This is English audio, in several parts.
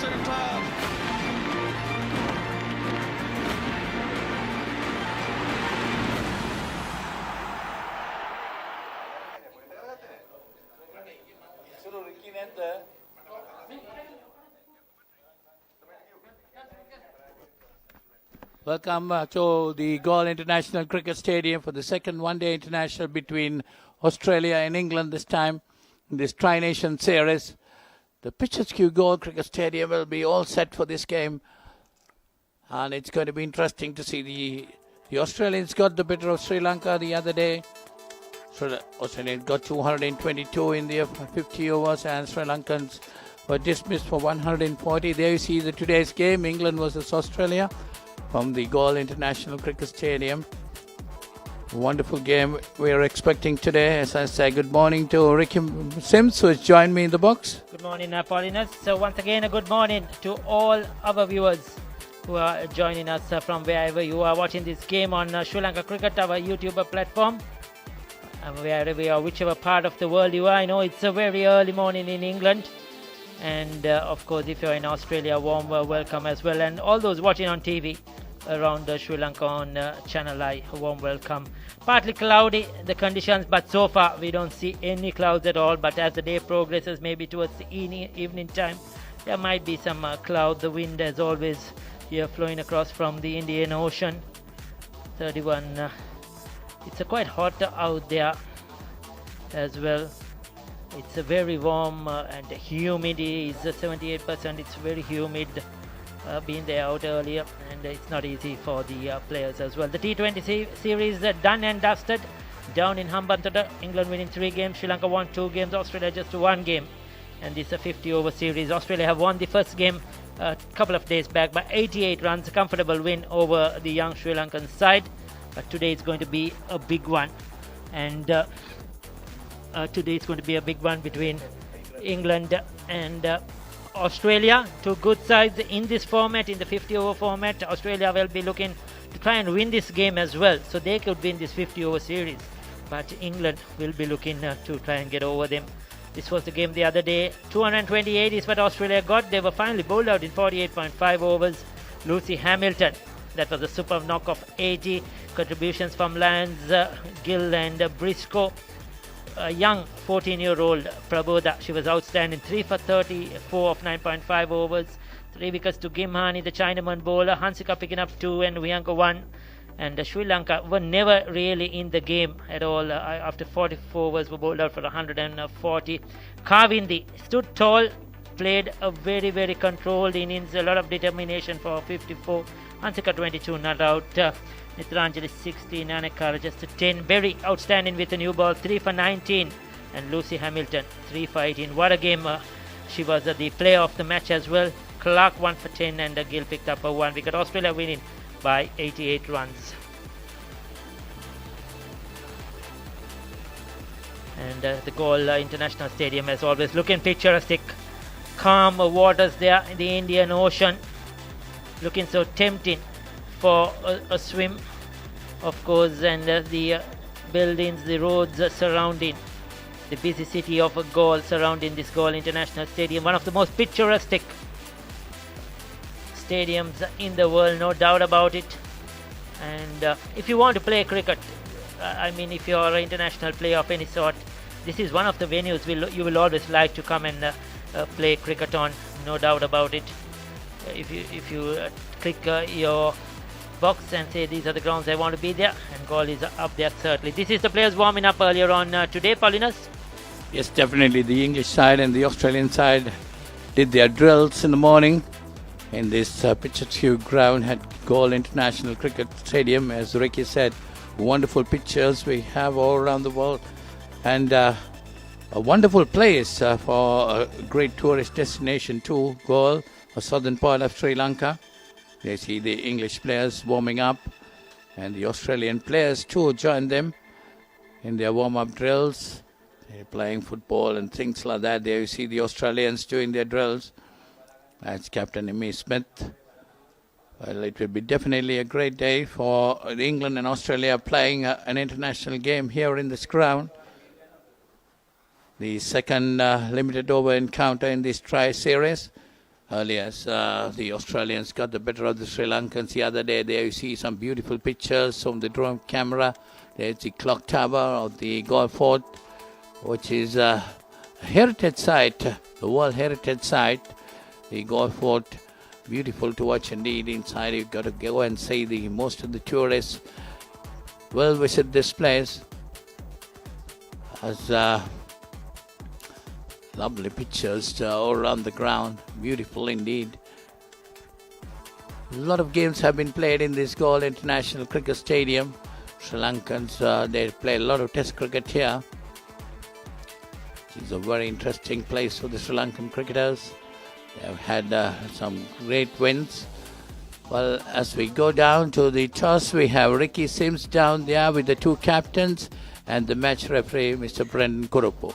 centre. Welcome to the Galle International Cricket Stadium for the second one-day international between Australia and England this time in this Tri-Nation series. The PHQ Galle Cricket Stadium will be all set for this game, and it's going to be interesting to see the Australians got the better of Sri Lanka the other day. So Australians got 222 in their 50 overs, and Sri Lankans were dismissed for 140. There you see today's game, England versus Australia, from the Galle International Cricket Stadium. Wonderful game we are expecting today. As I say, good morning to Ricky Sims, who has joined me in the box. Good morning, Paulinus. So once again, a good morning to all our viewers who are joining us from wherever you are watching this game on Sri Lanka Cricket, our YouTube platform. Wherever you are, whichever part of the world you are. I know it's a very early morning in England. And of course, if you're in Australia, warm welcome as well. And all those watching on TV around Sri Lanka on Channel I, warm welcome. Partly cloudy, the conditions, but so far we don't see any clouds at all. But as the day progresses, maybe towards the evening time, there might be some cloud. The wind, as always, here flowing across from the Indian Ocean. 31. It's quite hot out there as well. It's very warm and humidity is 78%. It's very humid. Been there out earlier, and it's not easy for the players as well. The T20 series done and dusted down in Hambantota. England winning 3 games, Sri Lanka won 2 games, Australia just 1 game. And this is a 50 over series. Australia have won the first game a couple of days back by 88 runs, a comfortable win over the young Sri Lankan side. But today it's going to be a big one, and today it's going to be a big one between England and Australia. 2 good sides in this format, in the 50 over format. Australia will be looking to try and win this game as well, so they could win this 50 over series, but England will be looking to try and get over them. This was the game the other day. 228 is what Australia got. They were finally bowled out in 48.5 overs. Lucy Hamilton, that was a superb knock of 80. Contributions from Lyons, Gill and Briscoe. A young 14-year-old Prabodha, she was outstanding. 3 for 34 of 9.5 overs. 3 wickets to Gimhani, the Chinaman bowler. Hansika picking up 2 and Viyanka 1. And Sri Lanka were never really in the game at all. After 44 overs, were bowled out for 140. Kavindi stood tall, played a very, very controlled innings. A lot of determination for 54. Hansika 22 not out. Nitranjali 16, Anekara just a 10. Berry outstanding with a new ball, 3 for 19. And Lucy Hamilton 3 for 18. What a game. She was the player of the match as well. Clark 1 for 10 and Gill picked up a 1 wicket. Australia winning by 88 runs. And the Galle International Stadium, as always, looking picturesque. Calm waters there in the Indian Ocean, looking so tempting for a swim, of course. And the buildings, the roads surrounding the busy city of Galle, surrounding this Galle International Stadium, one of the most picturesque stadiums in the world, no doubt about it. And if you want to play cricket, if you're an international player of any sort, this is one of the venues you will always like to come and play cricket on, no doubt about it. If you click your box and say these are the grounds I want to be there, and Galle is up there certainly. This is the players warming up earlier on today, Paulinus. Yes, definitely. The English side and the Australian side did their drills in the morning in this picturesque ground at Galle International Cricket Stadium. As Ricky said, wonderful pictures we have all around the world, and a wonderful place for a great tourist destination too. Galle, a southern part of Sri Lanka. They see the English players warming up, and the Australian players too join them in their warm-up drills. They're playing football and things like that. There you see the Australians doing their drills. That's Captain Emmy Smith. Well, it will be definitely a great day for England and Australia playing an international game here in this ground. The second limited over encounter in this tri-series. Earlier, the Australians got the better of the Sri Lankans the other day. There you see some beautiful pictures from the drone camera. There's the clock tower of the golf fort, which is a heritage site, the World Heritage Site. The golf fort, beautiful to watch indeed. Inside, you've got to go and see the most of the tourists will visit this place. As lovely pictures all around the ground, beautiful indeed. A lot of games have been played in this Galle International Cricket Stadium. Sri Lankans, they play a lot of Test cricket here. It's a very interesting place for the Sri Lankan cricketers. They have had some great wins. Well, as we go down to the toss, we have Ricky Sims down there with the two captains and the match referee, Mr. Brendan Kurupu.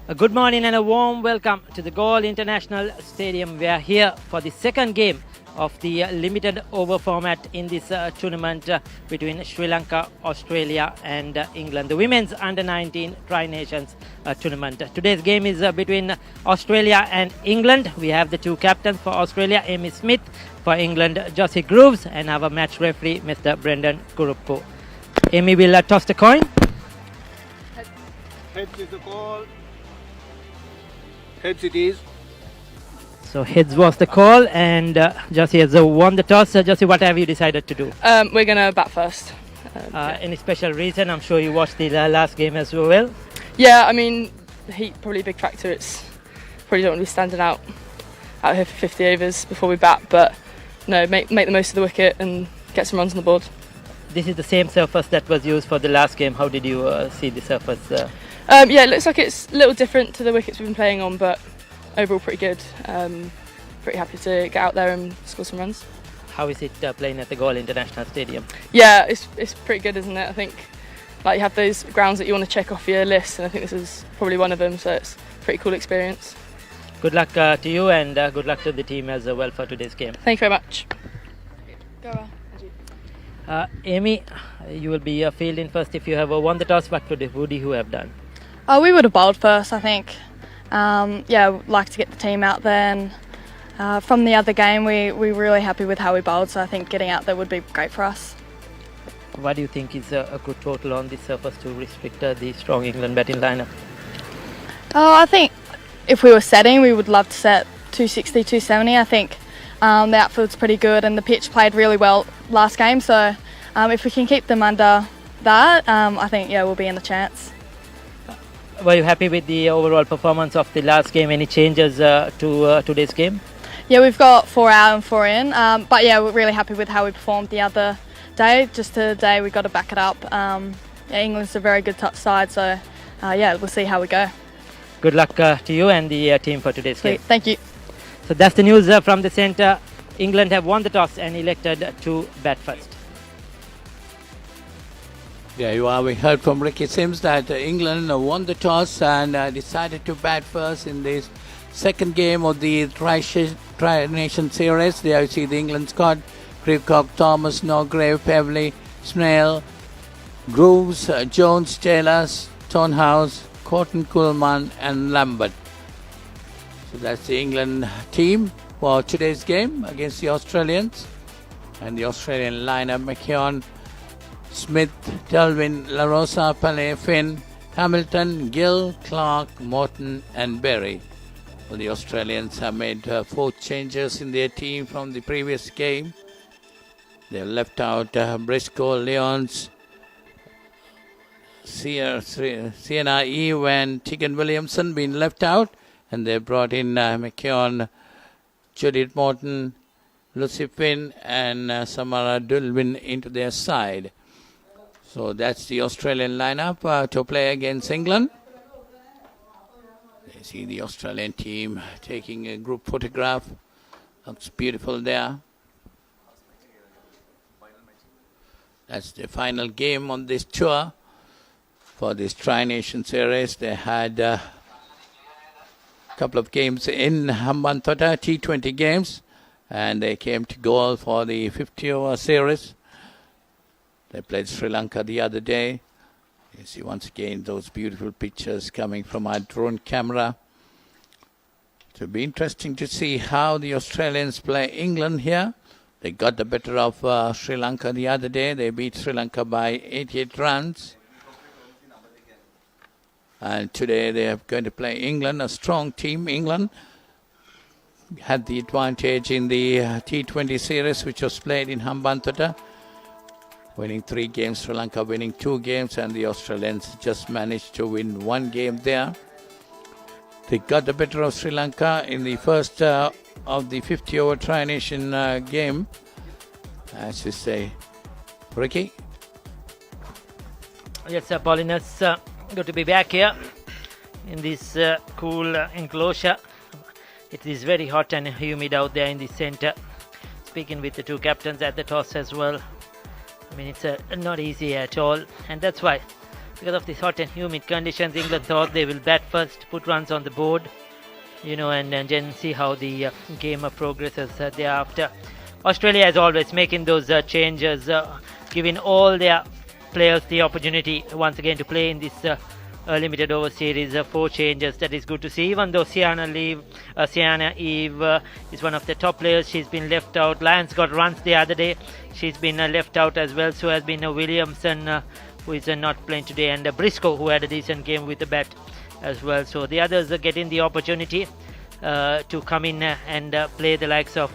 A good morning and a warm welcome to the Galle International Stadium. We are here for the second game of the limited over format in this tournament between Sri Lanka, Australia and England. The women's under-19 Tri-Nations tournament. Today's game is between Australia and England. We have the two captains for Australia, Amy Smith, for England, Josie Grooves, and our match referee, Mr. Brendan Kurupu. Amy will toss the coin. Heads is the call. Heads it is. So heads was the call, and Josie has won the toss. Josie, what have you decided to do? We're going to bat first. Any special reason? I'm sure you watched the last game as well. Yeah, I mean, heat probably a big factor. It's probably don't want to be standing out here for 50 overs before we bat, but no, make the most of the wicket and get some runs on the board. This is the same surface that was used for the last game. How did you see the surface? Yeah, it looks like it's a little different to the wickets we've been playing on, but overall pretty good. Pretty happy to get out there and score some runs. How is it playing at the Galle International Stadium? Yeah, it's pretty good, isn't it? I think like you have those grounds that you want to check off your list, and I think this is probably one of them, so it's a pretty cool experience. Good luck to you, and good luck to the team as well for today's game. Thank you very much. Go on. Amy, you will be fielding first if you have won the toss. What would you have done? We would have bowled first, I think. Yeah, we'd like to get the team out there, and from the other game we were really happy with how we bowled, so I think getting out there would be great for us. What do you think is a good total on this surface to restrict the strong England batting lineup? I think if we were setting, we would love to set 260, 270. I think the outfield's pretty good and the pitch played really well last game, so if we can keep them under that, I think we'll be in a chance. Were you happy with the overall performance of the last game? Any changes to today's game? Yeah, we've got 4 out and 4 in, but yeah, we're really happy with how we performed the other day. Just today we've got to back it up. England's a very good side, so we'll see how we go. Good luck to you and the team for today's game. Thank you. So that's the news from the centre. England have won the toss and elected to bat first. There you are. We heard from Ricky Sims that England won the toss and decided to bat first in this second game of the Tri-Nation Series. There you see the England squad: Grewcock, Thomas, Norgrave, Pevley, Snell, Grooves, Jones, Taylor, Stonehouse, Cotton, Kuhlman and Lambert. So that's the England team for today's game against the Australians. And the Australian lineup: McKeown, Smith, Delvin, LaRosa, Pillay, Finn, Hamilton, Gill, Clark, Morton and Berry. Well, the Australians have made 4 changes in their team from the previous game. They left out Briscoe, Lyons, Sienna Eve and Tegan Williamson been left out, and they brought in McKeown, Judith Morton, Lucy Finn and Samara Dulvin into their side. So that's the Australian lineup to play against England. You see the Australian team taking a group photograph. Looks beautiful there. That's the final game on this tour for this Tri-Nation Series. They had a couple of games in Hambantota, T20 games, and they came to Galle for the 50-over series. They played Sri Lanka the other day. You see once again those beautiful pictures coming from our drone camera. It'll be interesting to see how the Australians play England here. They got the better of Sri Lanka the other day. They beat Sri Lanka by 88 runs. And today they are going to play England, a strong team. England had the advantage in the T20 series, which was played in Hambantota, winning 3 games, Sri Lanka winning 2 games, and the Australians just managed to win 1 game there. They got the better of Sri Lanka in the first of the 50-over Tri-Nation game, as we say. Ricky? Yes, Paulinus, good to be back here in this cool enclosure. It is very hot and humid out there in the center. Speaking with the 2 captains at the toss as well. I mean, it's not easy at all, and that's why, because of these hot and humid conditions, England thought they will bat first, put runs on the board, and then see how the game progresses thereafter. Australia, as always, making those changes, giving all their players the opportunity once again to play in this limited over series. 4 changes, that is good to see. Even though Sienna Eve is one of the top players, she's been left out. Lyons got runs the other day, she's been left out as well. So has been Williamson, who is not playing today, and Briscoe, who had a decent game with the bat as well. So the others are getting the opportunity to come in and play, the likes of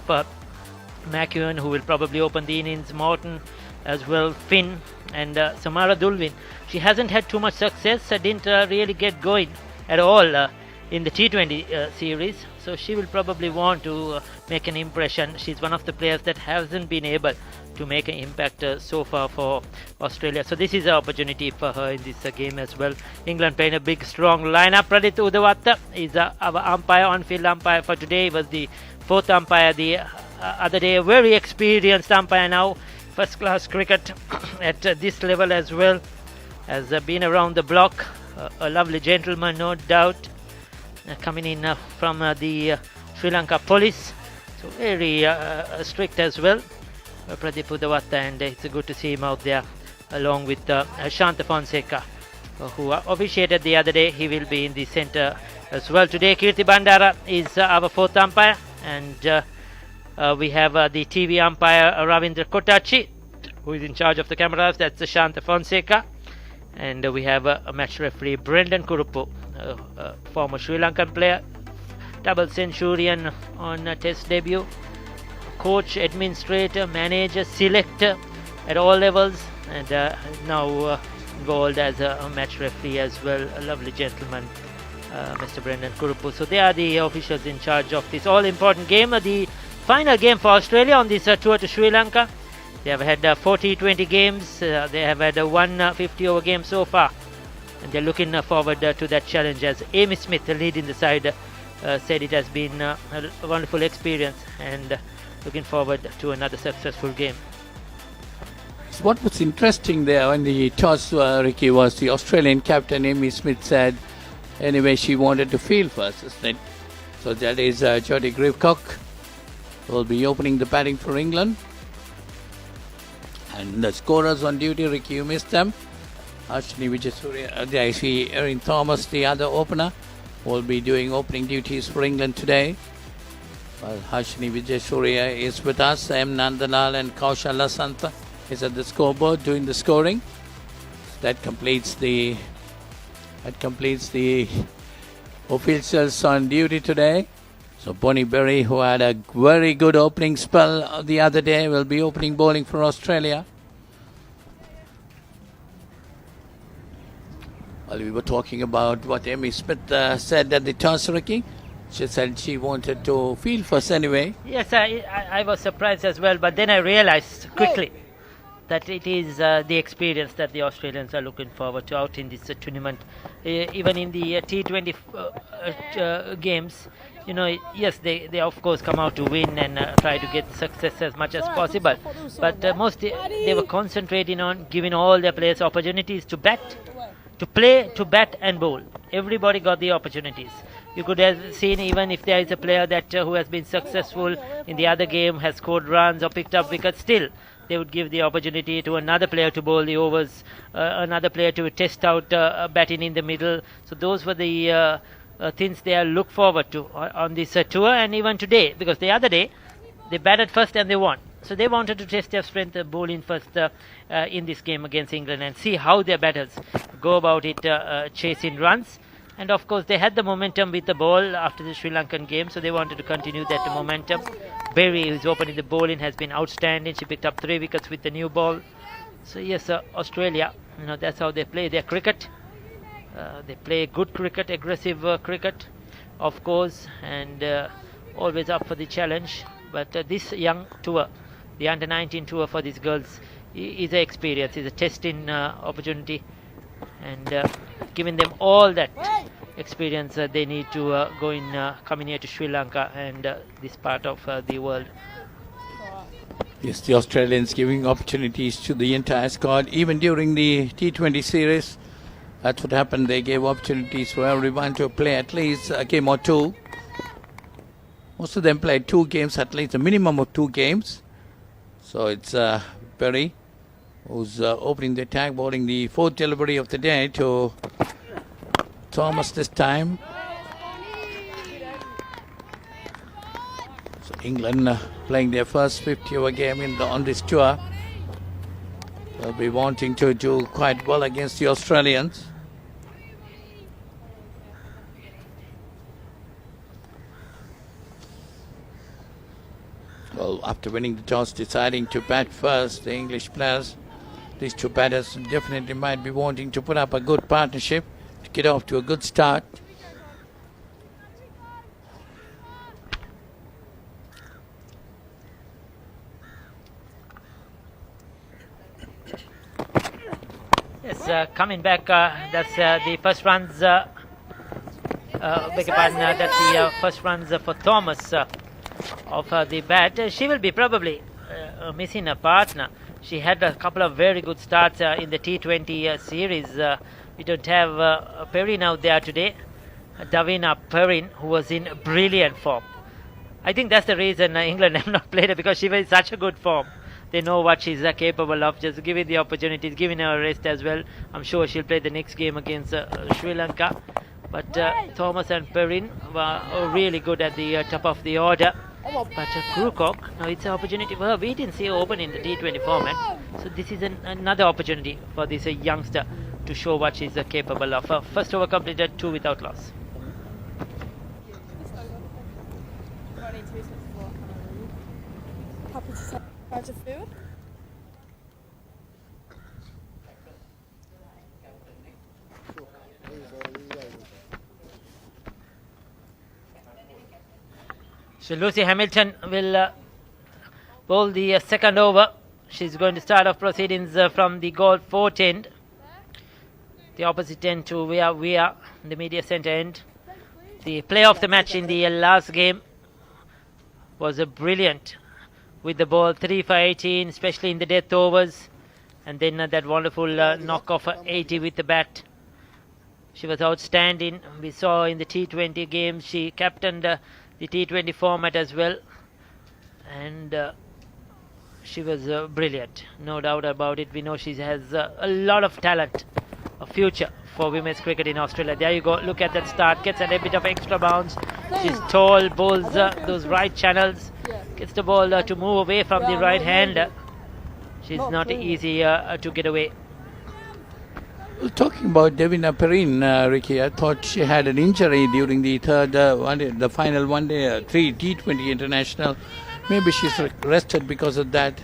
McEwen, who will probably open the innings, Morton as well, Finn, and Samara Dulwin. She hasn't had too much success, didn't really get going at all in the T20 series, so she will probably want to make an impression. She's one of the players that hasn't been able to make an impact so far for Australia, so this is an opportunity for her in this game as well. England playing a big strong lineup. Pradit Udavatta is our umpire, on-field umpire for today. He was the 4th umpire the other day, a very experienced umpire now, first class cricket at this level as well, has been around the block, a lovely gentleman, no doubt, coming in from the Sri Lanka police, so very strict as well, Pradeep Udavatta, and it's good to see him out there along with Shanta Fonseca, who officiated the other day. He will be in the centre as well today. Kirti Bandara is our 4th umpire, and we have the TV umpire Ravindra Kotachi, who is in charge of the cameras. That's Shanta Fonseca. And we have a match referee, Brendan Kurupu, former Sri Lankan player, double centurion on test debut, coach, administrator, manager, selector at all levels, and now involved as a match referee as well. A lovely gentleman, Mr. Brendan Kurupu. So they are the officials in charge of this all-important game, the final game for Australia on this tour to Sri Lanka. They have had 4 T20 games, they have had 1 50-over game so far, and they're looking forward to that challenge, as Amy Smith, leading the side, said it has been a wonderful experience, and looking forward to another successful game. So what was interesting there in the toss, Ricky, was the Australian captain Amy Smith said anyway she wanted to field first, isn't it? So that is Jodie Grivcock will be opening the batting for England. And the scorers on duty, Ricky, you missed them. Ashwini Wijesurya, I see Erin Thomas, the other opener, will be doing opening duties for England today. Well, Ashwini Wijesurya is with us. M. Nandalal and Kaushal Lasantha is at the scoreboard doing the scoring. That completes the officials on duty today. So Bonnie Berry, who had a very good opening spell the other day, will be opening bowling for Australia. Well, we were talking about what Amy Smith said at the toss, Ricky. She said she wanted to field first anyway. Yes, I was surprised as well, but then I realized quickly that it is the experience that the Australians are looking forward to out in this tournament. Even in the T20 games, yes, they of course come out to win and try to get success as much as possible. But they were concentrating on giving all their players opportunities to bat, to play, to bat and bowl. Everybody got the opportunities. You could have seen, even if there is a player that who has been successful in the other game, has scored runs or picked up wickets, still they would give the opportunity to another player to bowl the overs, another player to test out batting in the middle. So those were the things they look forward to on this tour, and even today, because the other day they batted first and they won. So they wanted to test their strength, bowling first in this game against England, and see how their batters go about it, chasing runs. And of course they had the momentum with the ball after the Sri Lankan game, so they wanted to continue that momentum. Berry, who's opening the bowling, has been outstanding. She picked up 3 wickets with the new ball. So yes, Australia, that's how they play their cricket. They play good cricket, aggressive cricket, of course, and always up for the challenge. But this young tour, the under-19 tour for these girls, is an experience, is a testing opportunity, and giving them all that experience they need to go in coming here to Sri Lanka and this part of the world. Yes, the Australians giving opportunities to the entire squad, even during the T20 series. That's what happened. They gave opportunities for everyone to play at least a game or two. Most of them played 2 games, at least a minimum of 2 games. So it's Perry who's opening the attack, bowling the 4th delivery of the day to Thomas this time. So England playing their first 50-over game on this tour. They'll be wanting to do quite well against the Australians. Well, after winning the toss, deciding to bat first, the English players, these 2 batters definitely might be wanting to put up a good partnership to get off to a good start. Yes, coming back, that's the first runs, beg your pardon, that's the first runs for Thomas of the bat. She will be probably missing a partner. She had a couple of very good starts in the T20 series. We don't have Perrin out there today. Davina Perrin, who was in brilliant form. I think that's the reason England have not played her, because she was in such a good form. They know what she's capable of. Just giving the opportunities, giving her a rest as well. I'm sure she'll play the next game against Sri Lanka. But Thomas and Perrin were really good at the top of the order. But Krukok, now it's an opportunity for her. We didn't see her open in the T20 format. So this is another opportunity for this youngster to show what she's capable of. First over completed, 2 without loss. Happy to take charge of food. So Lucy Hamilton will bowl the second over. She's going to start off proceedings from the goal 4th end. The opposite end to where we are, the media centre end. The play of the match in the last game was brilliant with the ball 3 for 18, especially in the death overs. And then that wonderful knock of 80 with the bat. She was outstanding. We saw in the T20 games she captained the T20 format as well, and she was brilliant, no doubt about it. We know she has a lot of talent, a future for women's cricket in Australia. There you go, look at that start, gets a bit of extra bounce. She's tall, bowls those right channels, gets the ball to move away from the right hand. She's not easy to get away. Well, talking about Davina Perrin, Ricky, I thought she had an injury during the third one day, the final one day, 3 T20 international. Maybe she's rested because of that.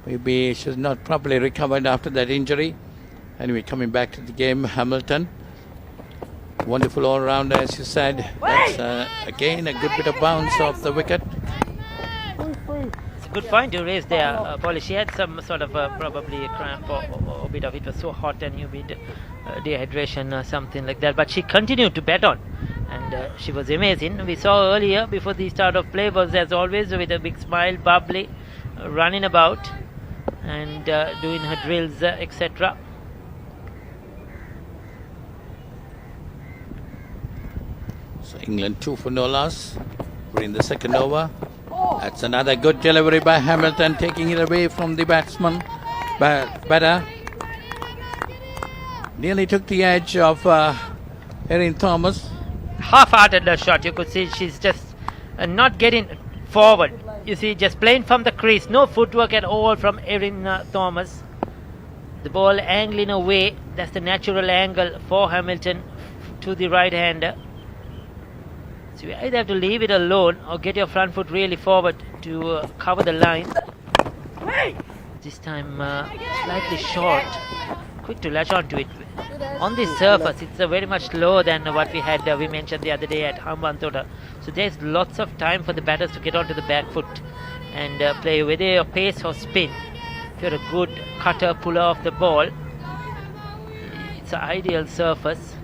Maybe she's not properly recovered after that injury. Anyway, coming back to the game, Hamilton. Wonderful all-rounder, as you said. That's again a good bit of bounce off the wicket. Good point to raise there, Polly. She had some sort of probably a cramp or a bit of it was so hot and humid, dehydration or something like that. But she continued to bat on, and she was amazing. We saw earlier before the start of play was, as always, with a big smile, bubbly, running about and doing her drills, etc. So England 2 for no loss. We're in the second over. That's another good delivery by Hamilton, taking it away from the batsman. Batter nearly took the edge of Erin Thomas. half-hearted shot. You could see she's just not getting forward. You see, just playing from the crease. No footwork at all from Erin Thomas. The ball angling away. That's the natural angle for Hamilton to the right-hander. So you either have to leave it alone or get your front foot really forward to cover the line. This time slightly short. Quick to latch onto it. On this surface, it's very much lower than what we mentioned the other day at Hambantota. So there's lots of time for the batters to get onto the back foot and play whether your pace or spin. If you're a good cutter, puller of the ball, it's an ideal surface.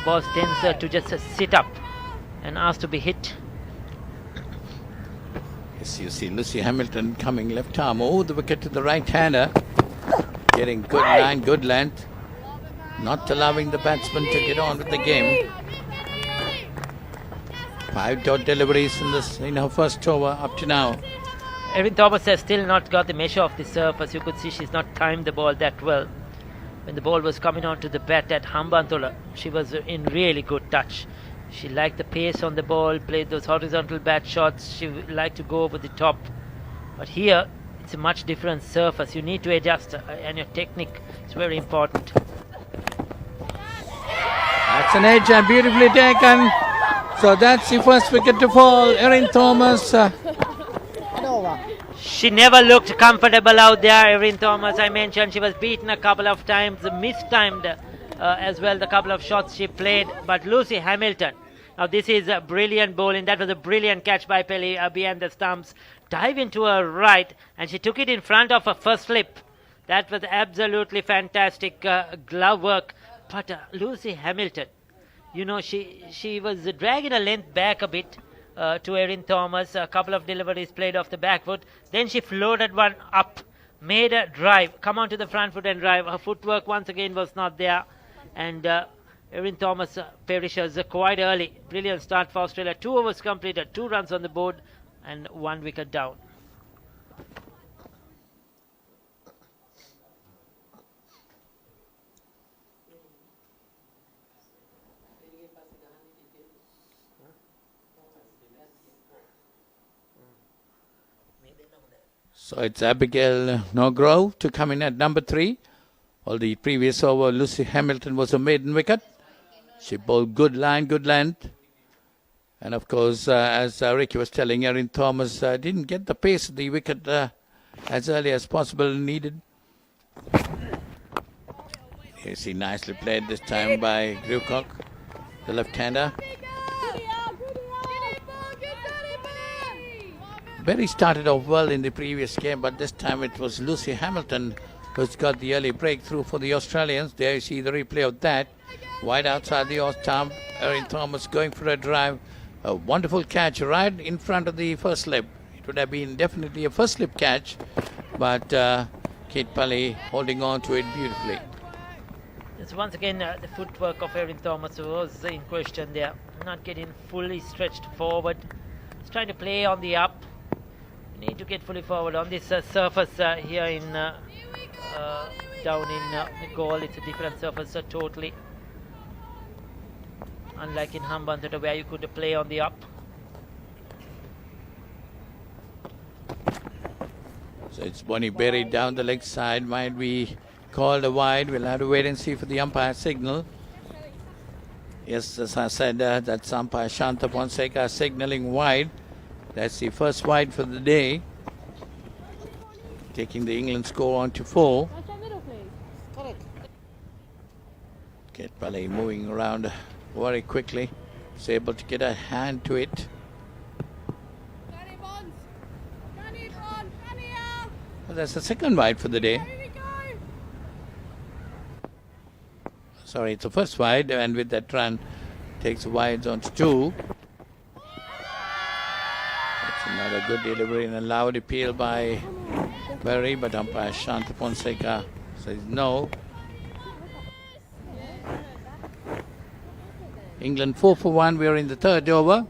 Ball tends to just sit up and ask to be hit. Yes, you see Lucy Hamilton coming left arm over the wicket to the right-hander. Getting good line, good length. Not allowing the batsman to get on with the game. 5 dot deliveries in her first over up to now. Erin Thomas has still not got the measure of the surface. You could see she's not timed the ball that well. When the ball was coming onto the bat at Hambantota, she was in really good touch. She liked the pace on the ball, played those horizontal bat shots. She liked to go over the top. But here, it's a much different surface. You need to adjust, and your technique is very important. That's an edge and beautifully taken. So that's the first wicket to fall. Erin Thomas. She never looked comfortable out there, Erin Thomas. I mentioned she was beaten a couple of times, mistimed as well the couple of shots she played. But Lucy Hamilton, now this is a brilliant bowling. That was a brilliant catch by Pelly behind the stumps. Dive into her right, and she took it in front of her first slip. That was absolutely fantastic glove work. But Lucy Hamilton, you know, she was dragging her length back a bit to Erin Thomas. A couple of deliveries played off the back foot. Then she floated one up, made a drive, come onto the front foot and drive. Her footwork once again was not there. And Erin Thomas perishes quite early. Brilliant start for Australia. 2 overs completed, 2 runs on the board and 1 wicket down. So it's Abigail Norgrove to come in at number 3. Well, the previous over, Lucy Hamilton was a maiden wicket. She bowled good line, good length. And of course, as Ricky was telling, Erin Thomas didn't get the pace of the wicket as early as possible needed. You see, nicely played this time by Grewcock, the left-hander. Berry started off well in the previous game, but this time it was Lucy Hamilton who's got the early breakthrough for the Australians. There you see the replay of that. Wide outside the off stump, Erin Thomas going for a drive. A wonderful catch right in front of the first slip. It would have been definitely a first slip catch, but Kate Pally holding on to it beautifully. Yes, once again, the footwork of Erin Thomas was in question there. Not getting fully stretched forward. He's trying to play on the up. Need to get fully forward on this surface here in down in Gaul. It's a different surface totally, unlike in Hambantota where you could play on the up. So it's Bonnie Berry down the leg side. Might be called a wide. We'll have to wait and see for the umpire signal. Yes, as I said, that's umpire Shanta Fonseca signaling wide. That's the first wide for the day, taking the England score on to 4. Kate Pally moving around very quickly. Is able to get a hand to it. Well, that's the second wide for the day. Sorry, it's the first wide, and with that run, takes the wides on to 2. Another good delivery and a loud appeal by Berry, but umpire Shanta Fonseca says no. England 4 for 1. We are in the 3rd over.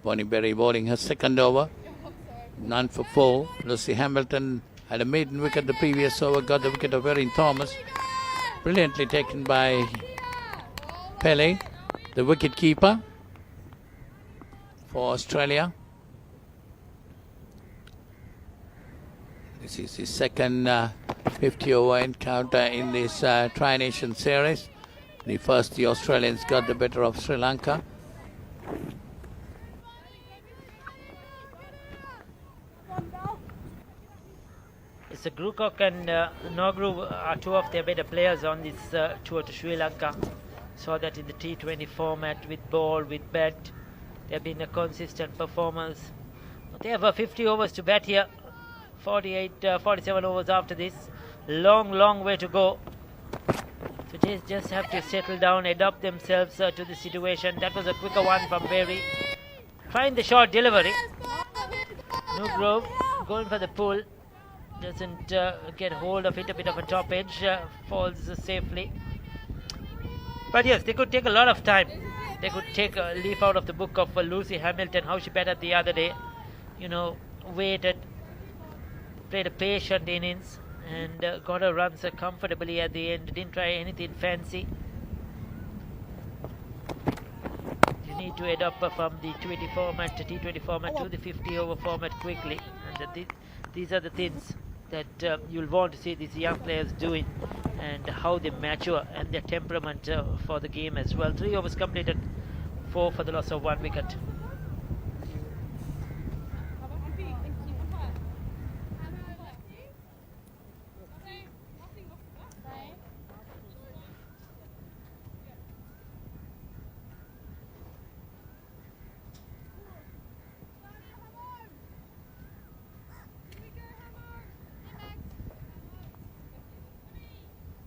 Bonnie Berry bowling her 2nd over. None for 4. Lucy Hamilton had a maiden wicket the previous over, got the wicket of Erin Thomas. Brilliantly taken by Pele. the wicket keeper for Australia. This is his second 50-over encounter in this Tri-Nation series. The first, the Australians got the better of Sri Lanka. It's Grewcock and Nogru are two of their better players on this tour to Sri Lanka. Saw that in the T20 format with ball, with bat. They've been a consistent performers. They have 50 overs to bat here. 47 overs after this. Long way to go. So they just have to settle down, adapt themselves to the situation. That was a quicker one from Berry. Trying the short delivery. Newgrove going for the pull. Doesn't get hold of it, a bit of a top edge. Falls safely. But yes, they could take a lot of time. They could take a leaf out of the book of Lucy Hamilton, how she batted the other day. You know, waited, played a patient innings and got her runs comfortably at the end. Didn't try anything fancy. You need to adapt from the T20 format to the 50-over format quickly. And these are the things that you'll want to see these young players doing, and how they mature and their temperament for the game as well. 3 overs completed, 4 for the loss of 1 wicket.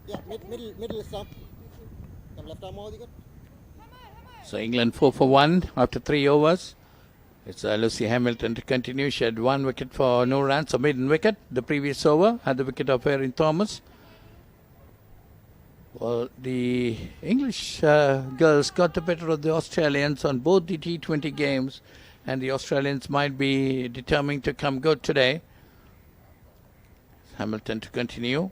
Yeah, middle is up. Left arm all you got. So England 4 for 1 after 3 overs. It's Lucy Hamilton to continue. She had 1 wicket for no runs, so maiden wicket. The previous over had the wicket of Erin Thomas. Well, the English girls got the better of the Australians on both the T20 games, and the Australians might be determined to come good today. Hamilton to continue.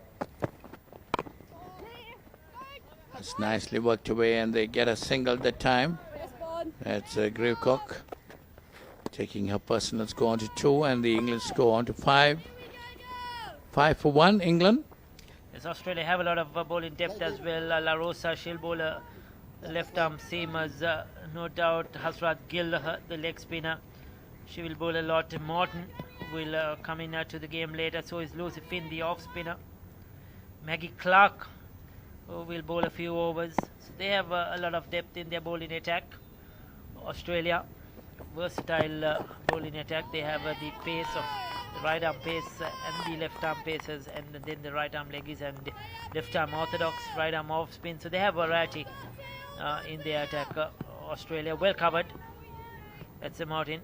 It's nicely worked away, and they get a single that time. That's Grewcock taking her personal score on to 2, and the England score on to 5. 5 for 1, England. Yes, Australia have a lot of bowling depth as well. La Rosa, she'll bowl a left arm seamers, no doubt. Hasrat Gill, the leg spinner, she will bowl a lot. Morton will come in to the game later. So is Lucy Finn, the off spinner. Maggie Clark, who will bowl a few overs. So they have a lot of depth in their bowling attack. Australia, versatile bowling attack. They have the pace of the right arm pace and the left arm paces, and then the right arm leggies and left arm orthodox, right arm off spin. So they have variety in their attack. Australia well covered. That's a Martin.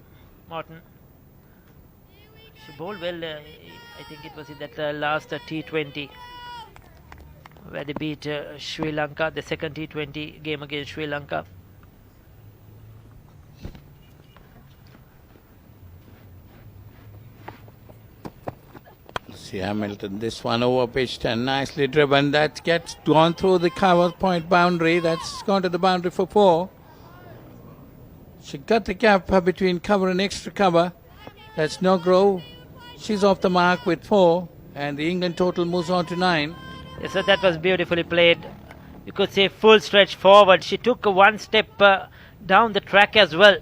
She bowled well. I think it was in that last T20 where they beat Sri Lanka, the second T20 game against Sri Lanka. See Hamilton, this one over pitched and nicely driven. That gets gone through the cover point boundary. That's gone to the boundary for 4. She got the gap between cover and extra cover. That's Nogrove. She's off the mark with 4, and the England total moves on to 9. Yes, so that was beautifully played. You could say full stretch forward. She took one step down the track as well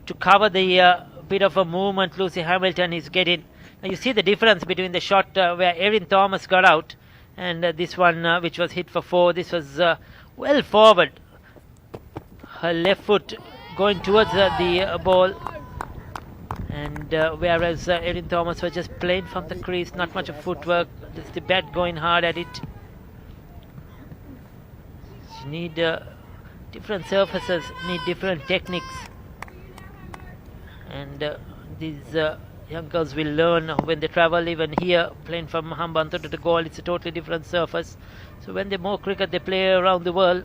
to cover the bit of a movement Lucy Hamilton is getting. Now you see the difference between the shot where Erin Thomas got out and this one which was hit for 4. This was well forward. Her left foot going towards the ball, and whereas Erin Thomas was just playing from the crease, not much of footwork, just the bat going hard at it. You need different surfaces, need different techniques, and these young girls will learn when they travel. Even here, playing from Hambantota to Galle, it's a totally different surface. So when they more cricket they play around the world,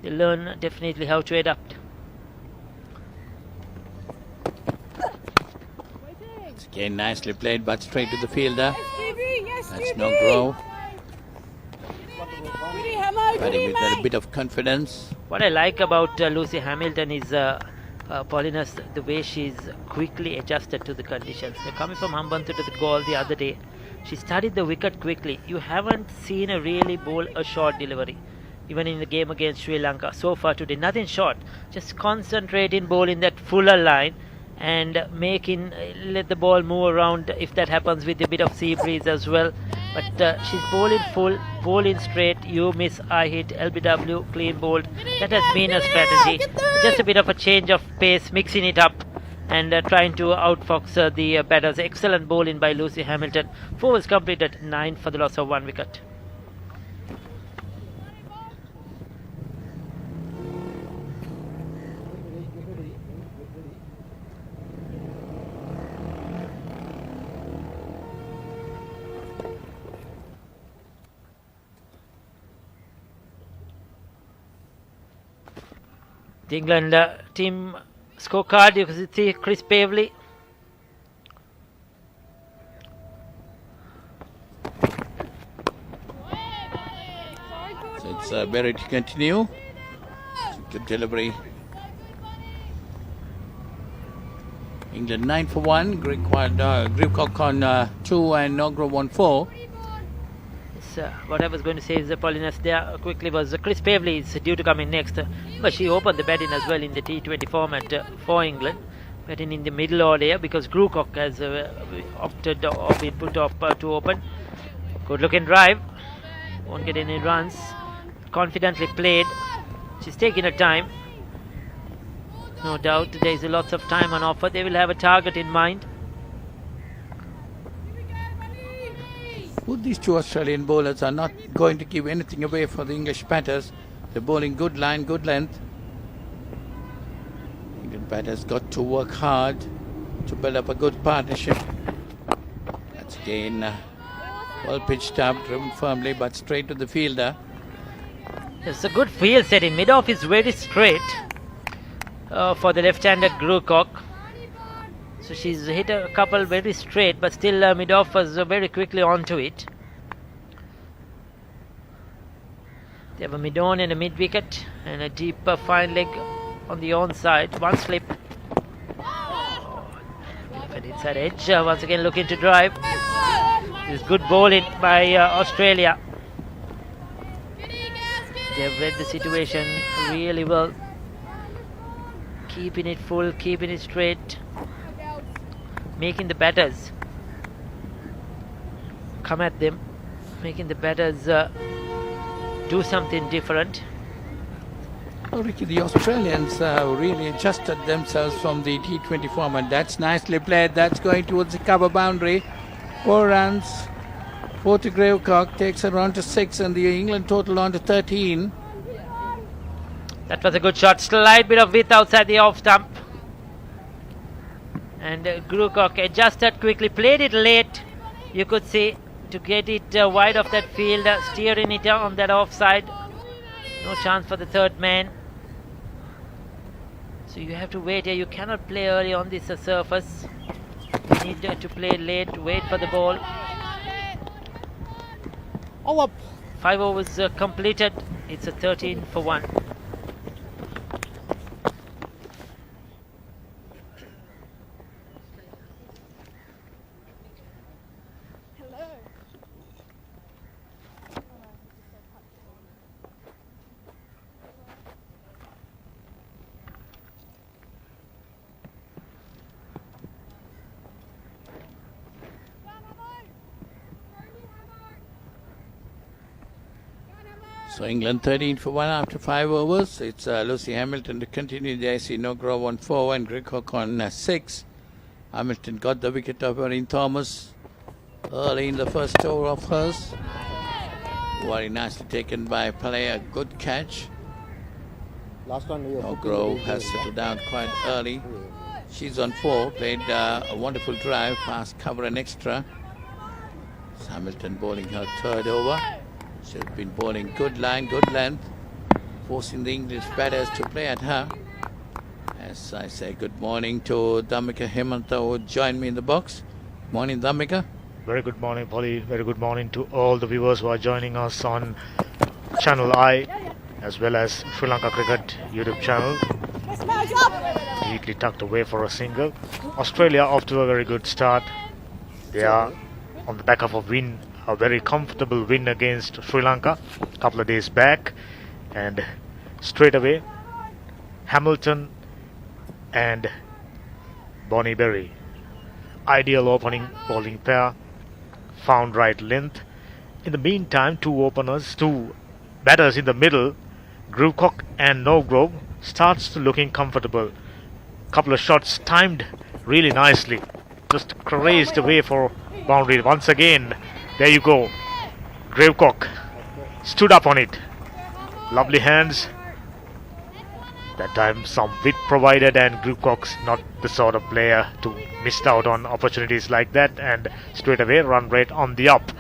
they learn definitely how to adapt. It's again nicely played, but straight to the fielder. That's Nogrove. batting with a bit of confidence. What I like about Lucy Hamilton is Paulinus, the way she's quickly adjusted to the conditions. Coming from Hambanthu to the goal the other day, she studied the wicket quickly. You haven't seen her really bowl a short delivery. Even in the game against Sri Lanka so far today, nothing short. Just concentrate in bowling that fuller line and let the ball move around if that happens with a bit of sea breeze as well. But she's bowling full, bowling straight, you miss, I hit, LBW, clean bowled. That has been a strategy. Just a bit of a change of pace, mixing it up and trying to outfox the batters. Excellent bowling by Lucy Hamilton. 4 was completed, 9 for the loss of 1 wicket. The England team scorecard, you can see Chris Pavley. So it's Berry to continue. Good delivery. England 9 for 1. Grewcock on 2 and Nogra 1-4. What I was going to say is Paulinus there quickly was Chris Pavley is due to come in next, but she opened the batting as well in the T20 format for England, batting in the middle order because Grewcock has opted or been put up to open. Good looking drive, won't get any runs, confidently played. She's taking her time, no doubt. There is lots of time on offer. They will have a target in mind. Both these two Australian bowlers are not going to give anything away for the English batters. They're bowling good line, good length. England batters got to work hard to build up a good partnership. That's again well pitched up, driven firmly but straight to the fielder. It's a good field set in. Mid-off is very straight for the left-handed Grewcock. So she's hit a couple very straight, but still mid-off was very quickly onto it. They have a mid-on and a mid-wicket and a deep fine leg on the on-side. One slip. An inside edge. Once again looking to drive. This is good bowling by Australia. They have read the situation really well. Keeping it full, keeping it straight. Making the batters come at them, making the batters do something different. Well, Ricky, the Australians really adjusted themselves from the T20 format. That's nicely played. That's going towards the cover boundary. 4 runs. 4 to Grewcock, takes it on to 6, and the England total on to 13. That was a good shot. Slight bit of width outside the off stump. And Grewcock adjusted quickly, played it late, you could see, to get it wide of that field, steering it on that offside. No chance for the third man. So you have to wait here. You cannot play early on this surface. You need to play late, wait for the ball. All up. 5 overs completed. It's a 13 for 1. So England 13 for 1 after 5 overs. It's Lucy Hamilton to continue the IC. Nogra 1-4 and Grewcock on 6. Hamilton got the wicket of Erin Thomas early in the first over of hers. Very nicely taken by Palea. Good catch. Last one. Nogra has settled down quite early. She's on 4. Played a wonderful drive past cover and extra. It's Hamilton bowling her 3rd over. She's been bowling good line, good length, forcing the English batters to play at her. As I say, good morning to Dhammika Hemantha, who joined me in the box. Morning, Dhammika. Very good morning, Polly. Very good morning to all the viewers who are joining us on Channel I as well as Sri Lanka Cricket YouTube channel. Neatly tucked away for a single. Australia off to a very good start. They are on the back of a win, a very comfortable win against Sri Lanka a couple of days back, and straight away Hamilton and Bonnie Berry, ideal opening bowling pair, found right length. In the meantime, two batters in the middle, Grewcock and Norgrove, starts to looking comfortable. Couple of shots timed really nicely, just crazed away for boundary once again. There you go, Grewcock stood up on it. Lovely hands. That time some width provided, and Grewcock's not the sort of player to miss out on opportunities like that, and straight away run rate on the up.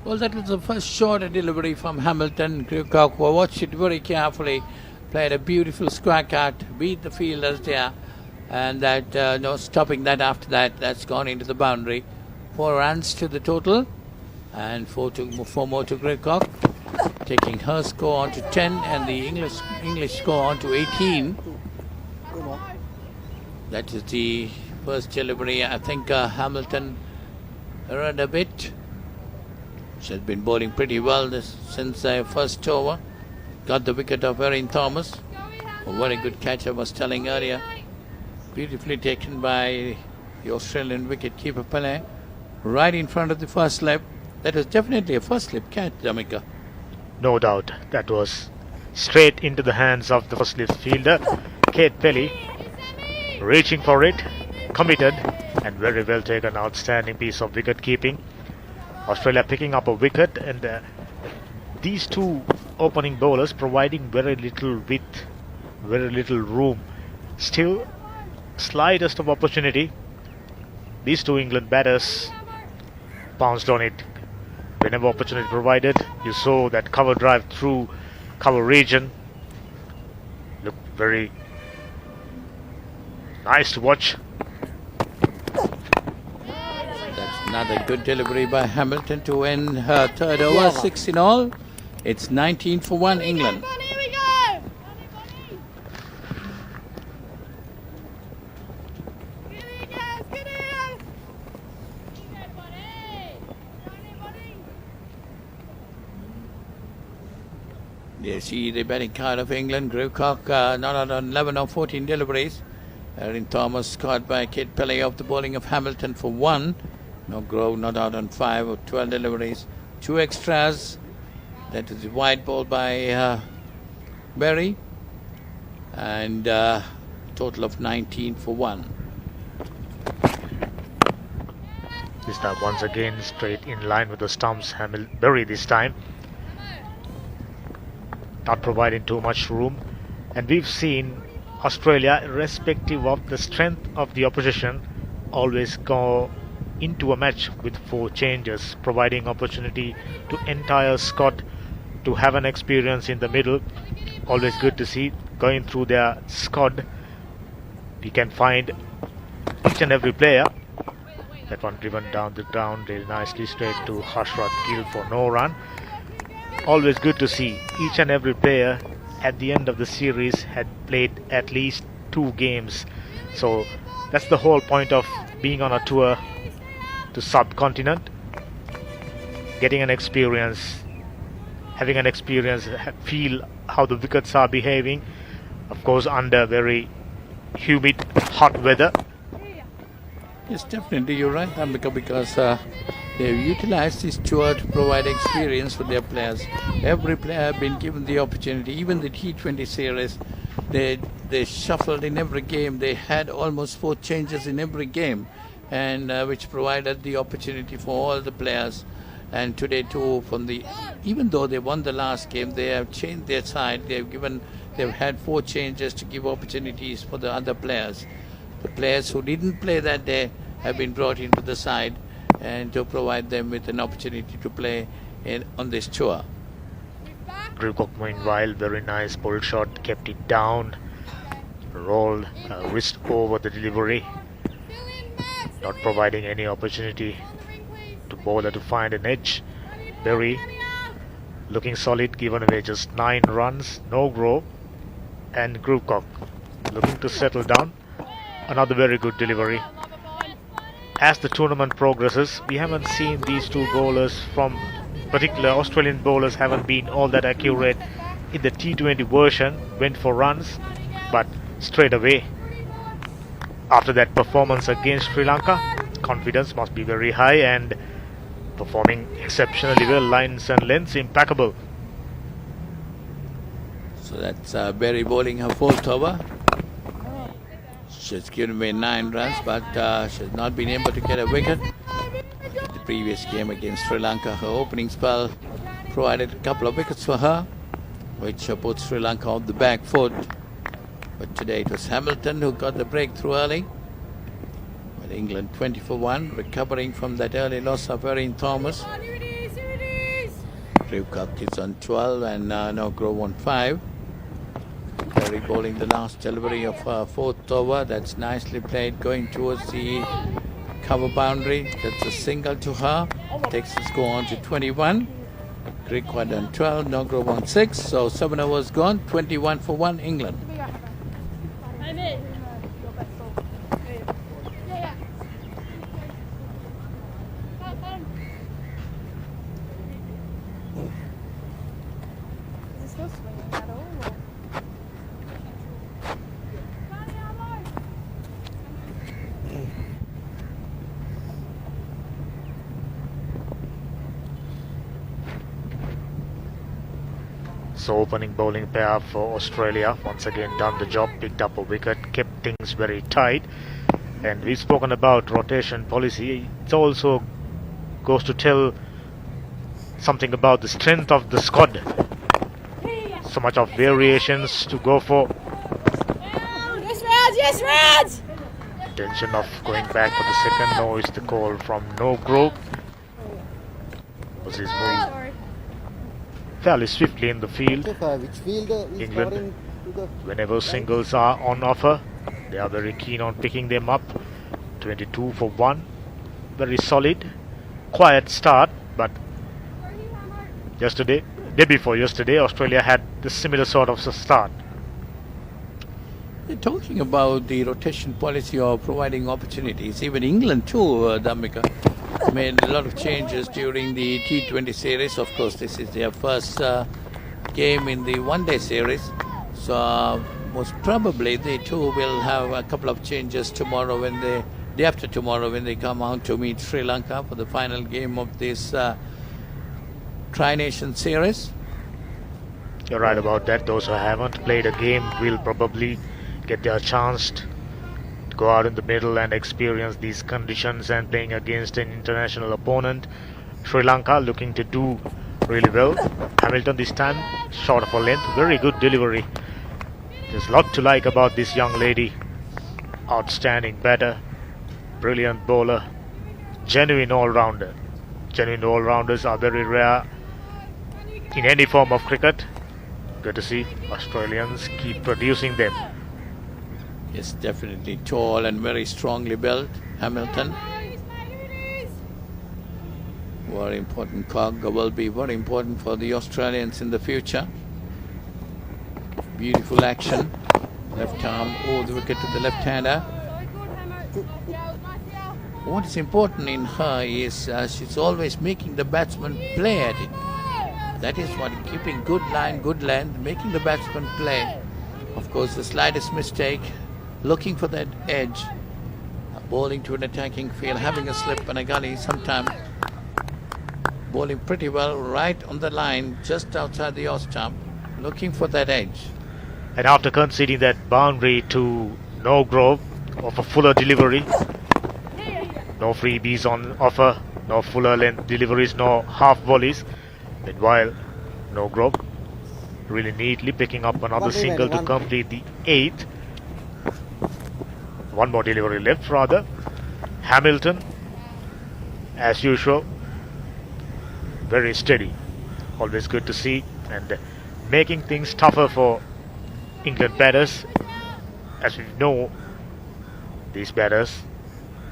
Well, that was the first short delivery from Hamilton. Grewcock, who watched it very carefully, played a beautiful square cut, beat the fielders there, and that no stopping that after that. That's gone into the boundary. 4 runs to the total, and 4 more to Grewcock, taking her score on to 10 and the English score on to 18. That is the first delivery. I think Hamilton erred a bit. She has been bowling pretty well since their first over. Got the wicket of Erin Thomas. A very good catch, I was telling earlier. Beautifully taken by the Australian wicket-keeper Pele. Right in front of the first slip. That was definitely a first slip catch, Jamaica. No doubt, that was straight into the hands of the first slip fielder, Kate Pelly. Reaching for it, committed, and very well taken. Outstanding piece of wicket keeping. Australia picking up a wicket, and these two opening bowlers providing very little width, very little room. Still, slightest of opportunity, these two England batters pounced on it. Whenever opportunity provided, you saw that cover drive through cover region. Looked very nice to watch. That's another good delivery by Hamilton to end her third over. 6 in all. It's 19 for 1 England. You see the batting card of England. Grewcock not out on 11 or 14 deliveries. Erin Thomas caught by Kate Pelly off the bowling of Hamilton for 1. Grove not out on 5 or 12 deliveries. 2 extras. That is the wide ball by Berry. And total of 19 for 1. This time once again straight in line with the stumps. Berry this time. Not providing too much room, and we've seen Australia, irrespective of the strength of the opposition, always go into a match with 4 changes, providing opportunity to entire squad to have an experience in the middle. Always good to see. Going through their squad, we can find each and every player. That one driven down the ground really nicely straight to Hashrat Gill for no run. Always good to see each and every player at the end of the series had played at least 2 games. So that's the whole point of being on a tour to subcontinent. Getting an experience, having an experience, feel how the wickets are behaving. Of course, under very humid, hot weather. Yes, definitely, you're right, Ambika, because they've utilized this tour to provide experience for their players. Every player has been given the opportunity. Even the T20 series, they shuffled in every game. They had almost 4 changes in every game, and which provided the opportunity for all the players. And today too, even though they won the last game, they have changed their side. They've had 4 changes to give opportunities for the other players. The players who didn't play that day have been brought into the side and to provide them with an opportunity to play on this tour. Grewcock meanwhile, very nice pull shot, kept it down, rolled wrist over the delivery, not providing any opportunity to bowler to find an edge. Berry looking solid, given away just 9 runs. No Grove and Grovecock looking to settle down. Another very good delivery. As the tournament progresses, we haven't seen these two bowlers from particular Australian bowlers haven't been all that accurate in the T20 version, went for runs, but straight away after that performance against Sri Lanka, confidence must be very high and performing exceptionally well. Lines and lengths impeccable. So that's Berry bowling her 4th over. She's given away 9 runs, but she's not been able to get a wicket. The previous game against Sri Lanka, her opening spell provided a couple of wickets for her, which put Sri Lanka on the back foot. But today it was Hamilton who got the breakthrough early. With England 20 for 1, recovering from that early loss of Erin Thomas. Grovecock is on 12 and now Grove on 5. Berry bowling the last delivery of her 4th over. That's nicely played, going towards the cover boundary. That's a single to her. Takes the score on to 21. Grovecock on 12, no Grove on 6. So 7 overs gone, 21 for 1 England. So opening bowling pair for Australia once again done the job, picked up a wicket, kept things very tight. And we've spoken about rotation policy. It also goes to tell something about the strength of the squad. So much of variations to go for. Yes, Raj! Yes, Raj! Intention of going back for the second. No is the call from No Grove. Was his move fairly swiftly in the field. Which fielder is England, scoring to the whenever singles are on offer, they are very keen on picking them up. 22 for 1. Very solid. Quiet start, but day before yesterday, Australia had the similar sort of start. You're talking about the rotation policy of providing opportunities. Even England too, Dhammika, made a lot of changes during the T20 series. Of course, this is their first game in the one-day series. So most probably they too will have a couple of changes tomorrow day after tomorrow when they come out to meet Sri Lanka for the final game of this Tri-Nation series. You're right about that. Those who haven't played a game will probably get their chance to go out in the middle and experience these conditions and playing against an international opponent. Sri Lanka looking to do really well. Hamilton this time short of a length. Very good delivery. There's a lot to like about this young lady. Outstanding batter, brilliant bowler, genuine all-rounder. Genuine all-rounders are very rare in any form of cricket. Good to see Australians keep producing them. Yes, definitely tall and very strongly built. Hamilton. Very important cog, will be very important for the Australians in the future. Beautiful action. Left arm over the wicket to the left-hander. What is important in her is she's always making the batsman play at it. That is what, keeping good line, good length, making the batsman play. Of course, the slightest mistake, looking for that edge, bowling to an attacking field, having a slip and a gully sometime, bowling pretty well right on the line, just outside the off stump, looking for that edge. And after conceding that boundary to No Grove of a fuller delivery, no freebies on offer, no fuller length deliveries, no half volleys. Meanwhile, No Grove really neatly picking up another single to complete the 8th. One more delivery left rather. Hamilton, as usual, very steady. Always good to see, and making things tougher for England batters. As we know, these batters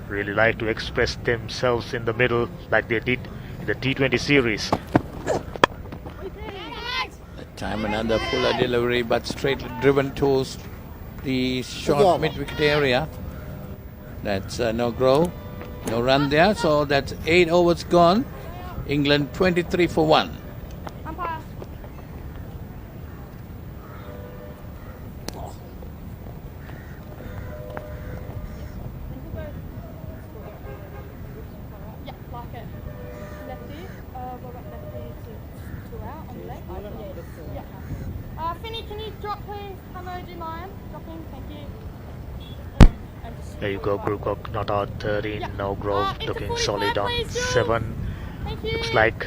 really like to express themselves in the middle like they did in the T20 series. time another Fuller delivery, but straight driven towards the short mid-wicket area. That's no grow, no run there. So that's 8 overs gone. England 23 for 1. Umpire. Yeah, like it. Lefty. What about lefty to out on the leg? Yeah. Finny, can you drop please? Hammer, do you mind? Dropping, thank you. And just There you go, Grewcock not out 13, no Grove looking solid on 7. thank you. Looks like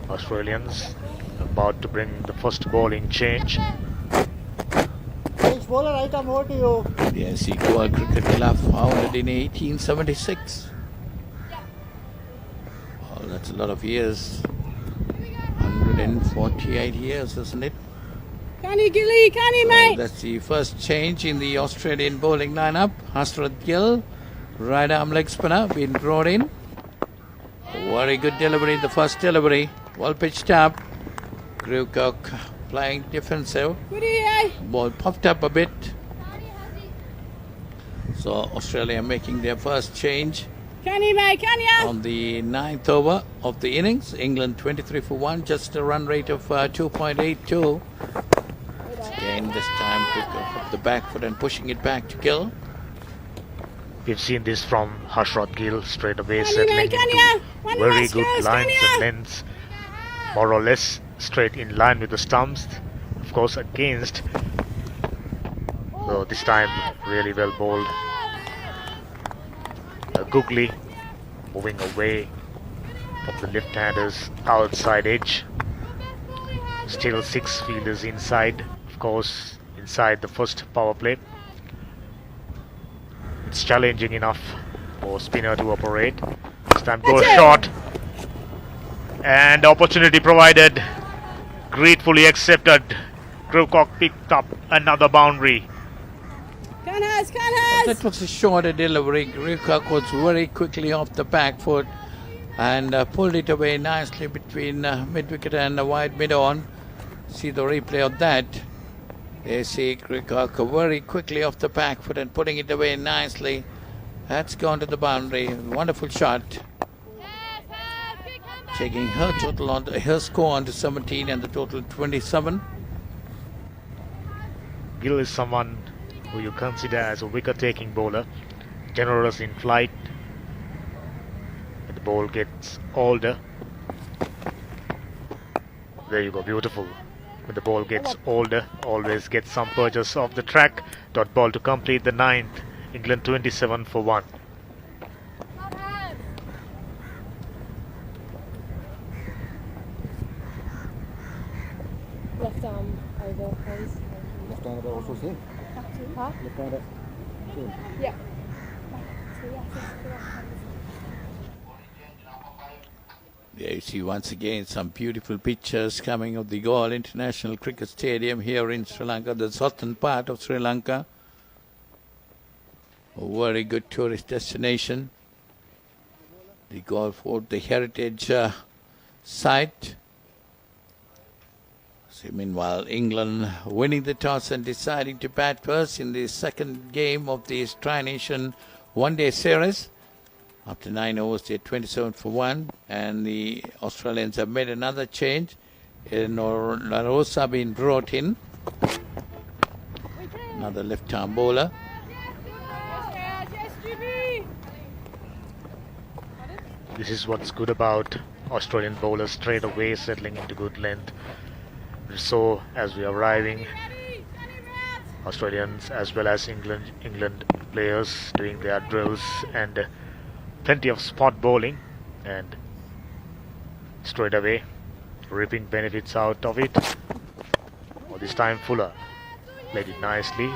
Australians about to bring the first bowling change. Thanks, bowler. I come over to you. The SC Goa Cricket Club founded in 1876. Oh, that's a lot of years. 148 years, isn't it? Canny, Gilly, canny, mate. That's the first change in the Australian bowling lineup. Hasrat Gill, right arm leg spinner, been brought in. Very good delivery, the first delivery. Well pitched up. Grewcock playing defensive. Ball popped up a bit. So Australia making their first change Canny, mate, canny. on the 9th over of the innings. England 23 for 1, just a run rate of 2.82. Again, this time pick up the back foot and pushing it back to Gill. We've seen this from Harshrod Gill straight away, Canny, settling mate, into canny. One very last good goes, lines canny. and lengths, more or less straight in line with the stumps. Of course, against. So this time, really well bowled. Googly moving away from the left-handers outside edge. Still 6 fielders inside. Of course, inside the first power play. It's challenging enough for spinner to operate. This time goes short. And opportunity provided. Gratefully accepted. Grewcock picked up another boundary. That was a shorter delivery. Grewcock was very quickly off the back foot and pulled it away nicely between mid-wicket and the wide mid-on. See the replay of that. They see Grewcock very quickly off the back foot and putting it away nicely. That's gone to the boundary. Wonderful shot. Taking her total on her score on to 17 and the total 27. Gill is someone who you consider as a wicket-taking bowler, generous in flight. When the ball gets older, there you go, beautiful. When the ball gets older, always gets some purchase off the track. Dot ball to complete the 9th. England 27 for 1. Left arm over, please. Left hand also same. Huh? Left hand same. Yeah. There you see once again some beautiful pictures coming of the Galle International Cricket Stadium here in Sri Lanka, the southern part of Sri Lanka. A very good tourist destination. The Galle Fort, the heritage site. So meanwhile, England winning the toss and deciding to bat first in the second game of the Tri-Nation one-day series. After 9 overs, they're 27 for 1, and the Australians have made another change. La Rosa been brought in. Another left-arm bowler. This is what's good about Australian bowlers straight away settling into good length. So as we are arriving, Australians as well as England players doing their drills and plenty of spot bowling, and straight away reaping benefits out of it. Oh, this time Fuller played it nicely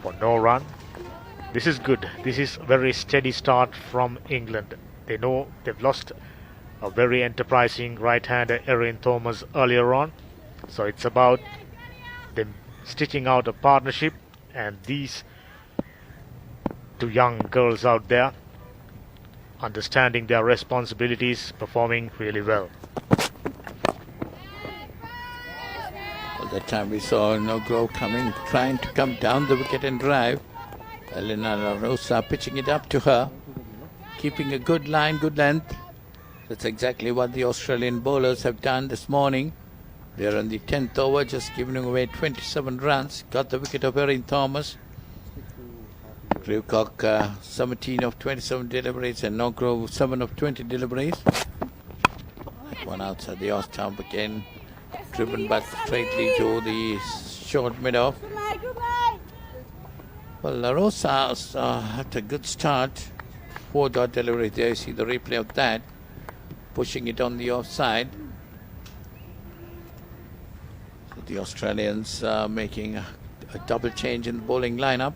for no run. This is good. This is a very steady start from England. They know they've lost a very enterprising right-hander Erin Thomas earlier on, so it's about them stitching out a partnership, and these two young girls out there understanding their responsibilities, performing really well. That time we saw Nogrove coming, trying to come down the wicket and drive. Elena La Rosa pitching it up to her, keeping a good line, good length. That's exactly what the Australian bowlers have done this morning. They're on the 10th over, just giving away 27 runs. Got the wicket of Erin Thomas. Grewcock 17 of 27 deliveries and Nogrove 7 of 20 deliveries. One outside the off stump again. Driven back straightly to the short mid-off. Well, La Rosa had a good start. 4-dot delivery there. You see the replay of that. Pushing it on the offside. So the Australians making a double change in the bowling lineup.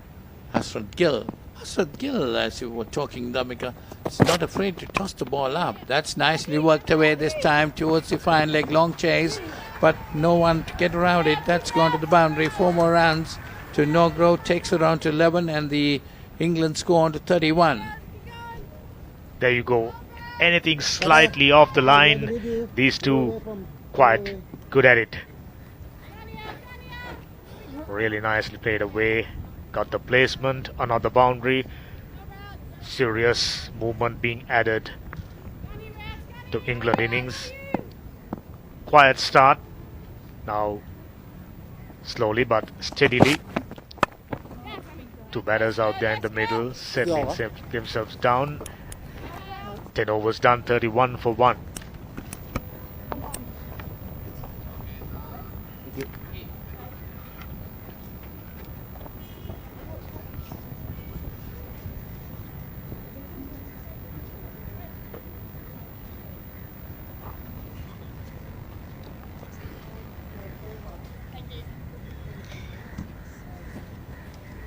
Hasrat Gill, as you were talking, Damika, is not afraid to toss the ball up. That's nicely worked away this time towards the fine leg, long chase, but no one to get around it. That's gone to the boundary. 4 more runs to Nogrove, takes it on to 11, and the England score on to 31. There you go. Anything slightly off the line, these two quite good at it. Really nicely played away. Got the placement, another boundary. Serious movement being added to England innings. Quiet start. Now slowly but steadily. 2 batters out there in the middle, settling themselves down. 10 overs done, 31 for 1.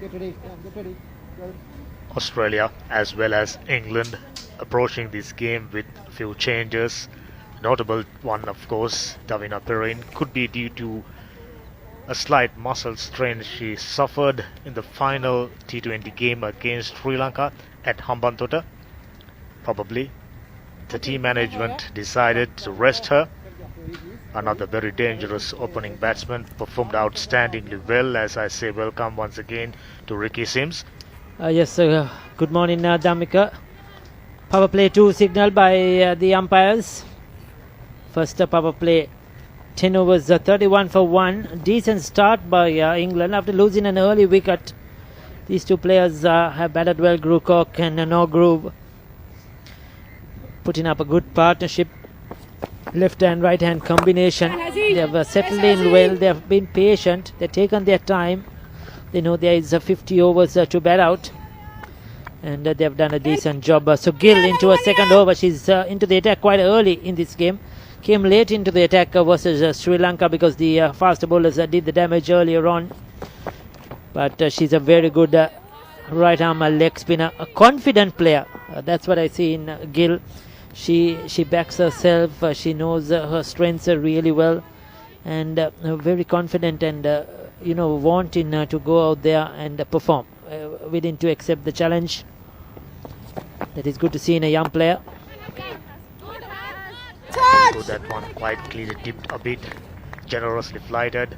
Get ready. Go. Australia as well as England approaching this game with a few changes. Notable one, of course, Davina Perrine, could be due to a slight muscle strain she suffered in the final T20 game against Sri Lanka at Hambantota. Probably the team management decided to rest her. Another very dangerous opening batsman, performed outstandingly well. As I say, welcome once again to Ricky Sims. Yes, good morning, Damika. Power play 2 signaled by the umpires. First power play, 10 overs, 31 for 1. Decent start by England after losing an early wicket. These two players have batted well, Grewcock and Nogrove, putting up a good partnership. Left and right hand combination. They have settled in well. They have been patient. They've taken their time. They know there is 50 overs to bat out, and they have done a decent job. So Gill into a second over. She's into the attack quite early in this game. Came late into the attack versus Sri Lanka because the fast bowlers did the damage earlier on. But she's a very good right arm leg spinner, a confident player. That's what I see in Gill. She backs herself. She knows her strengths really well, and very confident and wanting to go out there and perform, willing to accept the challenge. That is good to see in a young player. So that one quite clearly dipped a bit, generously flighted.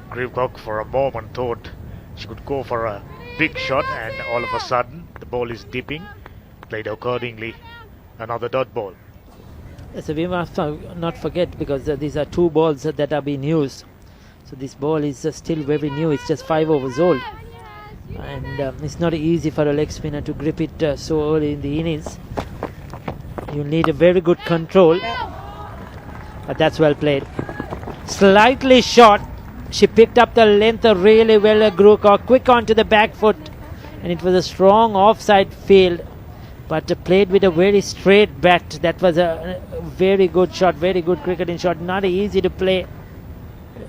Grewcock for a moment thought she could go for a big shot, and all of a sudden the ball is dipping. Played accordingly. Another dot ball. So we must not forget, because these are 2 balls that are being used. So this ball is still very new. It's just 5 overs old, and it's not easy for a leg spinner to grip it so early in the innings. You need a very good control, but that's well played. Slightly short. She picked up the length really well. Grewcock quick onto the back foot, and it was a strong offside field, but played with a very straight bat. That was a very good shot, very good cricketing shot. Not easy to play.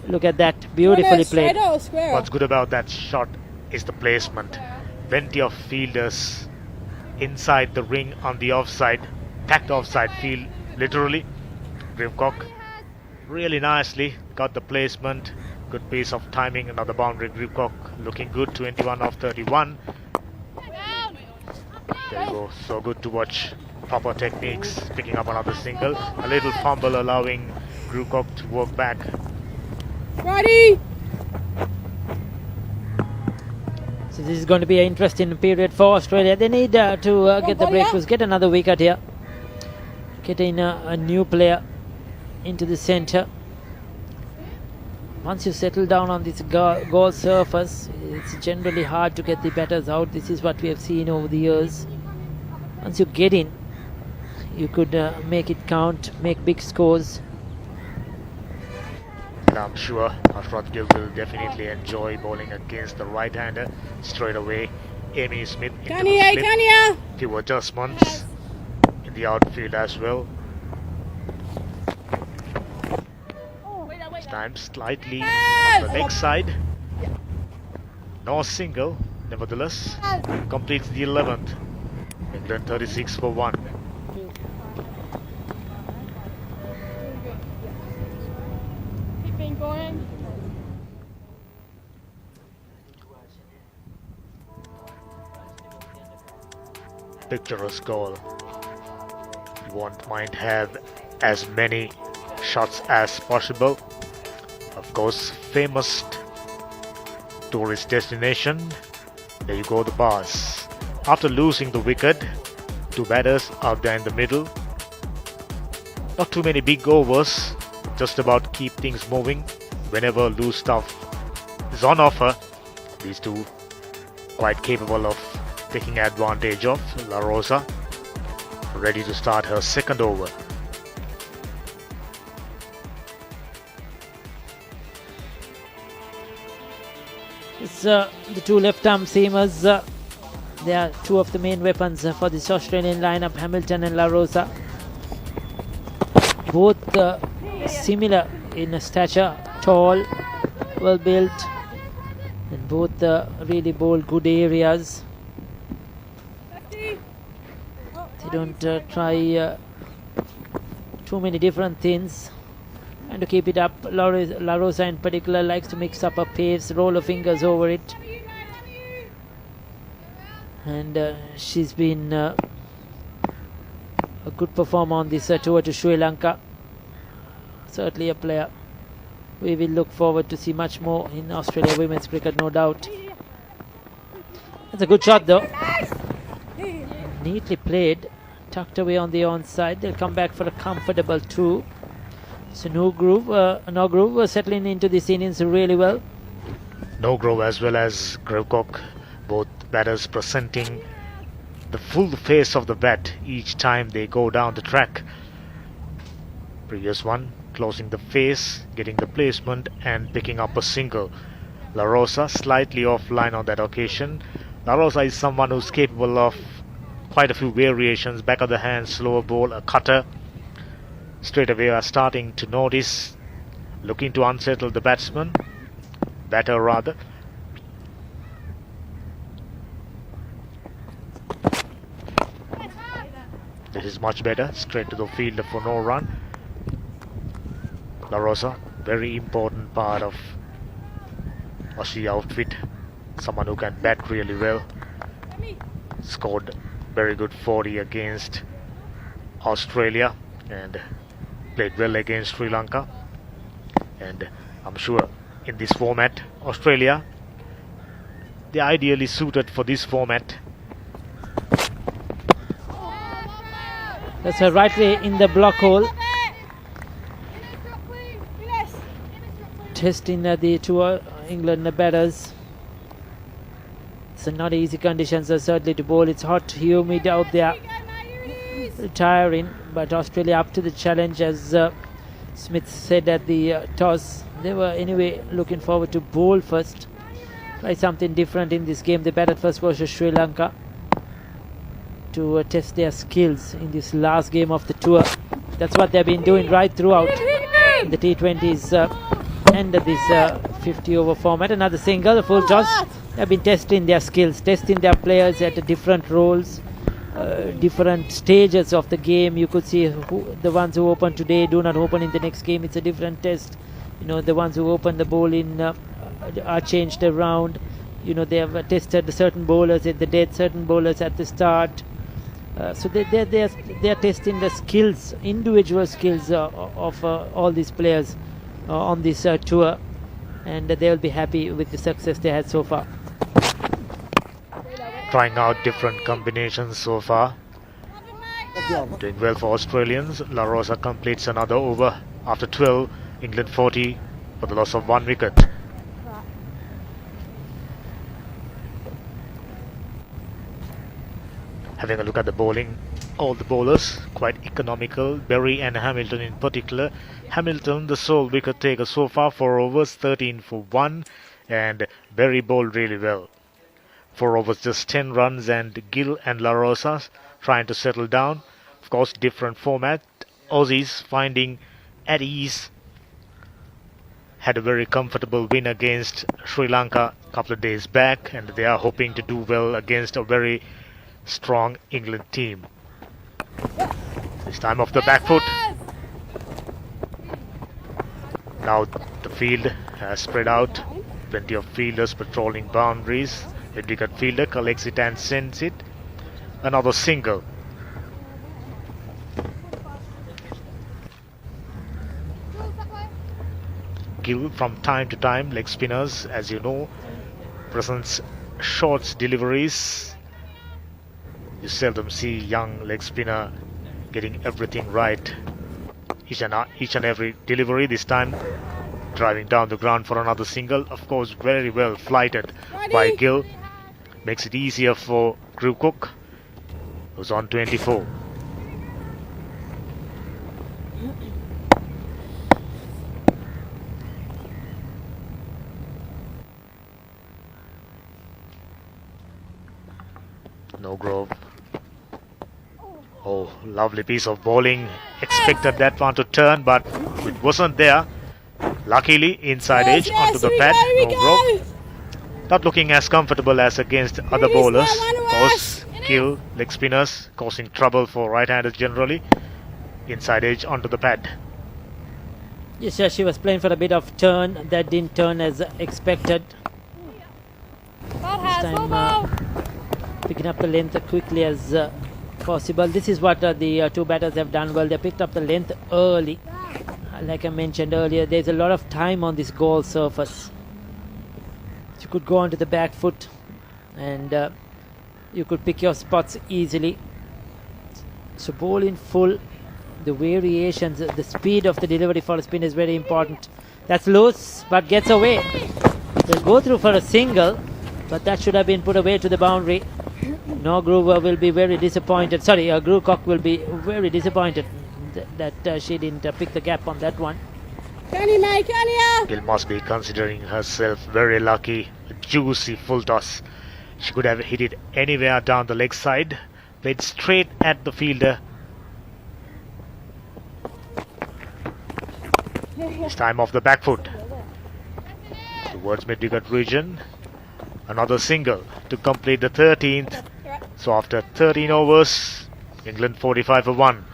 Look at that, beautifully played. What's good about that shot is the placement. Plenty of fielders inside the ring on the offside, packed offside field, literally. Grewcock really nicely got the placement. Good piece of timing, another boundary. Grewcock looking good, 21 of 31. There you go, so good to watch. Proper techniques, picking up another single. A little fumble allowing Grewcock to work back. Ready? So this is going to be an interesting period for Australia. They need to get the breakthroughs, get another wicket here, getting a new player into the centre. Once you settle down on this goal surface, it's generally hard to get the batters out. This is what we have seen over the years. Once you get in, you could make it count, make big scores. And I'm sure Ashraf Gill will definitely enjoy bowling against the right-hander straight away. Amy Smith into the slip. Kanya! Few adjustments in the outfield as well. This time slightly on the leg side. No single, nevertheless, completes the 11th. England 36 for 1. Keep being going. Picturesque goal. You won't mind have as many shots as possible. Of course, famous tourist destination. There you go, the bars. After losing the wicket, two batters out there in the middle. Not too many big overs, just about keep things moving. Whenever loose stuff is on offer, these two quite capable of taking advantage of. La Rosa ready to start her second over. It's the two left-arm seamers. They are two of the main weapons for this Australian lineup, Hamilton and La Rosa. Both similar in stature, tall, well built, and both really bowl good areas. They don't try too many different things. And to keep it up, La Rosa in particular likes to mix up her pace, roll her fingers over it. And she's been a good performer on this tour to Sri Lanka. Certainly a player we will look forward to see much more in Australia women's cricket, no doubt. That's a good shot though. Neatly played, tucked away on the onside. They'll come back for a comfortable 2. So Norgrove was settling into this innings really well. Norgrove as well as Grevcock, both batters presenting the full face of the bat each time they go down the track. Previous one closing the face, getting the placement and picking up a single. La Rosa slightly offline on that occasion. La Rosa is someone who's capable of quite a few variations, back of the hand, slower ball, a cutter. Straight away are starting to notice, looking to unsettle the batter rather. This is much better, straight to the fielder for no run. La Rosa, very important part of Aussie outfit, someone who can bat really well. Scored very good 40 against Australia and played well against Sri Lanka. And I'm sure in this format, Australia, they're ideally suited for this format. That's a right way in the block hole. Testing the two England batters. It's not easy conditions certainly to bowl. It's hot, humid out there. Tiring, but Australia up to the challenge, as Smith said at the toss. They were anyway looking forward to bowl first. Try something different in this game. They batted first versus Sri Lanka to test their skills in this last game of the tour. That's what they've been doing right throughout the T20s and this 50 over format. Another single, a full toss. They've been testing their skills, testing their players at different roles, different stages of the game. You could see the ones who open today do not open in the next game. It's a different test. You know, the ones who open the bowling are changed around. You know, they have tested certain bowlers at the death, certain bowlers at the start. So they're testing the skills, individual skills of all these players on this tour. and they will be happy with the success they had so far. Trying out different combinations so far. Doing well for Australians. La Rosa completes another over after 12. England 40 for the loss of 1 wicket. Having a look at the bowling, all the bowlers quite economical. Berry and Hamilton in particular. Hamilton, the sole wicket taker so far, 4 overs, 13 for 1, and Berry bowled really well. 4 overs, just 10 runs, and Gill and La Rosa trying to settle down. Of course, different format. Aussies finding at ease. Had a very comfortable win against Sri Lanka a couple of days back, and they are hoping to do well against a very strong England team. This time off the back foot. Now the field has spread out. Plenty of fielders patrolling boundaries. The wicket fielder collects it and sends it. Another single. Gill from time to time, leg spinners, as you know, presents short deliveries. You seldom see young leg spinner getting everything right each and every delivery. This time driving down the ground for another single. Of course, very well flighted by Gill. Makes it easier for Crew Cook, who's on 24. No Grove. Oh, lovely piece of bowling. Expected that one to turn, but it wasn't there. Luckily, inside edge onto the pad. No Grove. Not looking as comfortable as against other bowlers. Of course, Gill, leg spinners, causing trouble for right-handers generally. Inside edge onto the pad. Yes, she was playing for a bit of turn. That didn't turn as expected. This time picking up the length quickly as possible. This is what the two batters have done well. They picked up the length early. Like I mentioned earlier, there's a lot of time on this goal surface. You could go onto the back foot and you could pick your spots easily. So ball in full, the variations, the speed of the delivery for a spin is very important. That's loose but gets away. They'll go through for a single, but that should have been put away to the boundary. No, Groover will be very disappointed. Sorry, Grewcock will be very disappointed that she didn't pick the gap on that one. Gill must be considering herself very lucky. A juicy full toss. She could have hit it anywhere down the leg side. Played straight at the fielder. This time off the back foot. Towards mid-wicket region. Another single to complete the 13th. So after 13 overs, England 45 for 1.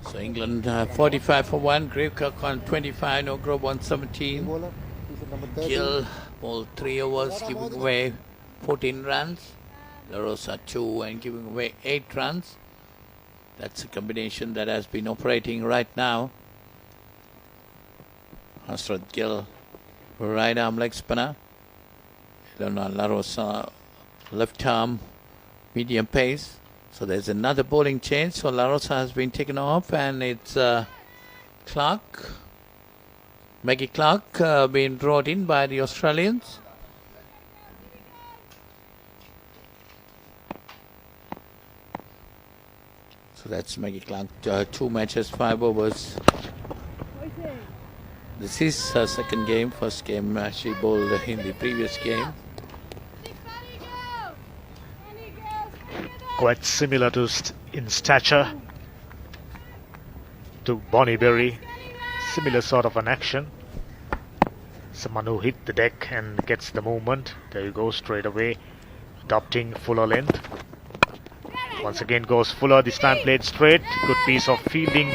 So England 45 for 1. Grewcock on 25. No Grove on 17. Gill bowled 3 overs, giving away 14 runs. La Rosa 2 and giving away 8 runs. That's a combination that has been operating right now. Hasrat Gill, right arm leg spinner. Ilona La Rosa, left arm, medium pace. So there's another bowling change. So La Rosa has been taken off, and it's Clark, Maggie Clark, being brought in by the Australians. So that's Maggie Clark, 2 matches, 5 overs. This is her second game. First game she bowled in the previous game. Quite similar to in stature to Bonnie Berry. Similar sort of an action. Someone who hit the deck and gets the movement. There you go, straight away. Adopting fuller length. Once again goes Fuller, this time played straight. Good piece of fielding.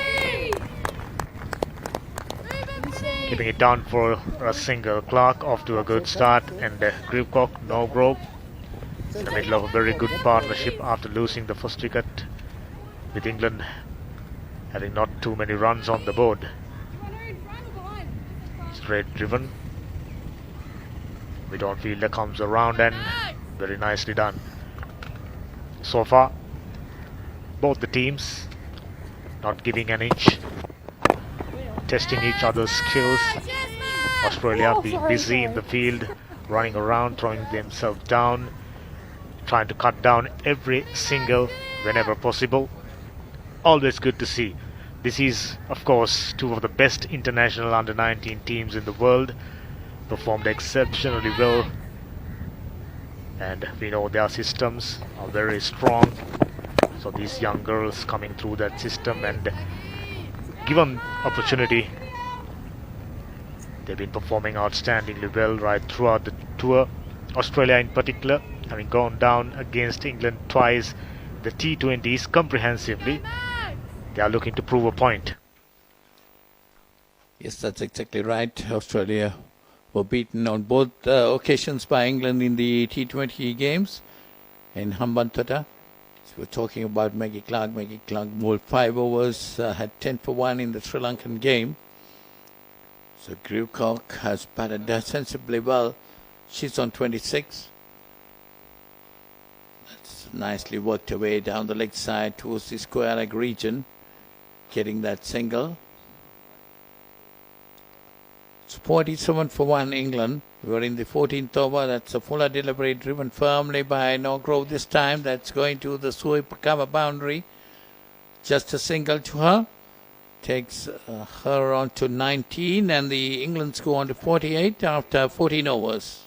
keeping it down for a single. Clark off to a good start, and Grewcock, Norgrove in the middle of a very good partnership after losing the first wicket, with England having not too many runs on the board. Straight driven. Midfielder comes around and very nicely done. So far, both the teams not giving an inch, testing each other's skills. Australia being busy in the field, running around, throwing themselves down, trying to cut down every single whenever possible. Always good to see. This is, of course, two of the best international under-19 teams in the world. Performed exceptionally well, and we know their systems are very strong. So these young girls coming through that system, and given opportunity, they've been performing outstandingly well right throughout the tour. Australia in particular, having gone down against England twice, the T20s comprehensively, they are looking to prove a point. Yes, that's exactly right. Australia were beaten on both occasions by England in the T20 games in Hambantota. So we're talking about Maggie Clark. Maggie Clark bowled 5 overs, had 10 for 1 in the Sri Lankan game. So Grewcock has batted sensibly well. She's on 26. That's nicely worked away down the leg side towards the square leg region, getting that single. It's 47 for 1 England. We're in the 14th over. That's a fuller delivery driven firmly by Norgrove this time. That's going to the sweep cover boundary. Just a single to her. Takes her on to 19, and the England score on to 48 after 14 overs.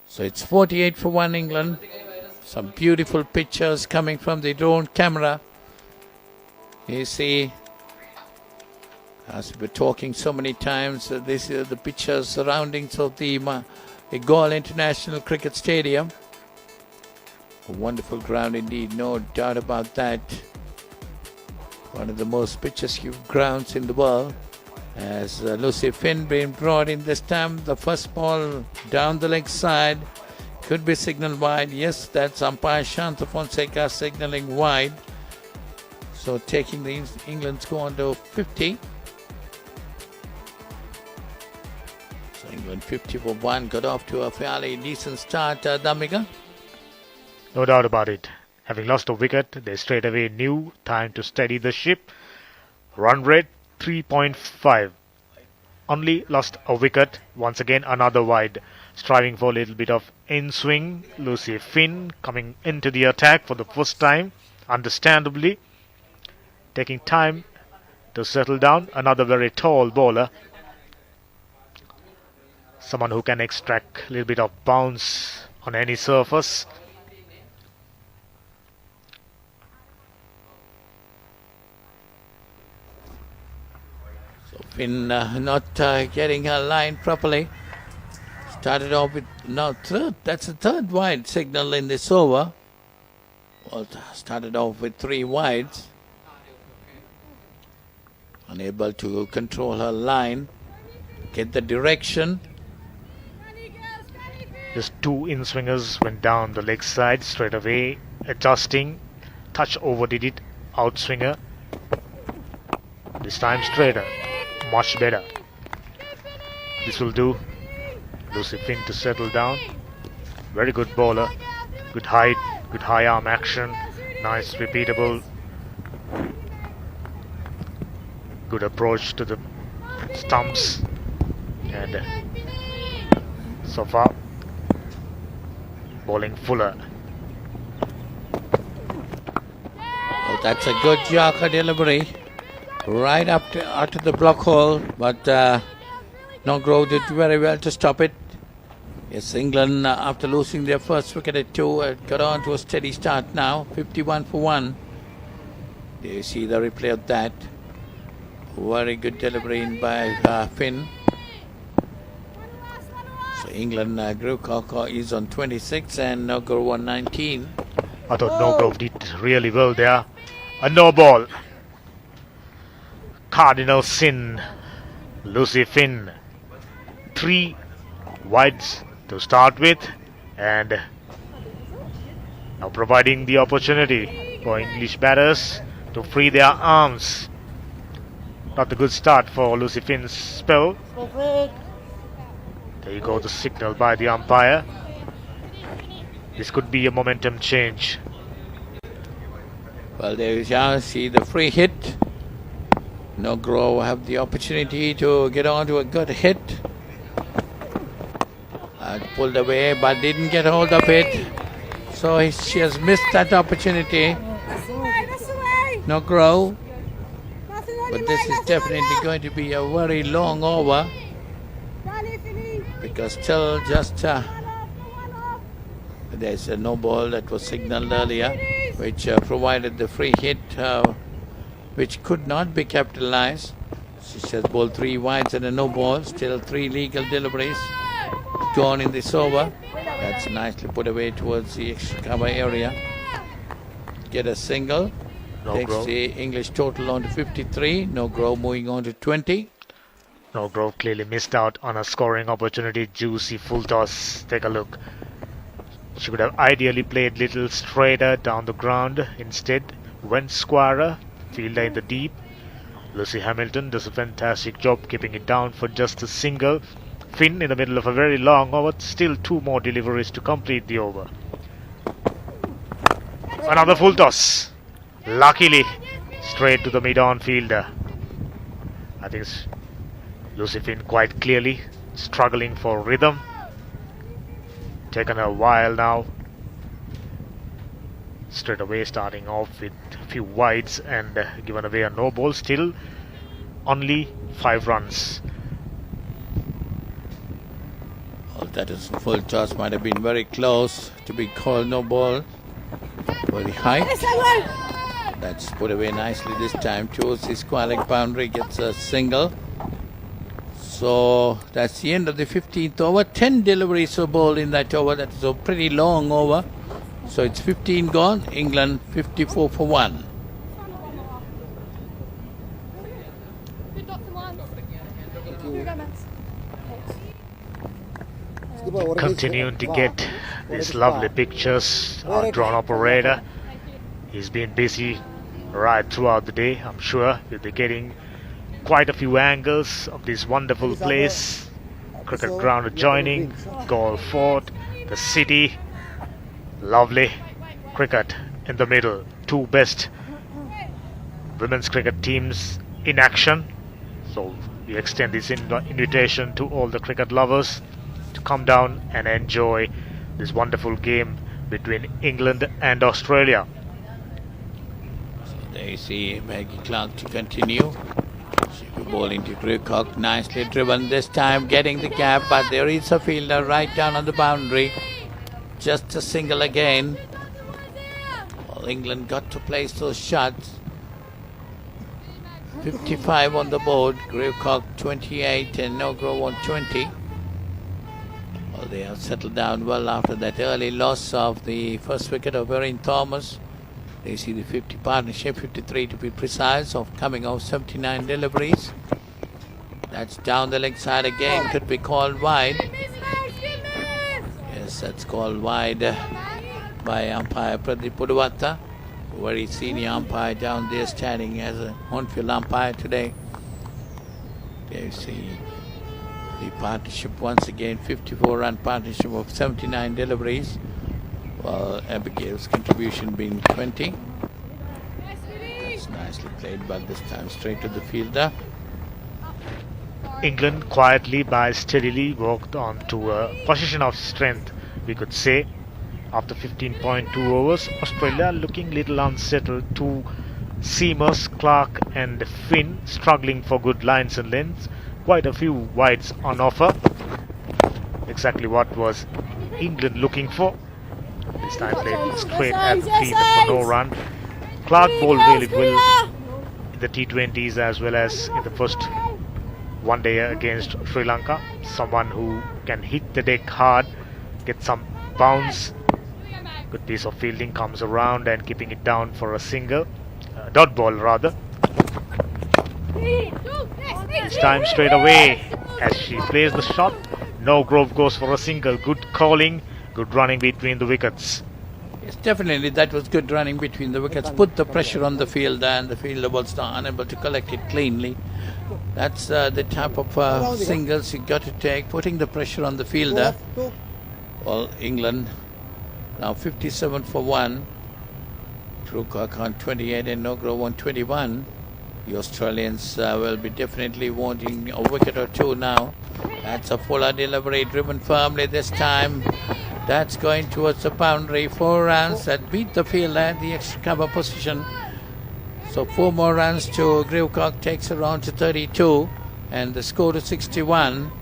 So it's 48 for 1 England. Some beautiful pictures coming from the drone camera. You see, as we're talking so many times, this is the pictures surroundings of the Galle International Cricket Stadium. A wonderful ground indeed, no doubt about that. One of the most picturesque grounds in the world. As Lucy Finn being brought in this time, the first ball down the leg side could be signalled wide. Yes, that's umpire Shanta Fonseca signalling wide. So taking the England score on to 50. So England 50 for 1, got off to a fairly decent start, Damika. No doubt about it. Having lost a wicket, they straight away knew time to steady the ship. Run rate 3.5. Only lost a wicket. Once again another wide. Striving for a little bit of in-swing. Lucy Finn coming into the attack for the first time. Understandably. Taking time to settle down. Another very tall bowler. Someone who can extract a little bit of bounce on any surface. Finn not getting her line properly. Started off with third. That's the third wide signal in this over. Well, started off with 3 wides. Unable to control her line, get the direction. Just 2 in-swingers went down the leg side straight away, adjusting. Touch overdid it. Outswinger. This time straighter. Much better. This will do. Lucy Finn to settle down. Very good bowler. Good height, good high arm action. Nice repeatable. Good approach to the stumps. And so far, bowling fuller. Well, that's a good Yorker delivery. Right up to the block hole, but Norgrove did very well to stop it. Yes, England, after losing their first wicket at 2, got on to a steady start now, 51 for 1. There you see the replay of that. Very good delivery by Finn. So England, Grewcock is on 26 and Nogrove on 19. I thought Nogrove did really well there. A no ball. Cardinal sin. Lucy Finn. 3 wides to start with, and now providing the opportunity for English batters to free their arms. Not a good start for Lucy Finn's spell. There you go, the signal by the umpire. This could be a momentum change. Well, there you see the free hit. Nogrove have the opportunity to get on to a good hit. Pulled away but didn't get hold of it. So she has missed that opportunity. Nogrove. But this is definitely going to be a very long over. Because still just there's a no ball that was signaled earlier, which provided the free hit, which could not be capitalized. She has bowled 3 wides and a no ball. Still 3 legal deliveries gone in this over. That's nicely put away towards the extra cover area. Get a single. Takes the English total on to 53. Nogrove moving on to 20. Nogrove clearly missed out on a scoring opportunity. Juicy full toss. Take a look. She could have ideally played little straighter down the ground. Instead, went squarer. Fielder in the deep. Lucy Hamilton does a fantastic job keeping it down for just a single. Finn in the middle of a very long over. Still 2 more deliveries to complete the over. Another full toss. Luckily, straight to the mid-on fielder. I think it's Lucy Finn quite clearly struggling for rhythm. Taken a while now. Straight away starting off with a few wides and given away a no ball. Still only 5 runs. Oh, that is full toss. Might have been very close to be called no ball. Very high. That's put away nicely this time towards the square leg boundary. Gets a single. So that's the end of the 15th over. 10 deliveries were bowled in that over. That's a pretty long over. So it's 15 gone. England 54 for 1. Continuing to get these lovely pictures. Our drone operator, he's been busy right throughout the day. I'm sure we'll be getting quite a few angles of this wonderful place. Cricket ground adjoining, Golf Fort, the city. Lovely cricket in the middle. 2 best women's cricket teams in action. So we extend this invitation to all the cricket lovers to come down and enjoy this wonderful game between England and Australia. So there you see Maggie Clark to continue. She will bowl into Grewcock. Nicely driven this time, getting the gap, but there is a fielder right down on the boundary. Just a single again. Well, England got to place those shots. 55 on the board. Grewcock 28 and Nogrove on 20. Well, they have settled down well after that early loss of the first wicket of Erin Thomas. They see the 50 partnership, 53 to be precise, of coming off 79 deliveries. That's down the leg side again, could be called wide. Yes, that's called wide by umpire Pradeep Pudwata, very senior umpire down there, standing as a on-field umpire today. There you see the partnership once again, 54-run partnership of 79 deliveries. Well, Abigail's contribution being 20. That's nicely played, but this time straight to the fielder. England quietly but steadily walked on to a position of strength, we could say. After 15.2 overs, Australia looking little unsettled. 2 seamers, Clark and Finn, struggling for good lines and lengths. Quite a few wides on offer. exactly what was England looking for. This time played straight at the field for no run. Clark bowled really well in the T20s as well as in the first one day against Sri Lanka. Someone who can hit the deck hard, get some bounce. Good piece of fielding, comes around and keeping it down for a single. Dot ball rather. This time straight away as she plays the shot. Grove goes for a single. Good calling, good running between the wickets. Yes, definitely that was good running between the wickets. Put the pressure on the fielder and the fielder was unable to collect it cleanly. That's the type of singles you got to take, putting the pressure on the fielder. Well, England now 57 for 1. Krukak on 28 and Grove on 21. The Australians will be definitely wanting a wicket or two now. That's a fuller delivery, driven firmly this time. That's going towards the boundary. 4 runs that beat the fielder at the extra cover position. So 4 more runs to Grewcock takes her on to 32 and the score to 61.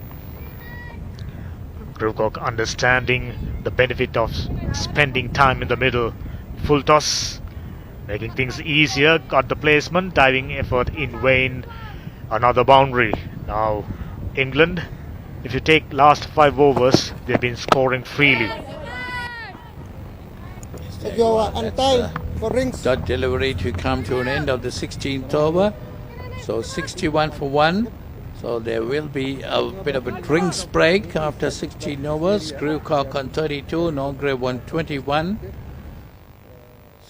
Grewcock understanding the benefit of spending time in the middle. Full toss, making things easier. Got the placement, diving effort in vain. Another boundary. Now England, if you take last 5 overs, they've been scoring freely. Dot delivery to come to an end of the 16th over. So 61 for 1. So there will be a bit of a drinks break after 16 overs. Grewcock on 32, Grove on 21.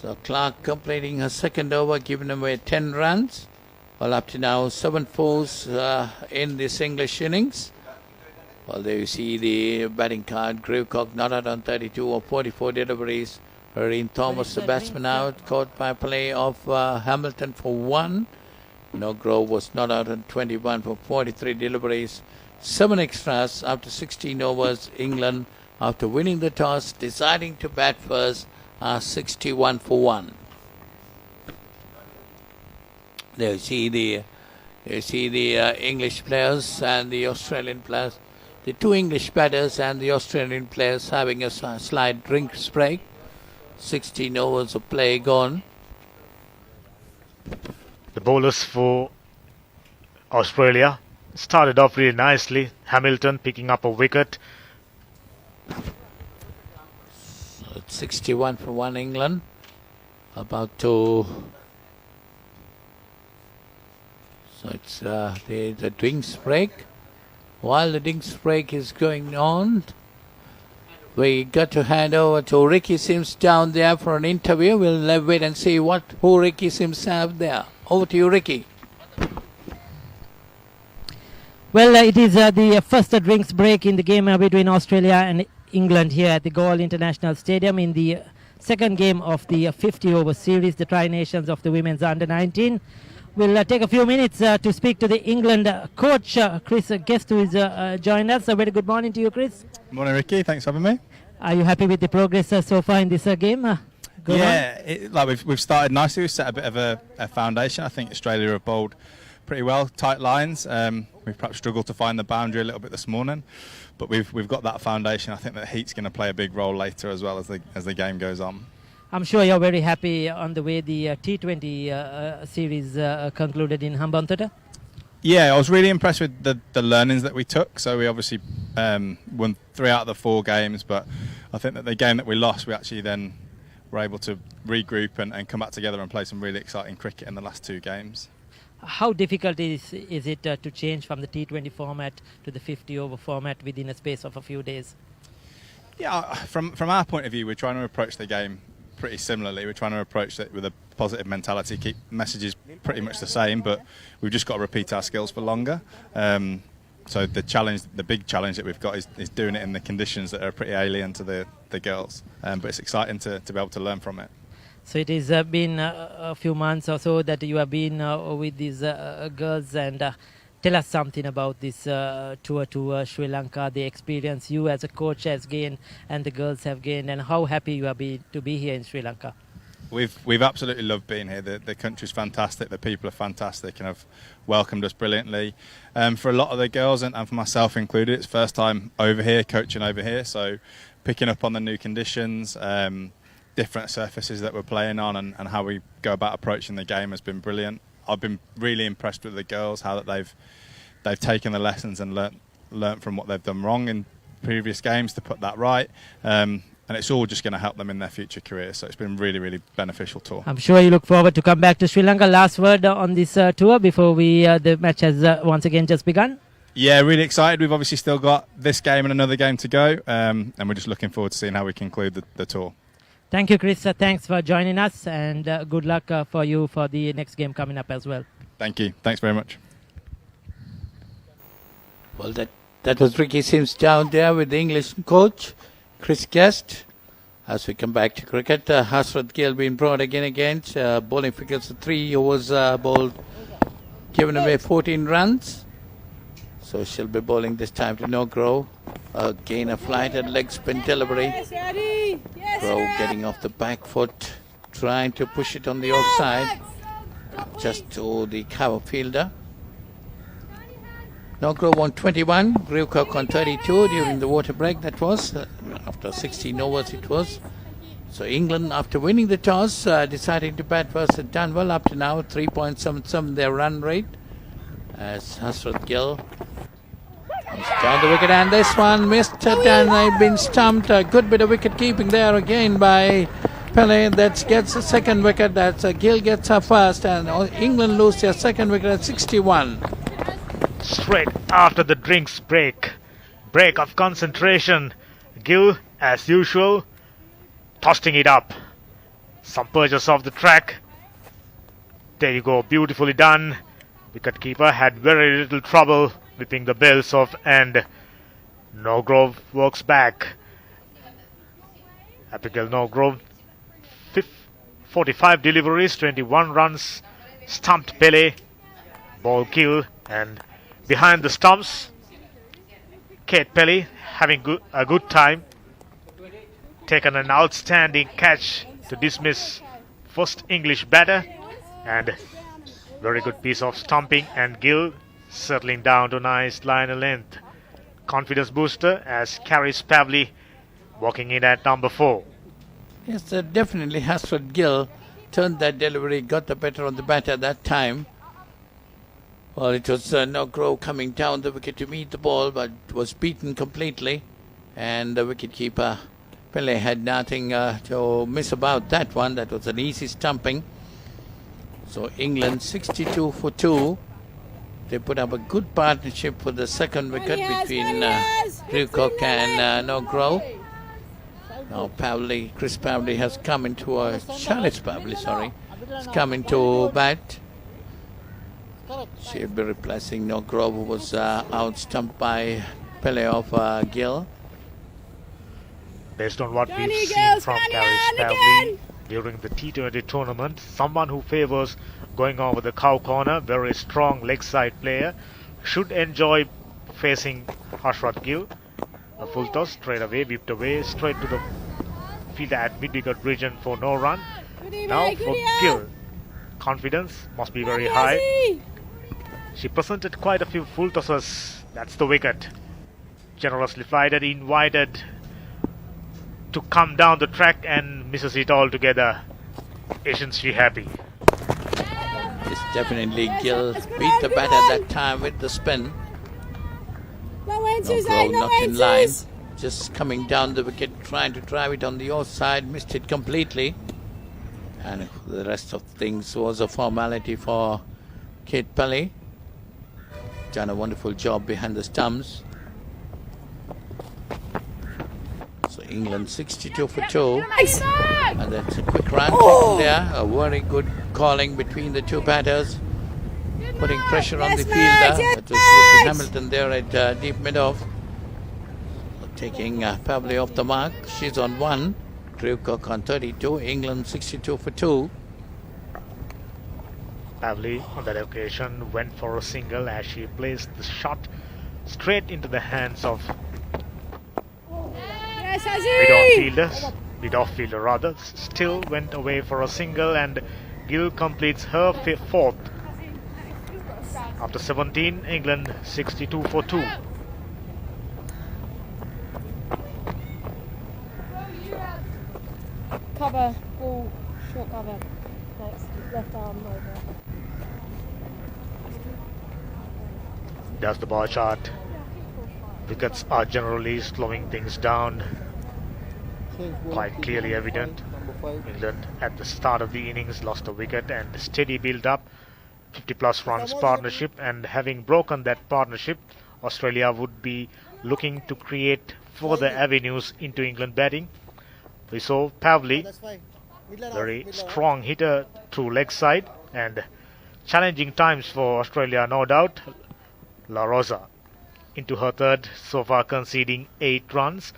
So Clark completing her second over, giving away 10 runs. Well, up to now 7 fours in this English innings. Well, there you see the batting card. Grewcock not out on 32 or 44 deliveries. Irene Thomas, the batsman, out, caught by play of Hamilton for 1. Grove was not out on 21 for 43 deliveries. 7 extras after 16 overs. England, after winning the toss, deciding to bat first, are 61 for 1. There you see the English players and the Australian players. The 2 English batters and the Australian players having a slight drinks break. 16 overs of play gone. The bowlers for Australia started off really nicely. Hamilton picking up a wicket. So it's 61 for 1 England. About to... So it's the drinks break. While the drinks break is going on, we got to hand over to Ricky Sims down there for an interview. We'll wait and see who Ricky Sims have there. Over to you, Ricky. Well, it is the first drinks break in the game between Australia and England here at the Galle International Stadium in the second game of the 50-over series, the Tri-Nations of the Women's Under-19. We'll take a few minutes to speak to the England coach, Chris Guest, who is joined us. A very good morning to you, Chris. Good morning, Ricky. Thanks for having me. Are you happy with the progress so far in this game? We've started nicely. We've set a bit of a foundation. I think Australia have bowled pretty well, tight lines. We've perhaps struggled to find the boundary a little bit this morning, but we've got that foundation. I think that heat's going to play a big role later as well as the game goes on. I'm sure you're very happy on the way the T20 series concluded in Hambantota. Yeah, I was really impressed with the learnings that we took. So we obviously won 3 out of the 4 games, but I think that the game that we lost, we actually then were able to regroup and come back together and play some really exciting cricket in the last 2 games. How difficult is it to change from the T20 format to the 50-over format within a space of a few days? Yeah, from our point of view, we're trying to approach the game pretty similarly. We're trying to approach it with a positive mentality, keep messages pretty much the same, but we've just got to repeat our skills for longer. So the big challenge that we've got is doing it in the conditions that are pretty alien to the girls. But it's exciting to be able to learn from it. So it has been a few months or so that you have been with these girls, and tell us something about this tour to Sri Lanka, the experience you as a coach has gained and the girls have gained, and how happy you are to be here in Sri Lanka. We've absolutely loved being here. The country's fantastic, the people are fantastic, and have welcomed us brilliantly. For a lot of the girls and for myself included, it's first time over here, coaching over here, so picking up on the new conditions, different surfaces that we're playing on, and how we go about approaching the game has been brilliant. I've been really impressed with the girls, how that they've taken the lessons and learnt from what they've done wrong in previous games to put that right. And it's all just going to help them in their future careers. So it's been really, really beneficial tour. I'm sure you look forward to come back to Sri Lanka. Last word on this tour before the match has once again just begun. Yeah, really excited. We've obviously still got this game and another game to go, and we're just looking forward to seeing how we conclude the tour. Thank you, Chris. Thanks for joining us, and good luck for you for the next game coming up as well. Thank you. Thanks very much. Well, that was Ricky Sims down there with the English coach, Chris Guest. As we come back to cricket, Hasrat Gill being brought against bowling figures 3 overs bowled, giving away 14 runs. So she'll be bowling this time to No Grove. Again a flighted leg spin delivery. Grove getting off the back foot, trying to push it on the outside, just to the cover fielder. No Grove on 21, Grewcock on 32 during the water break. That was after 16 overs it was. So England, after winning the toss, deciding to bat first, had done well up to now. 3.77 their run rate as Hasrat Gill comes down the wicket, and this one missed it, and they've been stumped. A good bit of wicket keeping there again by Pele. That gets the second wicket. That's Gill gets her first, and England lose their second wicket at 61. Straight after the drinks break of concentration, Gill, as usual, tossing it up. Some purchase off the track. There you go, beautifully done. Wicketkeeper had very little trouble whipping the bells off, and Norgrove works back. Abigail Norgrove, 45 deliveries, 21 runs, stumped Pele, ball kill, and behind the stumps, Kate Pele having a good time, taken an outstanding catch to dismiss first English batter, and very good piece of stumping, and Gill settling down to nice liner length. Confidence booster as Carrie Pavley walking in at number 4. Yes, definitely Hasrat Gill turned that delivery, got the better on the batter that time. Well, it was No Grove coming down the wicket to meet the ball, but was beaten completely. And the wicketkeeper, Pele, had nothing to miss about that one. That was an easy stumping. So England 62 for 2. They put up a good partnership for the second wicket between Grewcock and No Grove. Now Chris Pavley has come into Charlotte Pavley, has come into bat. She'll be replacing No Grove, who was out-stumped by Pele of Gill. Based on what we've seen from Carrie Pavley during the T20 tournament, someone who favours going over the cow corner, very strong leg side player, should enjoy facing Hasrat Gill. A full toss straight away, whipped away, straight to the fielder at mid-wicket region for no run. Now for Gill, confidence must be very high. She presented quite a few full tosses. That's the wicket. Generously flighted, invited to come down the track and misses it altogether. Isn't she happy? Yes, definitely Gill beat the bat at that time with the spin. No Grove not in line. Just coming down the wicket, trying to drive it on the outside, missed it completely. And the rest of things was a formality for Kate Pele. Done a wonderful job behind the stumps. So England 62 for 2. And that's a quick run taken there. A very good calling between the two batters, putting pressure on the fielder. That was Lucy Hamilton there at deep mid-off. Taking Pavley off the mark. She's on 1. Grewcock on 32. England 62 for 2. Pavley on that occasion went for a single as she placed the shot straight into the hands of mid-on fielders. mid off fielder rather, still went away for a single, and Gill completes her fourth. After 17, England 62 for 2. Cover, ball, short cover. Next, left arm over. That's the bar chart. Wickets are generally slowing things down. Quite clearly evident. England at the start of the innings lost a wicket, and steady build up, 50 plus runs partnership, and having broken that partnership, Australia would be looking to create further avenues into England batting. We saw Pavli, very strong hitter through leg side, and challenging times for Australia, no doubt. La Rosa into her third, so far conceding 8 runs.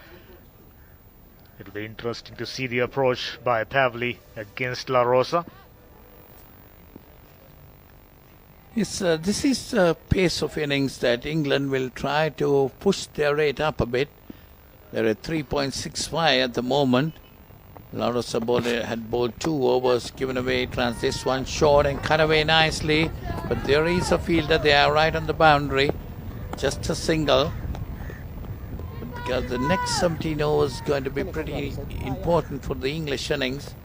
It'll be interesting to see the approach by Pavli against La Rosa. Yes, this is a pace of innings that England will try to push their rate up a bit. They're at 3.65 at the moment. La Rosa had bowled 2 overs, given away, this one short and cut away nicely. But there is a fielder there right on the boundary. Just a single. Because the next 17 overs is going to be pretty important for the English innings.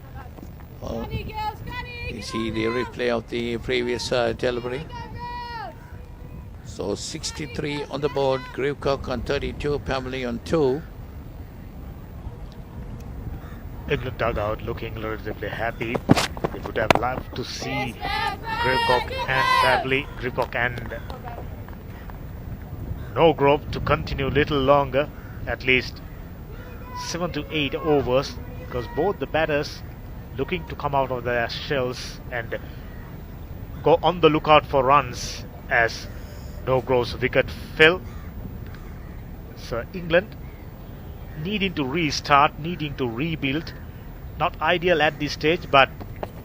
You see the replay of the previous delivery. So 63 on the board, Grewcock on 32, Pavli on 2. England dugout looking relatively happy. They would have loved to see Grewcock and Pavli, Grewcock and Norgrove to continue a little longer, at least 7 to 8 overs, because both the batters looking to come out of their shells and go on the lookout for runs as Norgrove's wicket fell. So England needing to restart, needing to rebuild. Not ideal at this stage, but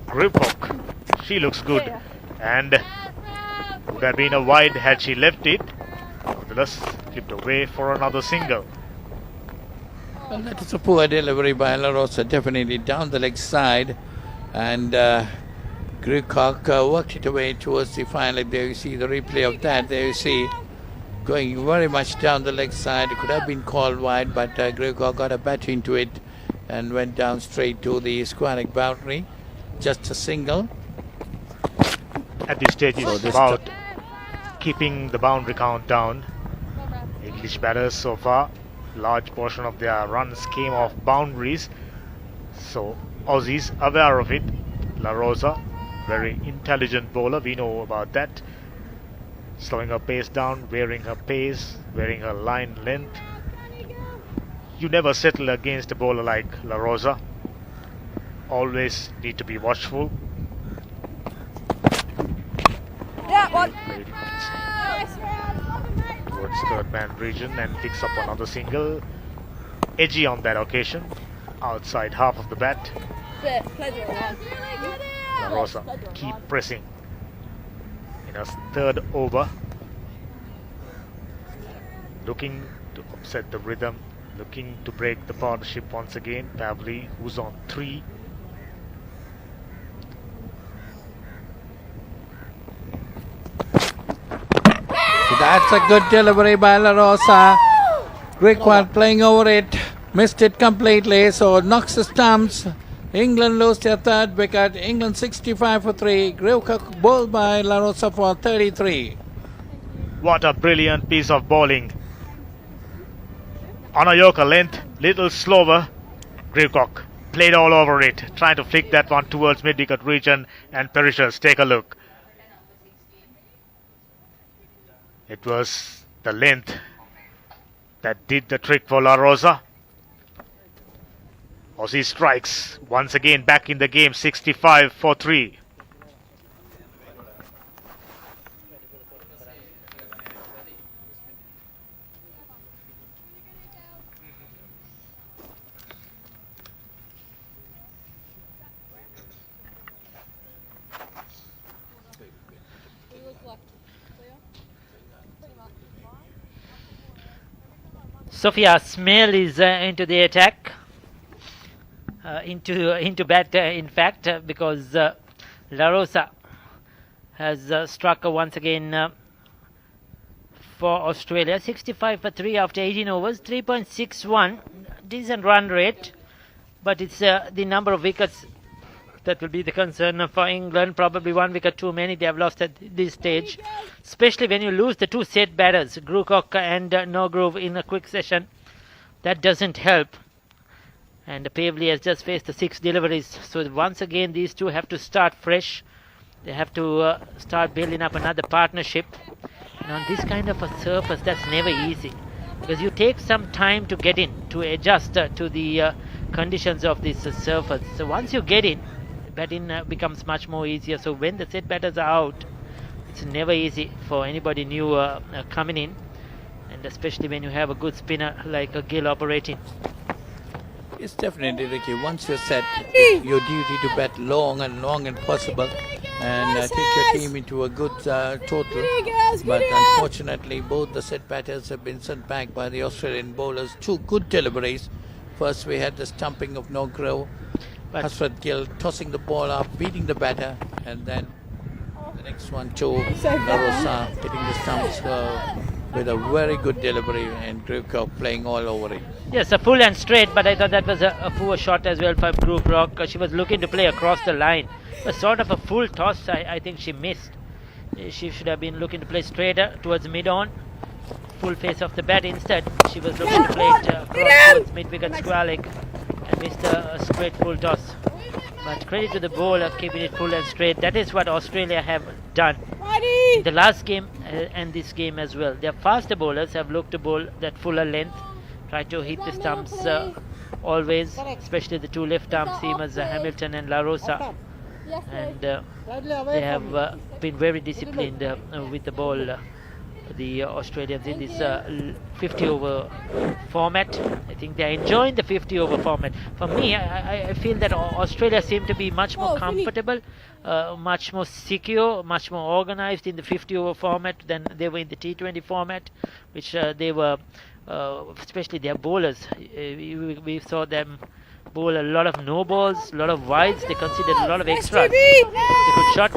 Grewcock, she looks good, and would have been a wide had she left it. Nevertheless, flipped away for another single. Well, that is a poor delivery by La Rosa, definitely down the leg side, and Grewcock worked it away towards the final. There you see the replay of that. There you see going very much down the leg side. It could have been called wide, but Grewcock got a bat into it and went down straight to the square leg boundary. Just a single. At this stage, it's about keeping the boundary count down. English batters so far, large portion of their runs came off boundaries. So Aussies aware of it. La Rosa, very intelligent bowler, we know about that. Slowing her pace down, wearing her pace, wearing her line length. You never settle against a bowler like La Rosa. Always need to be watchful. Yeah, one. Towards third man region and picks up another single. Edgy on that occasion. Outside half of the bat. La Rosa keep pressing in her third over. Looking to upset the rhythm. Looking to break the partnership once again. Pavli, who's on 3. That's a good delivery by La Rosa. Grewcock playing over it. Missed it completely, so knocks the stumps. England lose their third wicket. England 65 for 3. Grewcock bowled by La Rosa for 33. What a brilliant piece of bowling. On a Yorker length, little slower. Grewcock played all over it, trying to flick that one towards mid-wicket region, and perishes. Take a look. It was the length that did the trick for La Rosa. Aussie strikes once again back in the game, 65 for 3. Sophia Smale is into the attack. into bat, in fact, because La Rosa has struck once again for Australia. 65 for 3 after 18 overs, 3.61, decent run rate, but it's the number of wickets that will be the concern for England. Probably 1 wicket too many they have lost at this stage, especially when you lose the 2 set batters, Grewcock and Norgrove, in a quick session. That doesn't help. And Pavley has just faced the 6 deliveries. So once again, these two have to start fresh. They have to start building up another partnership. And on this kind of a surface, that's never easy, because you take some time to get in, to adjust to the conditions of this surface. So once you get in, batting becomes much more easier. So when the set batters are out, it's never easy for anybody new coming in, and especially when you have a good spinner like Gill operating. It's definitely, Ricky, once you're set, it's your duty to bat long and possible, and take your team into a good total. But unfortunately, both the set batters have been sent back by the Australian bowlers. 2 good deliveries. First we had the stumping of Norgrove, Hasrat Gill tossing the ball up, beating the batter, and then the next one too, La Rosa hitting the stumps with a very good delivery, and Grewcock playing all over it. Yes, a full and straight, but I thought that was a poor shot as well for Grewcock. She was looking to play across the line. A sort of a full toss, I think she missed. She should have been looking to play straighter towards mid-on. Full face of the bat. Instead, she was looking to play it across towards mid-wicket square leg and missed a straight full toss. But credit to the bowler keeping it full and straight. That is what Australia have done in the last game and this game as well. Their faster bowlers have looked to bowl that fuller length, try to hit the stumps always, especially the 2 left-arm seamers, Hamilton and La Rosa. And they have been very disciplined with the ball, the Australians, in this 50-over format. I think they are enjoying the 50-over format. For me, I feel that Australia seem to be much more comfortable, much more secure, much more organized in the 50-over format than they were in the T20 format, which they were, especially their bowlers. We saw them bowl a lot of no balls, a lot of wides. They considered a lot of extras. It's a good shot,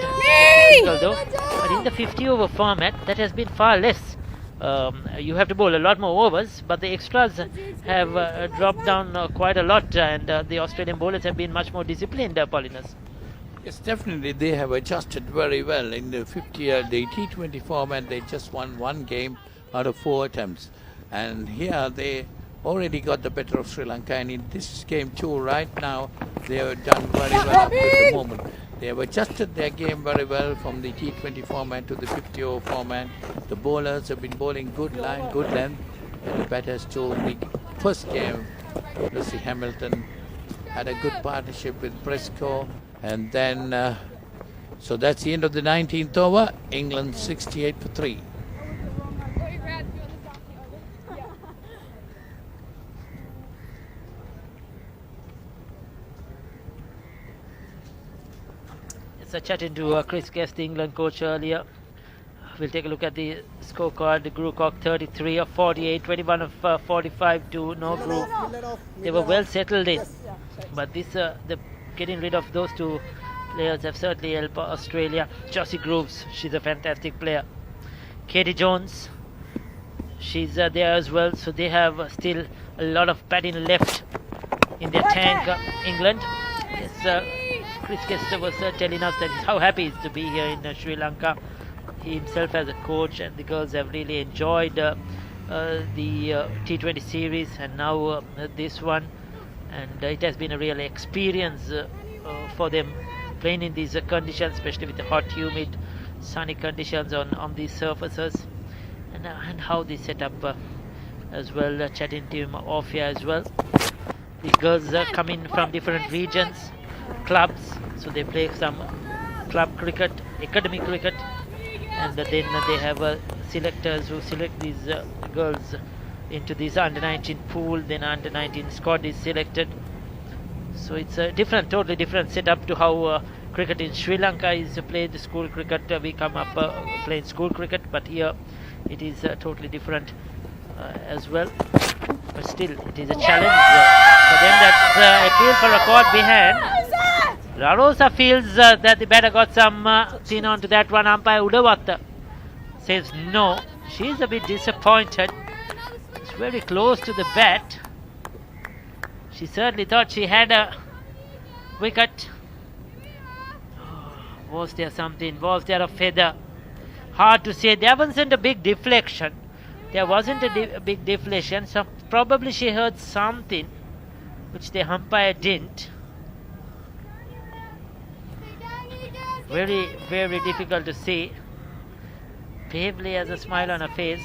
though. But in the 50-over format, that has been far less. You have to bowl a lot more overs, but the extras have dropped down quite a lot, and the Australian bowlers have been much more disciplined, Paulinus. Yes, definitely they have adjusted very well. In the the T20 format, they just won 1 game out of 4 attempts, and here they already got the better of Sri Lanka, and in this game too, right now, they have done very well up to the moment. They have adjusted their game very well from the T20 format to the 50-over format. The bowlers have been bowling good line, good length, and the batters too. The first game, Lucy Hamilton had a good partnership with Briscoe, and then, so that's the end of the 19th over. England 68 for 3. So chatting to Chris Guest, the England coach, earlier. We'll take a look at the scorecard. The Grewcock 33 of 48, 21 of 45 to no Grew. They were well settled in, but this the getting rid of those 2 players have certainly helped Australia. Josie Grooves, she's a fantastic player. Katie Jones, she's there as well. So they have still a lot of batting left in their tank, England. Yes, Chris Kester was telling us that how happy he is to be here in Sri Lanka. He himself as a coach, and the girls have really enjoyed the T20 series, and now this one, and it has been a real experience for them playing in these conditions, especially with the hot, humid, sunny conditions on these surfaces, and how they set up as well. Chatting to him off here as well. The girls come in from different regions, clubs, so they play some club cricket, academy cricket, and then they have selectors who select these girls into this under-19 pool. Then under-19 squad is selected. So it's a totally different setup to how cricket in Sri Lanka is played. School cricket, we come up playing school cricket, but here it is totally different as well. But still, it is a challenge for For them, that's appeal for a caught behind. La Rosa feels that the batter got some thin onto that one. Umpire Udavatta says no. She's a bit disappointed. It's very close to the bat. She certainly thought she had a wicket. Was there something? Was there a feather? Hard to say. There wasn't a big deflection. There wasn't a big deflection. So probably she heard something which the umpire didn't. Very, very difficult to see. Pavely has a smile on her face.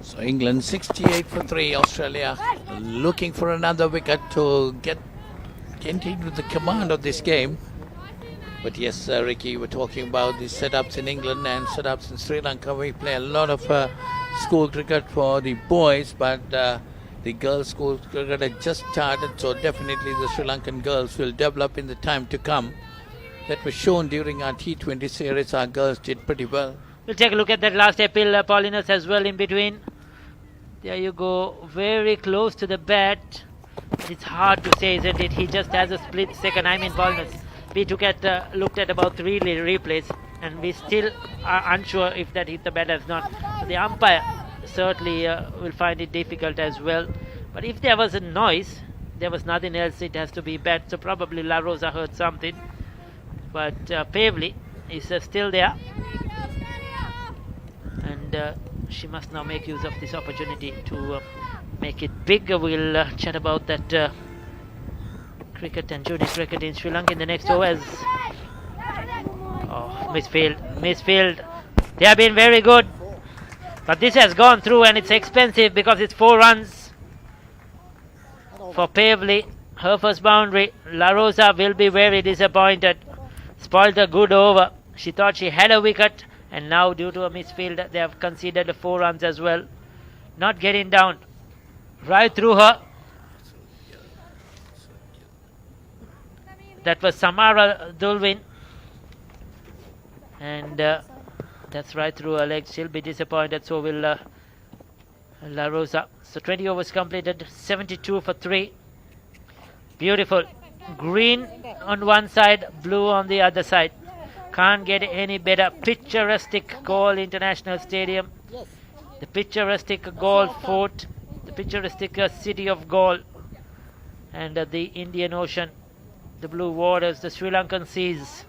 So England 68 for 3, Australia looking for another wicket to get into the command of this game. But yes, Ricky, we're talking about the setups in England and setups in Sri Lanka. We play a lot of school cricket for the boys, but the girls' school cricket has just started, so definitely the Sri Lankan girls will develop in the time to come. That was shown during our T20 series. Our girls did pretty well. We'll take a look at that last appeal, Paulinus, as well in between. There you go, very close to the bat. It's hard to say, isn't it? He just has a split second. I mean, Paulinus, we looked at about 3 replays, and we still are unsure if that hit the bat or not. So the umpire certainly will find it difficult as well. But if there was a noise, there was nothing else. It has to be bat. So probably La Rosa heard something. But Pavely is still there. And she must now make use of this opportunity to make it big. We'll chat about that cricket and junior cricket in Sri Lanka in the next over. Misfield. They have been very good, but this has gone through and it's expensive because it's 4 runs for Pavely. Her first boundary. La Rosa will be very disappointed. Spoiled a good over. She thought she had a wicket, and now due to a misfield they have conceded 4 runs as well. Not getting down. Right through her. That was Samara Dulwin. And that's right through her legs. She'll be disappointed. So will La Rosa. So 20 overs completed. 72 for 3. Beautiful. Green on one side, blue on the other side. Can't get any better. Picturesque Galle International Stadium. The picturesque Galle Fort. The picturesque city of Galle. And the Indian Ocean. The blue waters, the Sri Lankan seas.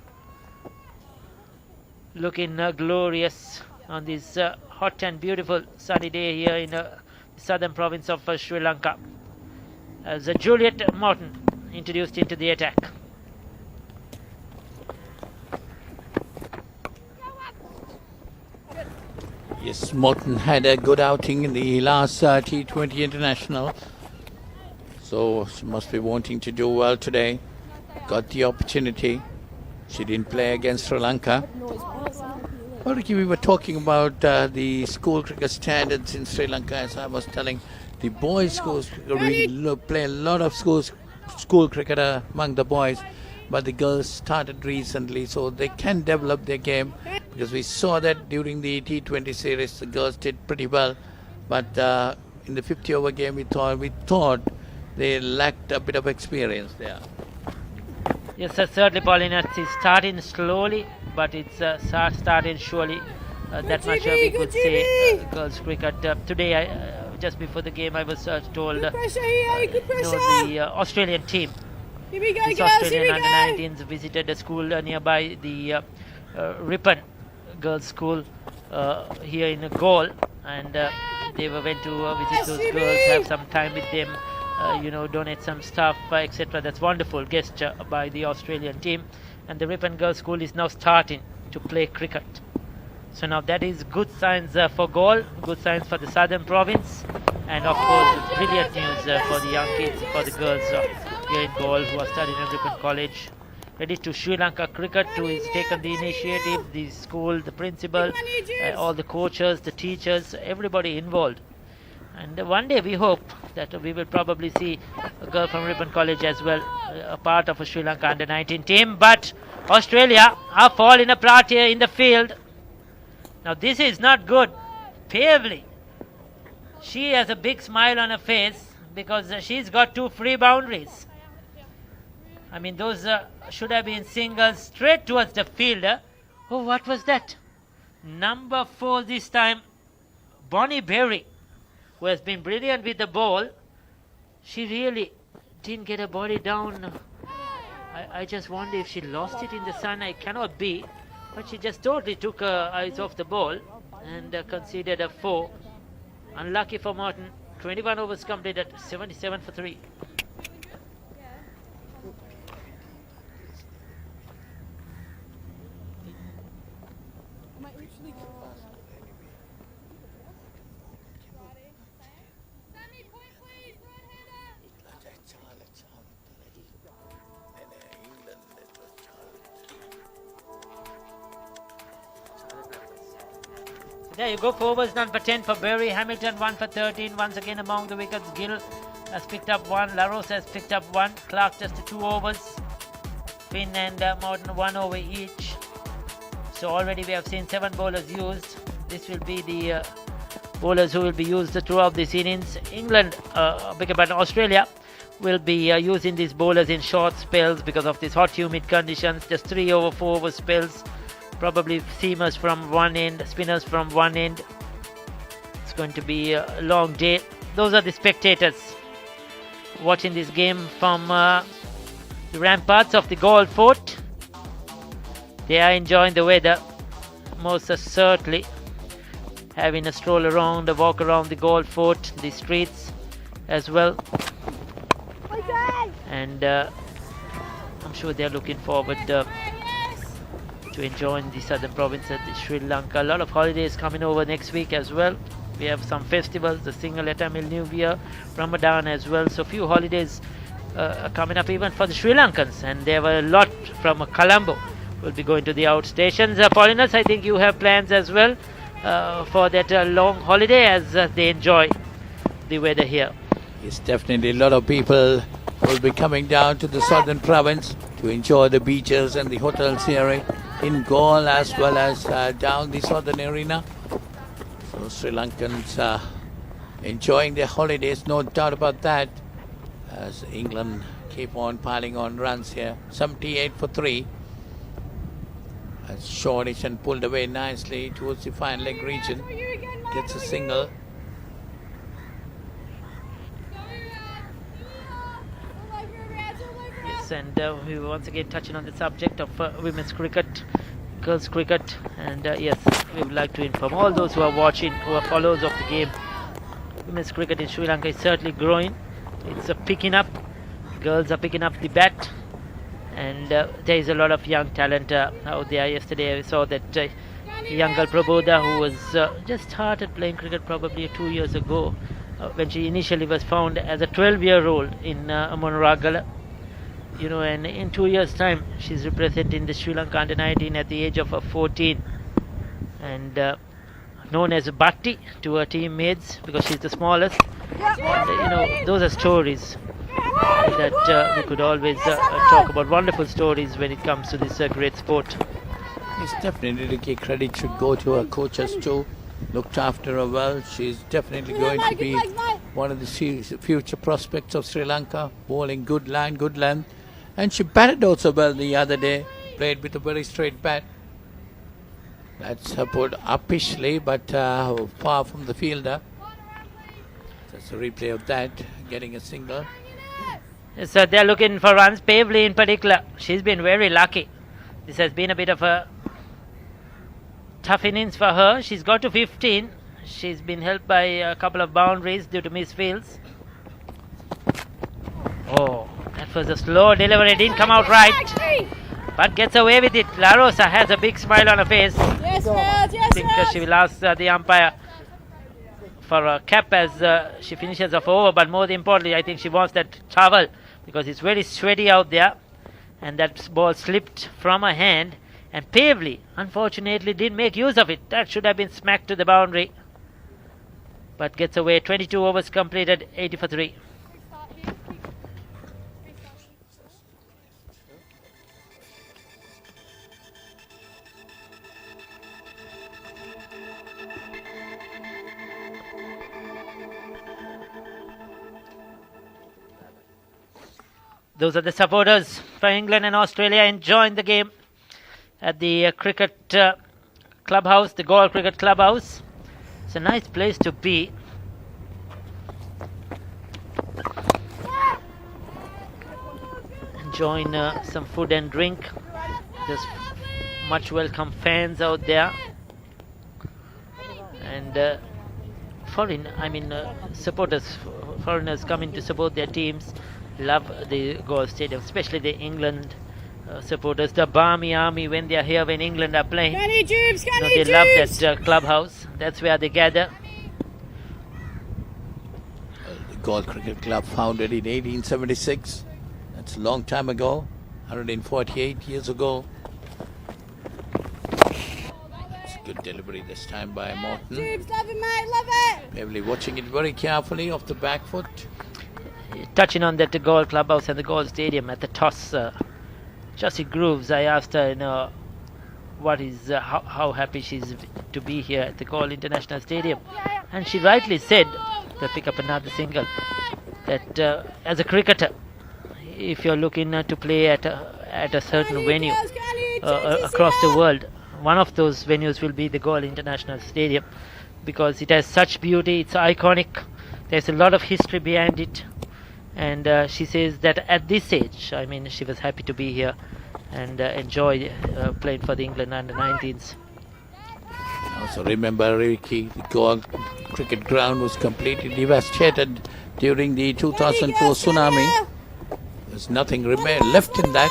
Looking glorious on this hot and beautiful sunny day here in the southern province of Sri Lanka. As Juliet Morton introduced into the attack. Yes, Morton had a good outing in the last T20 International. So she must be wanting to do well today. Got the opportunity. She didn't play against Sri Lanka. Well, Ricky, we were talking about the school cricket standards in Sri Lanka. As I was telling, the boys' schools play a lot of school cricket among the boys, but the girls started recently, so they can develop their game, because we saw that during the T20 series the girls did pretty well, but in the 50-over game we thought they lacked a bit of experience there. Yes, certainly, Paulina. It's starting slowly, but it's starting surely. That much we could say. Girls cricket today. Just before the game, I was told the Australian team, this Australian under-19s visited a school nearby, the Ripon Girls School here in Galle, and they went to visit those girls, have some time with them, donate some stuff, etc. That's wonderful gesture by the Australian team, and the Ripon Girls School is now starting to play cricket. So now that is good signs for Galle, good signs for the southern province, and of course brilliant news for the young kids, for the girls here in Galle who are studying at Ripon College. Credit to Sri Lanka Cricket who has taken the initiative, the school, the principal, all the coaches, the teachers, everybody involved. And one day we hope that we will probably see a girl from Ripon College as well, a part of a Sri Lanka under-19 team. But Australia are falling apart here in the field. Now this is not good. Pavley, she has a big smile on her face because she's got 2 free boundaries. I mean, those should have been singles straight towards the fielder. Oh, what was that? Number 4 this time, Bonnie Berry, who has been brilliant with the ball. She really didn't get her body down. I just wonder if she lost it in the sun. It cannot be. But she just totally took her eyes off the ball and conceded a 4. Unlucky for Martin. 21 overs completed, 77 for 3. There you go, 4 overs done for 10 for Berry. Hamilton 1 for 13. Once again among the wickets. Gill has picked up 1. Laros has picked up 1. Clark just 2 overs. Finn and Morton 1 over each. So already we have seen 7 bowlers used. This will be the bowlers who will be used throughout this innings. England, Australia will be using these bowlers in short spells because of these hot humid conditions. Just 3 over 4 over spells. Probably seamers from one end, spinners from one end. It's going to be a long day. Those are the spectators watching this game from the ramparts of the Galle Fort. They are enjoying the weather, most certainly. Having a stroll around, a walk around the Galle Fort, the streets as well. And I'm sure they're looking forward to enjoying the southern province of Sri Lanka. A lot of holidays coming over next week as well. We have some festivals, the Sinhala Tamil New Year, Ramadan as well. So few holidays are coming up even for the Sri Lankans, and there were a lot from Colombo. We'll be going to the outstations. Paulinus, I think you have plans as well for that long holiday as they enjoy the weather here. Yes, definitely a lot of people will be coming down to the southern province to enjoy the beaches and the hotels here in Galle as well as down the southern arena. So Sri Lankans are enjoying their holidays, no doubt about that, as England keep on piling on runs here. 78 for 3. As Shoreditch and pulled away nicely towards the fine leg region. Gets a single. Yes, and we were once again touching on the subject of women's cricket, girls cricket, and yes, we would like to inform all those who are watching, who are followers of the game. Women's cricket in Sri Lanka is certainly growing. It's picking up. Girls are picking up the bat, and there is a lot of young talent out there. Yesterday I saw that young girl Praboda, who was just started playing cricket probably 2 years ago, when she initially was found as a 12-year-old in Monragala. You know, and in 2 years' time, she's representing the Sri Lanka under-19 at the age of 14, and known as Bhatti to her teammates because she's the smallest. And you know, those are stories that we could always talk about. Wonderful stories when it comes to this great sport. Yes, definitely the credit should go to her coaches too. Looked after her well. She's definitely going to be one of the future prospects of Sri Lanka. Bowling good line, good length. And she batted also well the other day. Played with a very straight bat. That's put uppishly, but far from the fielder. That's a replay of that. Getting a single. So they're looking for runs. Pavley in particular, she's been very lucky. This has been a bit of a tough innings for her. She's got to 15. She's been helped by a couple of boundaries due to misfields. Oh, that was a slow delivery. It didn't come out right, but gets away with it. La Rosa has a big smile on her face. Yes, Raj, yes, I think she will ask the umpire for a cap as she finishes off over, but more importantly, I think she wants that towel because it's very sweaty out there, and that ball slipped from her hand, and Pavley unfortunately didn't make use of it. That should have been smacked to the boundary, but gets away. 22 overs completed, 80 for 3. Those are the supporters for England and Australia enjoying the game at the cricket clubhouse, the Galle Cricket Clubhouse. It's a nice place to be. Enjoying some food and drink. There's much welcome fans out there. And supporters, foreigners coming to support their teams, love the Galle Stadium, especially the England supporters, the Barmy Army, when they are here, when England are playing. They love that clubhouse. That's where they gather. The Galle Cricket Club, founded in 1876. That's a long time ago, 148 years ago. It's a good delivery this time by Morton. Jubes, love it, mate, love it. Beverly watching it very carefully off the back foot. Touching on that Galle Clubhouse and the Galle Stadium at the toss, Josie Grooves, I asked her, what is how happy she's to be here at the Galle International Stadium, and she rightly said, to pick up another single, that as a cricketer, if you're looking to play at a certain venue across the world, one of those venues will be the Galle International Stadium, because it has such beauty, it's iconic, there's a lot of history behind it. And she says that at this age, she was happy to be here and enjoy playing for the England under-19s. Also remember, Ricky, the Galle cricket ground was completely devastated during the 2004 tsunami. There's nothing left in that,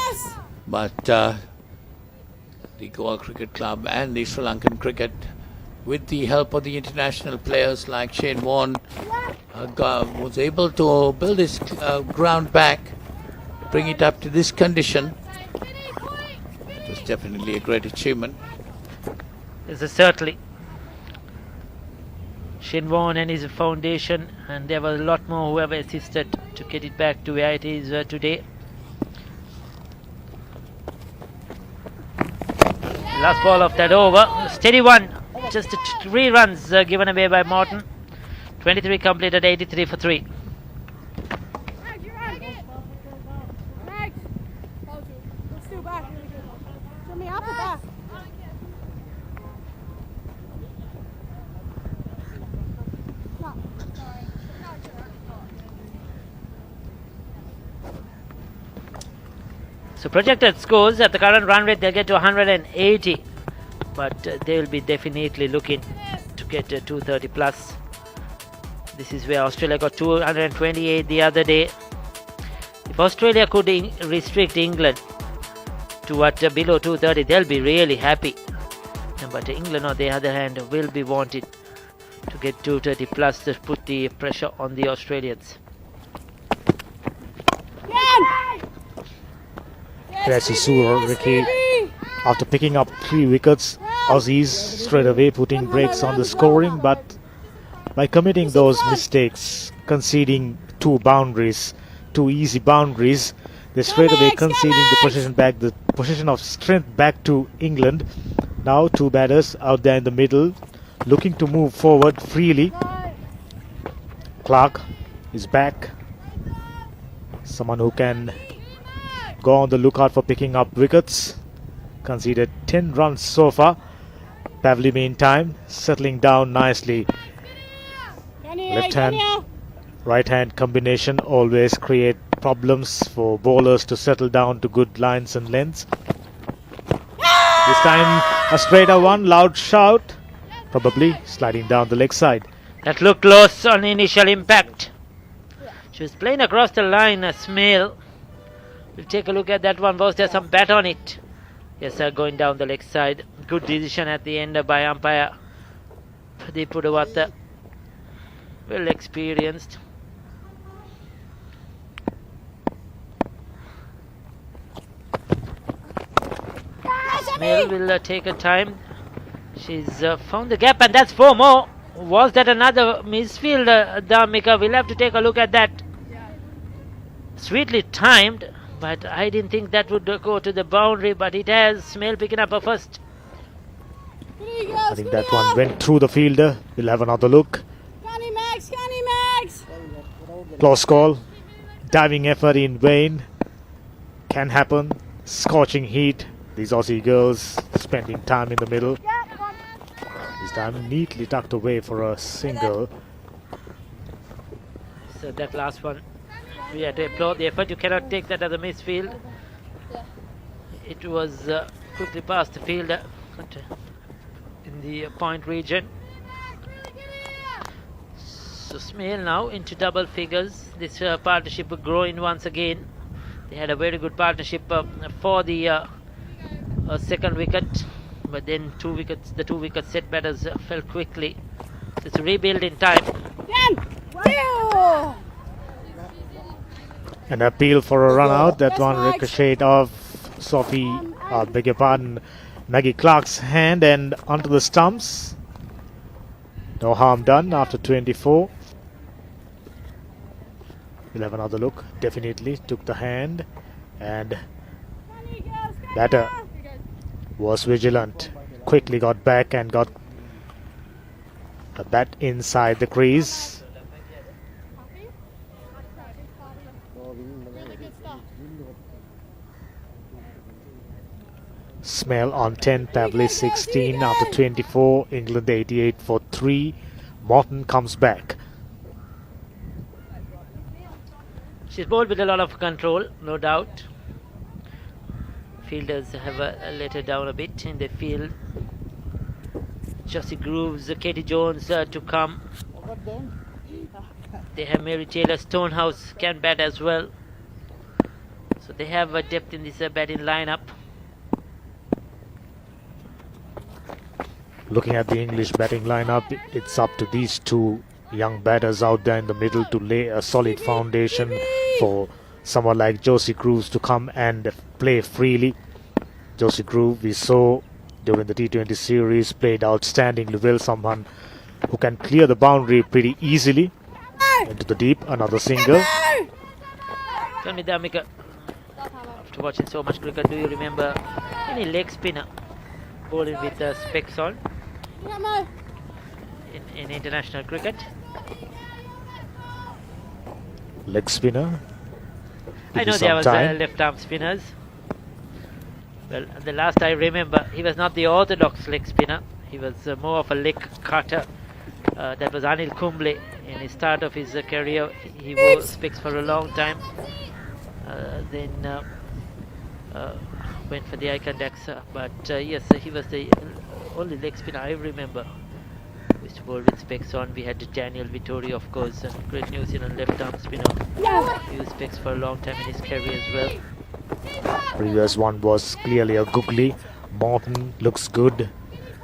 but the Galle Cricket Club and the Sri Lankan cricket, with the help of the international players like Shane Warne, was able to build this ground back, bring it up to this condition. It was definitely a great achievement. This is certainly Shane Warne and his foundation, and there were a lot more who have assisted to get it back to where it is today. Last ball of that over, steady one, just 3 runs given away by Morton. 23 completed, 83 for 3. So projected scores at the current run rate, they'll get to 180, but they will be definitely looking to get 230 plus. This is where Australia got 228 the other day. If Australia could restrict England to below 230, they'll be really happy. But England, on the other hand, will be wanting to get 230 plus to put the pressure on the Australians. As you saw, Ricky, after picking up 3 wickets, Aussies straight away putting brakes on the scoring, but by committing those mistakes, conceding 2 easy boundaries, they straight away conceding the possession of strength back to England. Now 2 batters out there in the middle, looking to move forward freely. Clark is back, someone who can go on the lookout for picking up wickets. Conceded 10 runs so far. Pavley meantime settling down nicely. Left hand, right hand combination always create problems for bowlers to settle down to good lines and lengths. This time a straighter one, loud shout, probably sliding down the leg side. That looked close on initial impact. She was playing across the line, a Smale. We'll take a look at that one. Was there some bat on it? Yes, sir, going down the leg side. Good decision at the end by umpire Pradeep Pudawata. Well experienced. Smale will take her time. She's found the gap, and that's 4 more. Was that another misfield, Dhamika? We'll have to take a look at that. Sweetly timed, but I didn't think that would go to the boundary, but it has. Smale picking up a first. I think that one went through the fielder. We'll have another look. Close call. Diving effort in vain. can happen. Scorching heat. These Aussie girls spending time in the middle. This time neatly tucked away for a single. So that last one, we had to applaud the effort. You cannot take that as a misfield. It was quickly past the fielder in the point region. So Smale now into double figures. This partnership growing once again. They had a very good partnership for the second wicket, but then the two wicket set batters fell quickly. It's a rebuild in time. An appeal for a run out. That one ricocheted off beg your pardon, Maggie Clark's hand and onto the stumps. No harm done after 24. We'll have another look. Definitely took the hand, and batter was vigilant. Quickly got back and got a bat inside the crease. Smell on 10, Pavley 16 after 24, England 88 for 3. Morton comes back. She's bowled with a lot of control, no doubt. Fielders have let her down a bit in the field. Josie Grooves, Katie Jones to come. They have Mary Taylor Stonehouse can bat as well. So they have a depth in this batting lineup. Looking at the English batting lineup, it's up to these two young batters out there in the middle to lay a solid foundation for someone like Josie Grooves to come and play freely. Josie Grooves, we saw during the T20 series, played outstandingly well. Someone who can clear the boundary pretty easily. Into the deep, another single. Tell me, Damika, after watching so much cricket, do you remember any leg spinner bowling with specs on in international cricket? Leg spinner. I know there was left arm spinners. Well, the last I remember, he was not the orthodox leg spinner. He was more of a leg cutter. That was Anil Kumble. In the start of his career, he wore specs for a long time. Then went for the eye contacts. But yes, he was the only leg spinner I remember. We used to bowl with specs on. We had Daniel Vittori, of course, and great New Zealand left arm spinner. He used specs for a long time in his career as well. Previous one was clearly a googly. Morton looks good,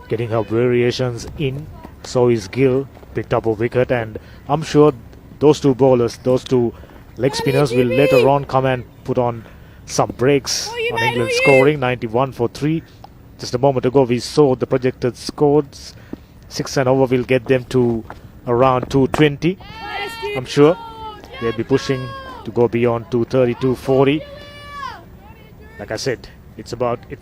getting her variations in. So is Gill, picked up a wicket, and I'm sure those two bowlers, those two leg spinners will later on come and put on some breaks on England scoring. 91 for 3. Just a moment ago we saw the projected scores. 6 and over will get them to around 220. I'm sure they'll be pushing to go beyond 230, 240. Like I said, it's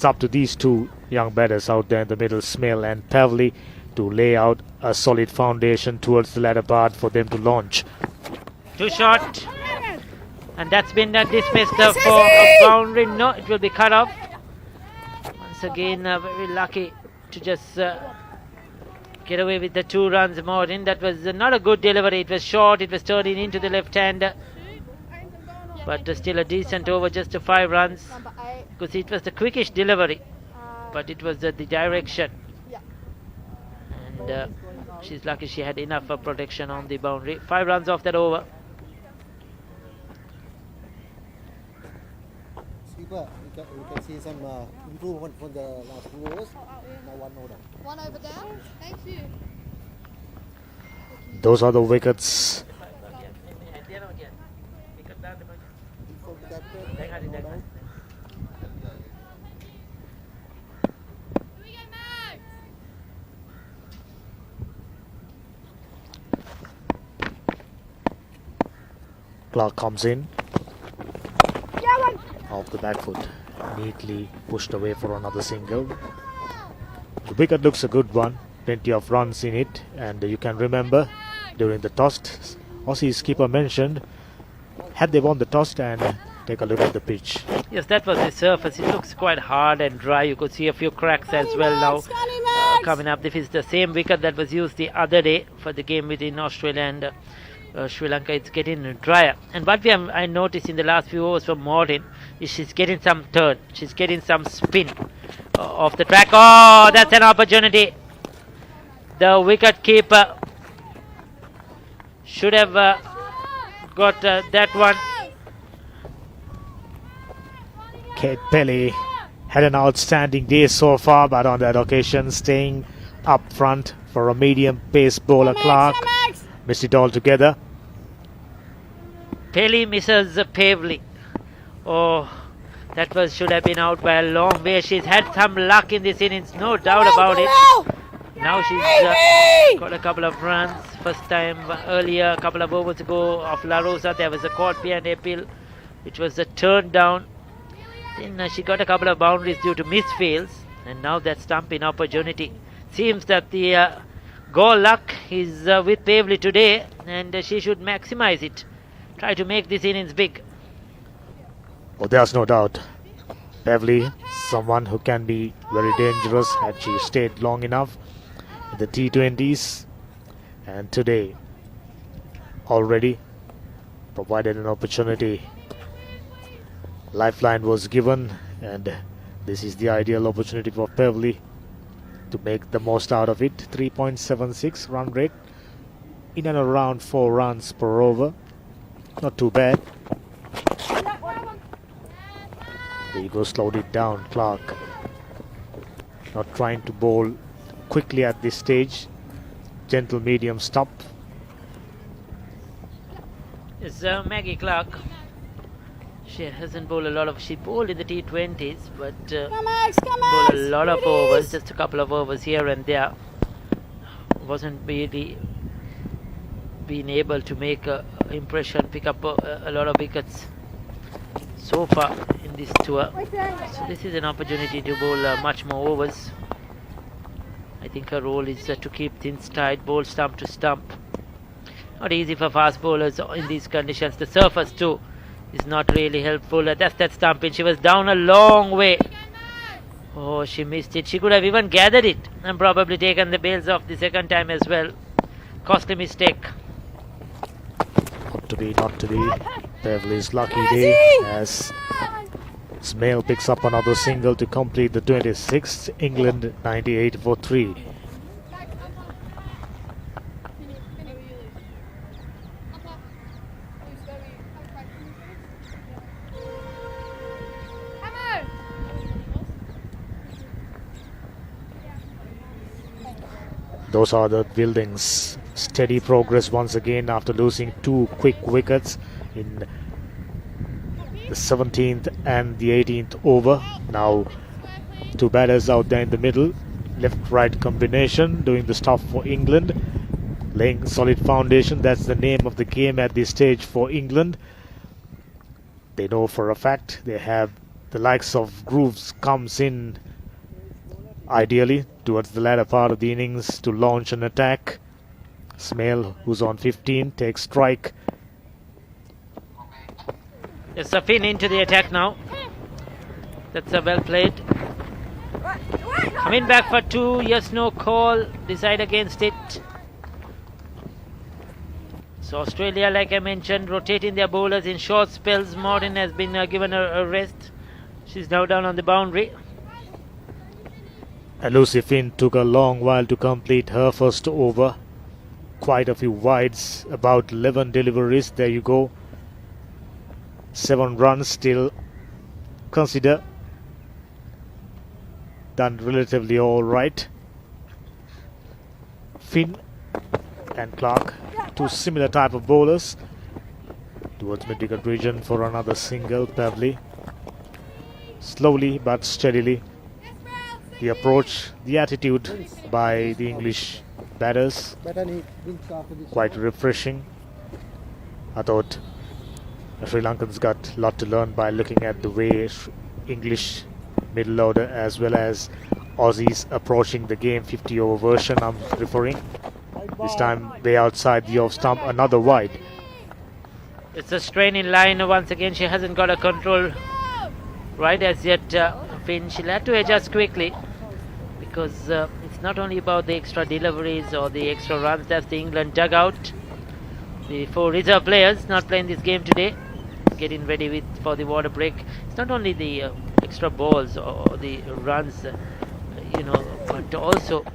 up to these two young batters out there in the middle, Smale and Pavley, to lay out a solid foundation towards the latter part for them to launch. Too short, and that's been dismissed for a boundary. No, it will be cut off. Once again, very lucky to just get away with the 2 runs more in. That was not a good delivery. It was short, it was turning into the left hand, but still a decent over, just 5 runs, because it was the quickish delivery, but it was the direction. And she's lucky she had enough protection on the boundary. 5 runs off that over. Skipper, you can see some improvement from the last 2 overs. Now 1 over. 1 over down. Thank you. Those are the wickets. Clark comes in off the back foot, neatly pushed away for another single. The wicket looks a good one, plenty of runs in it, and you can remember during the toss, Aussie's keeper mentioned, had they won the toss and take a look at the pitch. Yes, that was the surface. It looks quite hard and dry. You could see a few cracks as well now coming up. This is the same wicket that was used the other day for the game between Australia and Sri Lanka. It's getting drier. And what I noticed in the last few overs from Morton is she's getting some turn. She's getting some spin off the track. Oh, that's an opportunity. The wicket keeper should have got that one. Kate Pelly had an outstanding day so far, but on that occasion staying up front for a medium pace bowler. Clark missed it altogether. Pelly misses Pavley. Oh, that should have been out by a long way. She's had some luck in this innings, no doubt about it. Now she's got a couple of runs. First time earlier, a couple of overs ago of La Rosa, there was a caught behind appeal, which was a turn down. Then she got a couple of boundaries due to misfields, and now that stumping opportunity. Seems that the goal luck is with Pavley today, and she should maximize it. Try to make this innings big. Oh, there's no doubt. Pavley, someone who can be very dangerous had she stayed long enough in the T20s, and today already provided an opportunity. Lifeline was given, and this is the ideal opportunity for Pavley to make the most out of it. 3.76 run rate, in and around 4 runs per over. Not too bad. There you go, slowed it down. Clark not trying to bowl quickly at this stage. Gentle medium stop. It's Maggie Clark. She hasn't bowled a lot of. She bowled in the T20s, but bowled a lot of overs, just a couple of overs here and there. Wasn't really been able to make an impression, pick up a lot of wickets so far in this tour. So this is an opportunity to bowl much more overs. I think her role is to keep things tight, bowl stump to stump. Not easy for fast bowlers in these conditions. The surface too is not really helpful. That's that stumping. She was down a long way. Oh, she missed it. She could have even gathered it and probably taken the bails off the second time as well. Costly mistake. Not to be. Pavley's lucky day as Smale picks up another single to complete the 26th. England 98 for 3. Those are the buildings. Steady progress once again after losing 2 quick wickets in the 17th and the 18th over. Now 2 batters out there in the middle. Left-right combination doing the stuff for England. Laying solid foundation. That's the name of the game at this stage for England. They know for a fact they have the likes of Grooves comes in ideally towards the latter part of the innings to launch an attack. Smale, who's on 15, takes strike. There's Safin into the attack now. That's a well played. Coming back for 2. Yes, no call. Decide against it. So Australia, like I mentioned, rotating their bowlers in short spells. Morton has been given a rest. She's now down on the boundary. Lucy Finn took a long while to complete her first over. Quite a few wides, about 11 deliveries. There you go. 7 runs still. Consider done relatively all right. Finn and Clark, 2 similar type of bowlers. Towards mid-wicket region for another single. Pavley slowly but steadily. The approach, the attitude by the English batters, quite refreshing. I thought the Sri Lankans got a lot to learn by looking at the way English middle order as well as Aussies approaching the game. 50 over version I'm referring. This time way outside the off stump, another wide. It's a strain in line once again. She hasn't got a control right as yet. Finn, she'll have to adjust quickly, because it's not only about the extra deliveries or the extra runs. That's the England dugout. The 4 reserve players not playing this game today, getting ready for the water break. It's not only the extra balls or the runs, but also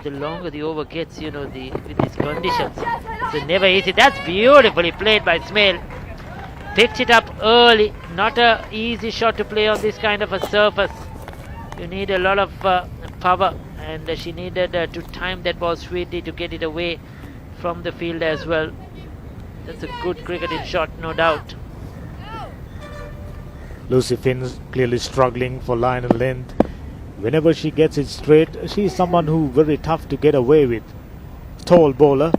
the longer the over gets, with these conditions, it's never easy. That's beautifully played by Smail. Picked it up early. Not a easy shot to play on this kind of a surface. You need a lot of power, and she needed to time that ball sweetly to get it away from the field as well. That's a good cricketing shot, no doubt. Lucy Finn's clearly struggling for line and length. Whenever she gets it straight, she's someone who very tough to get away with. Tall bowler,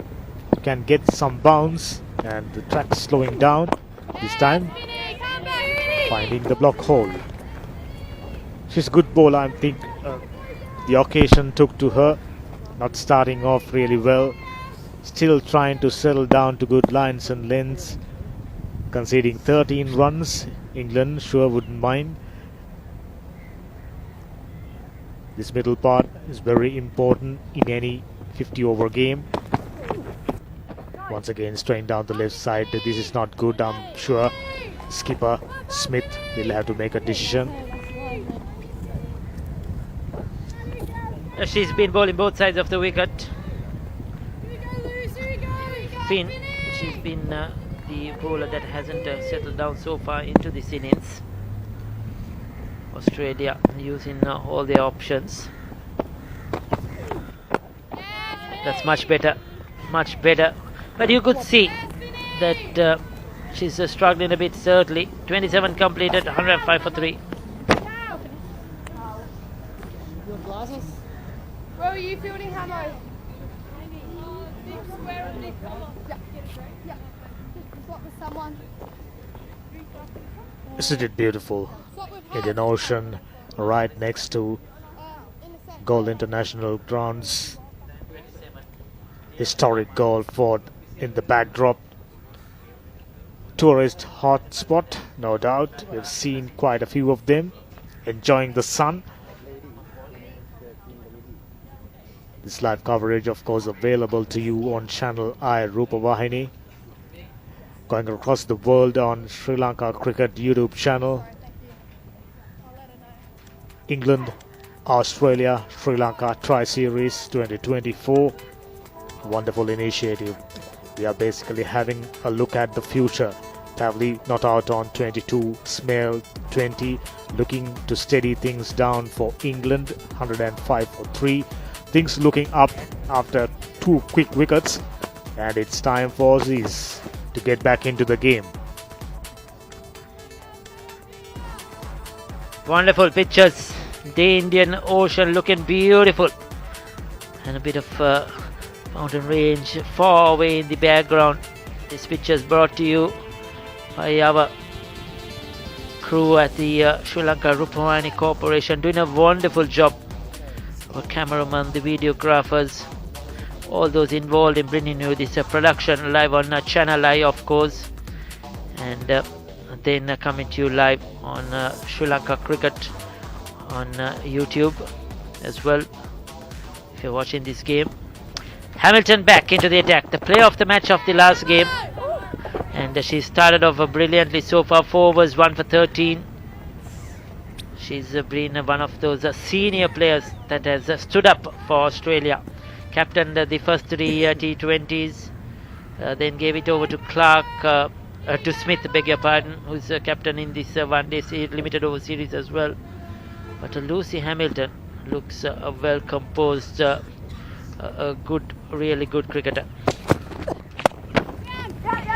can get some bounce, and the track slowing down. This time, finding the block hole. She's a good bowler. I think the occasion took to her. Not starting off really well. Still trying to settle down to good lines and lengths. Conceding 13 runs. England sure wouldn't mind. This middle part is very important in any 50-over game. Once again, straight down the left side. This is not good. I'm sure skipper Smith will have to make a decision. She's been bowling both sides of the wicket. Finn, she's been the bowler that hasn't settled down so far into this innings. Australia using all their options. That's much better, much better. But you could see that she's struggling a bit, certainly. 27 completed, 105 for 3. Your glasses? Where are you fielding, Hamo? Swap with someone. Isn't it beautiful? Indian Ocean, right next to Goal International grounds. Historic goal fought in the backdrop. Tourist hotspot, no doubt. We've seen quite a few of them enjoying the sun. This live coverage, of course, available to you on Channel I Rupavahini. Going across the world on Sri Lanka Cricket YouTube channel. England, Australia, Sri Lanka Tri-Series 2024. Wonderful initiative. We are basically having a look at the future. Tavli not out on 22, Smail 20, looking to steady things down for England, 105 for 3. Things looking up after 2 quick wickets, and it's time for Aussies to get back into the game. Wonderful pictures. The Indian Ocean looking beautiful, and a bit of mountain range far away in the background. This picture is brought to you by our crew at the Sri Lanka Rupavahini Corporation, doing a wonderful job. Our cameraman, the videographers, all those involved in bringing you this production live on Channel I, of course, and then coming to you live on Sri Lanka Cricket on YouTube as well, if you're watching this game. Hamilton back into the attack, the player of the match of the last game, and she started off brilliantly so far. 4 overs, 1 for 13. She's been one of those senior players that has stood up for Australia. Captained the first 3 T20s, then gave it over to to Smith, beg your pardon, who's captain in this one-day limited over series as well. But Lucy Hamilton looks a well-composed, a good, really good cricketer.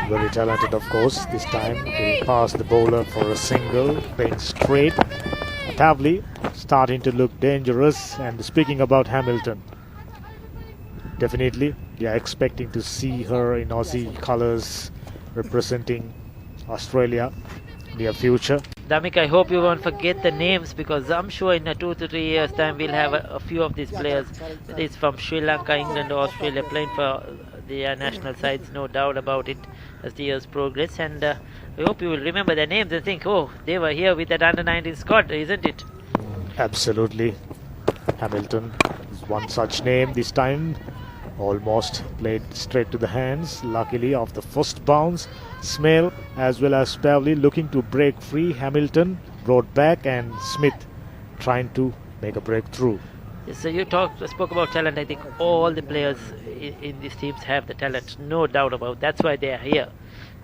Very talented, of course. This time he passed the bowler for a single, playing straight. Tavli starting to look dangerous. And speaking about Hamilton, definitely we are expecting to see her in Aussie colours representing Australia near future. Damik, I hope you won't forget the names, because I'm sure in 2 to 3 years time we'll have a few of these players, whether it's from Sri Lanka, England or Australia, playing for the national sides, no doubt about it, as the years progress. And I hope you will remember their names and think, oh, they were here with that under-19 squad, isn't it? Absolutely. Hamilton is one such name this time. Almost played straight to the hands. Luckily, off the first bounce, Smale as well as Pavley looking to break free. Hamilton brought back, and Smith trying to make a breakthrough. Yes, so you spoke about talent. I think all the players in these teams have the talent, no doubt about. That's why they are here.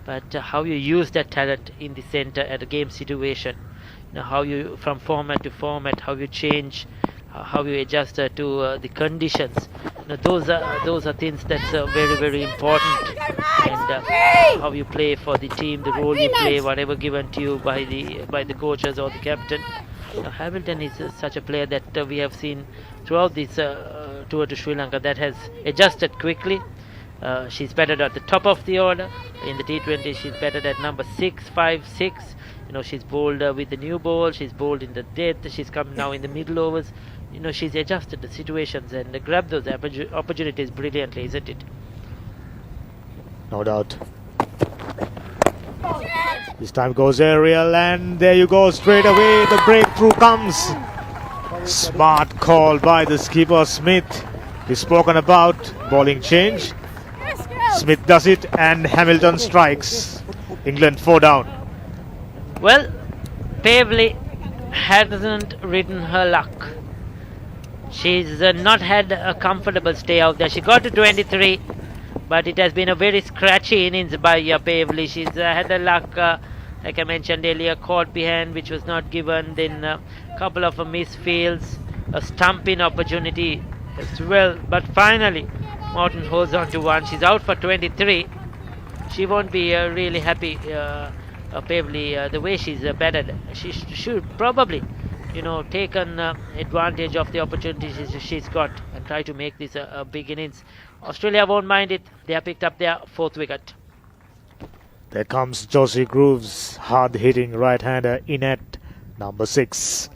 But how you use that talent in the center at a game situation, how you from format to format, how you change, how you adjust to the conditions. Those are things that's very, very important. And how you play for the team, the role you play, whatever given to you by the coaches or the captain. Hamilton is such a player that we have seen throughout this tour to Sri Lanka that has adjusted quickly. She's batted at the top of the order. In the T20, she's batted at number 6, 5, 6. She's bowled with the new ball. She's bowled in the death. She's come now in the middle overs. She's adjusted the situations and grabbed those opportunities brilliantly, isn't it? No doubt. This time goes aerial, and there you go, straight away the breakthrough comes. Smart call by the skipper Smith. He's spoken about bowling change. Smith does it, and Hamilton strikes. England 4 down. Well, Pavley hasn't ridden her luck. She's not had a comfortable stay out there. She got to 23, but it has been a very scratchy innings by Pavley. She's had a luck, like I mentioned earlier, caught behind, which was not given. Then a couple of misfields, a stumping opportunity as well. But finally, Morton holds on to one. She's out for 23. She won't be really happy, Pavley, the way she's batted. She should probably, taken advantage of the opportunities she's got and try to make this a big innings. Australia won't mind it. They have picked up their 4th wicket. There comes Josie Grooves, hard-hitting right-hander in at number 6.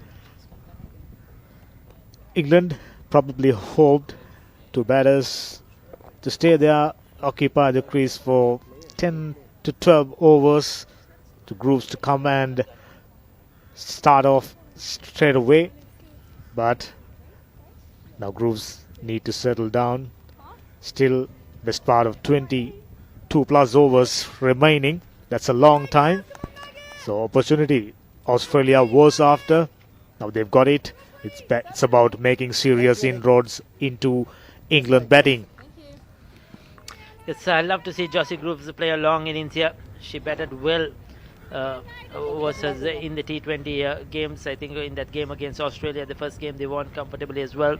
England probably hoped to batters to stay there, occupy the crease for 10 to 12 overs, to Grooves to come and start off straight away. But now Grooves need to settle down. Still best part of 22 plus overs remaining. That's a long time. So opportunity Australia was after. Now they've got it. It's about making serious inroads into England batting. Yes, I love to see Josie Grooves play a long innings here. She batted well versus in the T20 games. I think in that game against Australia, the first game, they won comfortably as well.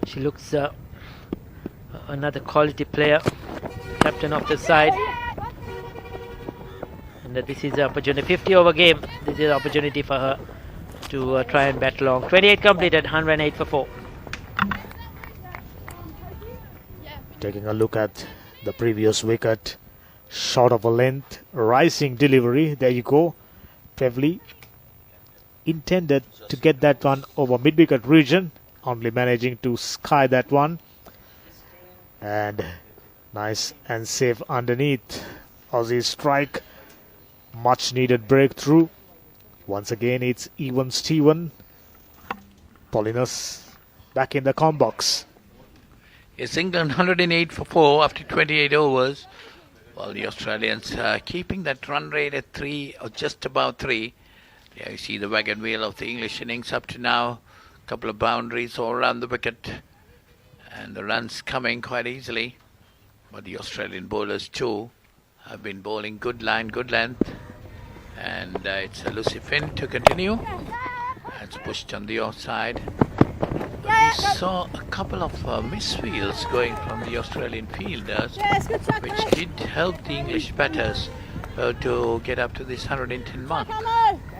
She looks another quality player, captain of the side. And this is the opportunity, 50 over game. This is an opportunity for her to try and bat long. 28 completed, 108 for 4. Taking a look at the previous wicket, short of a length, rising delivery. There you go. Pavley intended to get that one over mid-wicket region, only managing to sky that one. And nice and safe underneath. Aussie strike, much needed breakthrough. Once again, it's even Steven. Paulinus back in the com box. It's England 108 for 4 after 28 overs. While the Australians keeping that run rate at 3 or just about 3. There you see the wagon wheel of the English innings up to now. A couple of boundaries all around the wicket. And the runs coming quite easily. But the Australian bowlers too have been bowling good line, good length. And it's a Lucy Finn to continue. It's pushed on the offside. We saw a couple of misfields going from the Australian fielders, which did help the English batters to get up to this 110 mark.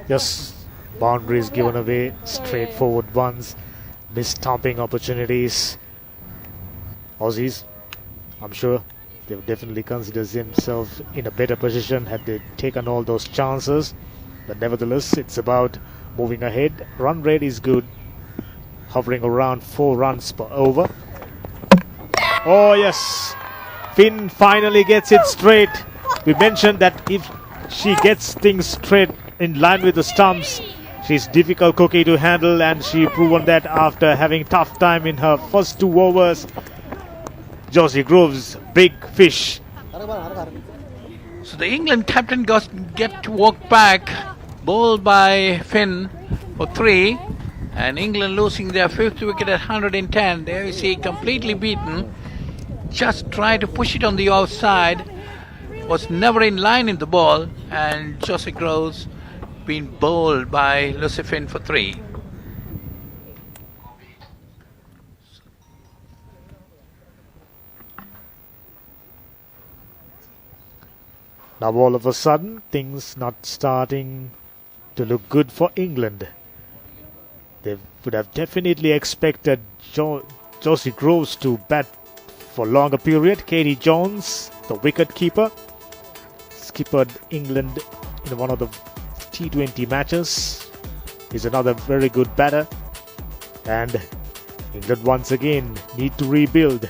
Just boundaries given away, straightforward ones, missed stomping opportunities. Aussies, I'm sure they would definitely consider themselves in a better position had they taken all those chances. But nevertheless, it's about moving ahead. Run rate is good, hovering around 4 runs per over. Oh yes, Finn finally gets it straight. We mentioned that if she gets things straight in line with the stumps, she's difficult cookie to handle, and she proven that after having tough time in her first 2 overs. Josie Groves, big fish. So the England captain get to walk back, bowled by Finn for 3, and England losing their 5th wicket at 110. There you see, completely beaten. Just tried to push it on the outside, was never in line in the ball, and Josie Groves been bowled by Lucy Finn for 3. Now all of a sudden, things not starting to look good for England. They would have definitely expected Josie Groves to bat for longer period. Katie Jones, the wicket keeper, skippered England in one of the T20 matches. Is another very good batter, and England once again need to rebuild.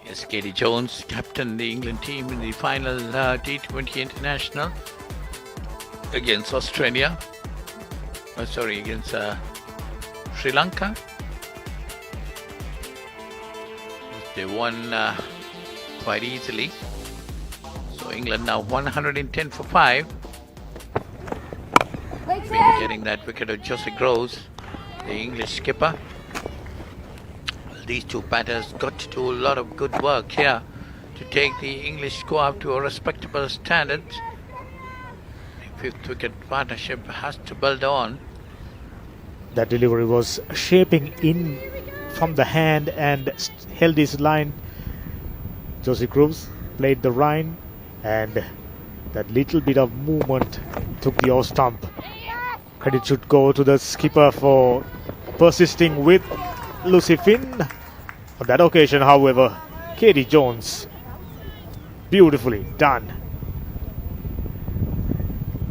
Yes, Katie Jones captained the England team in the final T20 international against Australia. Against Sri Lanka. They won quite easily. So England now 110 for 5. Getting that wicket of Josie Groves, the English skipper. These 2 batters got to do a lot of good work here to take the English score up to a respectable standard. The 5th wicket partnership has to build on. That delivery was shaping in from the hand and held his line. Josie Groves played the line, and that little bit of movement took the off stump. Credit should go to the skipper for persisting with Lucy Finn. On that occasion, however, Katie Jones, beautifully done.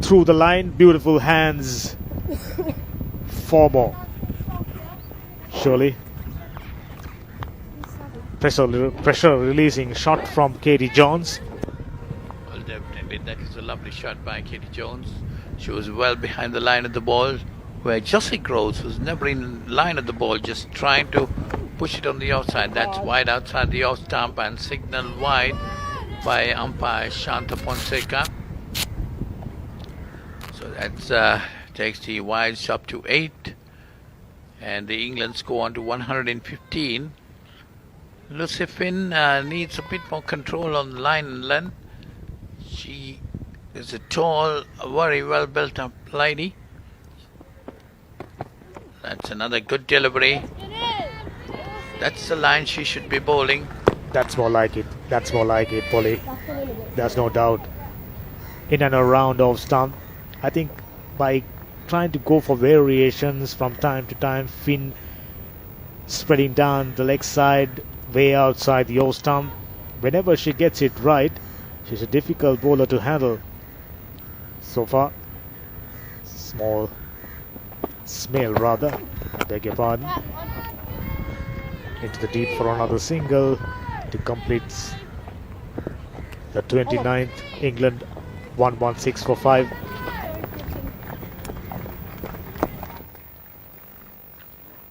Through the line, beautiful hands. 4 more. Surely. Pressure releasing shot from Katie Jones. Well, definitely that is a lovely shot by Katie Jones. She was well behind the line of the ball, where Josie Groves was never in line of the ball, just trying to push it on the outside. That's wide outside the off stump and signaled wide by umpire Shanta Fonseca. So that takes the wides up to 8, and the England score on to 115. Lucy Finn needs a bit more control on the line and length. She is a tall, very well built up lady. That's another good delivery. That's the line she should be bowling. That's more like it. That's more like it, Polly. There's no doubt. In and around off stump. I think by trying to go for variations from time to time, Finn spreading down the leg side, way outside the off stump. Whenever she gets it right, she's a difficult bowler to handle. So far, small smell rather, I beg your pardon. Into the deep for another single to complete the 29th. England 116 for 5.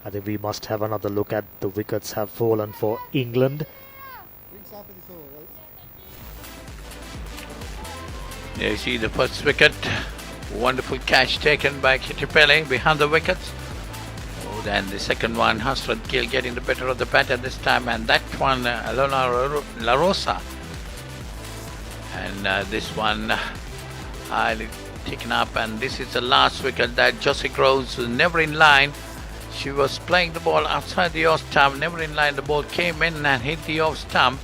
I think we must have another look at the wickets have fallen for England. There you see the first wicket. Wonderful catch taken by Kitty Pele behind the wickets. Oh, then the second one, Hasrat Gill getting the better of the batter this time, and that one, Alona La Rosa. And this one highly taken up, and this is the last wicket that Josie Groves was never in line. She was playing the ball outside the off stump, never in line. The ball came in and hit the off stump.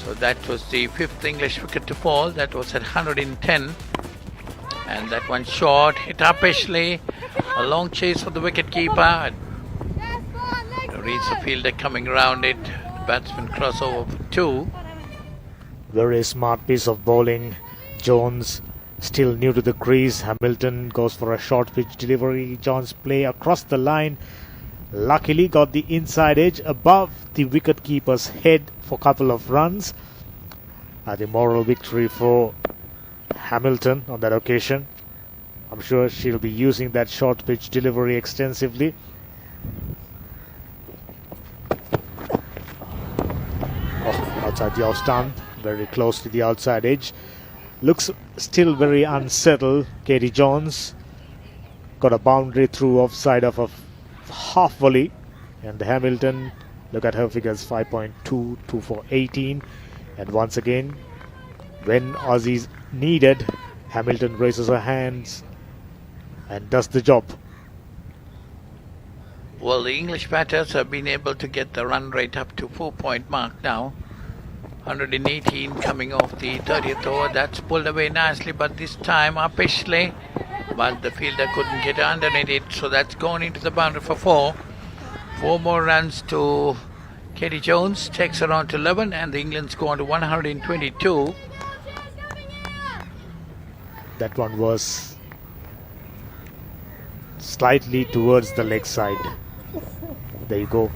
So that was the 5th English wicket to fall. That was at 110. And that one short, hit uppishly. A long chase for the wicket keeper. Reads the fielder coming around it. The batsman crossover for 2. Very smart piece of bowling. Jones still new to the crease. Hamilton goes for a short pitch delivery. Jones play across the line. luckily got the inside edge above the wicketkeeper's head for a couple of runs. The moral victory for Hamilton on that occasion. I'm sure she'll be using that short pitch delivery extensively. Outside the off stump, very close to the outside edge. Looks still very unsettled. Katie Jones got a boundary through offside of a half volley, and Hamilton, look at her figures, 5.2, 2 for 18. And once again, when Aussies needed, Hamilton raises her hands and does the job. Well, the English batters have been able to get the run rate up to 4-point mark now. 118 coming off the 30th over. That's pulled away nicely, but this time upishly. But the fielder couldn't get underneath it, so that's gone into the boundary for 4. 4 more runs to Katie Jones, takes her on to 11, and the England score on to 122. That one was slightly towards the leg side. There you go.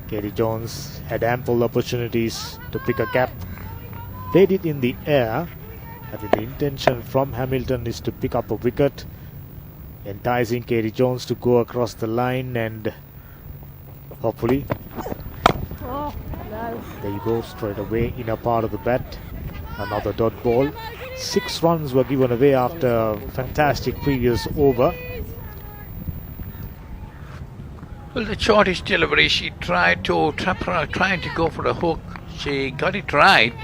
Katie Jones had ample opportunities to pick a cap. Played it in the air. I think the intention from Hamilton is to pick up a wicket, enticing Katie Jones to go across the line, and hopefully, there you go, straight away inner part of the bat. Another dot ball. 6 runs were given away after a fantastic previous over. Well, the shortish delivery, she tried to trying to go for a hook. She got it right,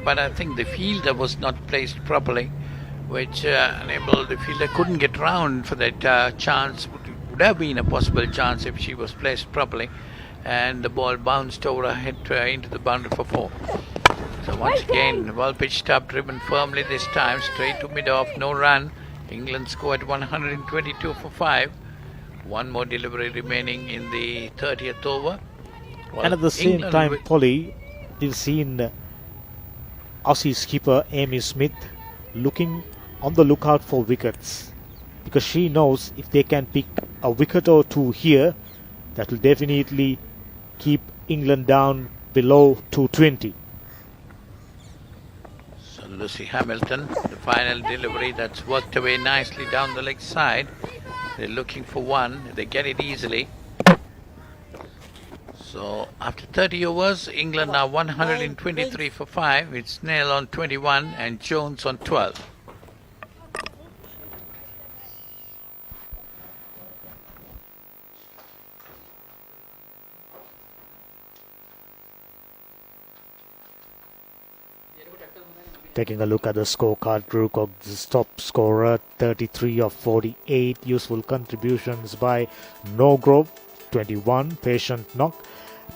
but I think the fielder was not placed properly, which enabled the fielder couldn't get round for that chance. Would have been a possible chance if she was placed properly, and the ball bounced over her head into the boundary for 4. So once again, well pitched up, driven firmly this time, straight to mid-off, no run. England scored 122 for 5. One more delivery remaining in the 30th over. Well, and at the same England time, Polly, we've seen Aussie skipper Amy Smith looking on the lookout for wickets, because she knows if they can pick a wicket or 2 here, that will definitely keep England down below 220. So Lucy Hamilton, the final delivery that's worked away nicely down the leg side. They're looking for 1. They get it easily. So after 30 overs, England are 123 for 5. It's Snell on 21 and Jones on 12. Taking a look at the scorecard, Drew Cogg's top scorer, 33 of 48. Useful contributions by Norgrove, 21. Patient knock.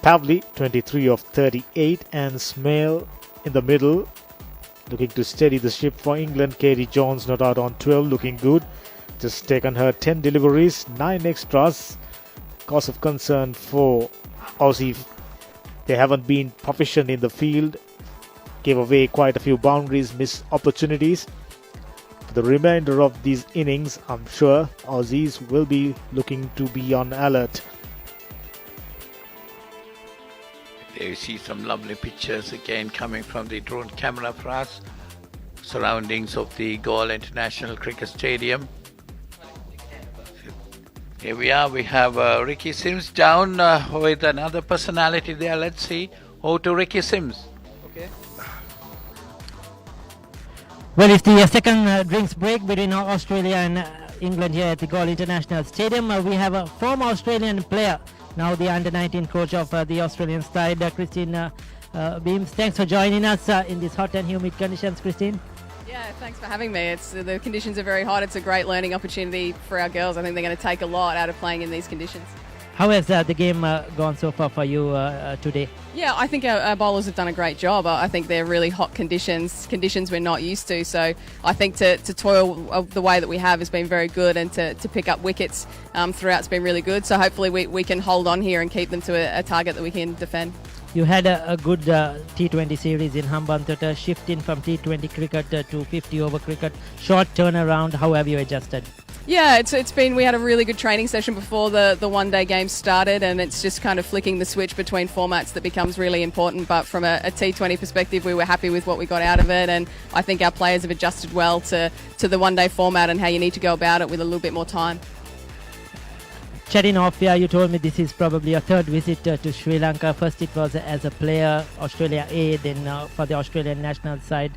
Pavley, 23 of 38. And Smale in the middle, looking to steady the ship for England. Katie Jones not out on 12, looking good. Just taken her 10 deliveries, 9 extras. Cause of concern for Aussie. They haven't been proficient in the field. Gave away quite a few boundaries, missed opportunities. For the remainder of these innings, I'm sure Aussies will be looking to be on alert. There you see some lovely pictures again coming from the drone camera for us. Surroundings of the Galle International Cricket Stadium. Here we are, we have Ricky Sims down with another personality there. Let's see. Over to Ricky Sims. Okay. Well, it's the second drinks break between Australia and England here at the Galle International Stadium. We have a former Australian player, now the under-19 coach of the Australian side, Christine Beams. Thanks for joining us in these hot and humid conditions, Christine. Yeah, thanks for having me. The conditions are very hot. It's a great learning opportunity for our girls. I think they're going to take a lot out of playing in these conditions. How has the game gone so far for you today? Yeah, I think our bowlers have done a great job. I think they're really hot conditions we're not used to. So I think to toil the way that we have has been very good, and to pick up wickets throughout has been really good. So hopefully we can hold on here and keep them to a target that we can defend. You had a good T20 series in Hambantota, shifting from T20 cricket to 50 over cricket. Short turnaround, how have you adjusted? Yeah, it's been, we had a really good training session before the one-day game started, and it's just kind of flicking the switch between formats that becomes really important. But from a T20 perspective, we were happy with what we got out of it, and I think our players have adjusted well to the one-day format and how you need to go about it with a little bit more time. Chatting off here, you told me this is probably your third visit to Sri Lanka. First it was as a player, Australia A, then for the Australian national side.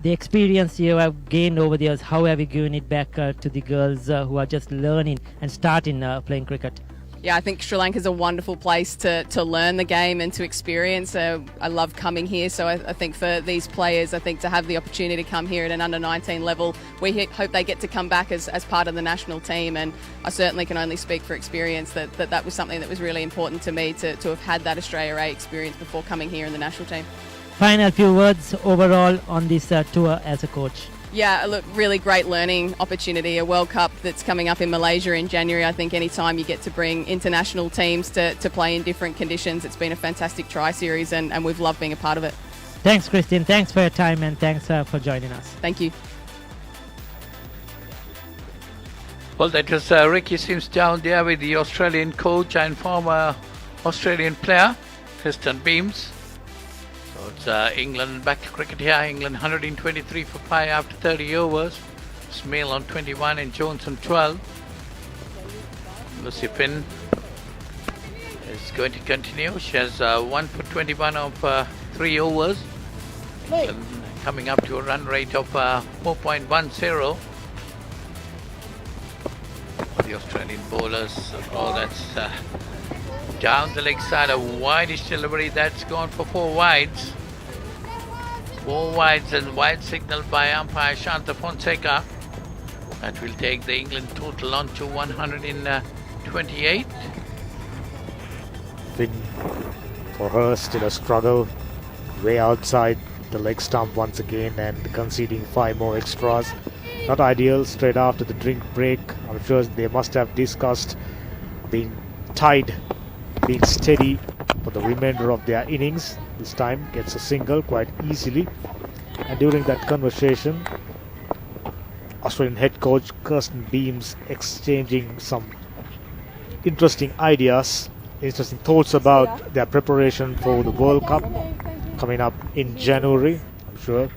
The experience you have gained over the years, how have you given it back to the girls who are just learning and starting playing cricket? Yeah, I think Sri Lanka is a wonderful place to learn the game and to experience. I love coming here, so I think for these players, I think to have the opportunity to come here at an under-19 level, we hope they get to come back as part of the national team, and I certainly can only speak for experience that was something that was really important to me to have had that Australia A experience before coming here in the national team. Final few words overall on this tour as a coach. Yeah, look, really great learning opportunity, a World Cup that's coming up in Malaysia in January. I think any time you get to bring international teams to play in different conditions, it's been a fantastic try series, and we've loved being a part of it. Thanks, Christine. Thanks for your time, and thanks for joining us. Thank you. Well, that was Ricky Sims down there with the Australian coach and former Australian player, Kristen Beams. So it's England back to cricket here. England 123 for 5 after 30 overs. Smale on 21 and Jones on 12. Lucy Finn is going to continue. She has 1 for 21 of 3 overs. And coming up to a run rate of 4.10. The Australian bowlers, that's down the leg side, a wideish delivery that's gone for 4 wides. 4 wides and wide signal by umpire Shanta Fonseca. That will take the England total on to 128. Finn, for her, still a struggle. Way outside the leg stump once again and conceding 5 more extras. Not ideal straight after the drink break. I'm sure they must have discussed being tied, being steady for the remainder of their innings. This time gets a single quite easily. And during that conversation, Australian head coach Kirsten Beams exchanging some interesting ideas, interesting thoughts about their preparation for the World Cup coming up in January, I'm sure.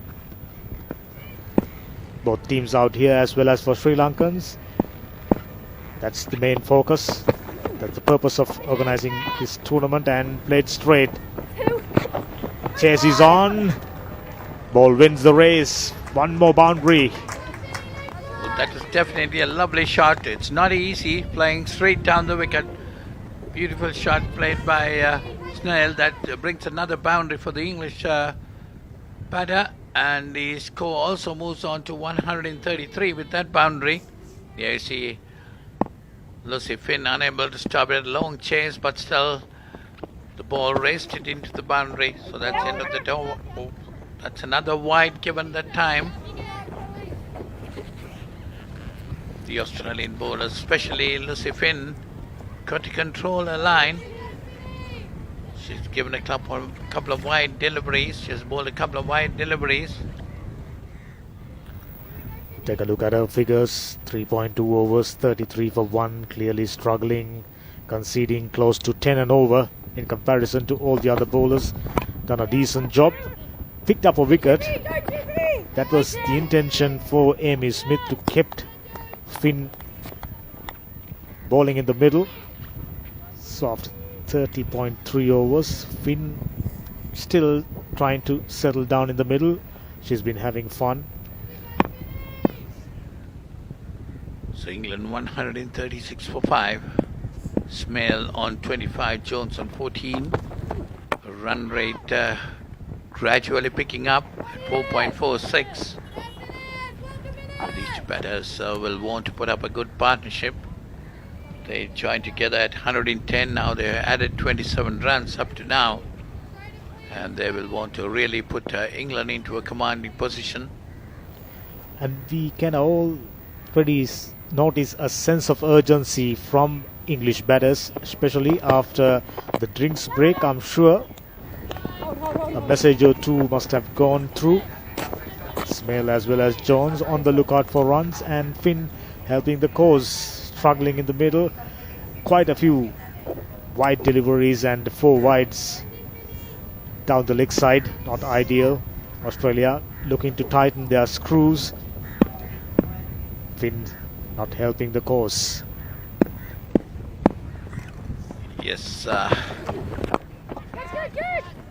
Both teams out here as well as for Sri Lankans. That's the main focus. That's the purpose of organizing this tournament, and played straight. Chase is on. Ball wins the race. 1 more boundary. Well, that is definitely a lovely shot. It's not easy playing straight down the wicket. Beautiful shot played by Snell. That brings another boundary for the English batter. And the score also moves on to 133 with that boundary. There you see Lucy Finn unable to stop it. Long chase, but still the ball raced it into the boundary. So that's the end of the door. Oh, that's another wide given that time. The Australian bowlers, especially Lucy Finn, got to control her line. She's given a couple of wide deliveries. She's bowled a couple of wide deliveries. Take a look at her figures. 3.2 overs, 33 for 1. Clearly struggling, conceding close to 10 and over in comparison to all the other bowlers. Done a decent job. Picked up a wicket. That was the intention for Amy Smith, to kept Finn bowling in the middle. Soft 30.3 overs. Finn still trying to settle down in the middle. She's been having fun. So England 136 for 5. Smale on 25, Jones on 14. Run rate gradually picking up at 4.46. These two batters will want to put up a good partnership. They joined together at 110. Now they've added 27 runs up to now, and they will want to really put England into a commanding position. And we can already notice a sense of urgency from English batters, especially after the drinks break. I'm sure a message or two must have gone through. Smale as well as Jones on the lookout for runs, and Finn helping the cause, struggling in the middle. Quite a few wide deliveries and 4 wides down the leg side, not ideal. Australia looking to tighten their screws. Finn not helping the cause. Yes,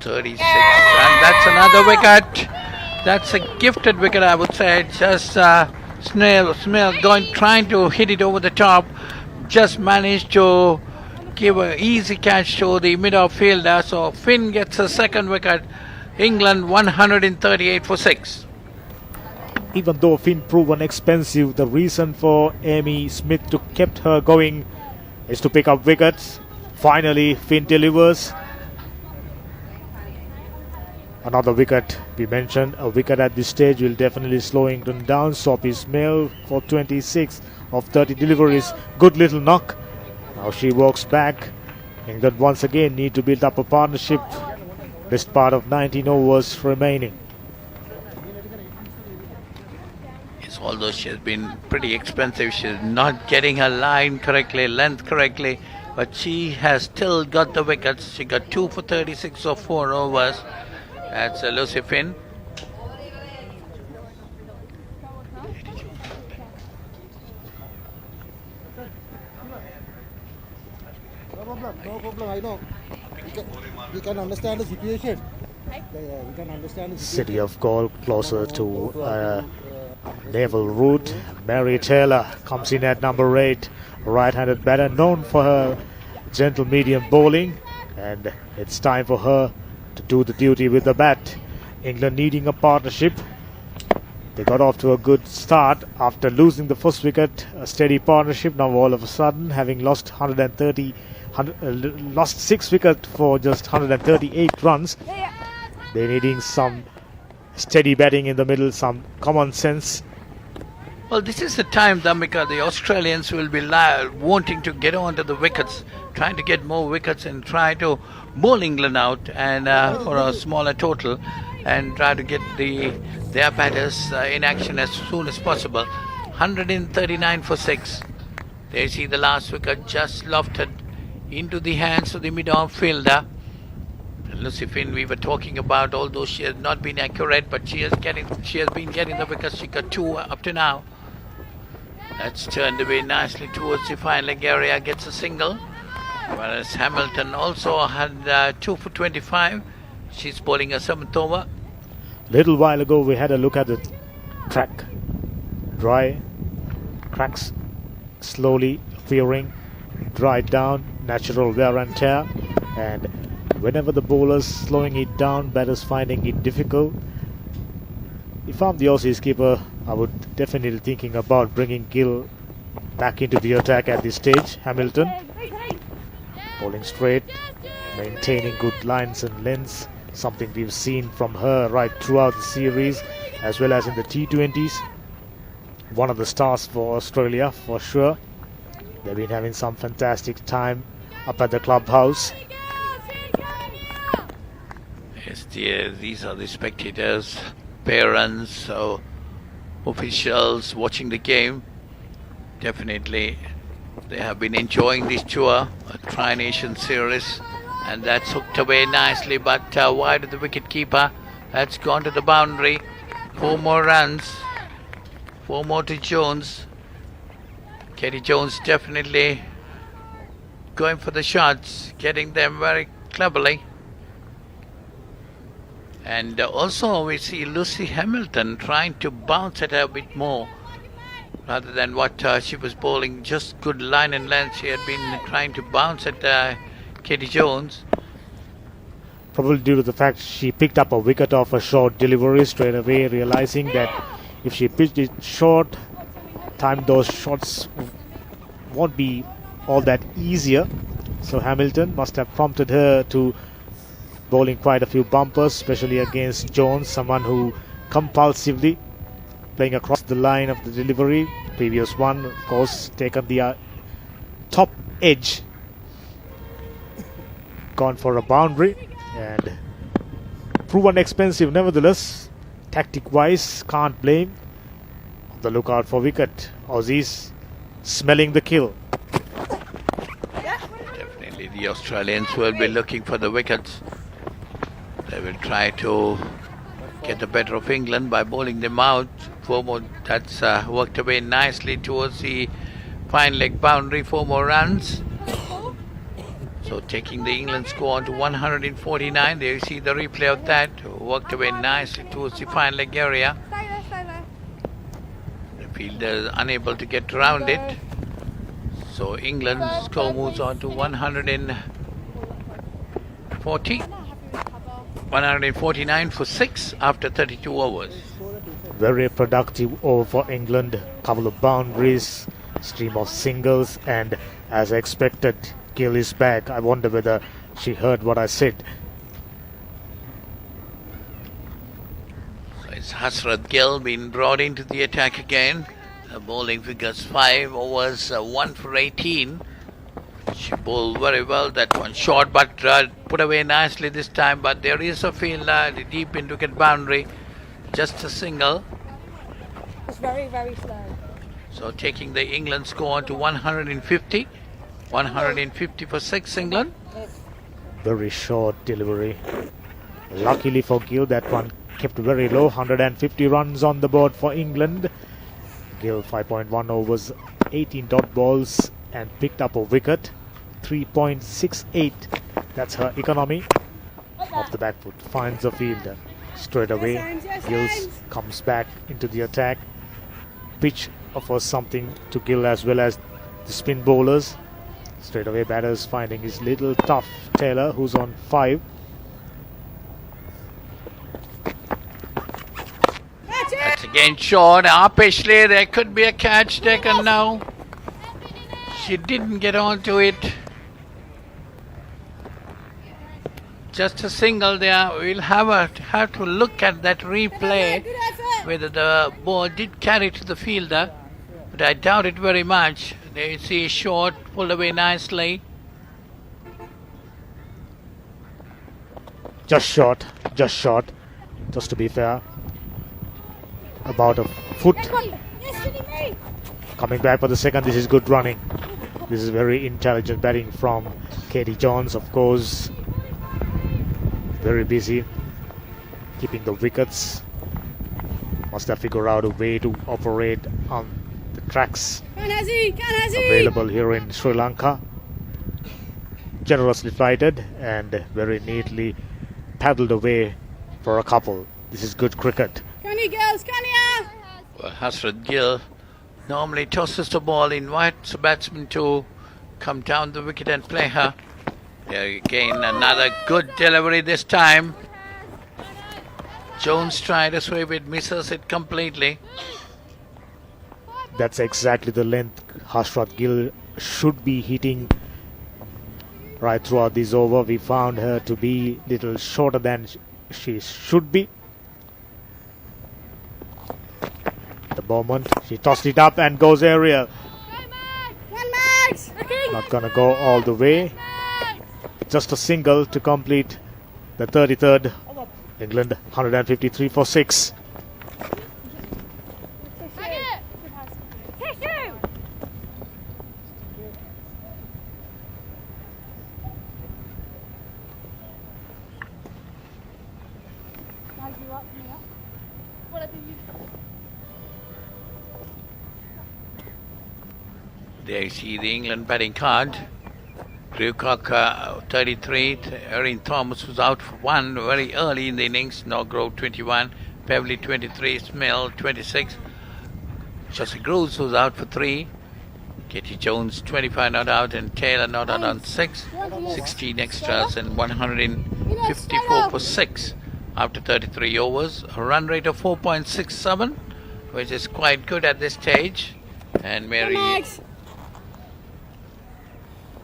36, and that's another wicket. That's a gifted wicket, I would say. Just Smell trying to hit it over the top. Just managed to give an easy catch to the mid-off fielder. So Finn gets a second wicket. England 138 for 6. Even though Finn proven expensive, the reason for Amy Smith to kept her going is to pick up wickets. Finally, Finn delivers. Another wicket, we mentioned, a wicket at this stage will definitely slow England down. Sophie Smell for 26 of 30 deliveries. Good little knock. Now she walks back. England once again need to build up a partnership. Best part of 19 overs remaining. Yes, although she has been pretty expensive, she's not getting her line correctly, length correctly, but she has still got the wickets. She got 2 for 36 of 4 overs. That's Lucy Finn. No problem, I know. We can understand the situation. We can understand the situation. City of Gaul closer to naval route. Mary Taylor comes in at number 8. Right-handed batter known for her gentle medium bowling. And it's time for her to do the duty with the bat. England needing a partnership. They got off to a good start after losing the first wicket. A steady partnership. Now all of a sudden, having lost 6 wickets for just 138 runs, they're needing some steady batting in the middle, some common sense. Well, this is the time, Dhammika, the Australians will be wanting to get onto the wickets, trying to get more wickets and try to bowl England out and for a smaller total, and try to get their batters in action as soon as possible. 139 for 6. There you see the last wicket just lofted into the hands of the mid-off fielder. Lucy Finn, we were talking about, although she has not been accurate, but she has been getting the wickets. She got 2 up to now. That's turned away nicely towards the fine leg area, gets a single. Whereas Hamilton also had 2 for 25. She's bowling a 7th over. Little while ago we had a look at the track. Dry, cracks slowly appearing, dried down, natural wear and tear, and whenever the bowler's slowing it down, batters finding it difficult. If I'm the Aussies keeper, I would definitely thinking about bringing Gill back into the attack at this stage. Hamilton bowling straight, maintaining good lines and lengths, something we've seen from her right throughout the series as well as in the T20s. One of the stars for Australia for sure. They've been having some fantastic time up at the clubhouse. Yes, dear, these are the spectators, parents, officials watching the game. Definitely they have been enjoying this tour, a Tri-Nation series, and that's hooked away nicely, but wide of the wicket keeper. That's gone to the boundary. 4 more runs, 4 more to Jones. Katie Jones definitely going for the shots, getting them very cleverly. And also we see Lucy Hamilton trying to bounce at her a bit more rather than what she was bowling, just good line and length. She had been trying to bounce at Katie Jones. Probably due to the fact she picked up a wicket off a short delivery straight away, realizing that if she pitched it short, time those shots won't be all that easier. So Hamilton must have prompted her to bowling quite a few bumpers, especially against Jones, someone who compulsively playing across the line of the delivery. Previous one, of course, taken the top edge, gone for a boundary, and proven expensive nevertheless. Tactic wise, can't blame. On the lookout for wicket. Aussies smelling the kill. Definitely the Australians will be looking for the wickets. They will try to get the better of England by bowling them out. Four more, that's worked away nicely towards the fine leg boundary. 4 more runs. So taking the England score on to 149. There you see the replay of that. Worked away nicely towards the fine leg area. The fielder is unable to get around it. So England's score moves on to 149 for 6 after 32 overs. Very productive over for England. Couple of boundaries, stream of singles, and as expected, Gill is back. I wonder whether she heard what I said. So it's Hasrat Gill being brought into the attack again. The bowling figures 5 overs, 1 for 18. She bowled very well. That one short, but put away nicely this time. But there is a fielder deep in wicket boundary. Just a single. It's very, very slow. So taking the England score to 150. 150 for 6 England. Very short delivery. Luckily for Gill, that one kept very low. 150 runs on the board for England. Gill 5.1 overs, 18 dot balls, and picked up a wicket. 3.68. That's her economy. Off the back foot, finds a fielder. Straight away, Gill comes back into the attack. Pitch offers something to Gill as well as the spin bowlers. Straight away, batters finding his little tough Taylor, who's on 5. That's again short. Upishly, there could be a catch taken now. She didn't get onto it. Just a single there. We'll have to look at that replay whether the ball did carry to the fielder, but I doubt it very much. There you see short, pulled away nicely. Just short, just to be fair. About a foot. Coming back for the second, this is good running. This is very intelligent batting from Katie Jones, of course. Very busy keeping the wickets. Must have figured out a way to operate on the tracks available here in Sri Lanka. Generously flighted and very neatly paddled away for a couple. This is good cricket. Well, Hasrat Gill normally tosses the ball, invites the batsman to come down the wicket and play her. There again, another good delivery this time. Jones tried to sweep it, misses it completely. That's exactly the length Hasrat Gill should be hitting right throughout this over. We found her to be little shorter than she should be. The moment she tossed it up and goes aerial. Not gonna go all the way. Just a single to complete the 33rd. England 153 for 6. There you see the England batting card. Grewcock 33, Erin Thomas was out for 1 very early in the innings. Norgrove 21, Beverley 23, Smell 26. Josie Groves was out for 3. Katie Jones 25 not out and Taylor not out on 6. 16 extras and 154 for 6 after 33 overs. A run rate of 4.67, which is quite good at this stage. And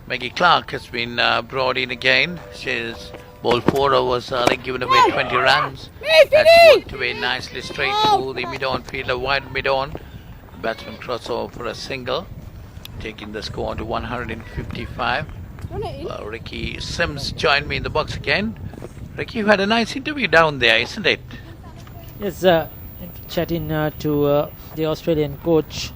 Maggie Clark has been brought in again. She's bowled 4 overs early, given away 20 runs. That's worked away nicely straight through the mid-on fielder, wide mid-on. Batsman crossover for a single, taking the score on to 155. Ricky Sims joined me in the box again. Ricky, you had a nice interview down there, isn't it? Yes, chatting to the Australian coach.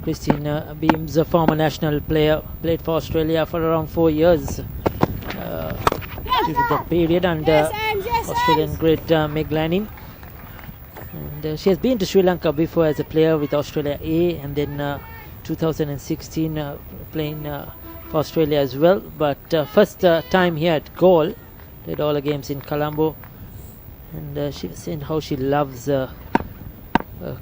Christine Beams, a former national player, played for Australia for around 4 years during that period under Australian great Meg Lanning. And she has been to Sri Lanka before as a player with Australia A, and then 2016 playing for Australia as well. But first time here at Galle, played all the games in Colombo, and she was saying how she loves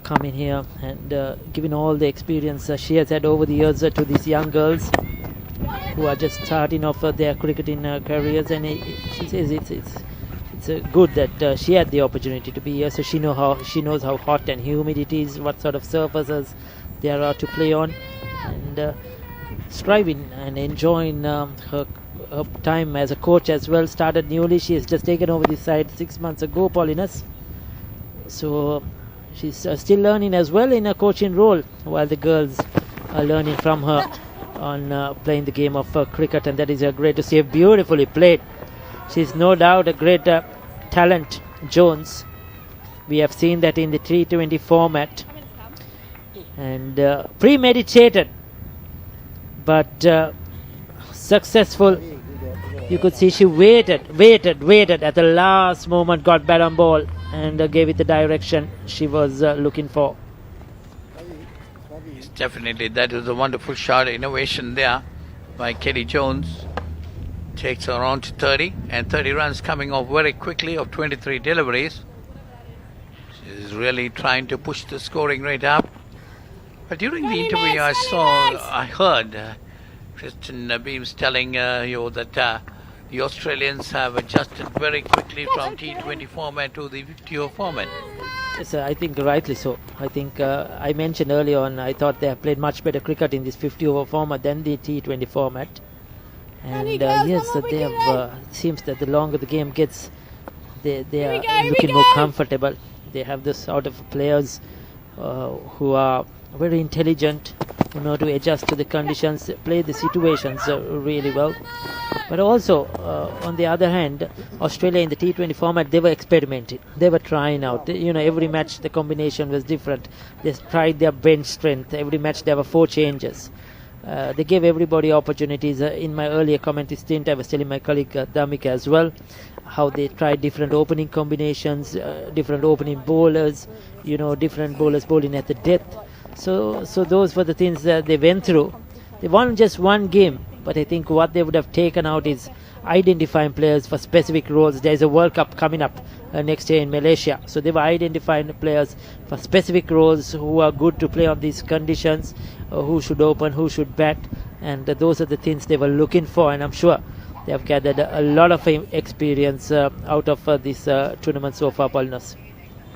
coming here and giving all the experience she has had over the years to these young girls who are just starting off their cricketing careers. And she says it's good that she had the opportunity to be here, so she knows how hot and humid it is, what sort of surfaces there are to play on, and striving and enjoying her time as a coach as well. Started newly. She has just taken over this side 6 months ago, Paulinus. So she's still learning as well in a coaching role, while the girls are learning from her on playing the game of cricket, and that is great to see. Beautifully played. She's no doubt a great talent, Jones. We have seen that in the T20 format, and premeditated but successful. You could see she waited at the last moment, got bat on ball and gave it the direction she was looking for. Yes, definitely, that was a wonderful shot, innovation there by Kelly Jones. Takes her on to 30, and 30 runs coming off very quickly of 23 deliveries. She's really trying to push the scoring rate up. But during the interview I heard Kristen Beams telling you that the Australians have adjusted very quickly from T20 format to the 50-over format. Yes, I think rightly so. I think I mentioned earlier on, I thought they have played much better cricket in this 50-over format than the T20 format. And yes, they have. Seems that the longer the game gets, they are looking more comfortable. They have this sort of players who are very intelligent, who know to adjust to the conditions, play the situations really well. But also, on the other hand, Australia in the T20 format, they were experimenting. They were trying out. Every match the combination was different. They tried their bench strength. Every match there were 4 changes. They gave everybody opportunities. In my earlier commentary stint, I was telling my colleague Damika as well how they tried different opening combinations, different opening bowlers, different bowlers bowling at the depth. So those were the things that they went through. They won just one game, but I think what they would have taken out is identifying players for specific roles. There is a World Cup coming up next year in Malaysia, so they were identifying players for specific roles who are good to play on these conditions, who should open, who should bat, and those are the things they were looking for, and I'm sure they have gathered a lot of experience out of this tournament so far, Paulinus.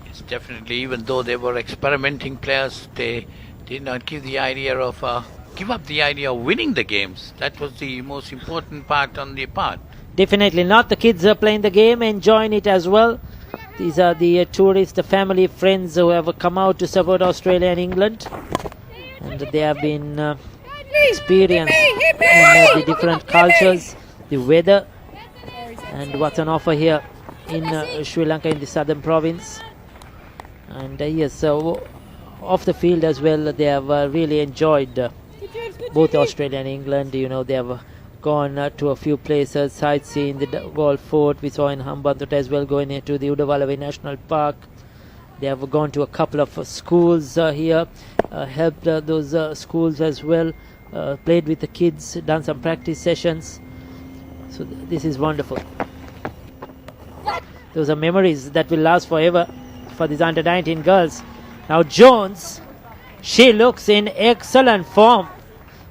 Yes, definitely. Even though they were experimenting players, they did not give up the idea of winning the games. That was the most important part on their part. Definitely not. The kids are playing the game, enjoying it as well. These are the tourists, the family, friends who have come out to support Australia and England, and they have been experienced in the different cultures, the weather, and what's on offer here in Sri Lanka in the southern province. And yes, off the field as well, they have really enjoyed both Australia and England. They have gone to a few places, sightseeing the Galle Fort. We saw in Hambantota as well, going into the Udawalawe National Park. They have gone to a couple of schools here, helped those schools as well, played with the kids, done some practice sessions. So this is wonderful. Those are memories that will last forever for these under-19 girls. Now Jones, she looks in excellent form.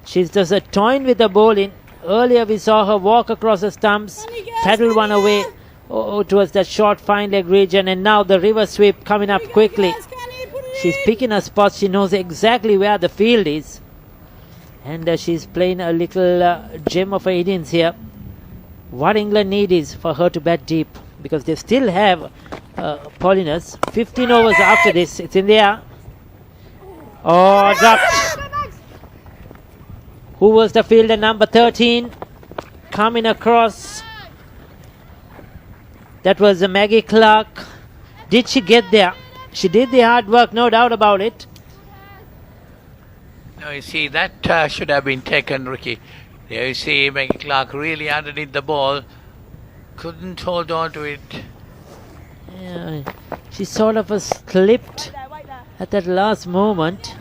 She's just toying with the bowling. Earlier we saw her walk across the stumps, paddle one away towards that short fine leg region, and now the river sweep coming up quickly. She's picking her spots. She knows exactly where the field is, and she's playing a little gem of her innings here. What England need is for her to bat deep, because they still have Paulinus 15 overs after this. It's in the air. Oh, dropped. Who was the fielder? Number 13 coming across. That was Maggie Clark. Did she get there? She did the hard work, no doubt about it. Now you see that should have been taken, Ricky. There you see Maggie Clark really underneath the ball. Couldn't hold on to it. Yeah, she sort of slipped at that last moment,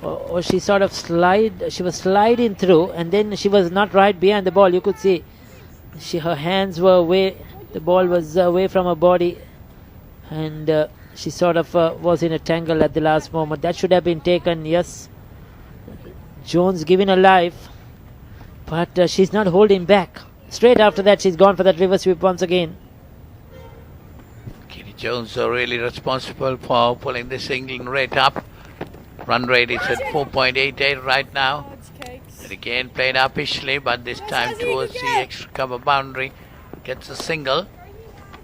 or she sort of she was sliding through, and then she was not right behind the ball. You could see her hands were away, the ball was away from her body, and she sort of was in a tangle at the last moment. That should have been taken, yes. Jones giving her life, but she's not holding back. Straight after that, she's gone for that reverse sweep once again. Katie Jones are really responsible for pulling this England rate up. Run rate is at 4.88 right now. And again played uppishly, but this time towards the extra cover boundary. Gets a single.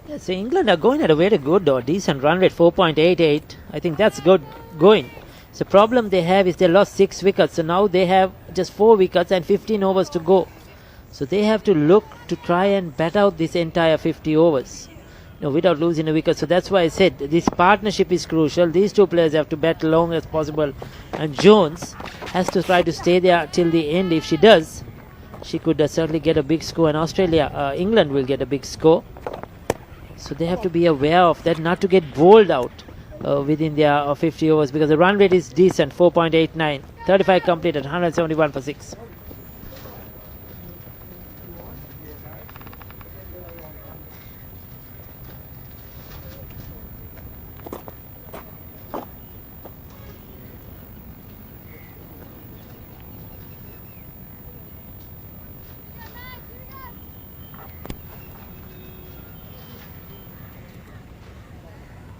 Yeah, so England are going at a very good or decent run rate, 4.88. I think that's good going. The problem they have is they lost 6 wickets, so now they have just 4 wickets and 15 overs to go. So they have to look to try and bat out this entire 50 overs, without losing a wicket. So that's why I said this partnership is crucial. These two players have to bat long as possible, and Jones has to try to stay there till the end. If she does, she could certainly get a big score, and England will get a big score. So they have to be aware of that, not to get bowled out within their 50 overs, because the run rate is decent, 4.89. 35 completed, 171 for 6.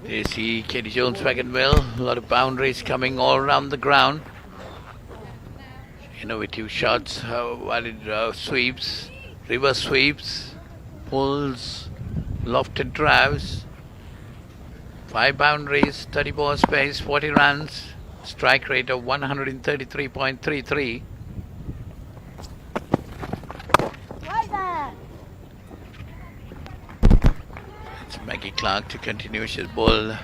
There you see Katie Jones back at mill. A lot of boundaries coming all around the ground. Innovative shots, sweeps, reverse sweeps, pulls, lofted drives. 5 boundaries, 30 ball space, 40 runs. Strike rate of 133.33. Maggie Clark to continue. She's bowled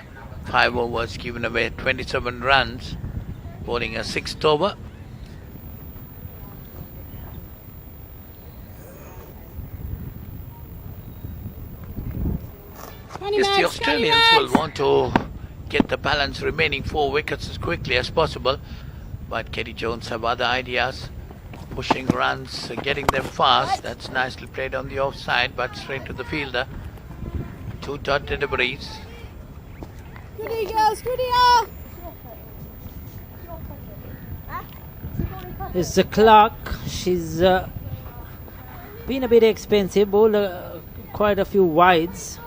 5 overs, given away 27 runs, bowling a 6th over. Yes, the Australians will want to get the balance remaining 4 wickets as quickly as possible, but Katie Jones have other ideas, pushing runs, getting them fast. That's nicely played on the offside, but straight to the fielder. 2 dot deliveries. Goody girls, goody It's the Clark. She's been a bit expensive, bowled quite a few wides.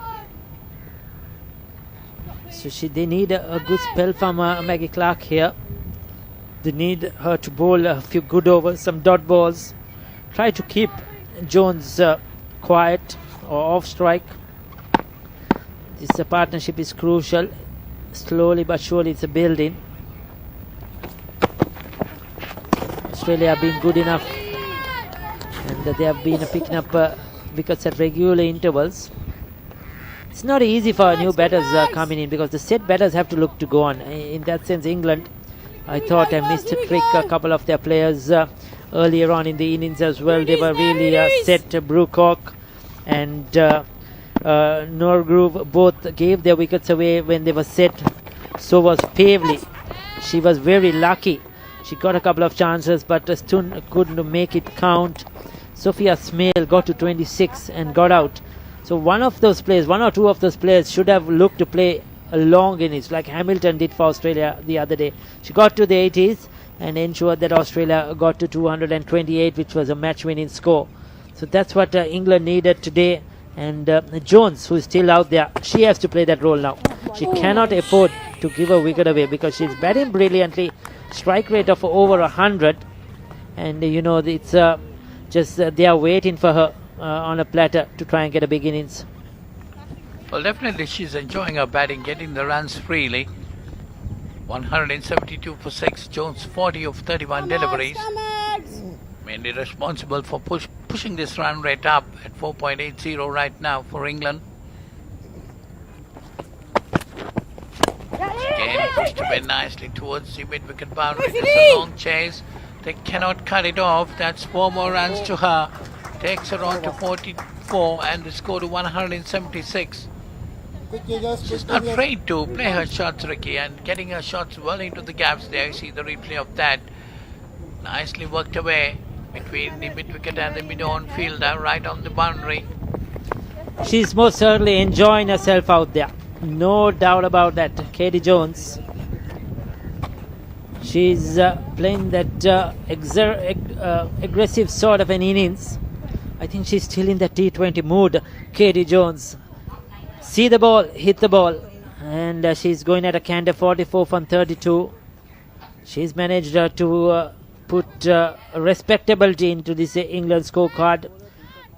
So they need a good spell from Maggie Clark here. They need her to bowl a few good overs, some dot balls. Try to keep Jones quiet or off strike. This partnership is crucial. Slowly but surely it's a building. Australia have been good enough, and they have been picking up wickets at regular intervals. It's not easy for new batters coming in, because the set batters have to look to go on. In that sense, England, I thought, I missed a trick. A couple of their players earlier on in the innings as well. They were really set. Brookhock and Norgrove both gave their wickets away when they were set. So was Pavley. She was very lucky. She got a couple of chances, but Stun couldn't make it count. Sophia Smale got to 26 and got out. So one or two of those players should have looked to play a long innings, like Hamilton did for Australia the other day. She got to the 80s and ensured that Australia got to 228, which was a match-winning score. So that's what England needed today. And Jones, who is still out there, she has to play that role now. She cannot afford to give a wicket away, because she's batting brilliantly. Strike rate of over 100, and it's just they are waiting for her on a platter to try and get a big innings. Well, definitely she's enjoying her batting, getting the runs freely. 172 for 6. Jones 40 of 31 deliveries. Mainly responsible for pushing this run rate up at 4.80 right now for England. Again Pushed away nicely towards the mid-wicket boundary. There's a long chase. They cannot cut it off. That's 4 more runs to her. Takes her on to 44 and the score to 176. Quick changes, She's quick not changes. afraid to play her shots, Ricky, and getting her shots well into the gaps there. You see the replay of that. Nicely worked away between the mid-wicket and the mid-on fielder right on the boundary. She's most certainly enjoying herself out there. No doubt about that. Katie Jones. She's playing that aggressive sort of an innings. I think she's still in the T20 mood. Katie Jones. See the ball, hit the ball. And she's going at a canter 44 from 32. She's managed to put respectability into this England scorecard.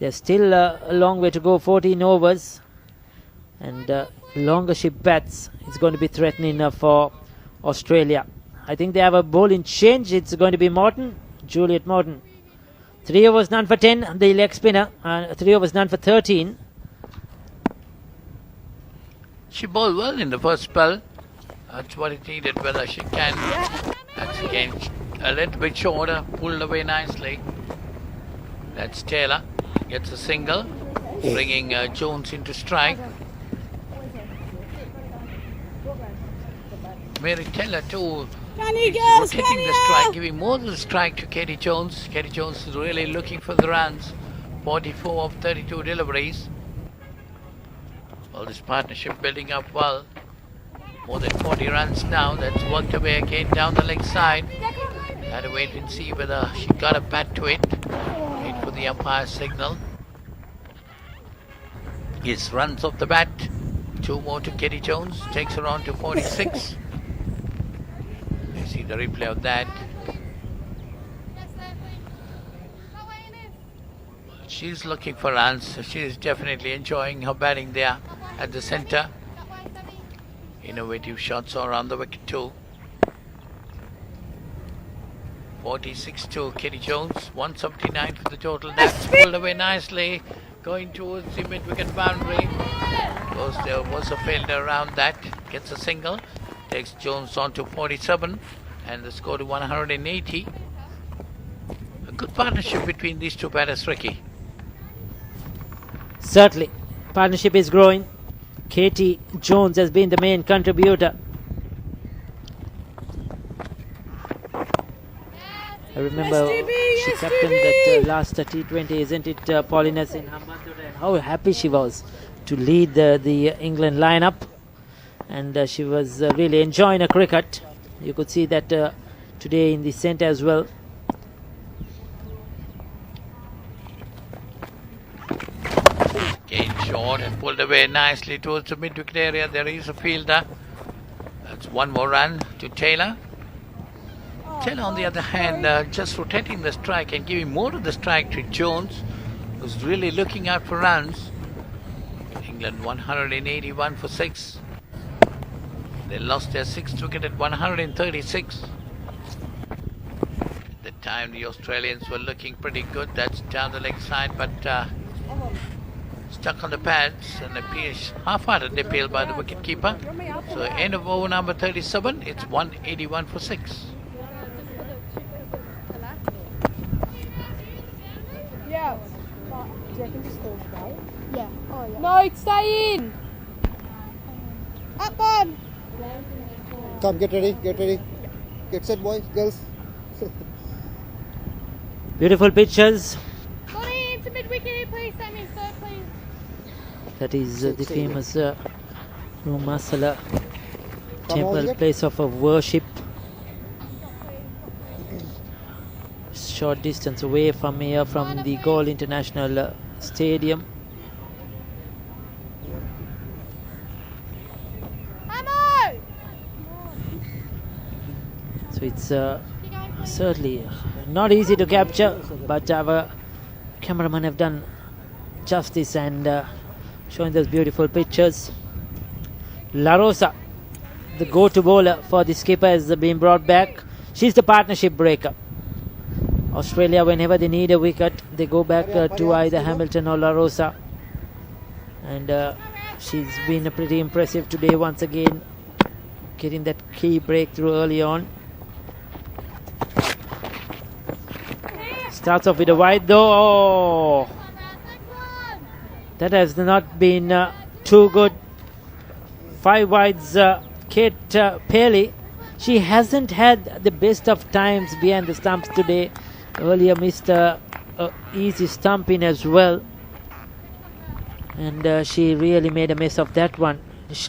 There's still a long way to go, 14 overs. And longer she bats, it's going to be threatening for Australia. I think they have a bowling change. It's going to be Morton, Juliet Morton. 3 overs, none for 10, the leg spinner. 3 overs, none for 13. She bowled well in the first spell. That's what it needed, whether she can. That's again a little bit shorter, pulled away nicely. That's Taylor. Gets a single, bringing Jones into strike. Mary Taylor too is rotating the strike, giving more of the strike to Katie Jones. Katie Jones is really looking for the runs. 44 of 32 deliveries. Well, this partnership building up well. More than 40 runs now. That's worked away again down the leg side. Had to wait and see whether she got a bat to it. Wait for the umpire's signal. Yes, runs off the bat. 2 more to Katie Jones. Takes her on to 46. You see the replay of that. She's looking for runs. She's definitely enjoying her batting there at the centre. Innovative shots are on the wicket too. 46 to Katie Jones. 179 for the total. That's pulled away nicely. Going towards the mid-wicket boundary. Because there was a failure around that. Gets a single. Takes Jones on to 47. And the score to 180. A good partnership between these two batters, Ricky. Certainly. Partnership is growing. Katie Jones has been the main contributor. I remember she captained that last T20, isn't it, Paulinus, in her motherhood, and how happy she was to lead the England lineup. And she was really enjoying her cricket. You could see that today in the centre as well. Again short and pulled away nicely towards the mid-wicket area. There is a fielder. That's 1 more run to Taylor. Taylor, on the other hand, just rotating the strike and giving more of the strike to Jones, who's really looking out for runs. England 181 for 6. They lost their 6th wicket at 136. At the time, the Australians were looking pretty good. That's down the leg side, but stuck on the pads and appears half-hearted appeal by the wicket-keeper. So end of over number 37, it's 181 for 6. Yeah. Do you reckon this goes right? Yeah. Oh, yeah. No, stay in. Up on. Come, get ready, get ready. Get set, boys, girls. Beautiful pictures. Bonnie, into mid-wicket, please. Sammy, third, please. That is the famous Rumasala Come on, temple, get- place of worship. Short distance away from here, from the Galle International Stadium. Ammo! So it's certainly not easy to capture, but our cameramen have done justice and showing those beautiful pictures. La Rosa, the go-to bowler for the skipper, has been brought back. She's the partnership breaker. Australia, whenever they need a wicket, they go back to either Hamilton or La Rosa. And she's been pretty impressive today once again. getting that key breakthrough early on. Starts off with a wide though. Oh, that has not been too good. 5 wides, Kate Paley. She hasn't had the best of times behind the stumps today. Earlier missed a easy stump in as well. And she really made a mess of that one.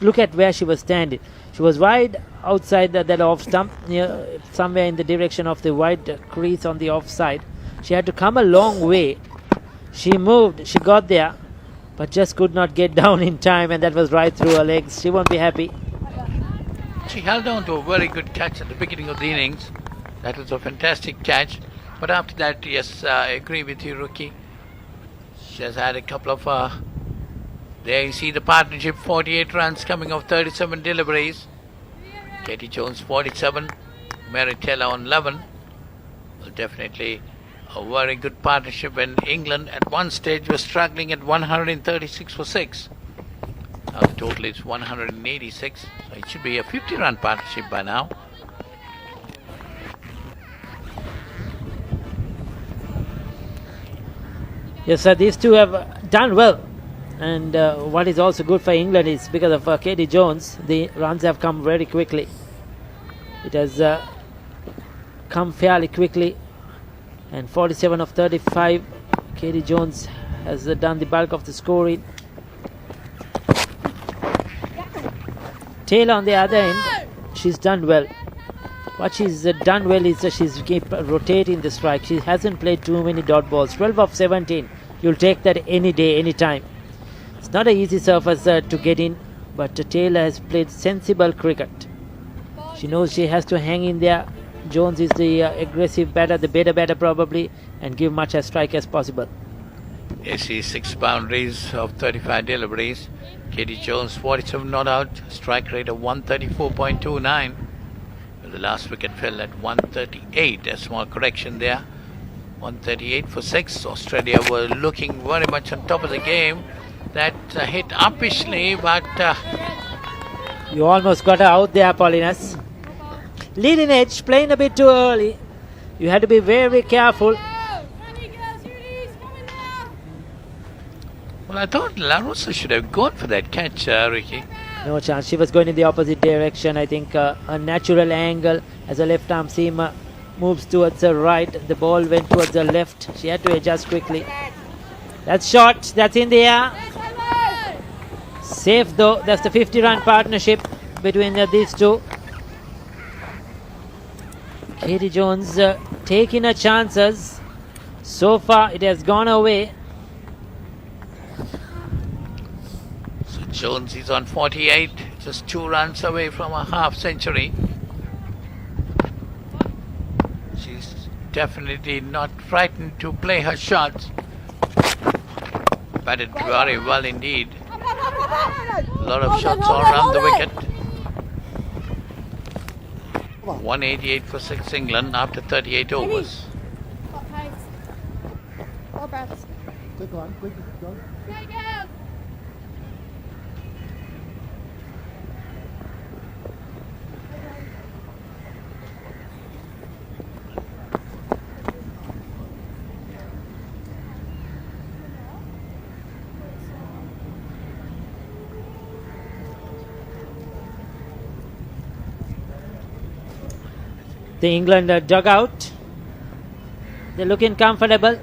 Look at where she was standing. She was wide outside that off stump, somewhere in the direction of the wide crease on the offside. She had to come a long way. She moved, she got there, but just could not get down in time, and that was right through her legs. She won't be happy. She held on to a very good catch at the beginning of the innings. That was a fantastic catch. But after that, yes, I agree with you, Rookie. She has had a couple of... there you see the partnership, 48 runs coming off 37 deliveries. Katie Jones 47, Mary Taylor on 11. Well, definitely a very good partnership, and England at one stage was struggling at 136 for 6. Now the total is 186, so it should be a 50-run partnership by now. Yes, sir, these two have done well. And what is also good for England is because of Katie Jones, the runs have come very quickly. It has come fairly quickly. And 47 of 35, Katie Jones has done the bulk of the scoring. Taylor on the other end, she's done well. What she's done well is she's keep rotating the strike. She hasn't played too many dot balls. 12 of 17, you'll take that any day, any time. It's not an easy surface to get in, but Taylor has played sensible cricket. She knows she has to hang in there. Jones is the aggressive batter, the better batter probably, and give much a strike as possible. Yes, she's 6 boundaries of 35 deliveries. Katie Jones 47 not out, strike rate of 134.29. The last wicket fell at 138. A small correction there. 138 for 6. Australia were looking very much on top of the game. That hit uppishly, but you almost got her out there, Paulinus. Leading edge, playing a bit too early. You had to be very careful. Well, I thought La Rosa should have gone for that catch, Ricky. No chance. She was going in the opposite direction. I think a natural angle as a left arm seam moves towards the right. The ball went towards the left. She had to adjust quickly. That's short. That's in the air. Safe though. That's the 50-run partnership between these two. Katie Jones taking her chances. So far it has gone away. So Jones is on 48, just 2 runs away from a half century. She's definitely not frightened to play her shots. Batted very well indeed. A lot of shots all around the wicket. 188 for 6 England after 38 overs. Take on, quick, go. The England dugout. They're looking comfortable.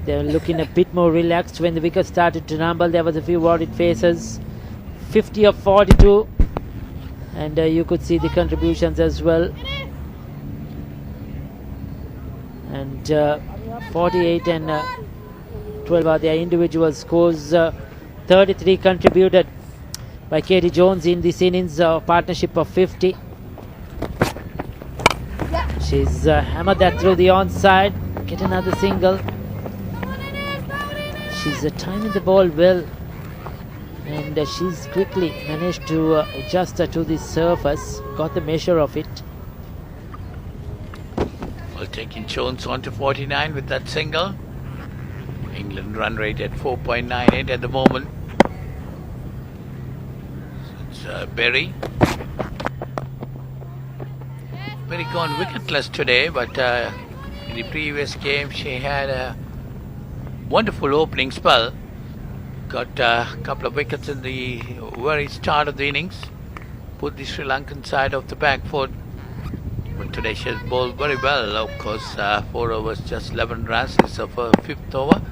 They're looking a bit more relaxed when the wicket started to rumble. There was a few worried faces. 50 of 42. And you could see the contributions as well. And 48 and 12 are their individual scores. 33 contributed by Katie Jones in this innings, partnership of 50. She's hammered that through the onside. Get another single. She's timing the ball well, and she's quickly managed to adjust to the surface, got the measure of it. Well, taking Jones on to 49 with that single. England run rate at 4.98 at the moment. It's Berry. Berry gone wicketless today, but in the previous game she had a wonderful opening spell. Got a couple of wickets in the very start of the innings. Put the Sri Lankan side off the back foot. But today she has bowled very well. Of course, 4 overs, just 11 runs. It's her 5th over.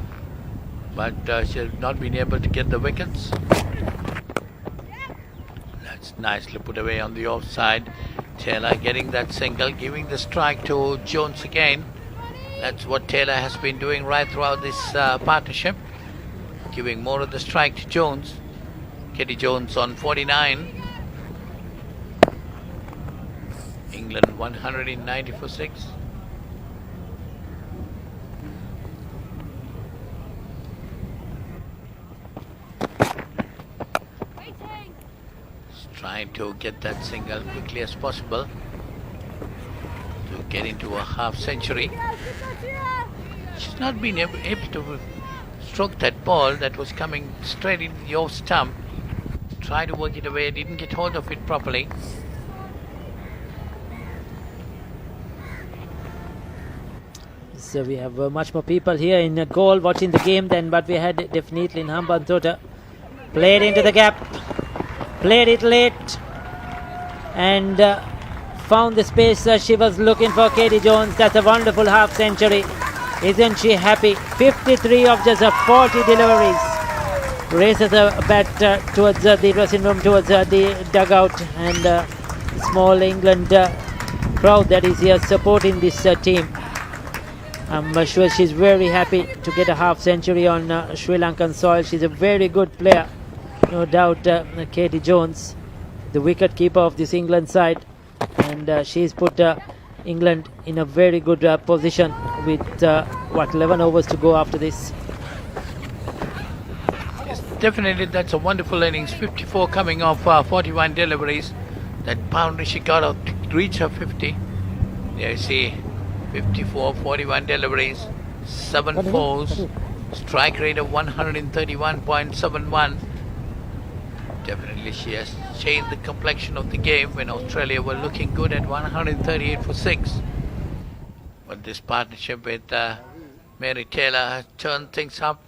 But she has not been able to get the wickets. That's nicely put away on the offside. Taylor getting that single, giving the strike to Jones again. That's what Taylor has been doing right throughout this partnership. Giving more of the strike to Jones. Katie Jones on 49. England 190 for 6. Just trying to get that single quickly as possible to get into a half century. She's not been able to stroke that ball that was coming straight into the off stump. Tried to work it away, didn't get hold of it properly. So we have much more people here in goal watching the game than what we had definitely in Hambantota. Played into the gap, played it late, and found the space she was looking for. Katie Jones, that's a wonderful half century. Isn't she happy? 53 of just 40 deliveries. Races a bat towards the dressing room, towards the dugout, and small England crowd that is here supporting this team. I'm sure she's very happy to get a half century on Sri Lankan soil. She's a very good player, no doubt. Katie Jones, the wicket keeper of this England side, and she's put England in a very good position with 11 overs to go after this. Yes, definitely that's a wonderful innings. 54 coming off 41 deliveries. That boundary she got out to reach her 50. There you see 54, 41 deliveries, 7 fours, strike rate of 131.71. Definitely she has changed the complexion of the game when Australia were looking good at 138 for 6. But this partnership with Mary Taylor has turned things up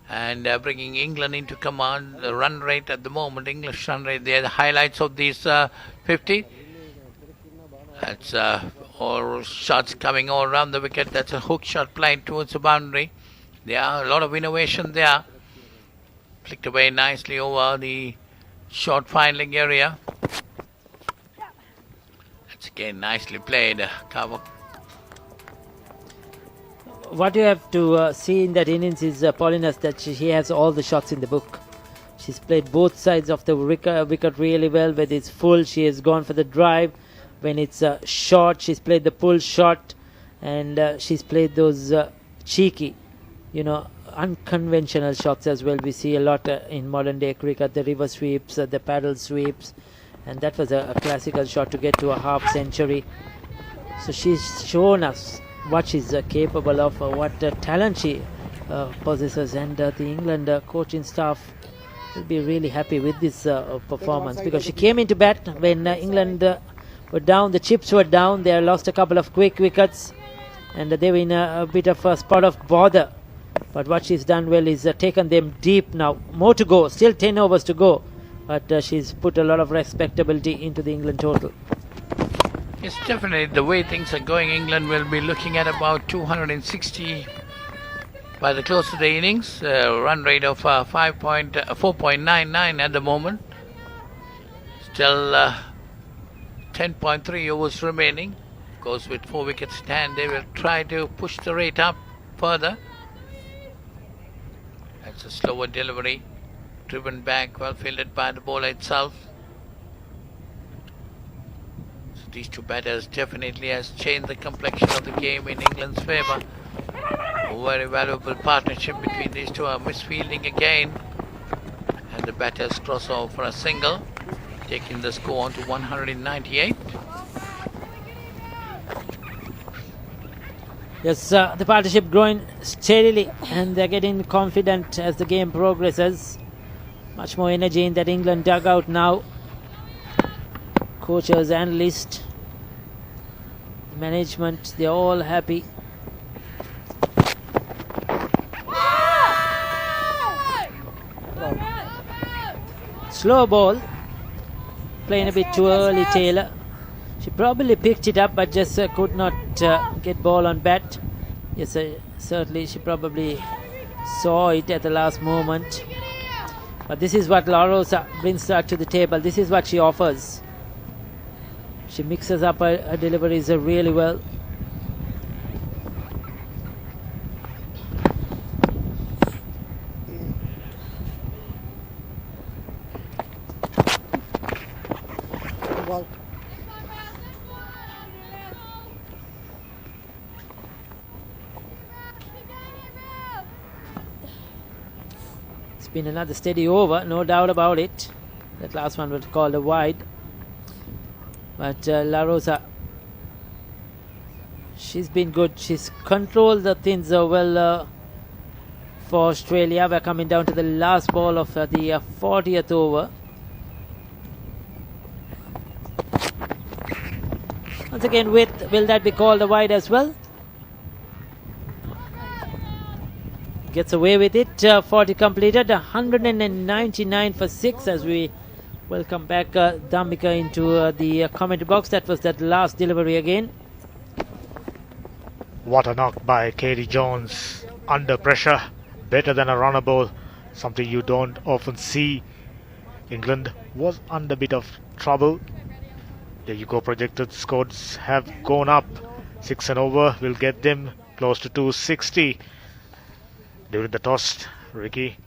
and bringing England into command. The run rate at the moment, English run rate, they are the highlights of these 50. That's all shots coming all around the wicket. That's a hook shot played towards the boundary. There are a lot of innovation there. Flicked away nicely over the short finding area. That's again nicely played. Cover. What you have to see in that innings is Paulina's that she has all the shots in the book. She's played both sides of the wicket really well. When it's full, she has gone for the drive. When it's short, she's played the pull shot, and she's played those cheeky, unconventional shots as well. We see a lot in modern day cricket, the river sweeps, the paddle sweeps, and that was a classical shot to get to a half century. So she's shown us what she's capable of, what talent she possesses, and the England coaching staff will be really happy with this performance, because she came into bat when England were down, the chips were down. They lost a couple of quick wickets, and they were in a bit of a spot of bother. But what she's done well is taken them deep now. More to go, still 10 overs to go, but she's put a lot of respectability into the England total. Yes, definitely the way things are going, England will be looking at about 260 by the close of the innings. Run rate of 4.99 at the moment. Still 10.3 overs remaining. Of course, with 4 wickets in hand, they will try to push the rate up further. That's a slower delivery, driven back, well fielded by the bowler itself. So these two batters definitely has changed the complexion of the game in England's favour. A very valuable partnership between these two. Are misfielding again, and the batters cross over for a single, taking the score on to 198. Yes, the partnership growing steadily and they're getting confident as the game progresses. Much more energy in that England dugout now. Coaches, analysts, management, they're all happy. Slow ball. Playing a bit too early, Taylor. She probably picked it up but just could not get ball on bat. Yes, certainly she probably saw it at the last moment. But this is what La Rosa brings to the table. This is what she offers. She mixes up her deliveries really well. Ball. It's been another steady over, no doubt about it. That last one was called a wide. But La Rosa, she's been good. She's controlled the things well for Australia. We're coming down to the last ball of the 40th over. Once again, will that be called a wide as well? Gets away with it. 40 completed. 199 for 6 as we welcome back Dhammika into the commentary box. That was that last delivery again. What a knock by Katie Jones. Under pressure. Better than a runner ball. Something you don't often see. England was under a bit of trouble. There you go, projected scores have gone up. 6 and over will get them close to 260. During the toss, Ricky,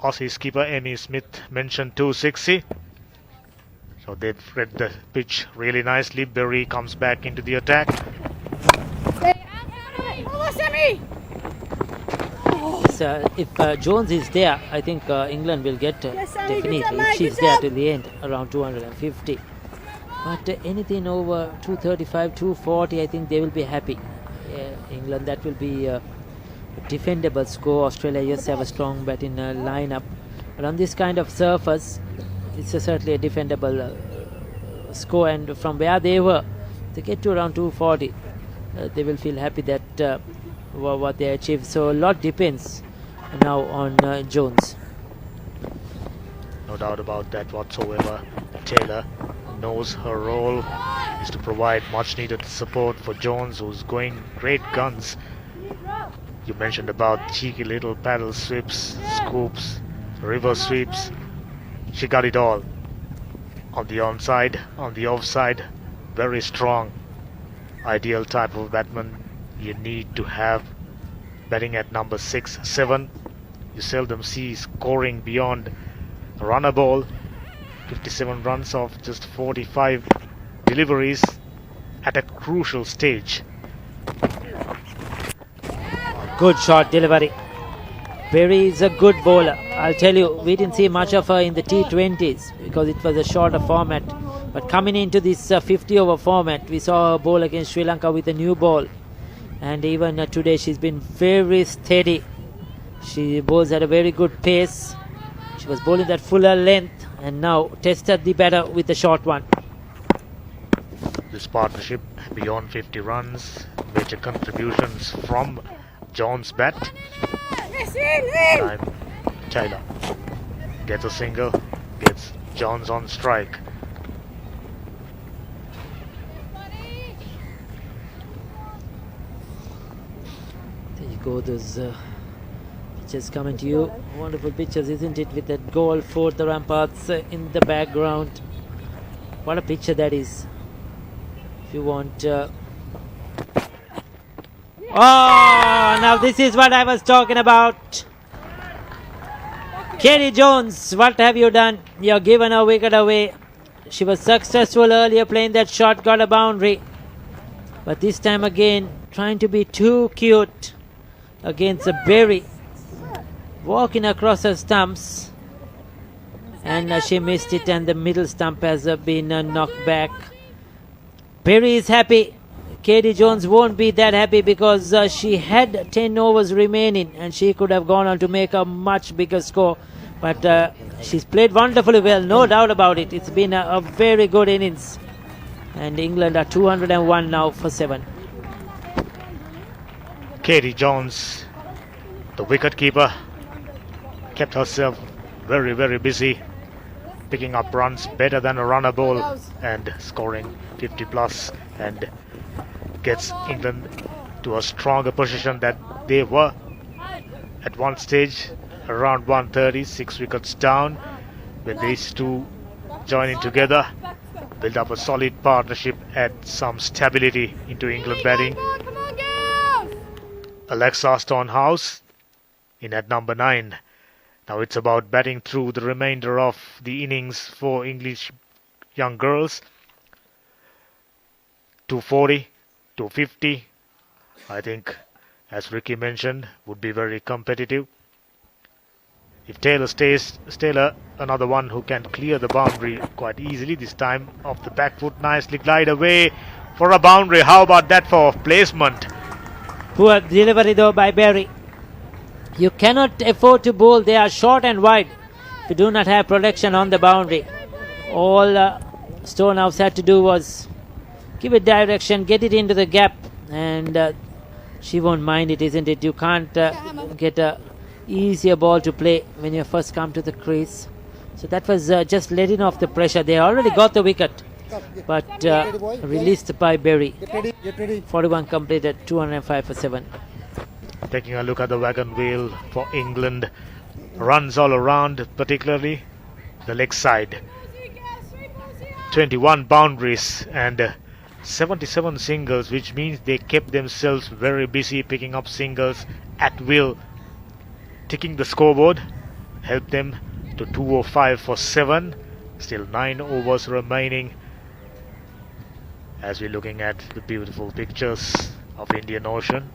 Aussie skipper Amy Smith mentioned 260. So they've read the pitch really nicely. Berry comes back into the attack. So if Jones is there, I think England will get definitely, if she's there till the end, around 250. But anything over 235, 240, I think they will be happy. England, that will be a defendable score. Australia, yes, have a strong batting lineup. But on this kind of surface, it's certainly a defendable score. And from where they were, they get to around 240. They will feel happy that what they achieved. So a lot depends now on Jones. No doubt about that whatsoever. Taylor knows her role is to provide much needed support for Jones, who's going great guns. You mentioned about cheeky little paddle sweeps, scoops, river sweeps. She got it all. On the onside, on the offside, very strong. Ideal type of batsman you need to have. Batting at number 6, 7. You seldom see scoring beyond a runner ball. 57 runs off just 45 deliveries at a crucial stage. Good shot delivery. Berry is a good bowler. I'll tell you, we didn't see much of her in the T20s because it was a shorter format. But coming into this 50 over format, we saw her bowl against Sri Lanka with a new ball. And even today she's been very steady. She bowls at a very good pace. She was bowling that fuller length and now tested the batter with the short one. This partnership beyond 50 runs, major contributions from Jones' bat. Time Taylor gets a single, gets Jones on strike. There you go, those pictures coming to you. Wonderful pictures, isn't it, with that goal for the ramparts in the background. What a picture that is. If you want oh, now this is what I was talking about. Katie Jones, what have you done? You're given a wicket away. She was successful earlier playing that shot, got a boundary. But this time again, trying to be too cute against a Berry. Walking across her stumps. And she missed it and the middle stump has been knocked back. Berry is happy. Katie Jones won't be that happy because she had 10 overs remaining and she could have gone on to make a much bigger score. But she's played wonderfully well, no doubt about it. It's been a very good innings. And England are 201 now for 7. Katie Jones, the wicketkeeper, kept herself very, very busy, picking up runs better than a runner ball and scoring 50 plus, and gets England to a stronger position that they were at one stage around 130, 6 wickets down. When these two joining together, build up a solid partnership, add some stability into England batting. Alexa Stonehouse in at number 9. Now it's about batting through the remainder of the innings for English young girls. 240, 250, I think, as Ricky mentioned, would be very competitive. If Taylor stays, Taylor, another one who can clear the boundary quite easily. This time off the back foot, nicely glide away for a boundary. How about that for placement? Poor delivery though by Berry. You cannot afford to bowl. They are short and wide. If you do not have protection on the boundary. All Stonehouse had to do was give it direction, get it into the gap, and she won't mind it, isn't it? You can't get a easier ball to play when you first come to the crease. So that was just letting off the pressure. They already got the wicket, but released by Berry. 41 completed, 205 for 7. Taking a look at the wagon wheel for England. Runs all around, particularly the leg side. 21 boundaries and 77 singles, which means they kept themselves very busy picking up singles at will. Ticking the scoreboard helped them to 205 for 7. Still 9 overs remaining as we're looking at the beautiful pictures of Indian Ocean.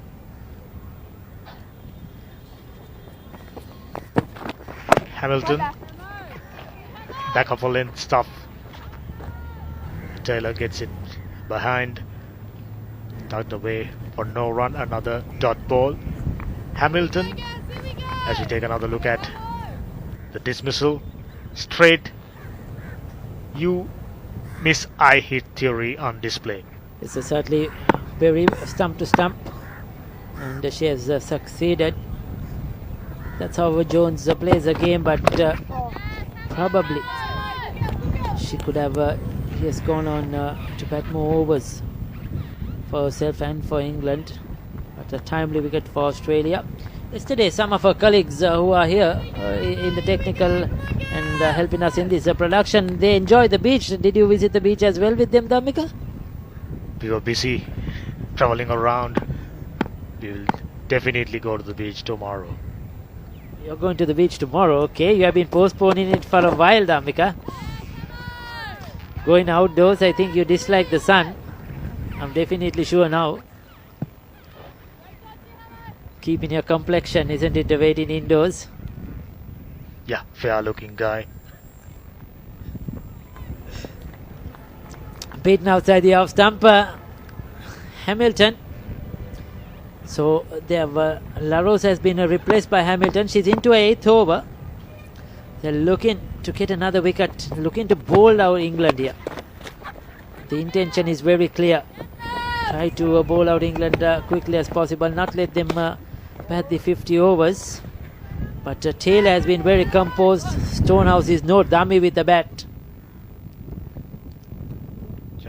Hamilton, back of a length stuff. Taylor gets it behind, tucked away for no run, another dot ball. Hamilton, as we take another look at the dismissal, straight, you miss, I hit theory on display. It's certainly very stump to stump, and she has succeeded. That's how Jones plays the game, but probably she could have he has gone on to bat more overs for herself and for England. But a timely wicket for Australia. Yesterday, some of our colleagues who are here in the technical and helping us in this production, they enjoyed the beach. Did you visit the beach as well with them, Dhamika? We were busy traveling around. We will definitely go to the beach tomorrow. You're going to the beach tomorrow, okay? You have been postponing it for a while, Dhamika. Going outdoors, I think you dislike the sun. I'm definitely sure now. Keeping your complexion, isn't it, waiting indoors? Yeah, fair looking guy. Beaten outside the off stump, Hamilton. So LaRose has been replaced by Hamilton. She's into an 8th over. They're looking to get another wicket, looking to bowl out England here. The intention is very clear. Try to bowl out England quickly as possible, not let them bat the 50 overs. But Taylor has been very composed. Stonehouse is no dummy with the bat.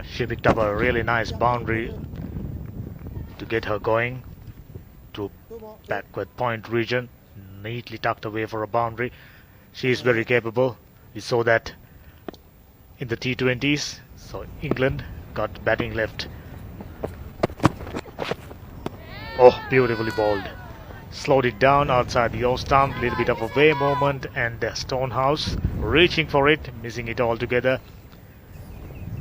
She picked up a really nice boundary to get her going to backward point region, neatly tucked away for a boundary. She is very capable. We saw that in the T20s. So England got batting left. Oh, beautifully bowled. Slowed it down outside the off stump. Little bit of a way moment, and Stonehouse reaching for it, missing it altogether.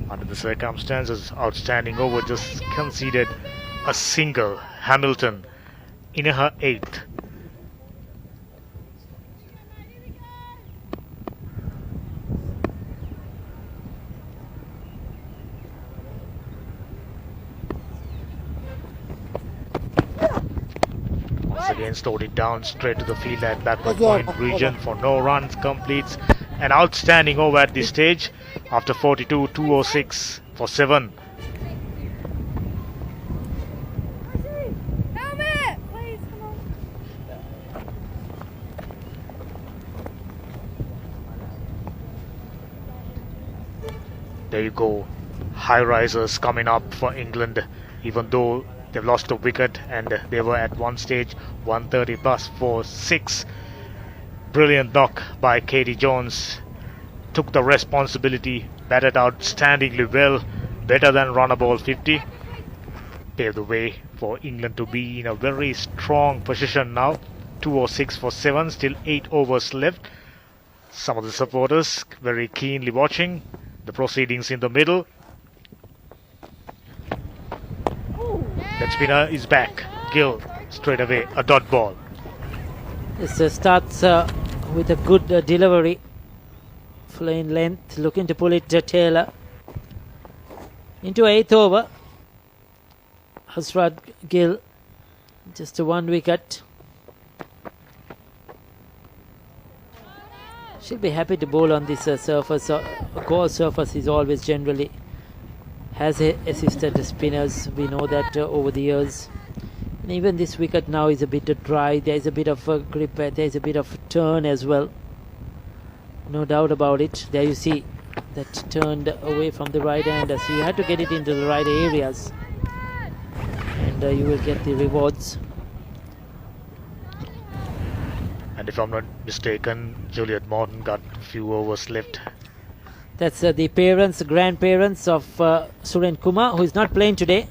Under the circumstances, outstanding over, just conceded a single. Hamilton in her 8th. again slowed it down straight to the field at backward point region for no runs. Completes an outstanding over at this stage after 42, 206 for 7. There you go, high risers coming up for England, even though they've lost a wicket and they were at one stage 130 plus for 6. Brilliant knock by Katie Jones, took the responsibility, batted outstandingly well, better than run a ball 50, paved the way for England to be in a very strong position now. 206 for 7, still 8 overs left. Some of the supporters very keenly watching the proceedings in the middle. That spinner is back. Gill straight away, a dot ball. This starts with a good delivery. Flying length, looking to pull it Taylor. Into 8th over. Hasrat Gill, just a 1 wicket. She'll be happy to bowl on this surface. Coarse surface is always generally has assisted the spinners. We know that over the years. And even this wicket now is a bit dry. There is a bit of a grip. There is a bit of turn as well. No doubt about it. There you see that turned away from the right hander. So you had to get it into the right areas. And you will get the rewards. And if I'm not mistaken, Juliet Morton got a few overs left. That's the parents, grandparents of Suren Kumar, who is not playing today.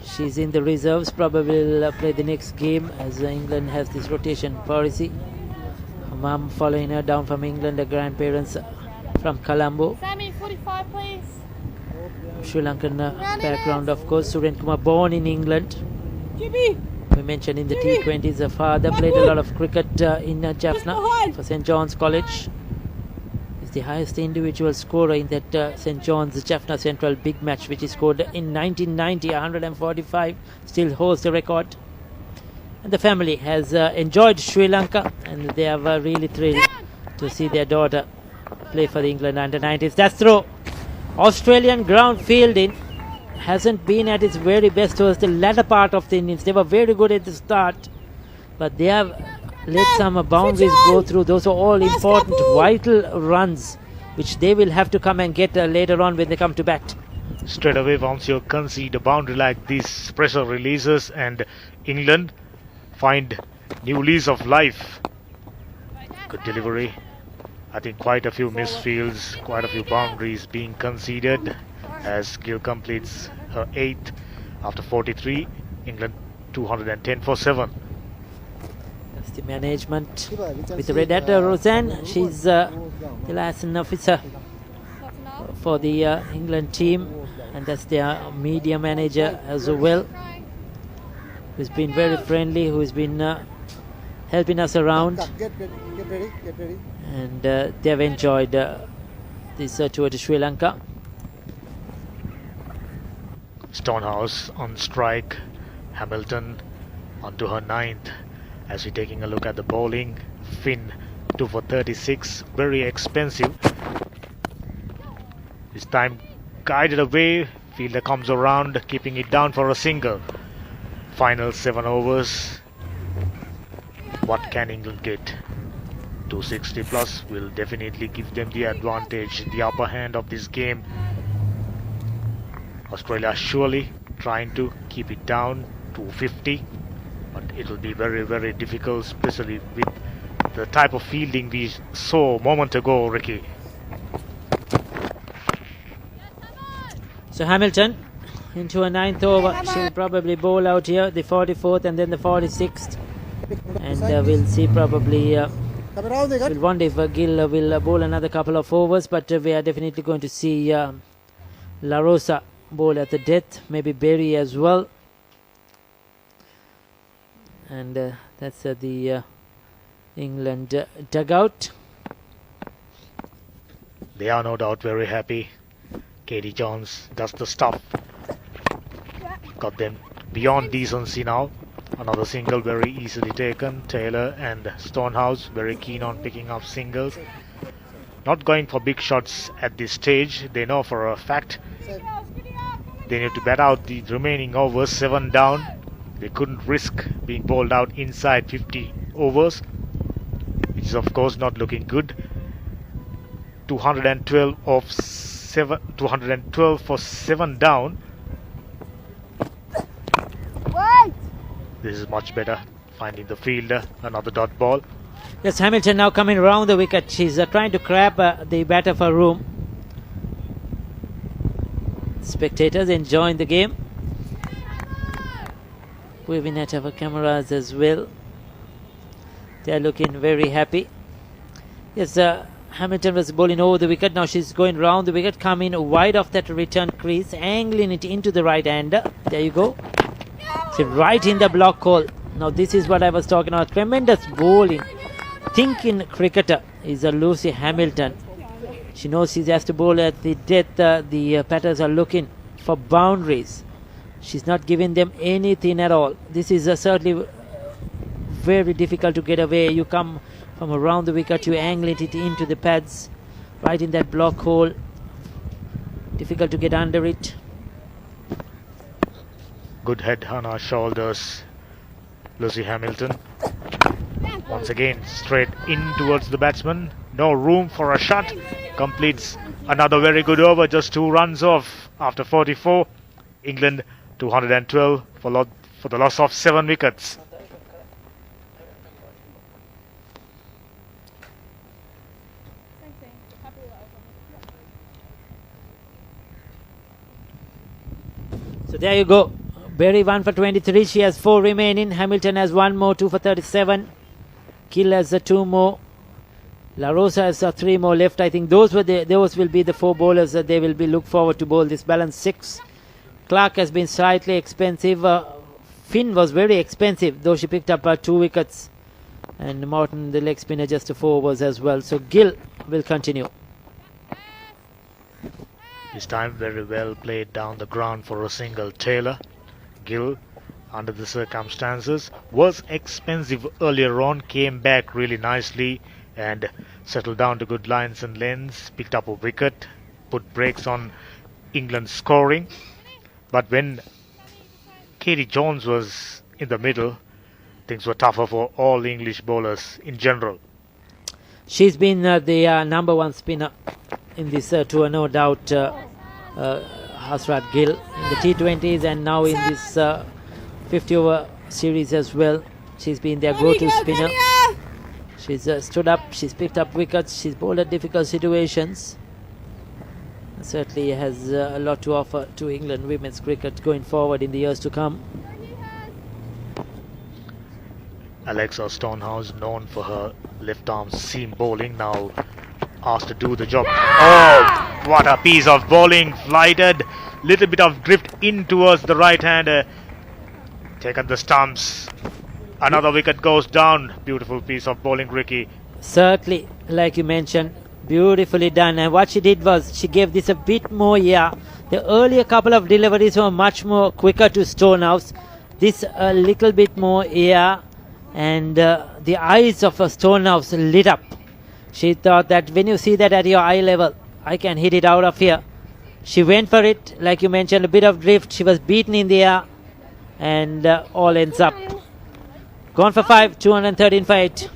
She's in the reserves, probably will play the next game as England has this rotation policy. Her mum following her down from England, her grandparents from Colombo. Sammy, 45 please. Sri Lankan background, of course. Suren Kumar born in England. Jimmy. We mentioned in the T20s, her father played a lot of cricket in Jaffna for St. John's College. He's the highest individual scorer in that St. John's Jaffna Central big match, which he scored in 1990, 145, still holds the record. And the family has enjoyed Sri Lanka, and they are really thrilled to see their daughter play for the England under-90s. That's through. Australian ground fielding hasn't been at its very best towards the latter part of the innings. They were very good at the start, but they have let some boundaries go through. Those are all important, vital runs, which they will have to come and get later on when they come to bat. Straight away, once you concede a boundary like this, pressure releases and England find new lease of life. Good delivery. I think quite a few misfields, quite a few boundaries being conceded as Gill completes her 8th after 43. England 210 for 7. That's the management with the red hat. Roseanne, she's the liaison officer for the England team, and that's their media manager as well, who's been very friendly, who's been helping us around. Get ready. And they have enjoyed this tour to Sri Lanka. Stonehouse on strike. Hamilton onto her 9th. As we're taking a look at the bowling, Finn 2 for 36, very expensive. This time guided away, fielder comes around, keeping it down for a single. Final 7 overs. What can England get? 260 plus will definitely give them the advantage, the upper hand of this game. Australia surely trying to keep it down to 50, but it will be very, very difficult, especially with the type of fielding we saw a moment ago, Ricky. So Hamilton into a 9th over. She'll probably bowl out here the 44th and then the 46th, and we'll see probably we'll wonder if Gill will bowl another couple of overs, but we are definitely going to see La Rosa bowl at the death, maybe Berry as well. And that's the England dugout. They are no doubt very happy. Katie Jones does the stuff. Got them beyond decency now. Another single very easily taken. Taylor and Stonehouse very keen on picking up singles. Not going for big shots at this stage. They know for a fact they need to bat out the remaining overs, 7 down. They couldn't risk being bowled out inside 50 overs, which is of course not looking good. 212 for 7 down. This is much better. Finding the fielder, another dot ball. Yes, Hamilton now coming around the wicket. She's trying to grab the batter for room. Spectators enjoying the game. Waving at our cameras as well. They are looking very happy. Yes, Hamilton was bowling over the wicket. Now she's going round the wicket, coming wide off that return crease, angling it into the right hander. There you go. So right in the block hole. Now this is what I was talking about. Tremendous bowling. Thinking cricketer is a Lucy Hamilton. She knows she has to bowl at the death. The batters are looking for boundaries. She's not giving them anything at all. This is certainly very difficult to get away. You come from around the wicket, you angle it into the pads, right in that block hole. Difficult to get under it. Good head on her shoulders, Lucy Hamilton. Once again, straight in towards the batsman. No room for a shot. Completes another very good over, just 2 runs off after 44. England 212 for the loss of 7 wickets. So there you go. Berry 1 for 23. She has 4 remaining. Hamilton has 1 more, 2 for 37. Gill has 2 more. La Rosa has 3 more left. I think those will be the 4 bowlers that they will be look forward to bowl this balance 6. Clark has been slightly expensive. Finn was very expensive, though she picked up 2 wickets. And Morton, the leg spinner, just 4 overs as well. So Gill will continue. This time very well played down the ground for a single. Taylor. Gill, under the circumstances, was expensive earlier on, came back really nicely and settled down to good lines and lengths, picked up a wicket, put brakes on England's scoring. But when Katie Jones was in the middle, things were tougher for all English bowlers in general. She's been the number 1 spinner in this tour, no doubt. Hasrat Gill in the T20s and now in this 50 over series as well. She's been their go-to spinner. She's stood up, she's picked up wickets, she's bowled at difficult situations. Certainly has a lot to offer to England women's cricket going forward in the years to come. Alexa Stonehouse, known for her left arm seam bowling, now asked to do the job. Oh, what a piece of bowling. Flighted, little bit of drift in towards the right hander. Taken the stumps. Another wicket goes down. Beautiful piece of bowling, Ricky. Certainly, like you mentioned, beautifully done. And what she did was she gave this a bit more air. The earlier couple of deliveries were much more quicker to Stonehouse. This a little bit more air, and the eyes of a Stonehouse lit up. She thought that when you see that at your eye level, I can hit it out of here. She went for it, like you mentioned, a bit of drift. She was beaten in the air, and all ends up. Gone for 5, 213 for 8.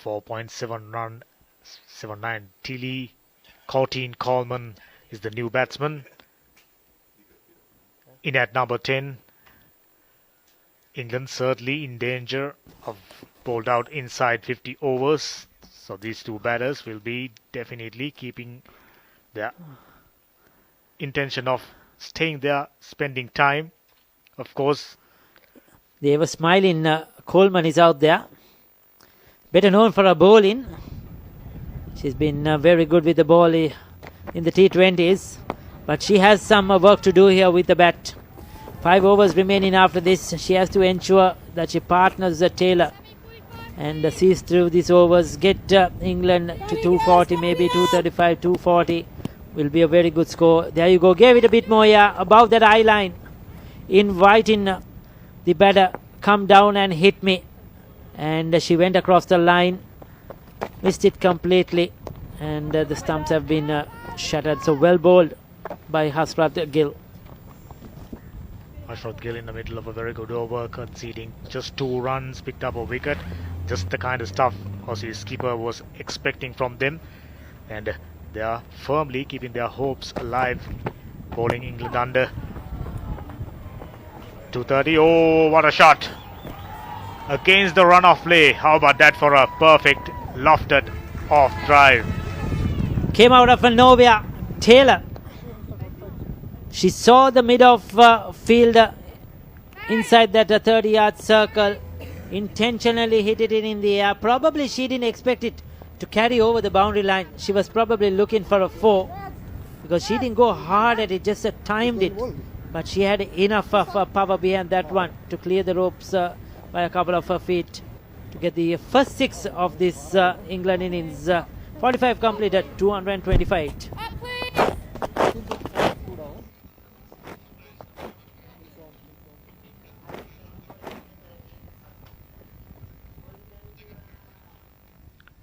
.79 Tilly Courtine Coleman is the new batsman. In at number 10, England certainly in danger of bowled out inside 50 overs. So these 2 batters will be definitely keeping their intention of staying there, spending time. Of course, they were smiling. Coleman is out there. Better known for her bowling. She's been very good with the ball in the T20s. But she has some work to do here with the bat. 5 overs remaining after this. She has to ensure that she partners Taylor and sees through these overs, get England to 240, maybe 235, 240 will be a very good score. There you go, gave it a bit more, yeah, above that eye line, inviting the batter, come down and hit me. And she went across the line, missed it completely, and the stumps have been shattered. So well bowled by Hasrat Gill. Ashrath Gill in the middle of a very good over, conceding just 2 runs, picked up a wicket. Just the kind of stuff Aussie skipper was expecting from them. And they are firmly keeping their hopes alive, bowling England under. 230. Oh, what a shot! Against the run of play. How about that for a perfect lofted off drive? Came out of nowhere. Taylor. She saw the mid of field inside that 30-yard circle. Intentionally hit it in the air. Probably she didn't expect it to carry over the boundary line. She was probably looking for a 4 because she didn't go hard at it, just timed it. But she had enough of power behind that one to clear the ropes by a couple of feet to get the first 6 of this England innings. 45 completed, 225.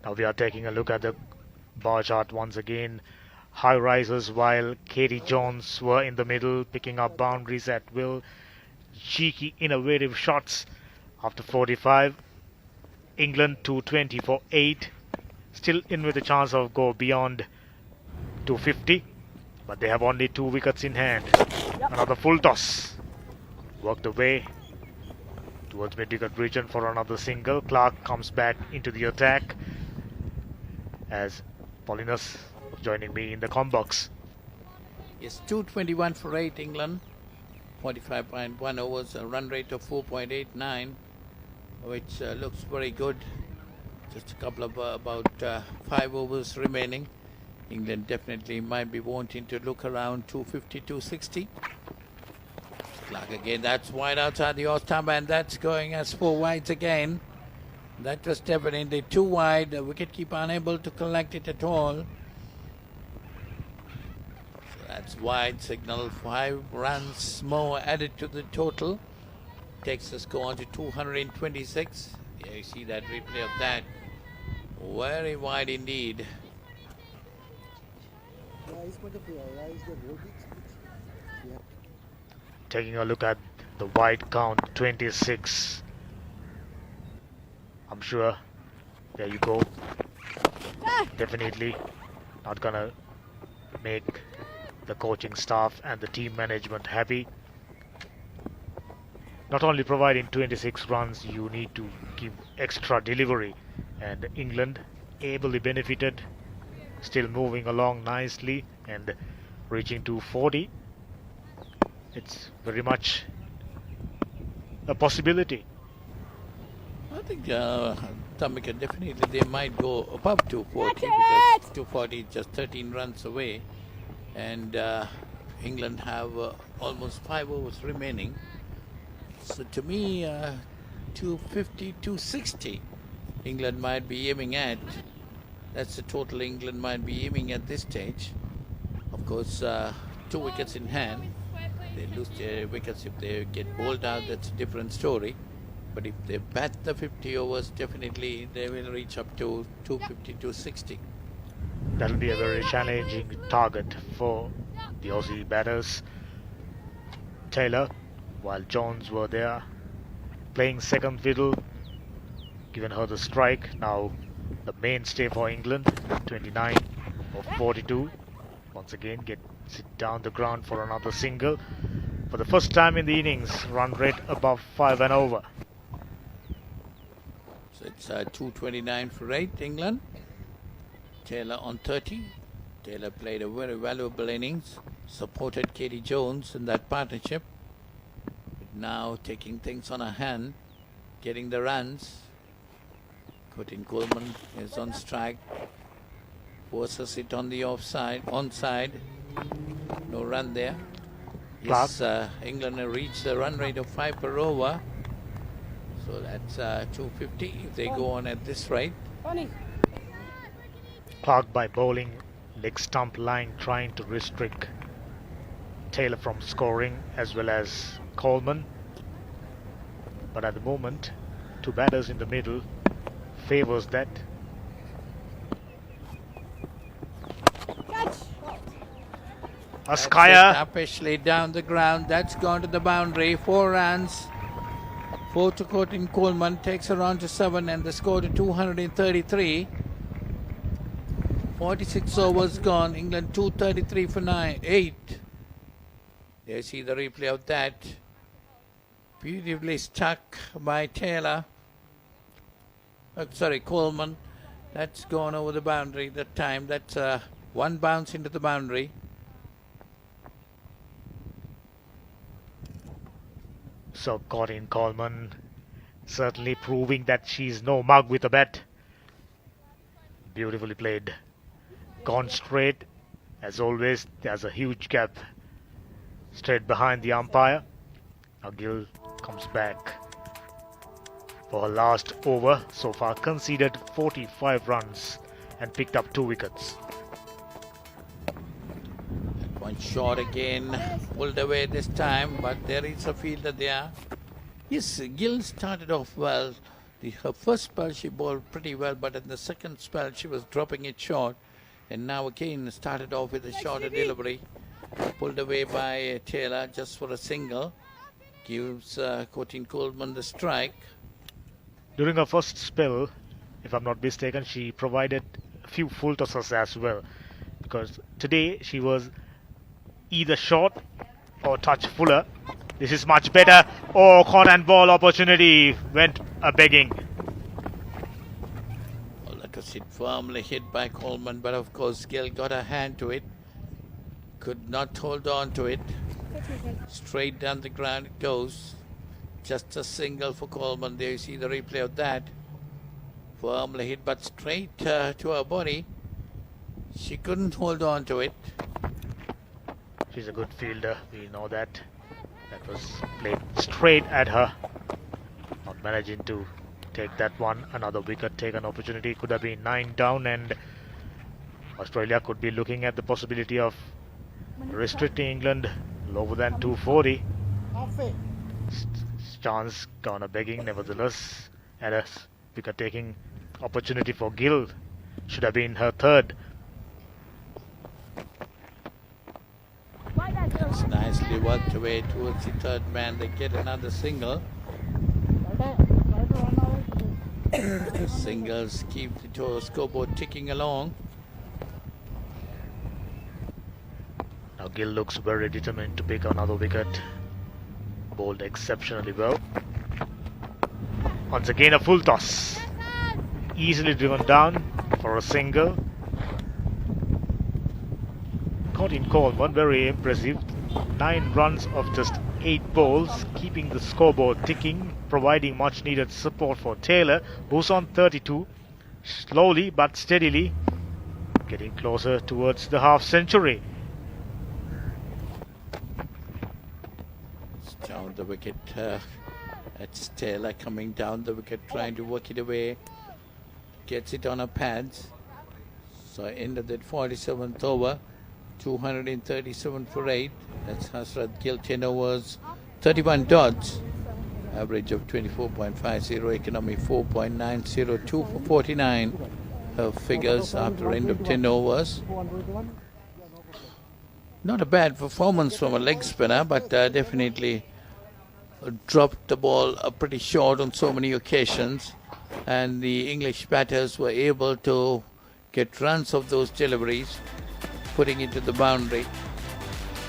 Now we are taking a look at the bar chart once again. High rises while Katie Jones were in the middle, picking up boundaries at will. Cheeky, innovative shots after 45. England 220 for 8. Still in with a chance of go beyond 250. But they have only 2 wickets in hand. Another full toss. Worked away towards mid-wicket region for another single. Clark comes back into the attack as Paulinus joining me in the com box. Yes, 221 for 8 England, 45.1 overs, a run rate of 4.89, which looks very good. Just a couple of about 5 overs remaining. England definitely might be wanting to look around 250, 260. Clark again, that's wide outside the off stump, and that's going as 4 wides again. That was definitely too wide. The wicketkeeper unable to collect it at all. So that's wide signal. 5 runs more added to the total. Takes the score on to 226. Yeah, you see that replay of that. Very wide indeed. Taking a look at the wide count, 26. I'm sure, there you go, definitely not gonna make the coaching staff and the team management happy. Not only providing 26 runs, you need to give extra delivery, and England ably benefited, still moving along nicely and reaching 240. It's very much a possibility. I think Tamika definitely they might go above 240 because 240 is just 13 runs away, and England have almost 5 overs remaining. So to me, 250, 260 England might be aiming at. That's the total England might be aiming at this stage. Of course, 2 wickets in hand. They lose their wickets if they get bowled out, that's a different story. But if they bat the 50 overs, definitely they will reach up to 250, 260. That'll be a very challenging target for the Aussie batters. Taylor, while Jones were there, playing second fiddle, given her the strike. Now the mainstay for England, 29 of 42. Once again, gets it down the ground for another single. For the first time in the innings, run rate above 5 and over. So it's 229 for 8 England. Taylor on 30. Taylor played a very valuable innings, supported Katie Jones in that partnership. Now taking things on her hand, getting the runs. Curtin Coleman is on strike, forces it on the offside, onside. No run there. Clark. Yes, England have reached the run rate of 5 per over. So that's 250 if they go on at this rate. Clark by bowling leg stump line, trying to restrict Taylor from scoring, as well as Coleman. But at the moment, two batters in the middle favors that. Askaya. Tapishly down the ground. That's gone to the boundary. 4 runs. 4 to Courtney Coleman. Takes her on to 7 and the score to 233. 46 overs gone. England 233 for 8. There you see the replay of that. Beautifully stuck by Taylor. Sorry, Coleman. That's gone over the boundary that time. That's one bounce into the boundary. So Corinne Coleman certainly proving that she's no mug with a bat. Beautifully played. Gone straight. As always, there's a huge gap straight behind the umpire. Now Gill comes back for her last over. So far conceded 45 runs and picked up 2 wickets. One shot again, pulled away this time, but there is a fielder there. Yes, Gill started off well. Her first spell she bowled pretty well, but in the second spell she was dropping it short. And now again started off with a shorter delivery. Pulled away by Taylor just for a single. Gives Courtney Coleman the strike. During her first spell, if I'm not mistaken, she provided a few full tosses as well. Because today she was either short or touch fuller. This is much better. Oh, caught and ball opportunity. Went a begging. Well, that was firmly hit by Coleman, but of course Gill got a hand to it. Could not hold on to it. Straight down the ground it goes. Just a single for Coleman. There you see the replay of that. Firmly hit, but straight to her body. She couldn't hold on to it. She's a good fielder, we know that. That was played straight at her. Not managing to take that one. Another wicket taken opportunity. Could have been 9 down, and Australia could be looking at the possibility of restricting England lower than 240. Chance gone a begging nevertheless. And a wicket taking opportunity for Gill. Should have been her third. That's nicely worked away towards the third man. They get another single. Singles keep the scoreboard ticking along. Now Gill looks very determined to pick another wicket. Bowled exceptionally well. Once again a full toss. Easily driven down for a single. Courtney Coleman, very impressive. 9 runs of just 8 balls, keeping the scoreboard ticking, providing much needed support for Taylor, who's on 32. Slowly but steadily getting closer towards the half century. It's down the wicket. That's Taylor coming down the wicket, trying to work it away. Gets it on her pads. So end of that 47th over. 237 for 8. That's Hasrat Gill, 10 overs, 31 dots. Average of 24.50, economy 4.902 for 49. Her figures after end of 10 overs. Not a bad performance from a leg spinner, but definitely dropped the ball pretty short on so many occasions. And the English batters were able to get runs of those deliveries, putting it to the boundary.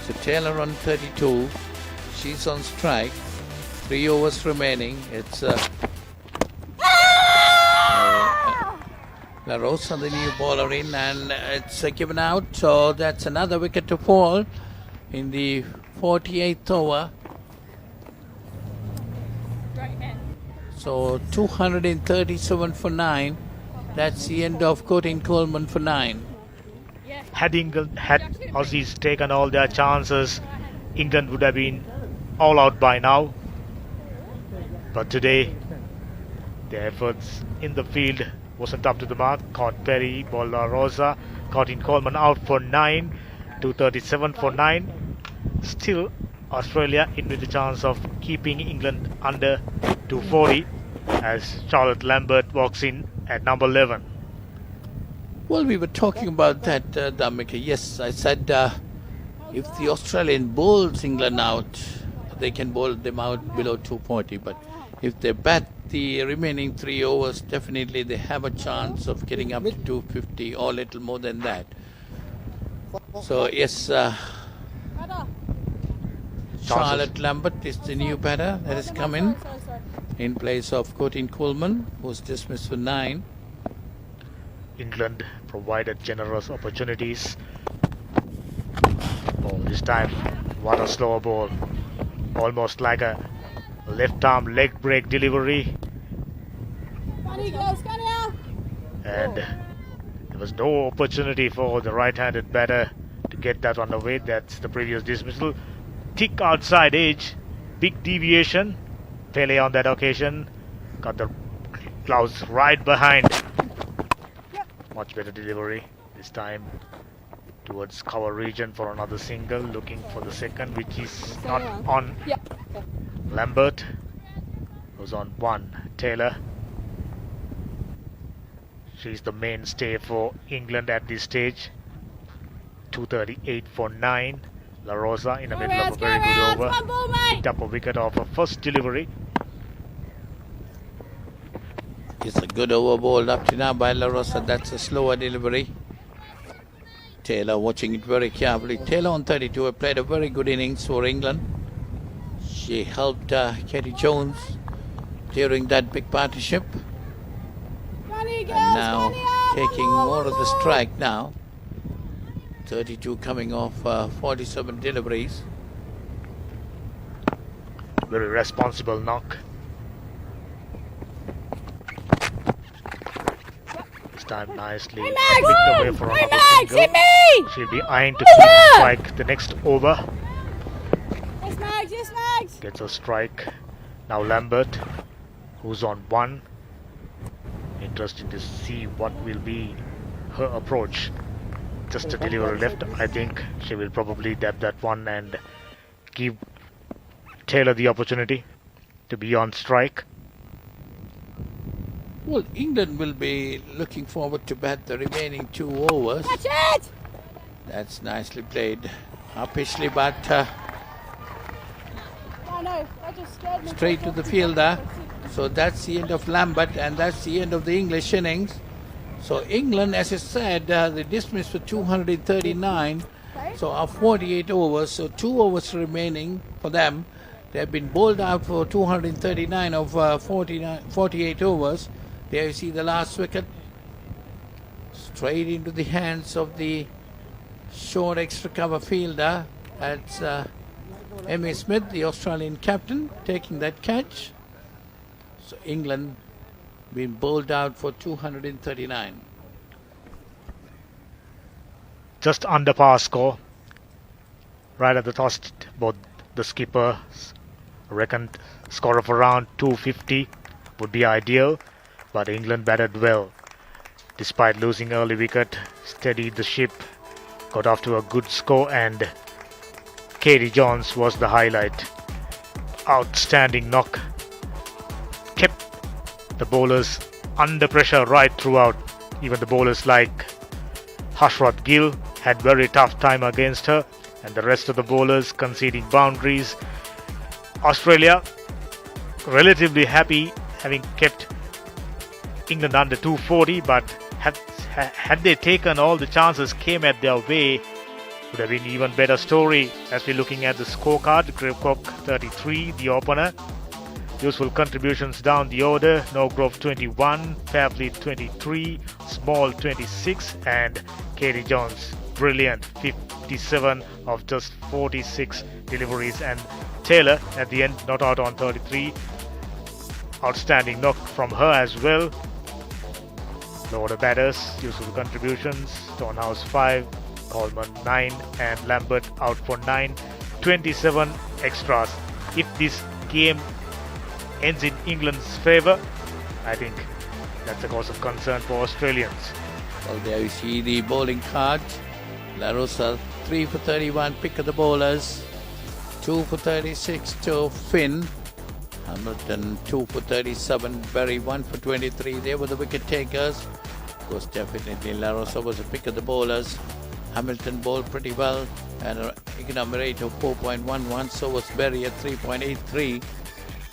So Taylor on 32. She's on strike. 3 overs remaining. It's La Rosa, the new bowler in, and it's given out. So that's another wicket to fall in the 48th over. So 237 for 9. That's the end of Courtney Coleman for 9. Had Aussies taken all their chances, England would have been all out by now. But today, their efforts in the field wasn't up to the mark. Caught Perry, ball La Rosa, caught in Coleman out for 9, 2:37 for 9. Still, Australia in with the chance of keeping England under 240 as Charlotte Lambert walks in at number 11. Well, we were talking about that, Dhamika. Yes, I said if the Australian bowls England out, they can bowl them out below 240. But if they bat the remaining 3 overs, definitely they have a chance of getting up to 250 or a little more than that. So, yes, Charlotte Lambert is the new batter that has come in place of Courtney Coleman, who's dismissed for 9. England provided generous opportunities. Oh, this time, what a slower ball. Almost like a left arm leg break delivery. And there was no opportunity for the right-handed batter to get that on the way. That's the previous dismissal. Thick outside edge, big deviation. Pele on that occasion got the gloves right behind. Much better delivery this time towards cover region for another single, looking for the second, which is not on. Lambert was on 1. Taylor, she's the mainstay for England at this stage. 2:38 for 9. La Rosa in the middle of a very good over. Picked up a wicket off her first delivery. It's a good over ball up to now by La Rosa. That's a slower delivery. Taylor watching it very carefully. Taylor on 32 had played a very good innings for England. She helped Katie Jones during that big partnership. And now taking more of the strike now. 32 coming off 47 deliveries. Very responsible knock. This time nicely picked away for another single. She'll be eyeing to keep strike the next over. Gets a strike. Now Lambert, who's on 1. Interesting to see what will be her approach. Just a delivery left. I think she will probably dab that one and give Taylor the opportunity to be on strike. Well, England will be looking forward to bat the remaining 2 overs. That's nicely played. Upishly, but straight to the fielder. So that's the end of Lambert, and that's the end of the English innings. So England, as I said, they dismissed for 239. So of 48 overs, so 2 overs remaining for them. They have been bowled out for 239 of 48 overs. There you see the last wicket. Straight into the hands of the short extra cover fielder. That's M.A. Smith, the Australian captain, taking that catch. So England been bowled out for 239. Just under par score. Right at the toss, both the skippers reckoned score of around 250 would be ideal, but England batted well. Despite losing early wicket, steadied the ship, got off to a good score, and Katie Jones was the highlight. Outstanding knock. Kept the bowlers under pressure right throughout. Even the bowlers like Hashrat Gill had very tough time against her, and the rest of the bowlers conceding boundaries. Australia relatively happy having kept England under 240, but had they taken all the chances came at their way, would have been even better story. As we're looking at the scorecard, Grove 33, the opener. Useful contributions down the order: Norgrove 21, Pavley 23, Small 26, and Katie Jones, brilliant, 57 of just 46 deliveries, and Taylor at the end not out on 33. Outstanding knock from her as well. No other batters, useful contributions: Stonehouse 5, Coleman 9 and Lambert out for 9. 27 extras. If this game ends in England's favour, I think that's a cause of concern for Australians. Well, there you see the bowling cards. La Rosa 3 for 31, pick of the bowlers. 2 for 36 to Finn. Hamilton 2 for 37, Berry 1 for 23. They were the wicket takers. Of course, definitely La Rosa was a pick of the bowlers. Hamilton bowled pretty well and an economic rate of 4.11. So was Berry at 3.83.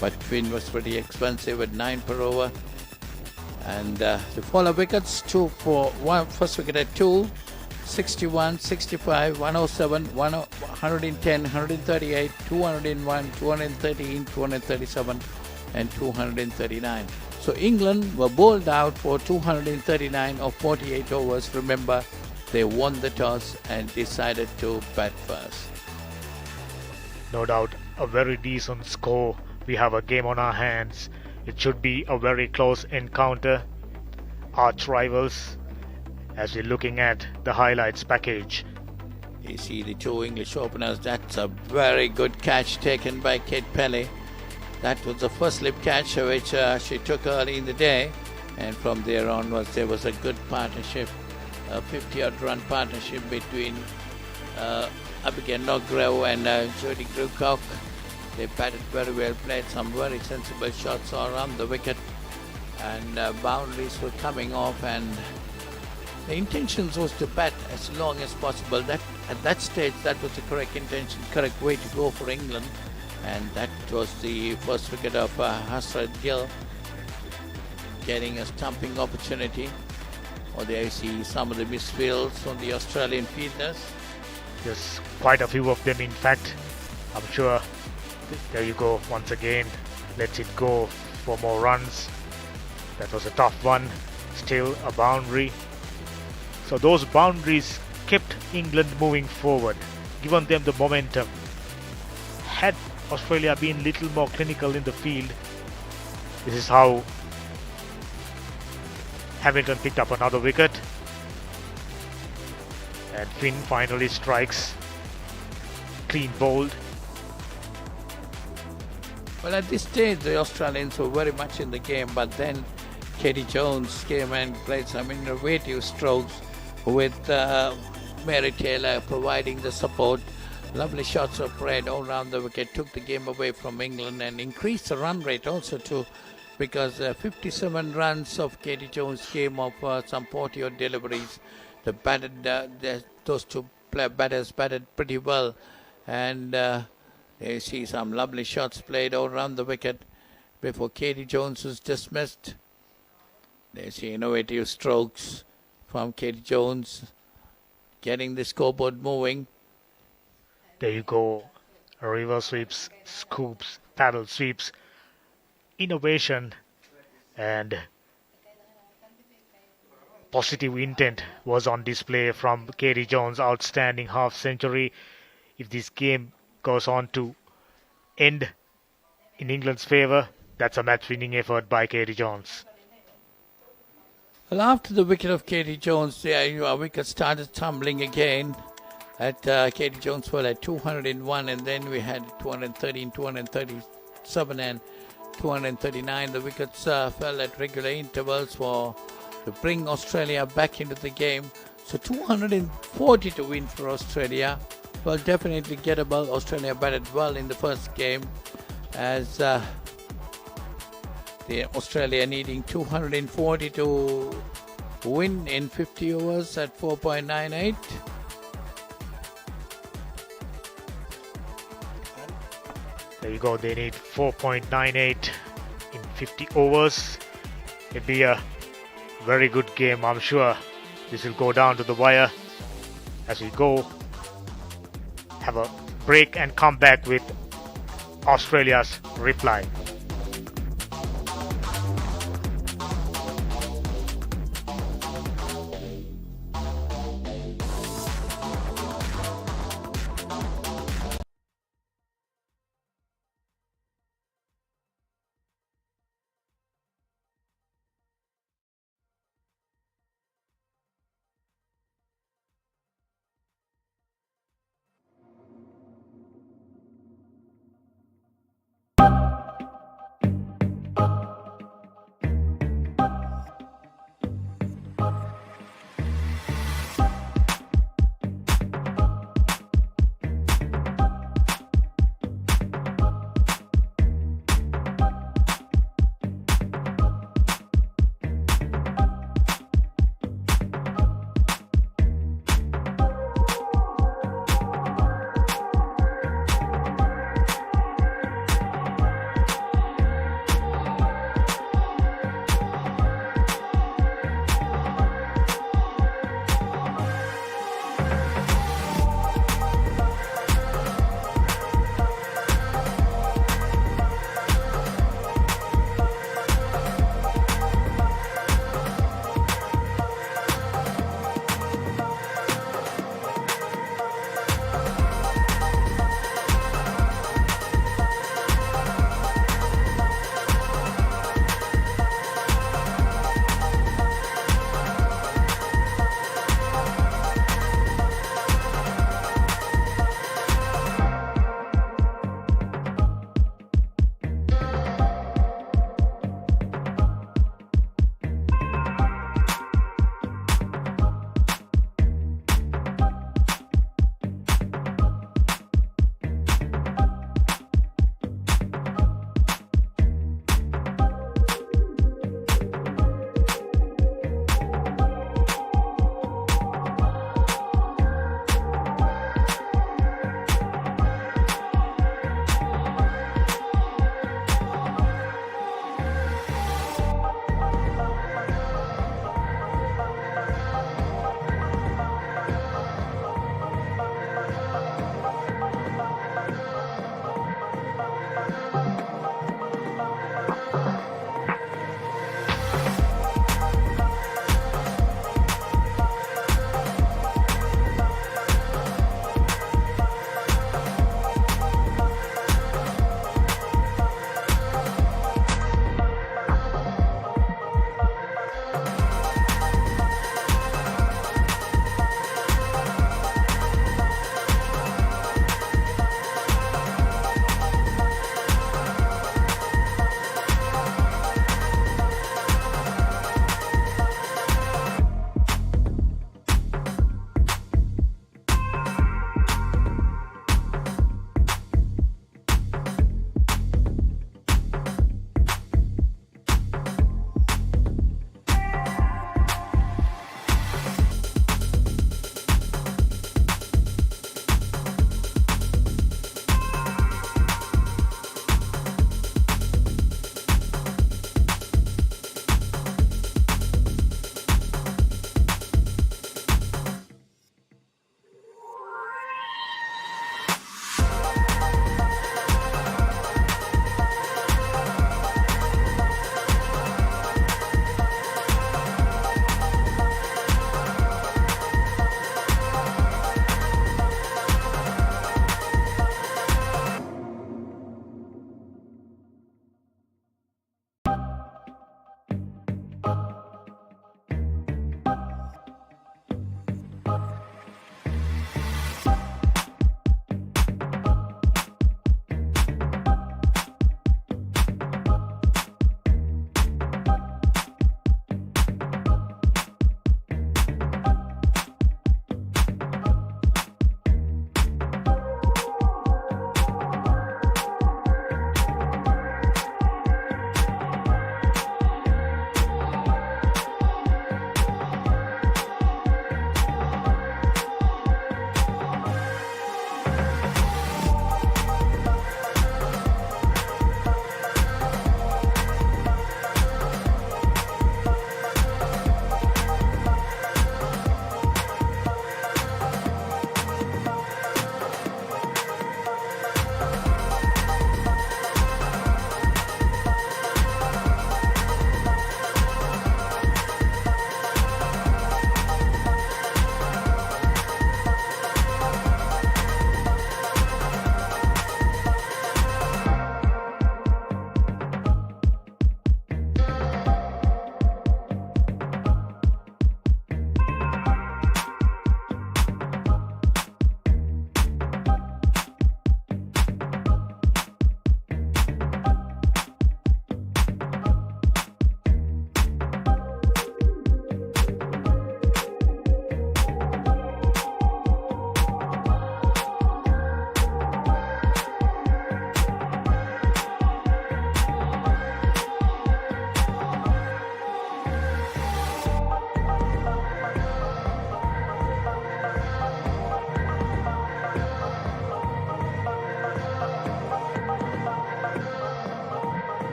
But Finn was pretty expensive at 9 per over. And the follow wickets, 2 for 1, first wicket at 2, 61, 65, 107, 110, 138, 201, 213, 237 and 239. So England were bowled out for 239 of 48 overs. Remember, they won the toss and decided to bat first. No doubt a very decent score. We have a game on our hands. It should be a very close encounter. Arch rivals, as we're looking at the highlights package. You see the two English openers. That's a very good catch taken by Kate Pelly. That was the first slip catch which she took early in the day, and from there onwards there was a good partnership, a 50-odd run partnership between Abigail Nogrove and Jodie Grewcock. They batted very well, played some very sensible shots all around the wicket, and boundaries were coming off, and the intentions was to bat as long as possible. That at that stage, that was the correct intention, correct way to go for England, and that was the first wicket of Hasrat Gill getting a stumping opportunity. Or there you see some of the misfields on the Australian fielders. There's quite a few of them, in fact. I'm sure. There you go once again. Lets it go for more runs. That was a tough one. Still a boundary. So those boundaries kept England moving forward, given them the momentum. Had Australia been a little more clinical in the field, this is how Hamilton picked up another wicket. And Finn finally strikes. Clean bowled. Well, at this stage, the Australians were very much in the game, but then Katie Jones came and played some innovative strokes with Mary Taylor providing the support. Lovely shots of red all round the wicket, took the game away from England and increased the run rate also too, because 57 runs of Katie Jones came off some 40-odd deliveries. The batted, those two batters batted pretty well, and you see some lovely shots played all around the wicket before Katie Jones was dismissed. There you see innovative strokes from Katie Jones, getting the scoreboard moving. There you go. River sweeps, scoops, paddle sweeps. Innovation and positive intent was on display from Katie Jones' outstanding half century. If this game goes on to end in England's favour, that's a match-winning effort by Katie Jones. Well, after the wicket of Katie Jones, our wicket started tumbling again. At Katie Jones fell at 201, and then we had 213, 237 and 239. The wickets fell at regular intervals to bring Australia back into the game. So 240 to win for Australia. Well, definitely gettable. Australia batted well in the first game, as the Australia needing 240 to win in 50 overs at 4.98. There you go, they need 4.98 in 50 overs. It'd be a very good game, I'm sure. This will go down to the wire as we go. Have a break and come back with Australia's reply.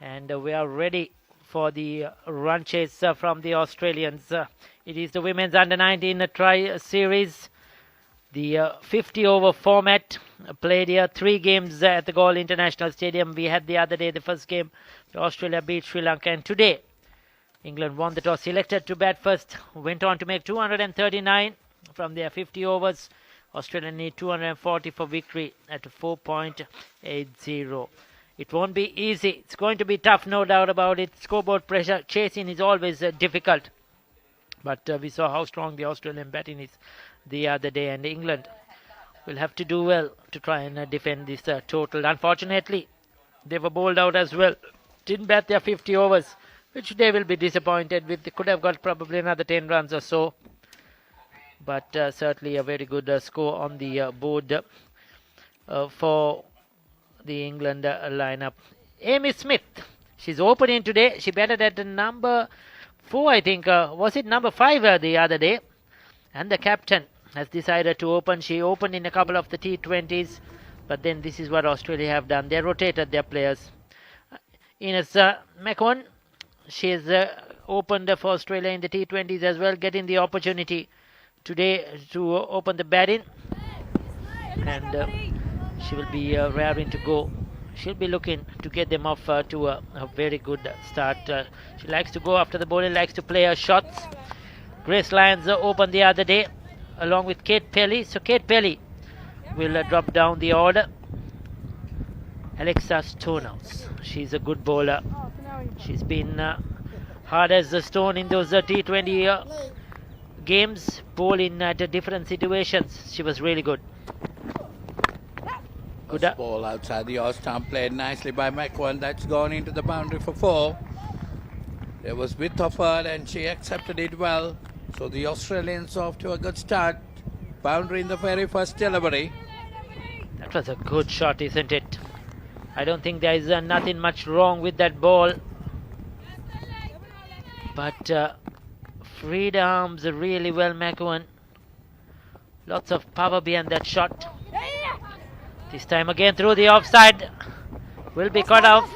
And we are ready for the run chase from the Australians. It is the women's under-19 tri-series. The 50-over format played here 3 games at the Galle International Stadium. We had the other day the first game. Australia beat Sri Lanka, and today England won the toss, selected to bat first, went on to make 239 from their 50 overs. Australia need 240 for victory at 4.80. It won't be easy. It's going to be tough, no doubt about it. Scoreboard pressure, chasing is always difficult. But we saw how strong the Australian batting is the other day, and England will have to do well to try and defend this total. Unfortunately, they were bowled out as well. Didn't bat their 50 overs, which they will be disappointed with. They could have got probably another 10 runs or so. But certainly a very good score on the board for the England lineup. Amy Smith, she's opening today. She batted at number 4, I think. Was it number 5 the other day? And the captain has decided to open. She opened in a couple of the T20s. But then this is what Australia have done. They rotated their players. Ines McCone, she has opened for Australia in the T20s as well, getting the opportunity today to open the batting. And she will be raring to go. She'll be looking to get them off to a very good start. She likes to go after the bowler, likes to play her shots. Grace Lyons opened the other day along with Kate Pelly. So Kate Pelly will drop down the order. Alexa Stonehouse, she's a good bowler. She's been hard as a stone in those T20 games, bowling at different situations. She was really good. Good ball outside the off stump, played nicely by McCone. That's gone into the boundary for 4. There was width of her and she accepted it well. So the Australians off to a good start. Boundary in the very first delivery. That was a good shot, isn't it? I don't think there is nothing much wrong with that ball. But freed arms really well, McCone. Lots of power behind that shot. This time again through the offside. Will be cut off.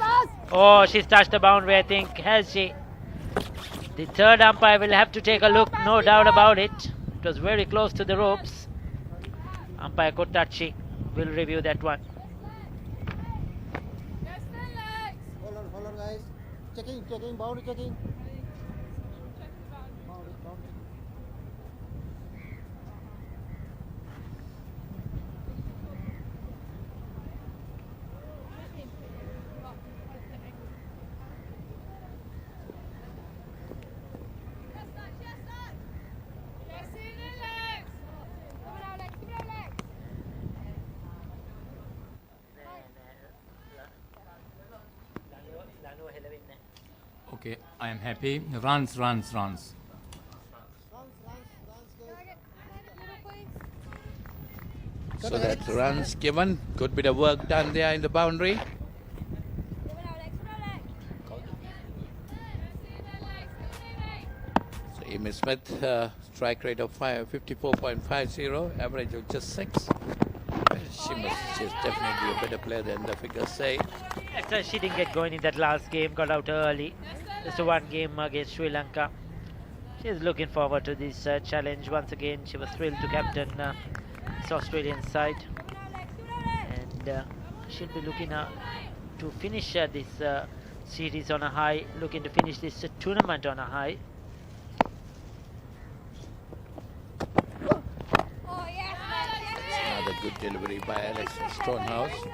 Oh, she's touched the boundary, I think. Has she? The third umpire will have to take a look, no doubt about it. It was very close to the ropes. Umpire Kotachi will review that one. Hold on, guys. Checking, boundary checking. Okay, I am happy. Runs. So that's runs given. Good bit of work done there in the boundary. So Amy Smith, strike rate of 54.50, average of just 6. She's definitely a better player than the figures say. Actually, she didn't get going in that last game, got out early. Just a 1 game against Sri Lanka. She's looking forward to this challenge once again. She was thrilled to captain this Australian side. And she'll be looking to finish this series on a high, looking to finish this tournament on a high. Another good delivery by Alexa Stonehouse.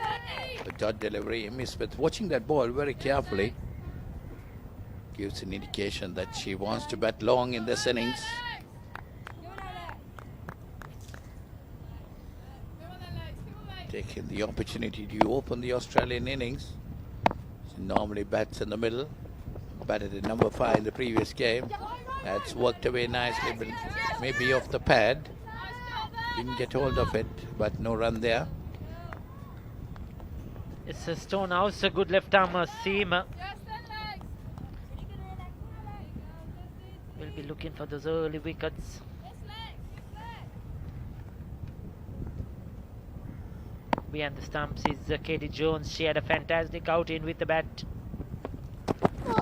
The dot delivery, Amy Smith watching that ball very carefully. Gives an indication that she wants to bat long in this innings. Taking the opportunity to open the Australian innings. She normally bats in the middle. Batted at number 5 in the previous game. That's worked away nicely, but maybe off the pad. Didn't get hold of it, but no run there. It's a Stonehouse, a good left arm seam. We'll be looking for those early wickets. Behind the stumps is Katie Jones. She had a fantastic outing with the bat.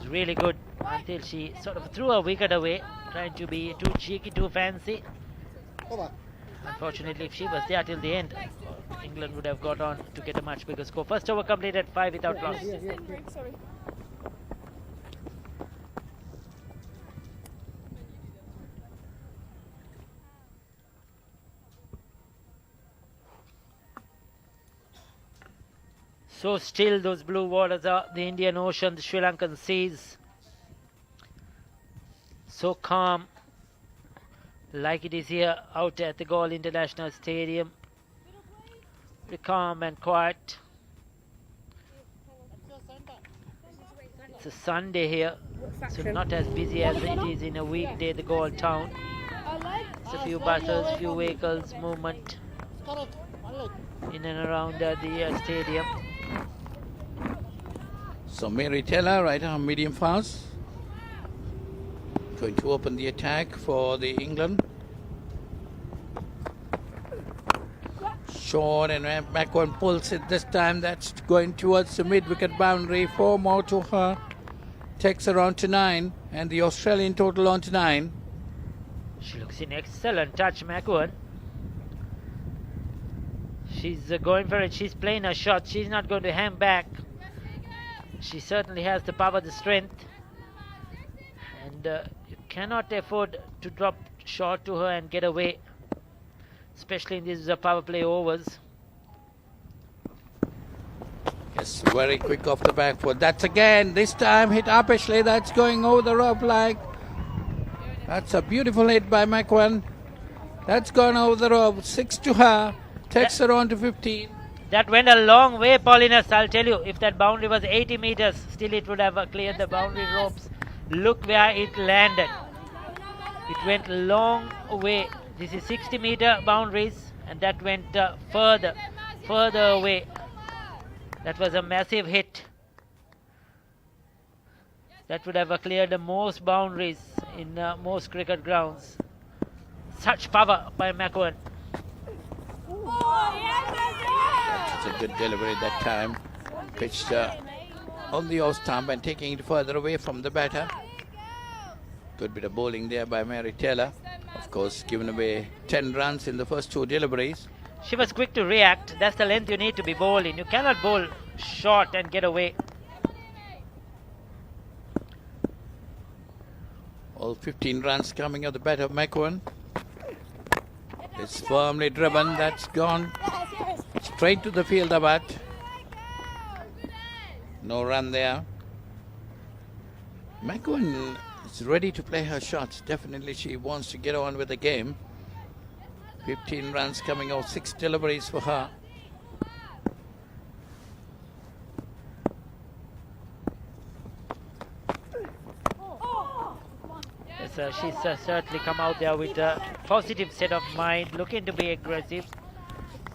was really good until she sort of threw her wicket away, trying to be too cheeky, too fancy. Unfortunately, if she was there till the end, England would have got on to get a much bigger score. First over completed, 5 without loss. So still those blue waters are the Indian Ocean, the Sri Lankan seas. So calm, like it is here out at the Galle International Stadium. Very calm and quiet. It's a Sunday here, so not as busy as it is in a weekday, the Galle town. It's a few buses, few vehicles, movement in and around the stadium. So Mary Taylor, right arm medium fast, going to open the attack for the England. Short, and McEwen pulls it this time. That's going towards the mid-wicket boundary. 4 more to her. Takes her on to 9, and the Australian total on to 9. She looks in excellent touch, McEwen. She's going for it. She's playing a shot. She's not going to hang back. She certainly has the power, the strength, and you cannot afford to drop short to her and get away, especially in these power play overs. Yes, very quick off the back foot. That's again, this time hit up Ashley. That's going over the rope like. That's a beautiful hit by McEwen. That's gone over the rope. 6 to her. Takes her on to 15. That went a long way, Paulinus, I'll tell you. If that boundary was 80 meters, still it would have cleared the boundary ropes. Look where it landed. It went long way. This is 60-meter boundaries, and that went further away. That was a massive hit. That would have cleared the most boundaries in most cricket grounds. Such power by McEwen. That's a good delivery that time. Pitched on the off stump and taking it further away from the batter. Good bit of bowling there by Mary Taylor. Of course, given away 10 runs in the first 2 deliveries. She was quick to react. That's the length you need to be bowling. You cannot bowl short and get away. All 15 runs coming out the bat of McEwen. It's firmly driven. That's gone straight to the fielder bat. No run there. McEwen is ready to play her shots. Definitely she wants to get on with the game. 15 runs coming out, 6 deliveries for her. Yes, she's certainly come out there with a positive set of mind, looking to be aggressive.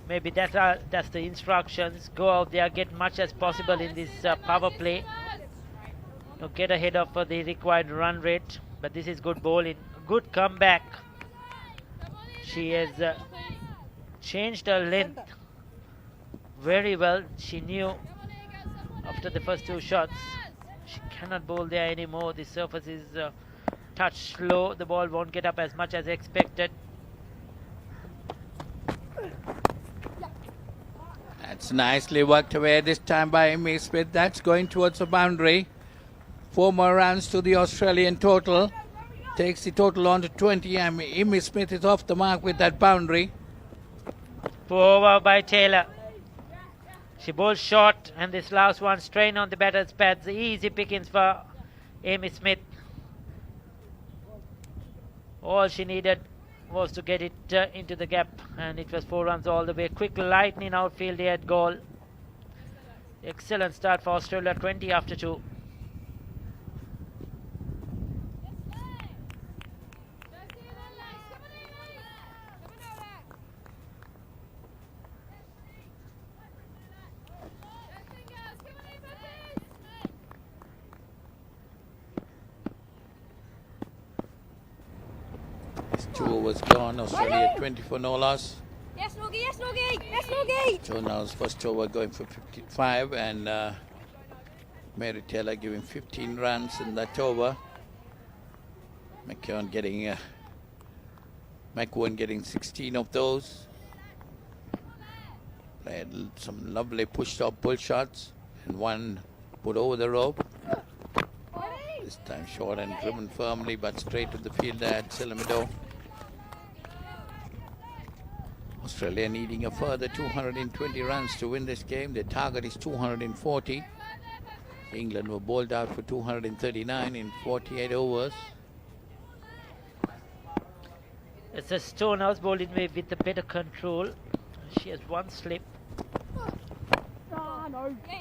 Maybe that's the instructions. Go out there, get much as possible in this power play. To get ahead of the required run rate. But this is good bowling. Good comeback. She has changed her length very well. She knew after the first 2 shots she cannot bowl there anymore. The surface is touch slow. The ball won't get up as much as expected. That's nicely worked away this time by Amy Smith. That's going towards the boundary. 4 more runs to the Australian total. Takes the total on to 20. Amy Smith is off the mark with that boundary. Over by Taylor. She bowls short, and this last one strain on the batter's pads. Easy pickings for Amy Smith. All she needed was to get it into the gap, and it was 4 runs all the way. Quick lightning outfield here at goal. Excellent start for Australia, 20 after 2. It's 2 overs gone. Australia 20 for no loss. Yes, Noogie, yes, Noogie, yes, Noogie. So now's first over going for 55, and Mary Taylor giving 15 runs in that over. McKeown getting McEwen getting 16 of those. Played some lovely push-up pull shots and one put over the rope. This time short and driven firmly, but straight to the fielder at Silamido. Australia needing a further 220 runs to win this game. Their target is 240. England were bowled out for 239 in 48 overs. It's a Stonehouse bowled in with the better control. She has one slip.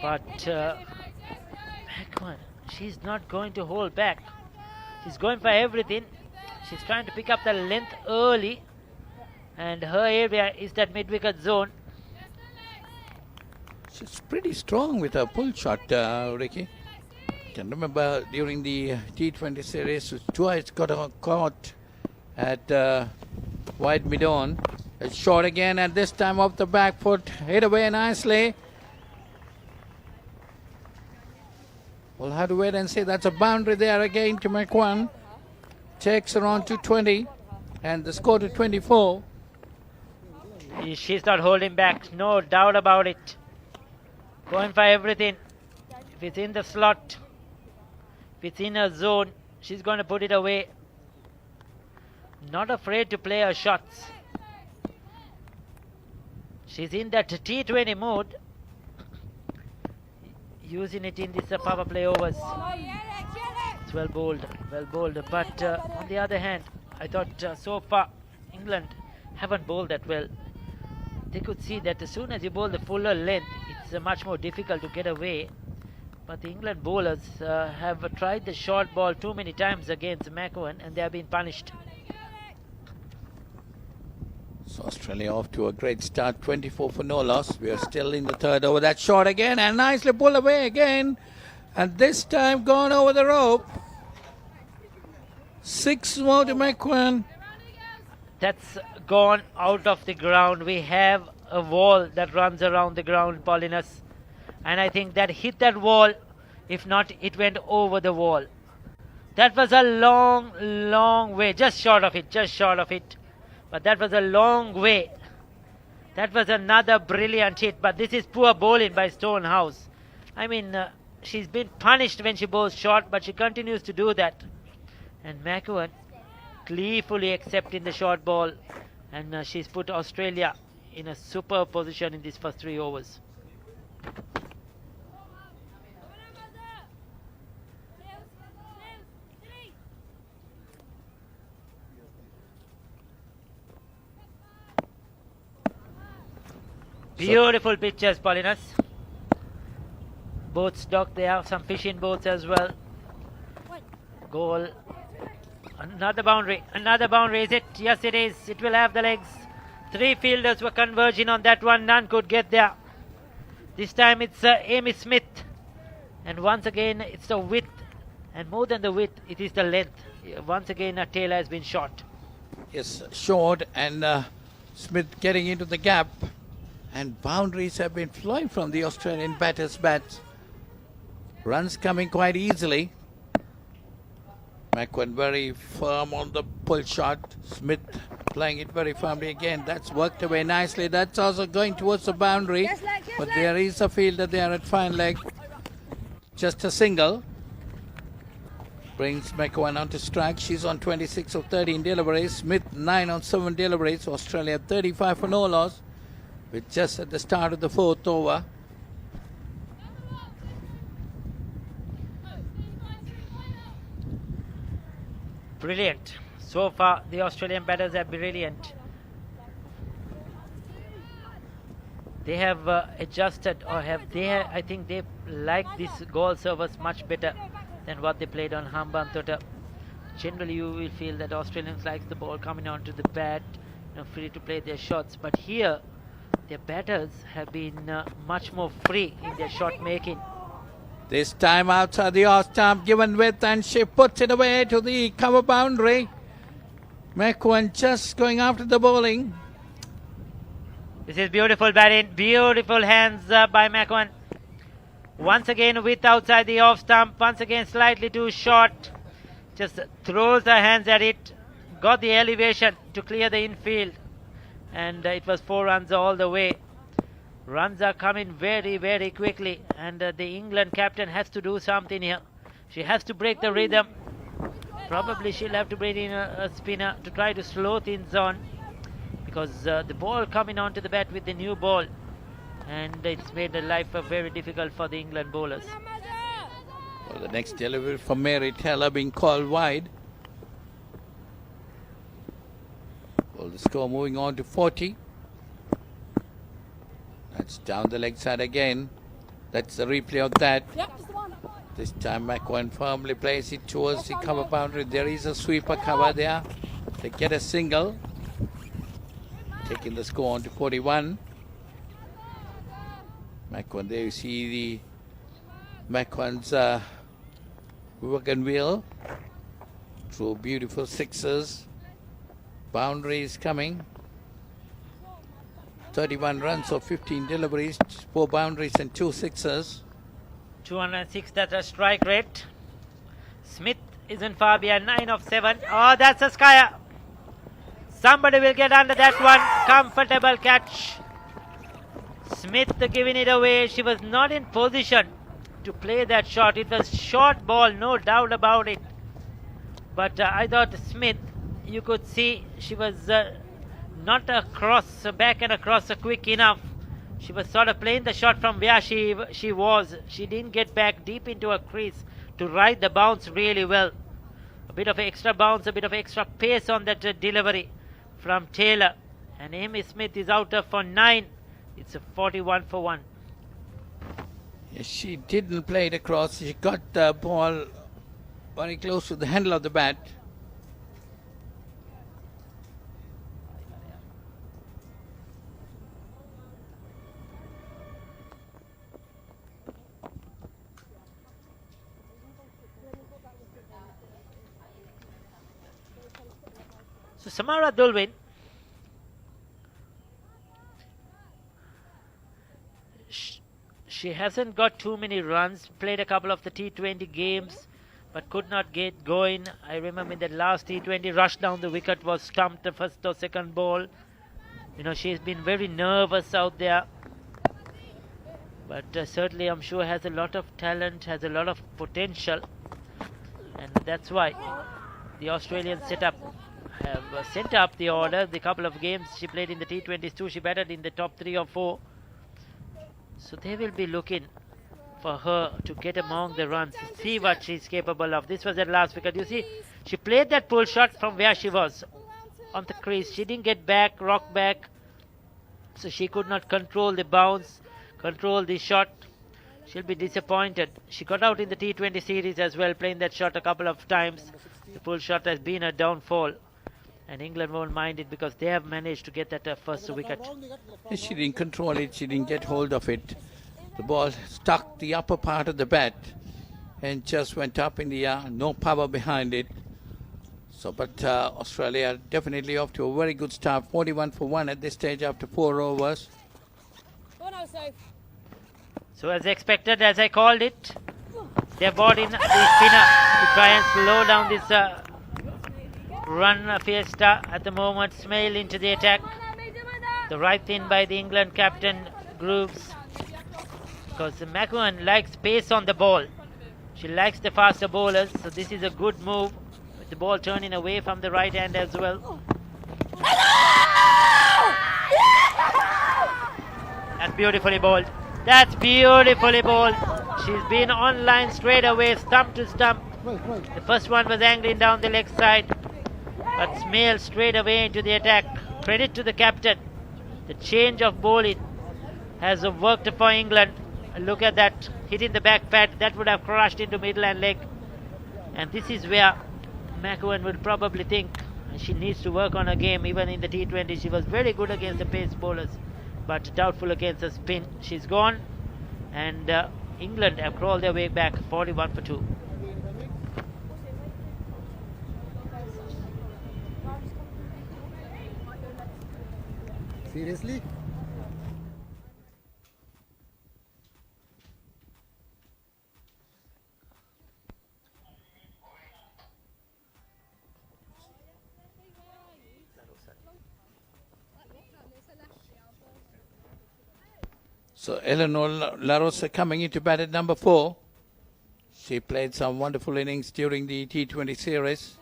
But McEwen, she's not going to hold back. She's going for everything. She's trying to pick up the length early. And her area is that mid-wicket zone. She's pretty strong with her pull shot, Ricky. I can remember during the T20 series, twice got caught at wide mid-on. It's short again, and this time off the back foot, hit away nicely. We'll have to wait and see. That's a boundary there again to McEwen. Takes around 220, and the score to 24. She's not holding back, no doubt about it. Going for everything. If it's in the slot, if it's in her zone, she's going to put it away. Not afraid to play her shots. She's in that T20 mood, using it in this power play overs. It's well bowled. But on the other hand, I thought so far England haven't bowled that well. They could see that as soon as you bowl the fuller length, it's much more difficult to get away. But the England bowlers have tried the short ball too many times against McEwen, and they have been punished. So Australia off to a great start, 24 for no loss. We are still in the third over. That shot again, and nicely pulled away again. And this time gone over the rope. 6 more to McEwen. That's gone out of the ground. We have a wall that runs around the ground, Paulinus. And I think that hit that wall. If not, it went over the wall. That was a long, long way. Just short of it. But that was a long way. That was another brilliant hit. But this is poor bowling by Stonehouse. I mean, she's been punished when she bowls short, but she continues to do that. And McEwen gleefully accepting the short ball. And she's put Australia in a superb position in these first 3 overs. Beautiful pictures, Paulinus. Boats docked there, some fishing boats as well. Goal. Another boundary, is it? Yes, it is. It will have the legs. 3 fielders were converging on that one. None could get there. This time it's Amy Smith. And once again, it's the width. And more than the width, it is the length. Once again, Taylor has been short. Yes, short, and Smith getting into the gap. And boundaries have been flowing from the Australian batters' bats. Runs coming quite easily. McEwen very firm on the pull shot. Smith playing it very firmly again. That's worked away nicely. That's also going towards the boundary. But there is a fielder there at fine leg. Just a single. Brings McEwen on to strike. She's on 26 of 13 deliveries. Smith 9 on 7 deliveries. Australia 35 for no loss. With just at the start of the 4th over. Brilliant. So far, the Australian batters are brilliant. They have adjusted, or I think they like this goal service much better than what they played on Hambantota. Generally, you will feel that Australians like the ball coming onto the bat, free to play their shots. But here, their batters have been much more free in their shot making. This time outside the off stump, given width, and she puts it away to the cover boundary. McEwen just going after the bowling. This is beautiful batting, beautiful hands by McEwen. Once again with outside the off stump. Once again slightly too short. Just throws her hands at it. Got the elevation to clear the infield. And it was 4 runs all the way. Runs are coming very, very quickly. And the England captain has to do something here. She has to break the rhythm. Probably she'll have to bring in a spinner to try to slow things on. Because the ball coming onto the bat with the new ball. And it's made the life very difficult for the England bowlers. Well, the next delivery from Mary Taylor being called wide. Well, the score moving on to 40. That's down the leg side again. That's the replay of that. This time McEwen firmly plays it towards the cover boundary. There is a sweeper cover there. They get a single. Taking the score on to 41. McEwen, there you see the McEwen's wagon wheel through beautiful sixes. Boundaries coming. 31 runs of 15 deliveries, 4 boundaries and 2 sixes. 206, that's a strike rate. Smith isn't far behind, 9 of 7. Oh, that's a skyer. Somebody will get under that one. Comfortable catch. Smith giving it away. She was not in position to play that shot. It was short ball, no doubt about it. But I thought Smith, you could see she was not across, back and across quick enough. She was sort of playing the shot from where she was. She didn't get back deep into her crease to ride the bounce really well. A bit of extra bounce, a bit of extra pace on that delivery from Taylor. And Amy Smith is out for 9. It's a 41 for 1. Yes, she didn't play it across. She got the ball very close to the handle of the bat. So Samara Dulwin, she hasn't got too many runs, played a couple of the T20 games, but could not get going. I remember in that last T20, rushed down the wicket, was stumped the first or second ball. You know, she's been very nervous out there. But certainly I'm sure has a lot of talent, has a lot of potential. And that's why the Australian setup have sent up the order. The couple of games she played in the T20s too, she batted in the top 3 or 4. So they will be looking for her to get among the runs, see what she's capable of. This was her last wicket. You see, she played that pull shot from where she was on the crease. She didn't get back, rock back. So she could not control the bounce, control the shot. She'll be disappointed. She got out in the T20 series as well, playing that shot a couple of times. The pull shot has been a downfall. And England won't mind it because they have managed to get that first wicket. She didn't control it, she didn't get hold of it. The ball stuck the upper part of the bat and just went up in the air, no power behind it. So, but Australia definitely off to a very good start, 41 for 1 at this stage after 4 overs. So as expected, as I called it, they brought in the spinner to try and slow down this run fiesta at the moment. Smail into the attack. The right thing by the England captain Grooves, because McEwen likes pace on the ball. She likes the faster bowlers, so this is a good move with the ball turning away from the right hand as well. That's beautifully bowled. That's beautifully bowled. She's been on line straight away, stump to stump. The first one was angling down the leg side, but Smail straight away into the attack. Credit to the captain. The change of bowling has worked for England. Look at that, hitting the back pad. That would have crushed into middle and leg. And this is where McEwen would probably think she needs to work on her game. Even in the T20, she was very good against the pace bowlers, but doubtful against the spin. She's gone, and England have crawled their way back, 41 for 2. Seriously? So Eleanor La Rosa coming into bat at number 4. She played some wonderful innings during the T20 series.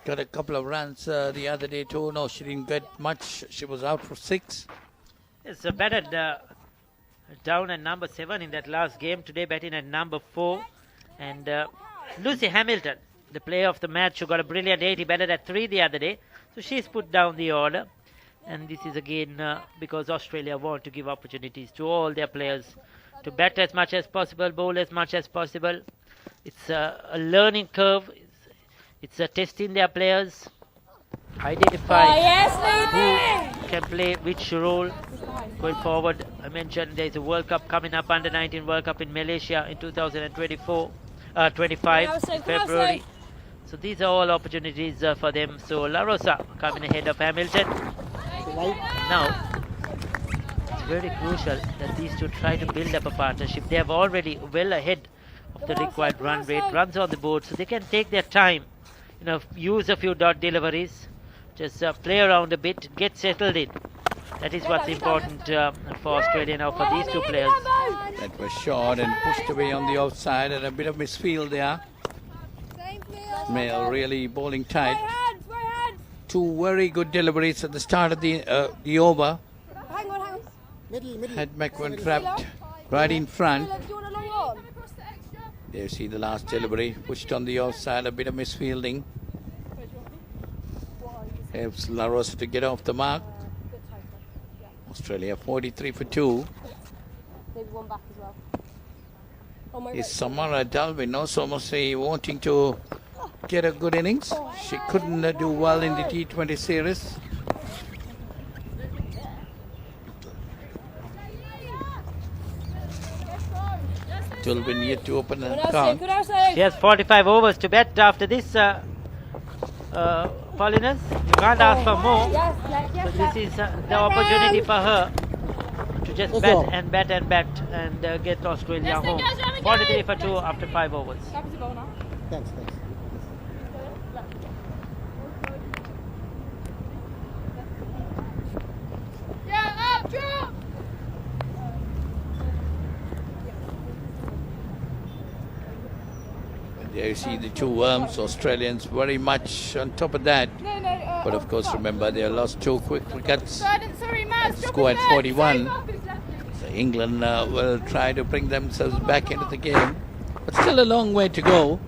Got a couple of runs the other day too. No, she didn't get much. She was out for 6. It's batted down at number 7 in that last game. Today batting at number 4. And Lucy Hamilton, the player of the match, who got a brilliant 8. He batted at 3 the other day. So she's put down the order. And this is again because Australia want to give opportunities to all their players to bat as much as possible, bowl as much as possible. It's a learning curve. It's testing their players, identifying who can play which role going forward. I mentioned there's a World Cup coming up, Under 19 World Cup in Malaysia in 25 in February. So these are all opportunities for them. So La Rosa coming ahead of Hamilton. Now, it's very crucial that these two try to build up a partnership. They are already well ahead of the required run rate, runs on the board, so they can take their time. Use a few dot deliveries, just play around a bit, get settled in. That is what's important for Australia now, for these two players. That was short and pushed away on the outside, and a bit of misfield there. Smale really bowling tight. 2 very good deliveries at the start of the over. Had McMahon trapped right in front. There you see the last delivery, pushed on the outside, a bit of misfielding. Helps La Rosa to get off the mark. Australia 43 for 2. Is Samara Dalvin also must say wanting to get a good innings? She couldn't do well in the T20 series. Dalvin yet to open an account. She has 45 overs to bat after this, Paulinus. You can't ask for more. So this is the opportunity for her to just bat and bat and bat and get Australia home. 43 for 2 after 5 overs. Thanks. There you see the 2 worms, Australians very much on top of that. But of course, remember, they lost 2 quick wickets. Scored 41. So England will try to bring themselves back into the game. But still a long way to go.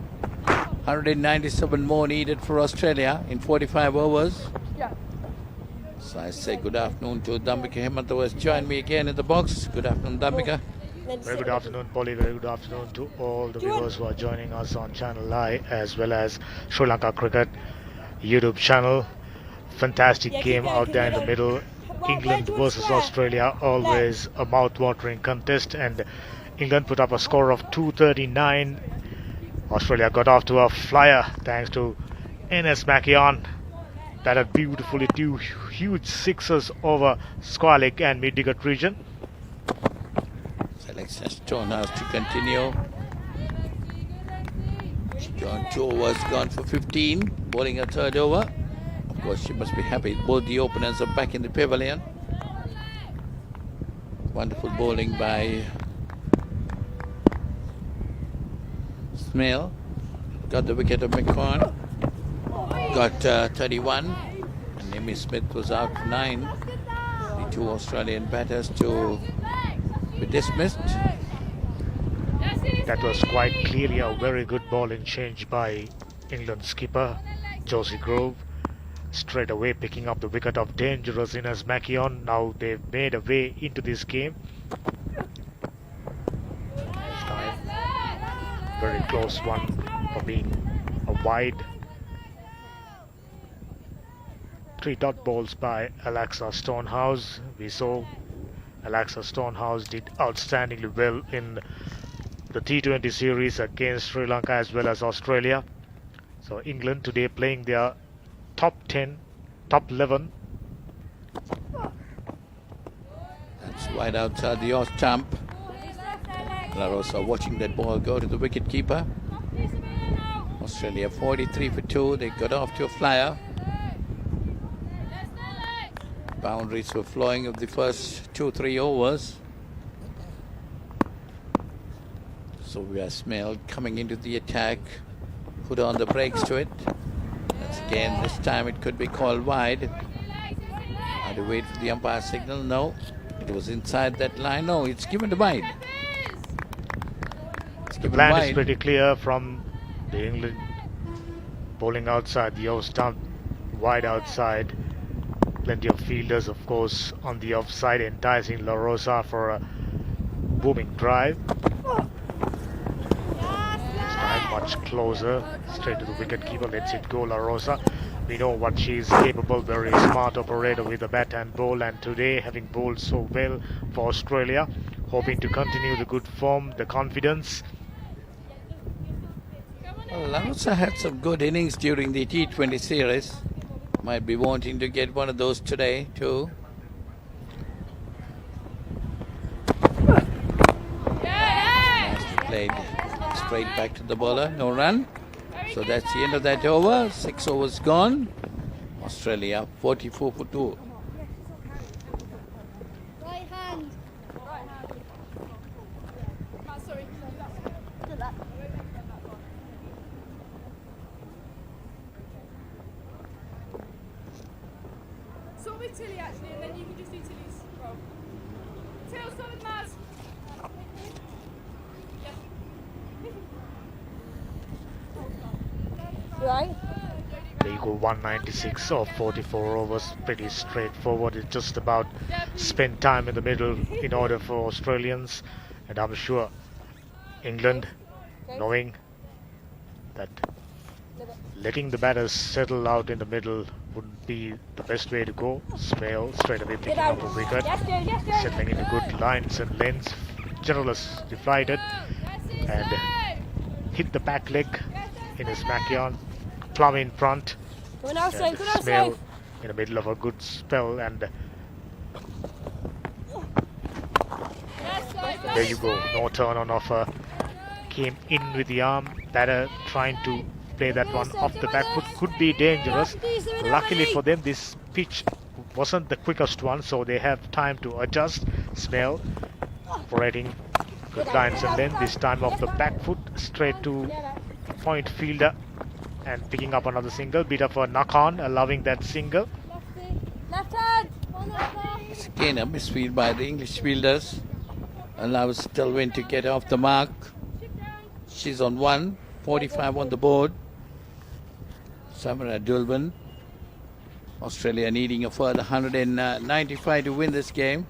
197 more needed for Australia in 45 overs. So I say good afternoon to Dhammika Hemant, who has joined me again in the box. Good afternoon, Dhammika. Very good afternoon, Polly. Very good afternoon to all the viewers who are joining us on Channel I as well as Sri Lanka Cricket YouTube channel. Fantastic game out there in the middle. England versus Australia, always a mouth-watering contest, and England put up a score of 239. Australia got off to a flyer thanks to N.S. Makion. Batted beautifully, 2 huge sixes over Squalic and mid-wicket region. Alexa Stonehouse to continue. She gone 2 overs, gone for 15, bowling a 3rd over. Of course, she must be happy. Both the openers are back in the pavilion. Wonderful bowling by Smale. Got the wicket of McCorn. Got 31. And Amy Smith was out 9. The 2 Australian batters to be dismissed. That was quite clearly a very good bowling change by England skipper Josie Grove. Straight away picking up the wicket of dangerous Ines Makion. Now they've made a way into this game. This time, very close one for being a wide. 3 dot balls by Alexa Stonehouse. We saw Alexa Stonehouse did outstandingly well in the T20 series against Sri Lanka as well as Australia. So England today playing their top 10, top 11. That's wide outside the off stump. La Rosa watching that ball go to the wicket keeper. Australia 43 for 2. They got off to a flyer. Boundaries were flowing of the first 2-3 overs. So we are Smell coming into the attack. Put on the brakes to it. Once again, this time it could be called wide. Had to wait for the umpire signal. No, it was inside that line. No, it's given to wide. The plan is pretty clear from the England bowling outside the off stump, wide outside. Plenty of fielders, of course, on the offside, enticing La Rosa for a booming drive. This time much closer, straight to the wicketkeeper, lets it go. La Rosa, we know what she is capable, very smart operator with the bat and ball, and today having bowled so well for Australia, hoping to continue the good form, the confidence. Well, La Rosa had some good innings during the T20 series. Might be wanting to get one of those today too. Nicely played. Straight back to the bowler. No run. So that's the end of that over. 6 overs gone. Australia 44 for 2. Right hand. Sorry. Sort with Tilly actually, and then you can just do Tilly's roll. Till, sort with Maz. Right. There you go, 196 of 44 overs, pretty straightforward. It's just about spend time in the middle in order for Australians, and I'm sure England, knowing that letting the batters settle out in the middle would be the best way to go. Smale straight away picking up a wicket, settling into good lines and lengths. Generalist deflated and hit the back leg in his backyard. Plum in front, and Smale in the middle of a good spell, and there you go, no turn on offer, came in with the arm, batter trying to play that one off the back foot, could be dangerous. Luckily for them, this pitch wasn't the quickest one, so they have time to adjust. Smale operating good lines and then this time off the back foot, straight to point fielder, and picking up another single. Bit of a knock on, allowing that single. Left hand. It's again a misfield by the English fielders. Allows Delvin to get off the mark. She's on 1, 45 on the board. Samara Dulvin. Australia needing a further 195 to win this game.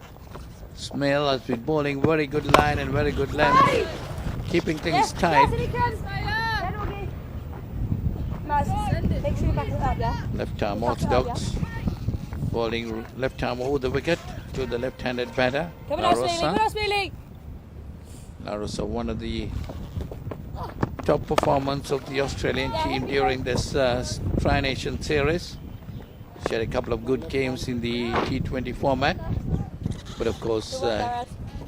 Smale has been bowling very good line and very good length, keeping things tight. Left arm orthodox, bowling left arm over the wicket to the left-handed batter, La Rosa. La Rosa, one of the top performers of the Australian team during this Tri-Nation series. She had a couple of good games in the T20 format, but of course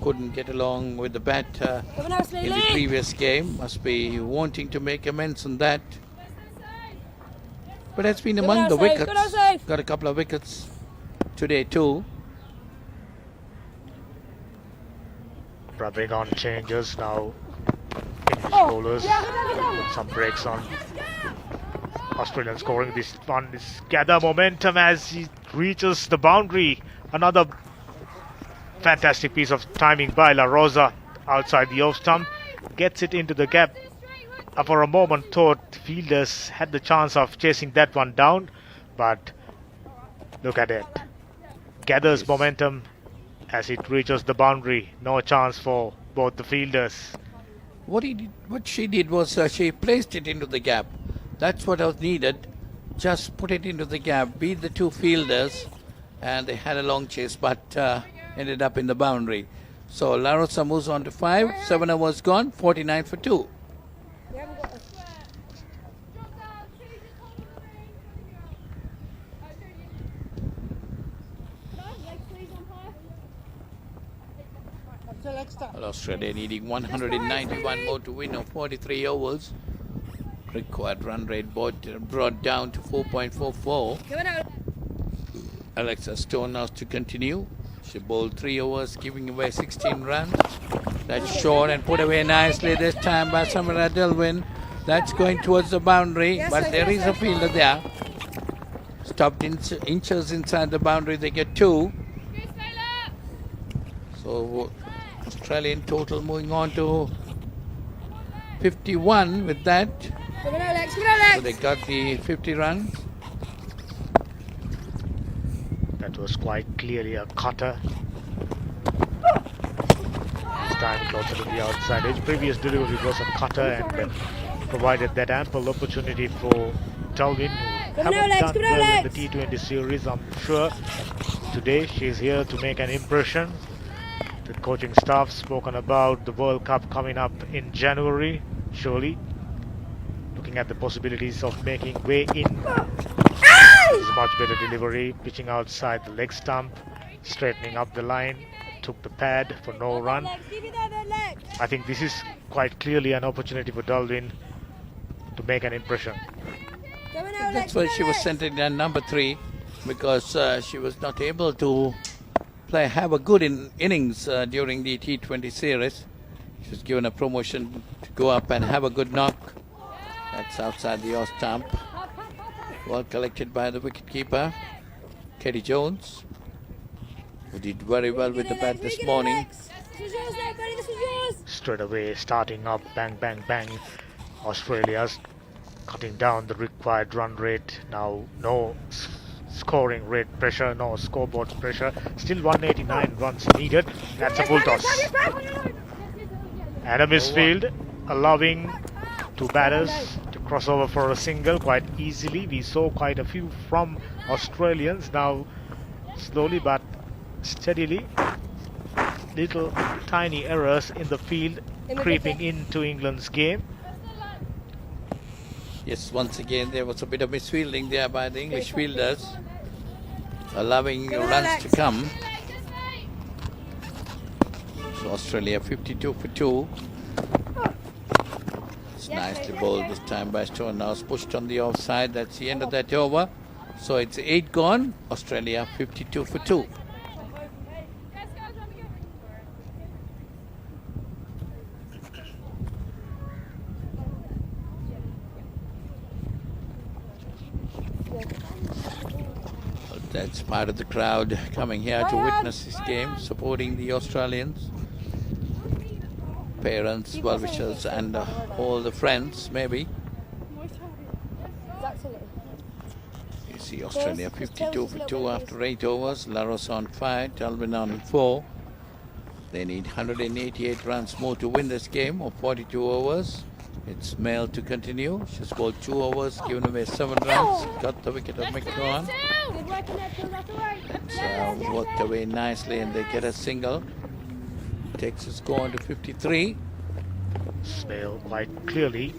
couldn't get along with the bat in the previous game. Must be wanting to make amends on that. But has been among the wickets. Got a couple of wickets today too. Rubbing on changes now. English bowlers put some breaks on. Australian scoring this one. This gather momentum as he reaches the boundary. Another fantastic piece of timing by La Rosa outside the off stump. Gets it into the gap. For a moment thought fielders had the chance of chasing that one down, but look at it. Gathers momentum as it reaches the boundary. No chance for both the fielders. What she did was she placed it into the gap. That's what was needed. Just put it into the gap, beat the two fielders, and they had a long chase, but ended up in the boundary. So La Rosa moves on to 5. 7 overs gone, 49 for 2. Well, Australia needing 191 more to win of 43 overs. Required run rate brought down to 4.44. Alexa Stone now to continue. She bowled 3 overs, giving away 16 runs. That's short and put away nicely this time by Samira Delvin. That's going towards the boundary, but there is a fielder there. Stopped inches inside the boundary, they get 2. So Australian total moving on to 51 with that. So they got the 50 runs. That was quite clearly a cutter. This time closer to the outside edge. Previous delivery was a cutter and provided that ample opportunity for Delvin, who haven't done well in the T20 series. I'm sure today she's here to make an impression. The coaching staff spoken about the World Cup coming up in January, surely looking at the possibilities of making way in. This is much better delivery, pitching outside the leg stump, straightening up the line, took the pad for no run. I think this is quite clearly an opportunity for Delvin to make an impression. That's why she was sent in at number 3, because she was not able to have a good innings during the T20 series. She was given a promotion to go up and have a good knock. That's outside the off stump. Well collected by the wicketkeeper, Katie Jones, who did very well with the bat this morning. Straight away starting up, bang, bang, bang. Australia's cutting down the required run rate. Now no scoring rate pressure, no scoreboard pressure. Still 189 runs needed. That's a full toss. And a misfield, allowing 2 batters to cross over for a single quite easily. We saw quite a few from Australians. Now slowly but steadily, little tiny errors in the field creeping into England's game. Yes, once again there was a bit of misfielding there by the English fielders, allowing runs to come. So Australia 52 for 2. It's nicely bowled this time by Stone. Now it's pushed on the offside. That's the end of that over. So it's 8 gone. Australia 52 for 2. That's part of the crowd coming here to witness this game, supporting the Australians. Parents, well-wishers and all the friends, maybe. You see Australia 52 for 2 after 8 overs. Laros on 5, Delvin on 4. They need 188 runs more to win this game of 42 overs. It's Male to continue. She's scored 2 overs, given away 7 runs. Got the wicket of McGowan. It's worked away nicely and they get a single. Takes a score on to 53. Smale quite clearly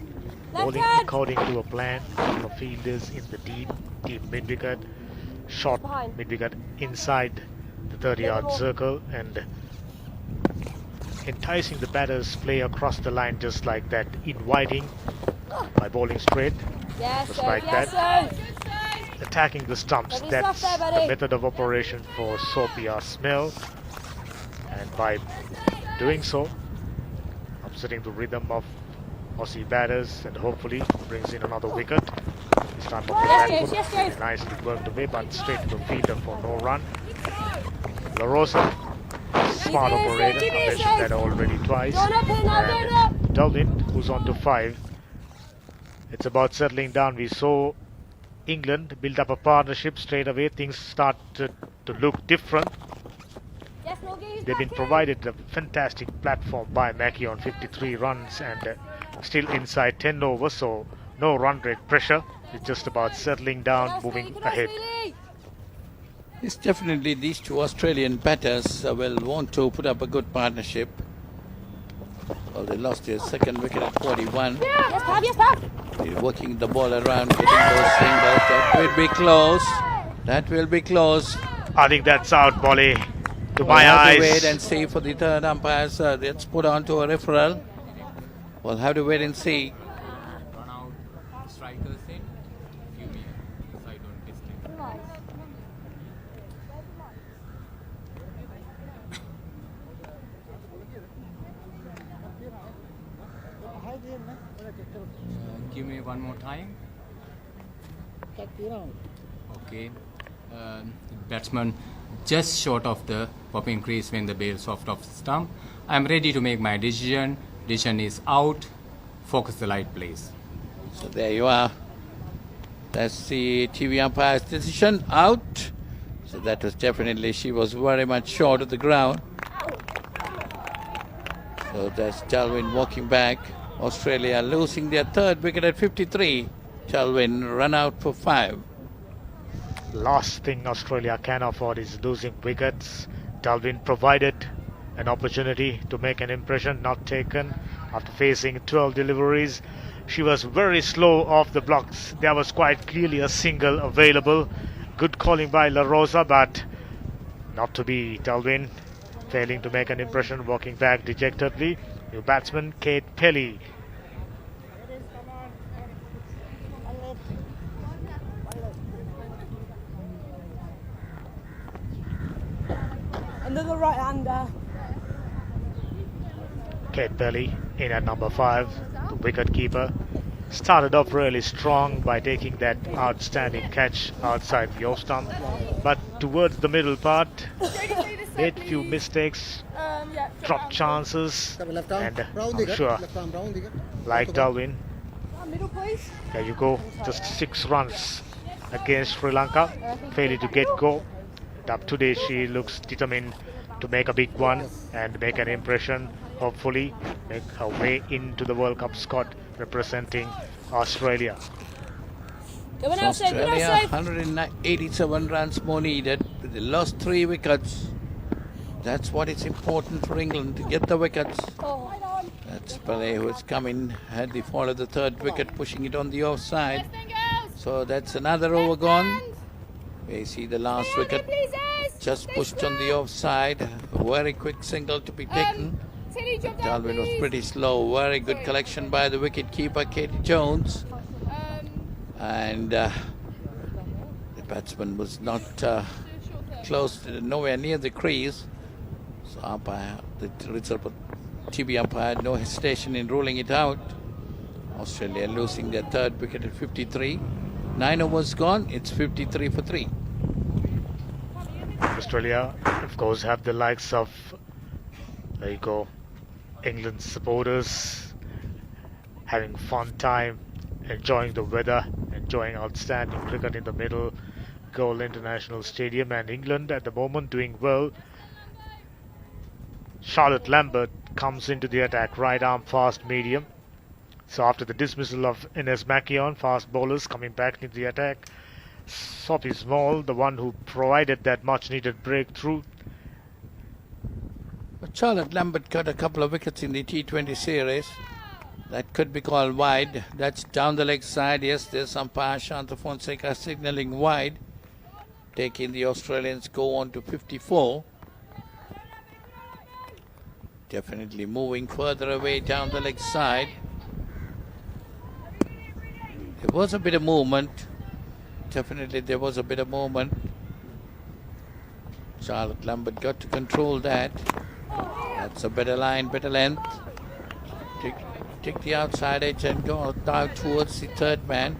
bowling according to a plan. Couple of fielders in the deep mid-wicket. Short mid-wicket inside the 30-yard circle and enticing the batters play across the line just like that, inviting by bowling straight, just like that, attacking the stumps. That's the method of operation for Sophia Smale, and by doing so upsetting the rhythm of Aussie batters and hopefully brings in another wicket. This time off the back foot, nicely worked away but straight to the fielder for no run. La Rosa, smart operator, I mentioned that already twice. And Delvin, who's on to 5. It's about settling down. We saw England build up a partnership straight away. Things started to look different. They've been provided a fantastic platform by Mackie on 53 runs and still inside 10 overs, so no run rate pressure. It's just about settling down, moving ahead. It's definitely these 2 Australian batters will want to put up a good partnership. Well, they lost their second wicket at 41. They're working the ball around, getting those singles. That will be close. That will be close. I think that's out, Bolly. To We'll my have eyes. to wait and see for the third umpires. Let's put on to a referral. We'll have to wait and see. Run out, strikers in, few me, so I don't disturb. give me one more time. Okay. Batsman just short of the popping crease when the ball soft off the stump. I'm ready to make my decision. Decision is out. Focus the light, please. So there you are. That's the TV umpire's decision, out. So that was definitely, she was very much short of the ground. So that's Chalwin walking back. Australia losing their third wicket at 53. Chalwin run out for 5. Last thing Australia can afford is losing wickets. Dalvin provided an opportunity to make an impression, not taken. After facing 12 deliveries, she was very slow off the blocks. There was quite clearly a single available. Good calling by La Rosa, but not to be. Dalvin failing to make an impression, walking back dejectedly. New batsman Kate Pelly. Another right-hander. Kate Pelly in at number 5, the wicket keeper. Started off really strong by taking that outstanding catch outside the off stump, but towards the middle part, made few mistakes, dropped chances, and I'm sure, like Dalvin, there you go, just 6 runs against Sri Lanka, failing to get goal. Up today, she looks determined to make a big one and make an impression. Hopefully, make her way into the World Cup squad representing Australia. So Australia, 187 runs more needed. They lost 3 wickets. That's what is important for England, to get the wickets. That's Pele who has come in, had the fall of the 3rd wicket, pushing it on the offside. So that's another over gone. We see the last wicket just pushed on the offside. A very quick single to be taken. Dalvin was pretty slow. Very good collection by the wicket keeper, Katie Jones. And the batsman was not close, nowhere near the crease. So umpire, the TV umpire had no hesitation in ruling it out. Australia losing their 3rd wicket at 53. 9 overs gone, it's 53 for 3. Australia, of course, have the likes of, there you go, England supporters having fun time, enjoying the weather, enjoying outstanding cricket in the Middle Goal International Stadium, and England at the moment doing well. Charlotte Lambert comes into the attack, right arm fast medium. So after the dismissal of Ines Makion, fast bowlers coming back into the attack. Sophie Small, the one who provided that much needed breakthrough. But Charlotte Lambert got a couple of wickets in the T20 series. That could be called wide. That's down the leg side. Yes, there's umpire Shanta Fonseca signalling wide, taking the Australians go on to 54. Definitely moving further away down the leg side. There was a bit of movement. Definitely there was a bit of movement. Charlotte Lambert got to control that. That's a better line, better length. Take the outside edge and go down towards the 3rd man.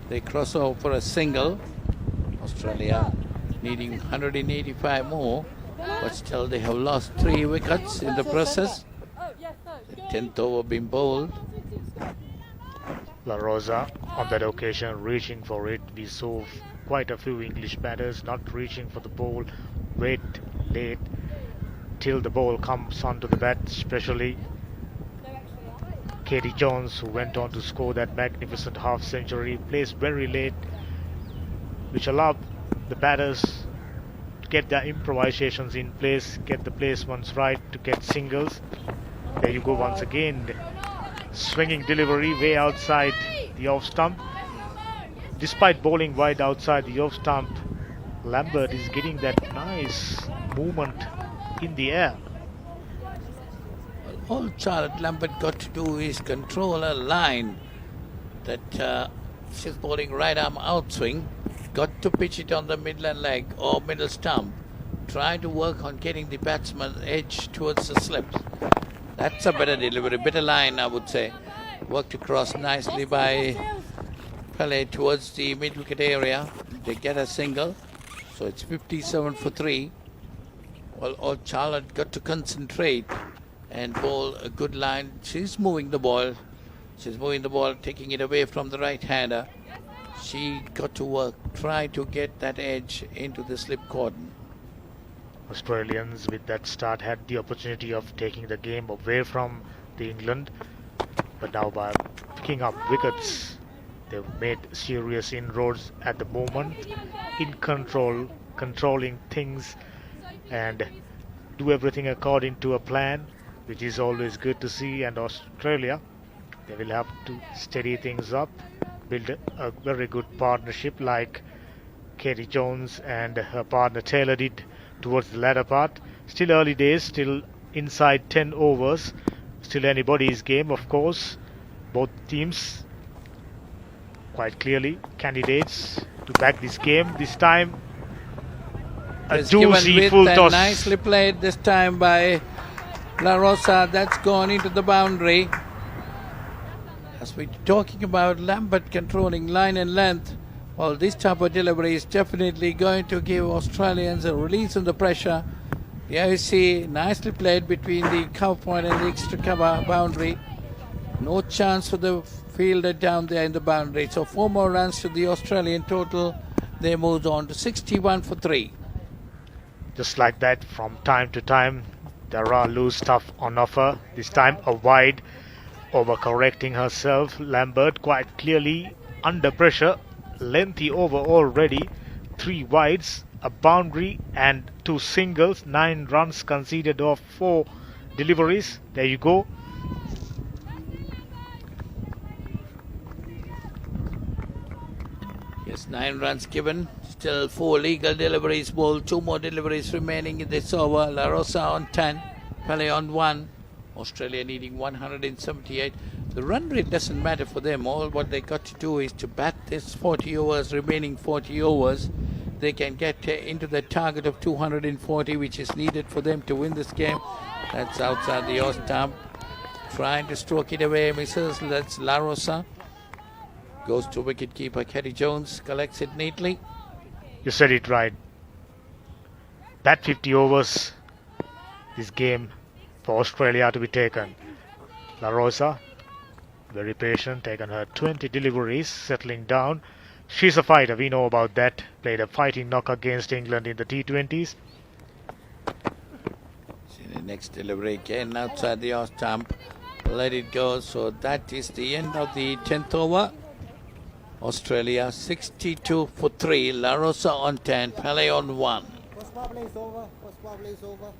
They cross over for a single. Australia needing 185 more, but still they have lost 3 wickets in the process. The 10th over being bowled. La Rosa on that occasion reaching for it. We saw quite a few English batters not reaching for the ball, wait late till the ball comes onto the bat, especially Katie Jones, who went on to score that magnificent half century, plays very late, which allowed the batters to get their improvisations in place, get the placements right to get singles. There you go once again. Swinging delivery way outside the off stump. Despite bowling wide outside the off stump, Lambert is getting that nice movement in the air. All Charlotte Lambert got to do is control a line that she's bowling right arm outswing. Got to pitch it on the midland leg or middle stump. Try to work on getting the batsman edge towards the slips. That's a better delivery, better line, I would say. Worked across nicely by Pele towards the mid-wicket area. They get a single. So it's 57 for 3. Well, Charlotte got to concentrate and bowl a good line. She's moving the ball. She's moving the ball, taking it away from the right-hander. She got to work, try to get that edge into the slip cordon. Australians with that start had the opportunity of taking the game away from the England, but now by picking up wickets, they've made serious inroads at the moment in controlling things and do everything according to a plan, which is always good to see. And Australia, they will have to steady things up, build a very good partnership like Katie Jones and her partner Taylor did towards the latter part. Still early days, still inside 10 overs, still anybody's game, of course. Both teams quite clearly candidates to back this game. This time a It's juicy given full width toss. and nicely played this time by La Rosa. That's gone into the boundary. As we're talking about Lambert controlling line and length, well, this type of delivery is definitely going to give Australians a release on the pressure. The IC nicely played between the cover point and the extra cover boundary. No chance for the fielder down there in the boundary. So 4 more runs to the Australian total. They moved on to 61 for 3. Just like that, from time to time, there are loose stuff on offer. This time a wide, overcorrecting herself. Lambert quite clearly under pressure. Lengthy over already. 3 wides, a boundary and 2 singles. 9 runs conceded off 4 deliveries. There you go. Yes, 9 runs given. Still 4 legal deliveries bowled. 2 more deliveries remaining in this over. La Rosa on 10. Pele on 1. Australia needing 178. The run rate doesn't matter for them. All what they got to do is to bat this 40 overs, remaining 40 overs. They can get into the target of 240, which is needed for them to win this game. That's outside the off stump. Trying to stroke it away, misses. That's La Rosa. Goes to wicketkeeper Katie Jones, collects it neatly. You said it right. That 50 overs, this game for Australia to be taken. La Rosa, very patient, taken her 20 deliveries, settling down. She's a fighter, we know about that. Played a fighting knock against England in the T20s. See the next delivery again outside the off stump. Let it go. So that is the end of the 10th over. Australia 62 for 3. La Rosa on 10. Pele on 1. First power play is over. First power play is over.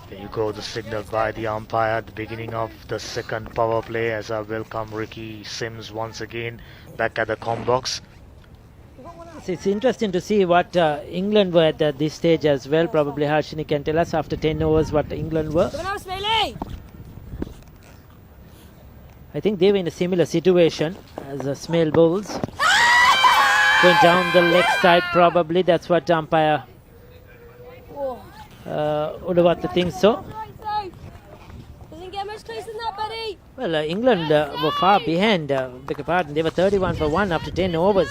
There you go, the signal by the umpire at the beginning of the second power play as I welcome Ricky Sims once again back at the comm box. It's interesting to see what England were at this stage as well. Probably Harshini can tell us after 10 overs what England were. I think they were in a similar situation as the Smail Bulls. Going down the leg side probably. That's what umpire Udavata thinks so. Doesn't get much closer than that, buddy. Well, England were far behind. Beg your pardon. They were 31 for 1 after 10 overs.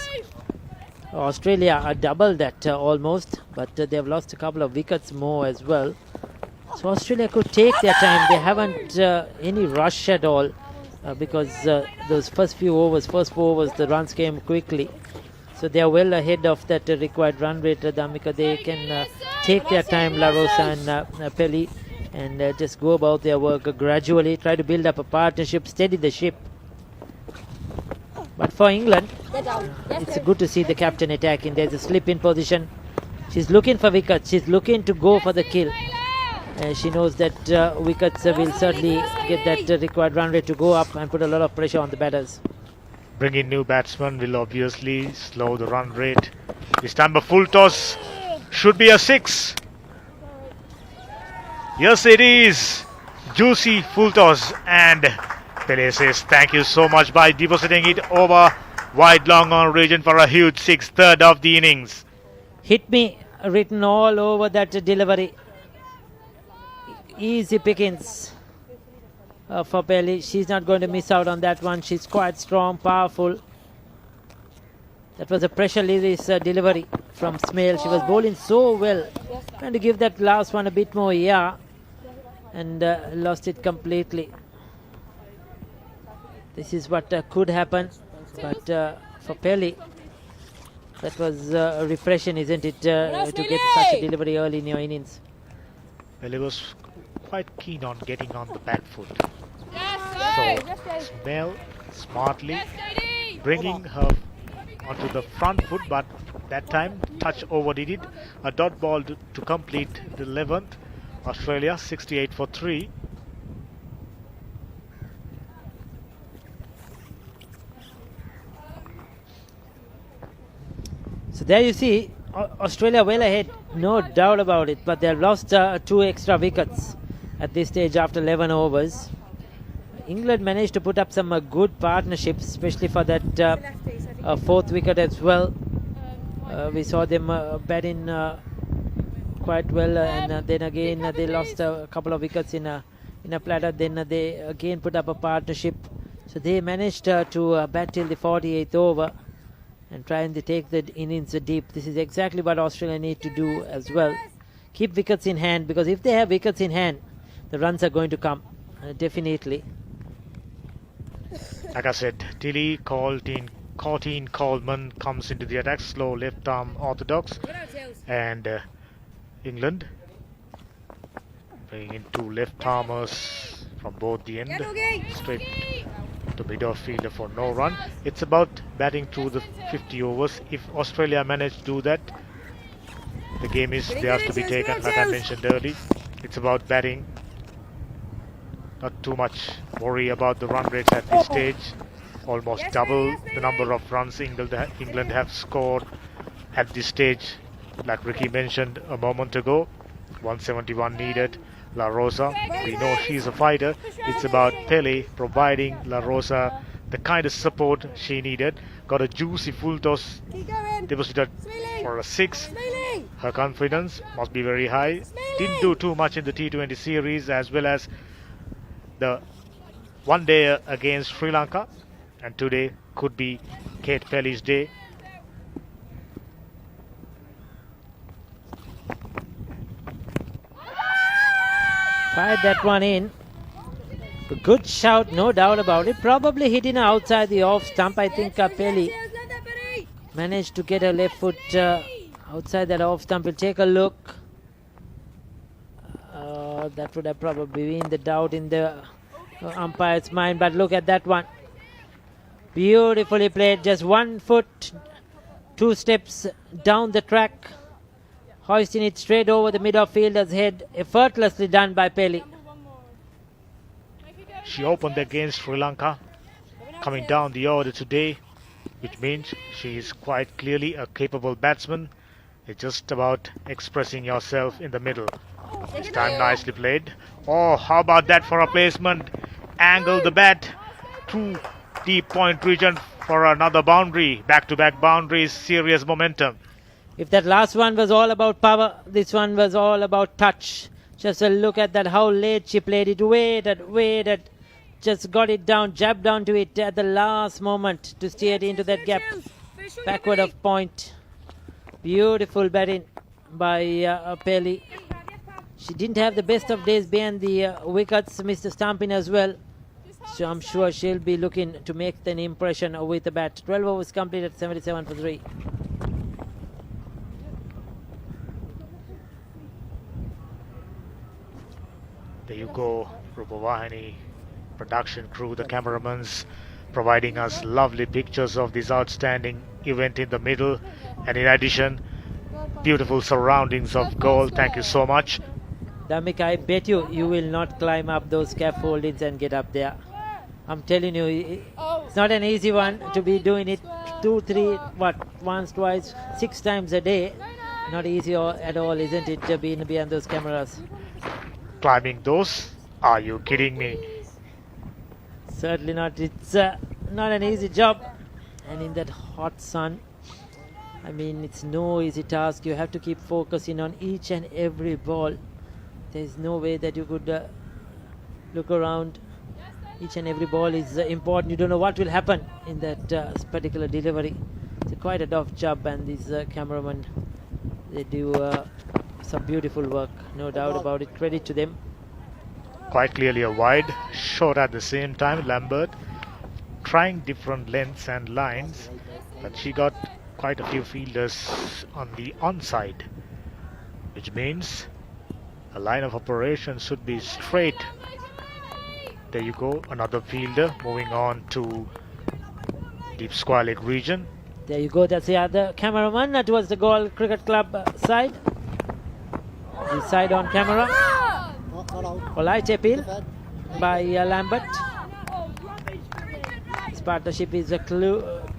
Australia are double that almost, but they've lost a couple of wickets more as well. So Australia could take their time. They haven't any rush at all because those first 4 overs, the runs came quickly. So they are well ahead of that required run rate, Damika. They can take their time, La Rosa and Pele, and just go about their work gradually, try to build up a partnership, steady the ship. But for England, it's good to see the captain attacking. There's a slip in position. She's looking for wickets. She's looking to go for the kill. She knows that wickets will certainly get that required run rate to go up and put a lot of pressure on the batters. Bring in new batsmen will obviously slow the run rate. This time a full toss should be a 6. Yes, it is. Juicy full toss, and Pele says thank you so much by depositing it over wide long on region for a huge 6th, third of the innings. Hit me written all over that delivery. Easy pickings for Pelly. She's not going to miss out on that one. She's quite strong, powerful. That was a pressure release delivery from Smale. She was bowling so well. Trying to give that last one a bit more air, and lost it completely. This is what could happen, but for Pelly, that was refreshing, isn't it, to get such a delivery early in your innings. Pele was quite keen on getting on the back foot. So Smale smartly bringing her onto the front foot, but that time touch overdid it. A dot ball to complete the 11th. Australia 68 for 3. So there you see Australia well ahead, no doubt about it, but they've lost 2 extra wickets at this stage after 11 overs. England managed to put up some good partnerships, especially for that 4th wicket as well. We saw them batting quite well, and then again they lost a couple of wickets in a platter. Then they again put up a partnership, so they managed to bat till the 48th over and try and take the innings deep. This is exactly what Australia need to do as well. Keep wickets in hand, because if they have wickets in hand, the runs are going to come, definitely. Like I said, Tilly, Courtine Coleman comes into the attack, slow left arm orthodox, and England bringing in 2 left armers from both the end, straight to midfielder for no run. It's about batting through the 50 overs. If Australia manage to do that, the game is theirs to be taken, like I mentioned earlier. It's about batting, not too much worry about the run rates at this stage. Almost double the number of runs England have scored at this stage. Like Ricky mentioned a moment ago, 171 needed. La Rosa, we know she's a fighter. It's about Pele providing La Rosa the kind of support she needed. Got a juicy full toss deposited for a 6. Her confidence must be very high. Didn't do too much in the T20 series as well as the one day against Sri Lanka, and today could be Kate Pele's day. Fired that one in. A good shout, no doubt about it. Probably hitting her outside the off stump. I think Pele managed to get her left foot outside that off stump. We'll take a look. That would have probably been the doubt in the umpire's mind, but look at that one. Beautifully played. Just 1 foot, 2 steps down the track, hoisting it straight over the midfielder's head. Effortlessly done by Pele. She opened against Sri Lanka, coming down the order today, which means she is quite clearly a capable batsman. It's just about expressing yourself in the middle. This time nicely played. Oh, how about that for a placement? Angle the bat to deep point region for another boundary. Back-to-back boundaries, serious momentum. If that last one was all about power, this one was all about touch. Just a look at that, how late she played it. Waited, just got it down, jabbed onto it at the last moment to steer it into that gap. Backward of point. Beautiful batting by Pele. She didn't have the best of days behind the wickets, Mr. Stampin as well. So I'm sure she'll be looking to make an impression with the bat. 12 overs completed, 77 for 3. There you go, Rupavahini, production crew, the cameramans providing us lovely pictures of this outstanding event in the middle, and in addition, beautiful surroundings of goal. Thank you so much. Damik, I bet you will not climb up those scaffoldings and get up there. I'm telling you, it's not an easy one to be doing it 2, 3, once, twice, 6 times a day. Not easy at all, isn't it, being behind those cameras? Climbing those Are you kidding me? Certainly not. It's not an easy job, and in that hot sun, I mean, it's no easy task. You have to keep focusing on each and every ball. There's no way that you could look around. Each and every ball is important. You don't know what will happen in that particular delivery. It's quite a tough job, and these cameramen, they do some beautiful work, no doubt about it. Credit to them. Quite clearly a wide, short at the same time. Lambert trying different lengths and lines, but she got quite a few fielders on the onside, which means a line of operation should be straight. There you go, another fielder moving on to deep square leg region. There you go, that's the other cameraman towards the Galle Cricket Club side. The side on camera. Polite appeal by Lambert. This partnership is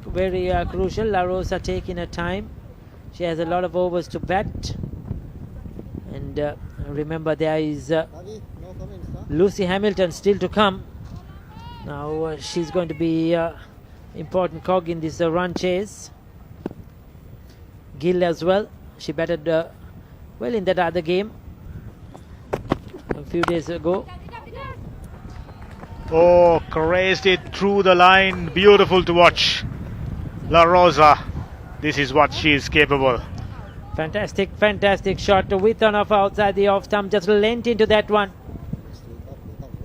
very crucial. La Rosa taking her time. She has a lot of overs to bat. And remember, there is Lucy Hamilton still to come. Now she's going to be important cog in this run chase. Gill as well. She batted well in that other game a few days ago. Oh, caressed it through the line. Beautiful to watch. La Rosa. This is what she is capable. Fantastic, fantastic shot with and off outside the off stump. Just leant into that one.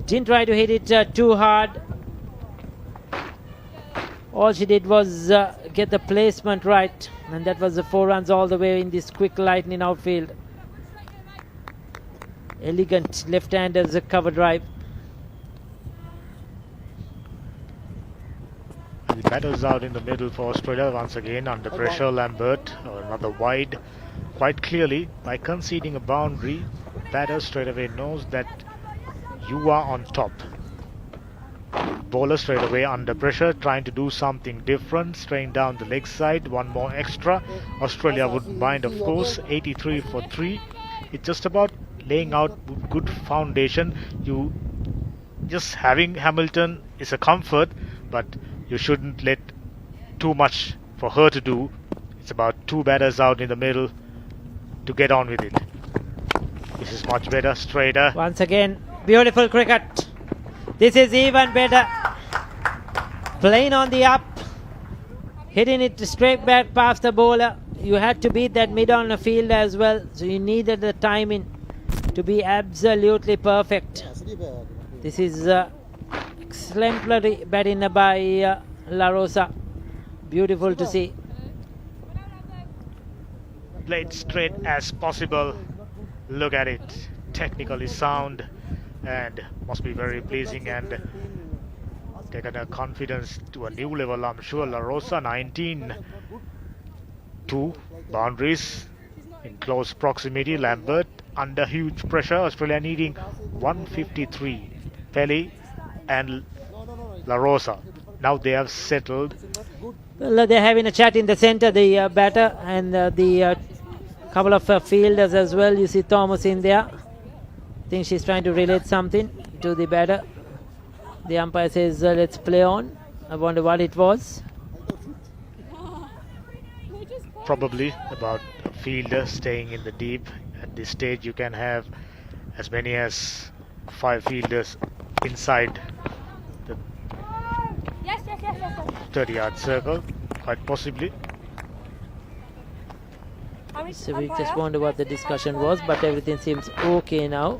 Didn't try to hit it too hard. All she did was get the placement right, and that was the 4 runs all the way in this quick lightning outfield. Elegant left-hander's cover drive. The batters out in the middle for Australia once again under pressure. Lambert, another wide, quite clearly by conceding a boundary. Batter straight away knows that you are on top. Bowler straight away under pressure, trying to do something different, straying down the leg side, one more extra. Australia wouldn't mind, of course. 83 for 3. It's just about laying out good foundation. You just having Hamilton is a comfort, but you shouldn't let too much for her to do. It's about 2 batters out in the middle to get on with it. This is much better, straighter. Once again, beautiful cricket. This is even better. Playing on the up, hitting it straight back past the bowler. You had to beat that mid on the field as well, so you needed the timing to be absolutely perfect. This is exemplary batting by La Rosa. Beautiful to see. Played straight as possible. Look at it. Technically sound and must be very pleasing and taken her confidence to a new level, I'm sure. La Rosa, 19. 2 boundaries in close proximity. Lambert under huge pressure. Australia needing 153. Pelly and La Rosa. Now they have settled. Well, they're having a chat in the center, the batter and the couple of fielders as well. You see Thomas in there. I think she's trying to relate something to the batter. The umpire says, let's play on. I wonder what it was. Probably about a fielder staying in the deep. At this stage you can have as many as 5 fielders inside the 30-yard circle, quite possibly. So we just wonder what the discussion was, but everything seems okay now.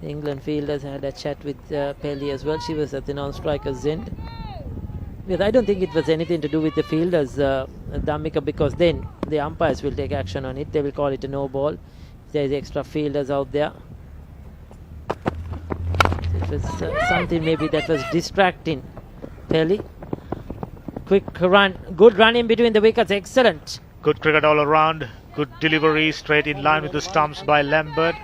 The England fielders had a chat with Pelly as well. She was at the non-striker's end. But I don't think it was anything to do with the fielders, Dhammika, because then the umpires will take action on it. They will call it a no ball. If there is extra fielders out there. It was something maybe that was distracting Pelly. Quick run, good run in between the wickets, excellent. Good cricket all around, good delivery, straight in line with the stumps by Lambert.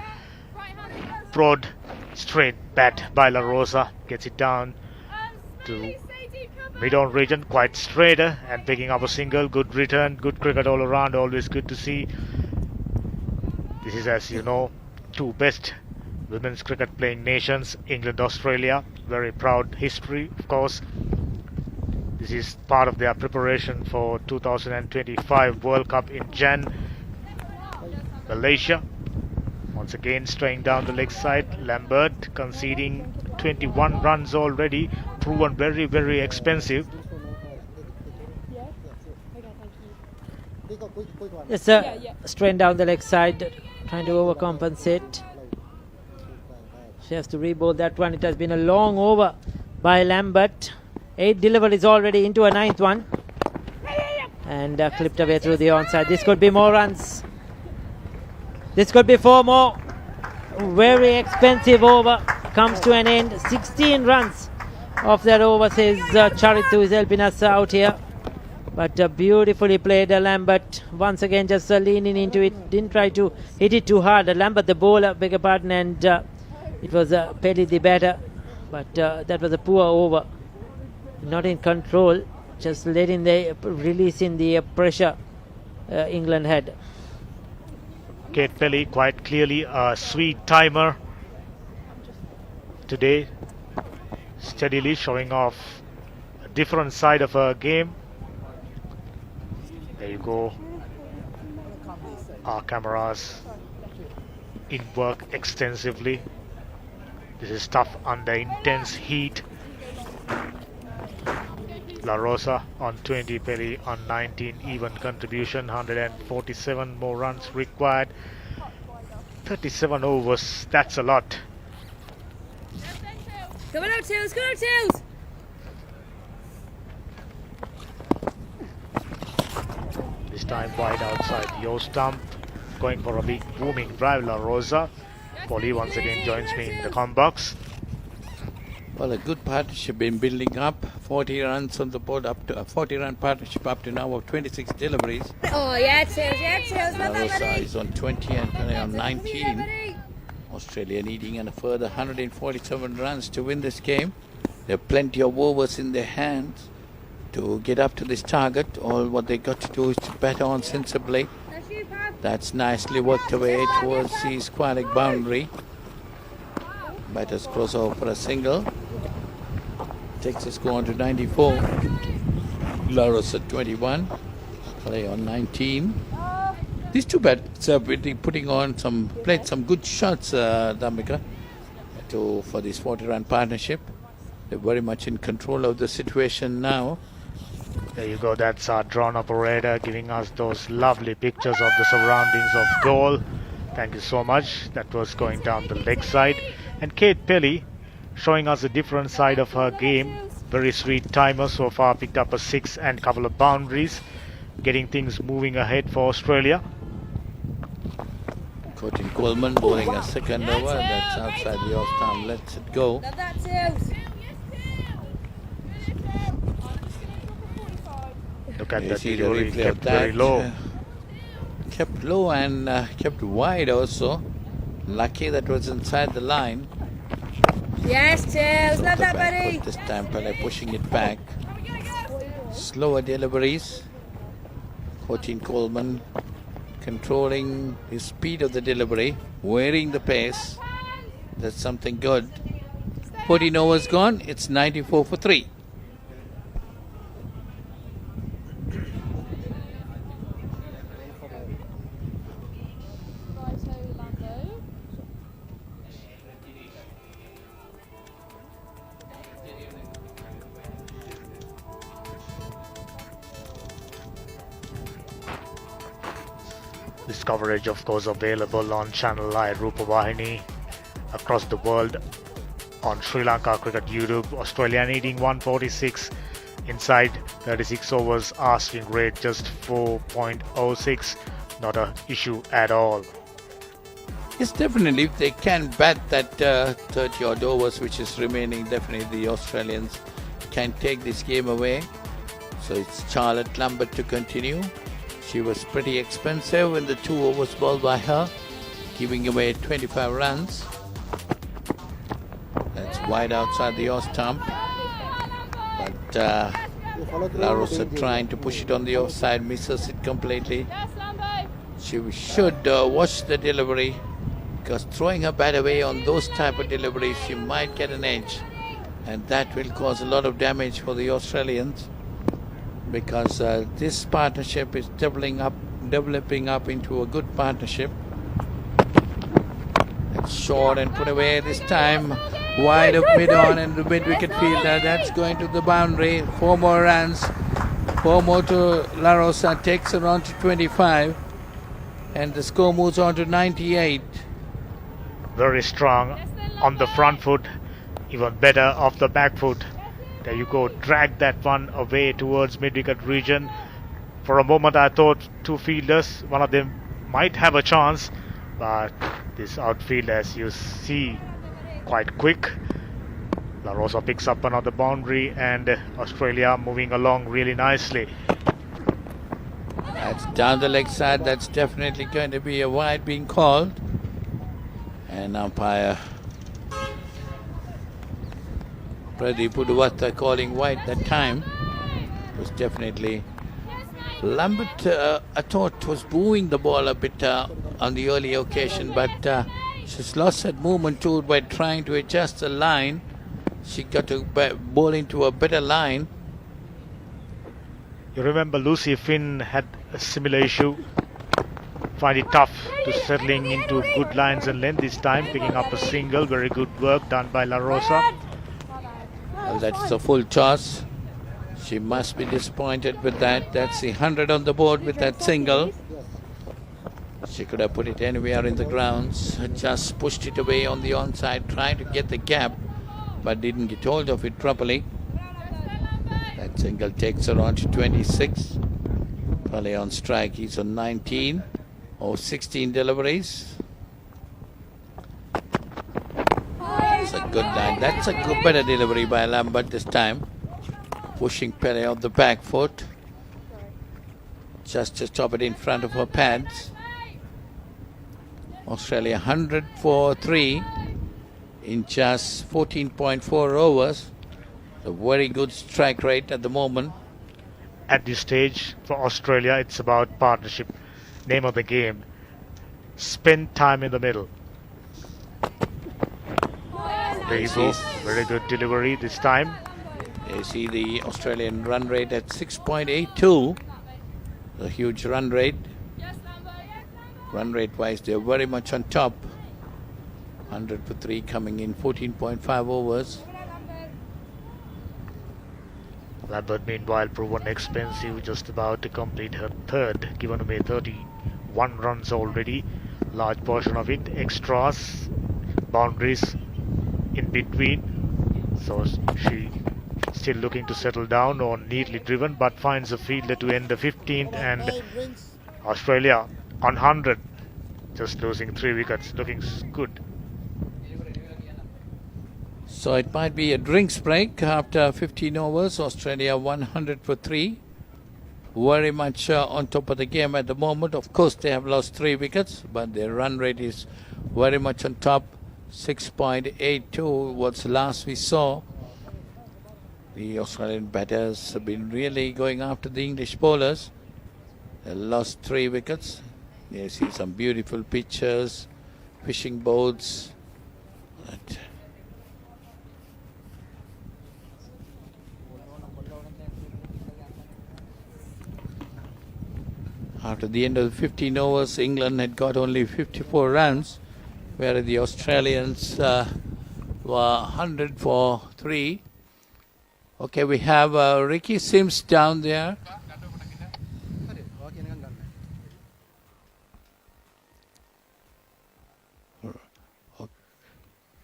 Broad, straight bat by La Rosa, gets it down to mid-on region, quite straighter and picking up a single. Good return, good cricket all around, always good to see. This is, as you know, 2 best women's cricket playing nations, England, Australia. Very proud history, of course. This is part of their preparation for 2025 World Cup in Jan. Malaysia once again straying down the leg side. Lambert conceding 21 runs already, proven very, very expensive. It's straight down the leg side, trying to overcompensate. She has to rebowl that one. It has been a long over by Lambert. 8 deliveries already into a 9th one. And clipped away through the onside. This could be more runs. This could be 4 more. Very expensive over comes to an end. 16 runs of that over, says Charit, who is helping us out here. But beautifully played Lambert. Once again just leaning into it. Didn't try to hit it too hard. Lambert the bowler, beg your pardon, and it was Pelly the batter. But that was a poor over. Not in control. Just letting the releasing the pressure England had. Kate Pelly quite clearly a sweet timer today. Steadily showing off a different side of her game. There you go. Our cameras in work extensively. This is tough under intense heat. La Rosa on 20, Pelly on 19, even contribution, 147 more runs required. 37 overs, that's a lot. Come on out, Tails, come on out, Tails! This time wide outside the O stump, going for a big booming drive, La Rosa. Polly once again joins me in the com box. Well, a good partnership been building up. 40 runs on the board, up to a 40-run partnership up to now of 26 deliveries. Oh, yeah, Tails, La Rosa is on 20 and Pelé on 19. Australia needing a further 147 runs to win this game. There are plenty of overs in their hands to get up to this target. All what they got to do is to bat on sensibly. That's nicely worked away towards the square boundary. Batters cross over for a single. Takes the score on to 94. Laros at 21. Play on 19. These two bats are putting on played some good shots, Dhammika, for this 40-run partnership. They're very much in control of the situation now. There you go, that's our drone operator giving us those lovely pictures of the surroundings of goal. Thank you so much. That was going down the leg side. And Kate Pelly showing us a different side of her game. Very sweet timer so far, picked up a 6 and couple of boundaries, getting things moving ahead for Australia. Courtney Coleman bowling a second over. That's outside the off stump. Lets it go. Look at that See the delivery, replay kept of that. very low. Kept low and kept wide also. Lucky that was inside the line. Yes, Tails, love that, buddy. This time Pelé pushing it back. Slower deliveries. Courtney Coleman controlling the speed of the delivery, wearing the pace. That's something good. 14 overs gone. It's 94 for 3. This coverage, of course, available on Channel I, Rupavahini, across the world on Sri Lanka Cricket YouTube. Australia needing 146 inside 36 overs, asking rate just 4.06. Not an issue at all. Yes, definitely. If they can bat that 30 odd overs which is remaining, definitely the Australians can take this game away. So it's Charlotte Lambert to continue. She was pretty expensive in the 2 overs bowled by her, giving away 25 runs. That's wide outside the off stump. But La Rosa trying to push it on the offside, misses it completely. She should watch the delivery because throwing her bat away on those type of deliveries, she might get an edge, and that will cause a lot of damage for the Australians, because this partnership is developing up into a good partnership. It's short and put away this time, wide of mid-on, and the mid-wicket fielder, that's going to the boundary. 4 more runs, 4 more to La Rosa, takes her on to 25, and the score moves on to 98. Very strong on the front foot, even better off the back foot. There you go, drag that one away towards mid-wicket region. For a moment I thought 2 fielders, one of them might have a chance, but this outfield, as you see, quite quick. La Rosa picks up another boundary, and Australia moving along really nicely. That's down the leg side. That's definitely going to be a wide being called, and umpire Pradeep Uduvata calling wide that time. It was definitely Lambert, I thought, was booing the ball a bit on the early occasion, but she's lost that movement too by trying to adjust the line. She got to bowl into a better line. You remember Lucy Finn had a similar issue. Find it tough to settling into good lines and length this time, picking up a single. Very good work done by La Rosa. Well, that's a full toss. She must be disappointed with that. That's the 100 on the board with that single. She could have put it anywhere in the grounds, just pushed it away on the onside, trying to get the gap, but didn't get hold of it properly. That single takes her on to 26. Pale on strike, he's on 19 or 16 deliveries. That's a good line. That's a good, better delivery by Lambert this time. Pushing Pele on the back foot, just to stop it in front of her pads. Australia 100 for 3 in just 14.4 overs. A very good strike rate at the moment. At this stage for Australia, it's about partnership. Name of the game: spend time in the middle. There you go, very good delivery this time. You see the Australian run rate at 6.82, a huge run rate. Run rate wise, they're very much on top. 100 for 3 coming in 14.5 overs. Lambert meanwhile proven expensive, just about to complete her third, given away 31 runs already. Large portion of it extras, boundaries in between. So she still looking to settle down, or neatly driven, but finds a fielder to end the 15th, and Australia on 100, just losing 3 wickets, looking good. So it might be a drinks break after 15 overs. Australia 100 for 3. Very much on top of the game at the moment. Of course, they have lost 3 wickets, but their run rate is very much on top. 6.82 was the last we saw. The Australian batters have been really going after the English bowlers. They lost 3 wickets. You see some beautiful pictures, fishing boats. After the end of the 15 overs, England had got only 54 runs, whereas the Australians were 100 for 3. Okay, we have Ricky Sims down there.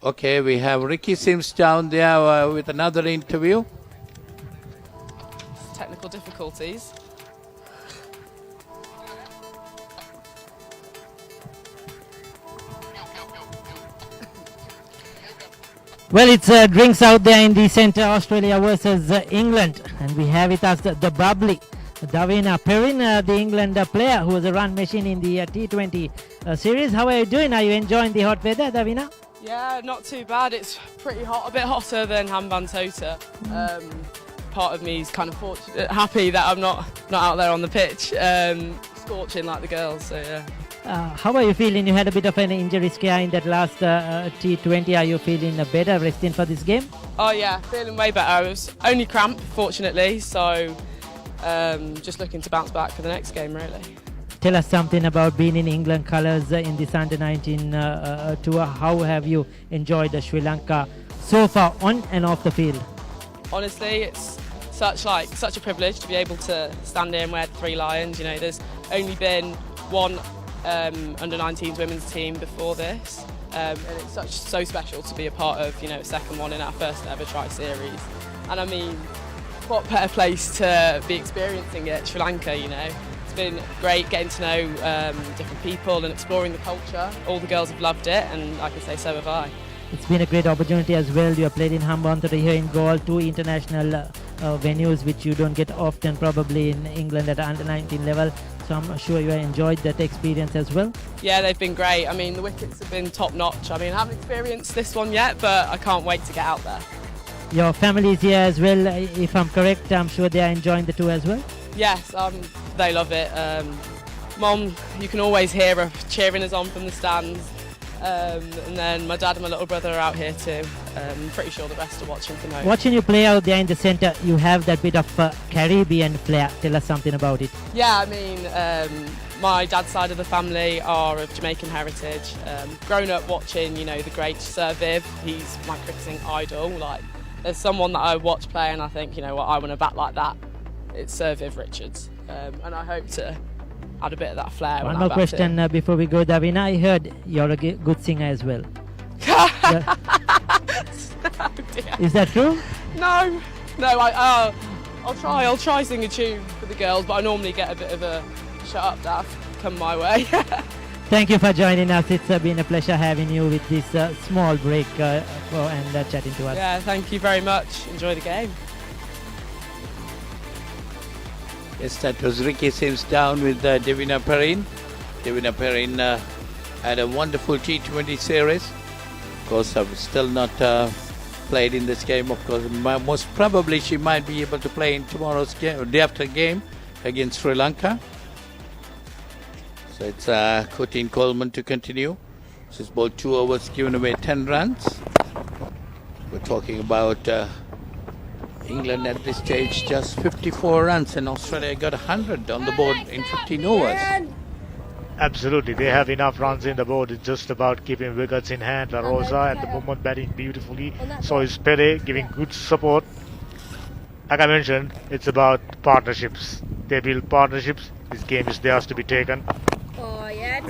Okay, we have Ricky Sims down there with another interview. Technical difficulties. Well, it's drinks out there in the centre, Australia versus England, and we have with us the bubbly Davina Perrin, the England player who was a run machine in the T20 series. How are you doing? Are you enjoying the hot weather, Davina? Yeah, not too bad. It's pretty hot, a bit hotter than Hambantota. Part of me is kind of happy that I'm not out there on the pitch, scorching like the girls. So yeah. How are you feeling? You had a bit of an injury scare in that last T20. Are you feeling better resting for this game? Oh yeah, feeling way better. It was only cramp, fortunately, so just looking to bounce back for the next game, really. Tell us something about being in England colours in this under-19 tour. How have you enjoyed Sri Lanka so far on and off the field? Honestly, it's such a privilege to be able to stand here and wear the 3 lions. You know, there's only been one under-19s women's team before this, and it's so special to be a part of, you know, a second one in our first ever tri-series. And I mean, what better place to be experiencing it, Sri Lanka, you know. It's been great getting to know different people and exploring the culture. All the girls have loved it, and I can say so have I. It's been a great opportunity as well. You have played in Hambantota, here in Galle, 2 international venues which you don't get often probably in England at under-19 level. So I'm sure you have enjoyed that experience as well. Yeah, they've been great. I mean, the wickets have been top notch. I mean, I haven't experienced this one yet, but I can't wait to get out there. Your family is here as well. If I'm correct, I'm sure they are enjoying the tour as well. Yes, they love it. Mom, you can always hear her cheering us on from the stands. And then my dad and my little brother are out here too. I'm pretty sure the rest are watching from home. Watching you play out there in the centre, you have that bit of Caribbean flair. Tell us something about it. Yeah, I mean, my dad's side of the family are of Jamaican heritage. Grown up watching, you know, the great Sir Viv. He's my cricketing idol. Like, there's someone that I watch play and I think, you know what, I want to bat like that. It's Sir Viv Richards. And I hope to add a bit of that flair. One more question before we go, Davina. I heard you're a good singer as well. Oh, Is that true? No, I'll try sing a tune for the girls, but I normally get a bit of a shut up daft come my way. Thank you for joining us. It's been a pleasure having you with this small break and chatting to us. Yeah, thank you very much. Enjoy the game. Yes, that was Ricky Sims down with Devina Perrin. Devina Perrin had a wonderful T20 series. Of course, I've still not played in this game. Of course, most probably she might be able to play in tomorrow's game, or day after game against Sri Lanka. So it's Cotin Coleman to continue. This is ball 2 overs, given away 10 runs. We're talking about England at this stage just 54 runs, and Australia got 100 on the board in 15 overs. Absolutely, they have enough runs in the board. It's just about keeping wickets in hand. La Rosa at the moment batting beautifully. So is Pere giving good support. Like I mentioned, it's about partnerships. They build partnerships. This game is theirs to be taken. Oh, yeah,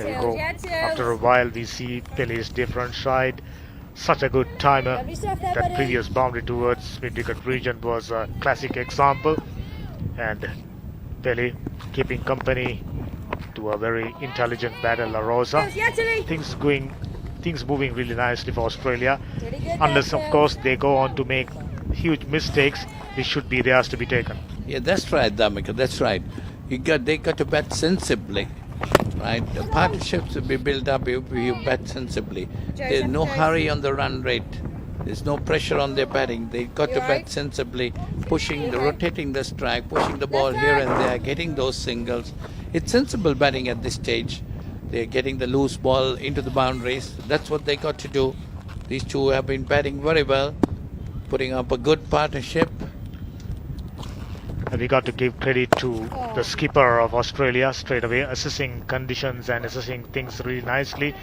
After a while, we see Pele's different side. Such a good timer. That previous boundary towards mid-wicket region was a classic example. And Pele keeping company to a very intelligent batter, La Rosa. Things moving really nicely for Australia. Unless, of course, they go on to make huge mistakes, this should be theirs to be taken. Yeah, that's right, Damika, that's right. They got to bat sensibly. Right, the partnerships will be built up if you bat sensibly. There's no hurry on the run rate. There's no pressure on their batting. They got to bat sensibly, rotating the strike, pushing the ball here and there, getting those singles. It's sensible batting at this stage. They're getting the loose ball into the boundaries. That's what they got to do. These two have been batting very well, putting up a good partnership. And we got to give credit to the skipper of Australia straight away, assessing conditions and assessing things really nicely.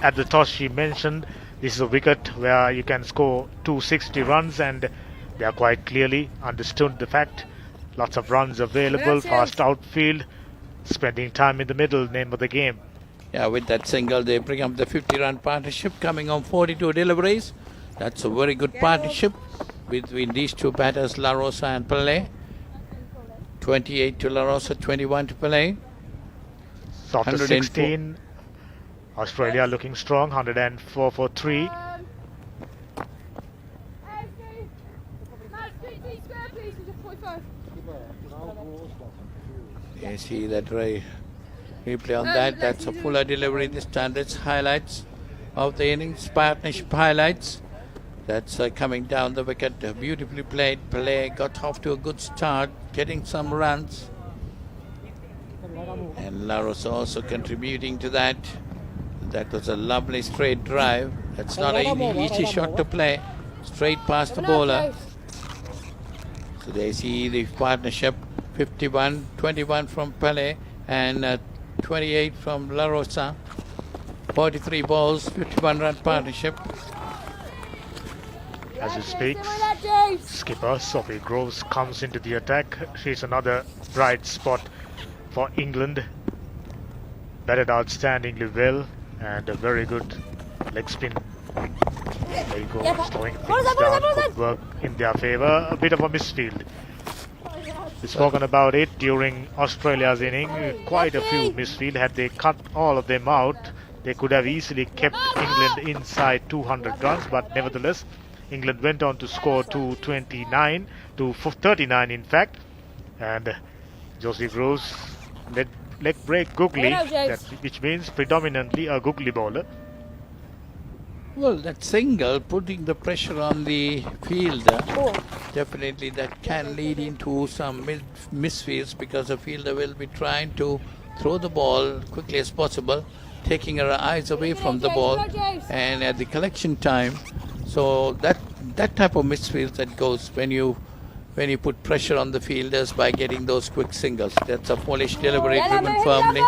At the toss she mentioned this is a wicket where you can score 260 runs, and they are quite clearly understood the fact. Lots of runs available, fast outfield, spending time in the middle, name of the game. Yeah, with that single they bring up the 50-run partnership coming on 42 deliveries. That's a very good partnership between these two batters, La Rosa and Pele. 28 to La Rosa, 21 to Pele. So after 16, Australia looking strong, 104 for 3. You see that replay on that. That's a fuller delivery this time. That's highlights of the innings, partnership highlights. That's coming down the wicket. Beautifully played. Pele got off to a good start, getting some runs. And La Rosa also contributing to that. That was a lovely straight drive. That's not an easy shot to play. Straight past the bowler. So they see the partnership 51-21 from Pele and 28 from La Rosa. 43 balls, 51 run partnership. As he speaks, skipper Sophie Groves comes into the attack. She's another bright spot for England. Batted outstandingly well and a very good leg spin. There you go, slowing things down. Good work in their favour. A bit of a misfield. We've spoken about it during Australia's inning. Quite a few misfield. Had they cut all of them out, they could have easily kept England inside 200 runs. But nevertheless, England went on to score 239 to 39 in fact. And Josie Groves leg break googly, which means predominantly a googly bowler. Well, that single putting the pressure on the fielder, definitely that can lead into some misfields because the fielder will be trying to throw the ball quickly as possible, taking her eyes away from the ball and at the collection time. So that type of misfields that goes when you put pressure on the fielders by getting those quick singles. That's a polished delivery driven firmly,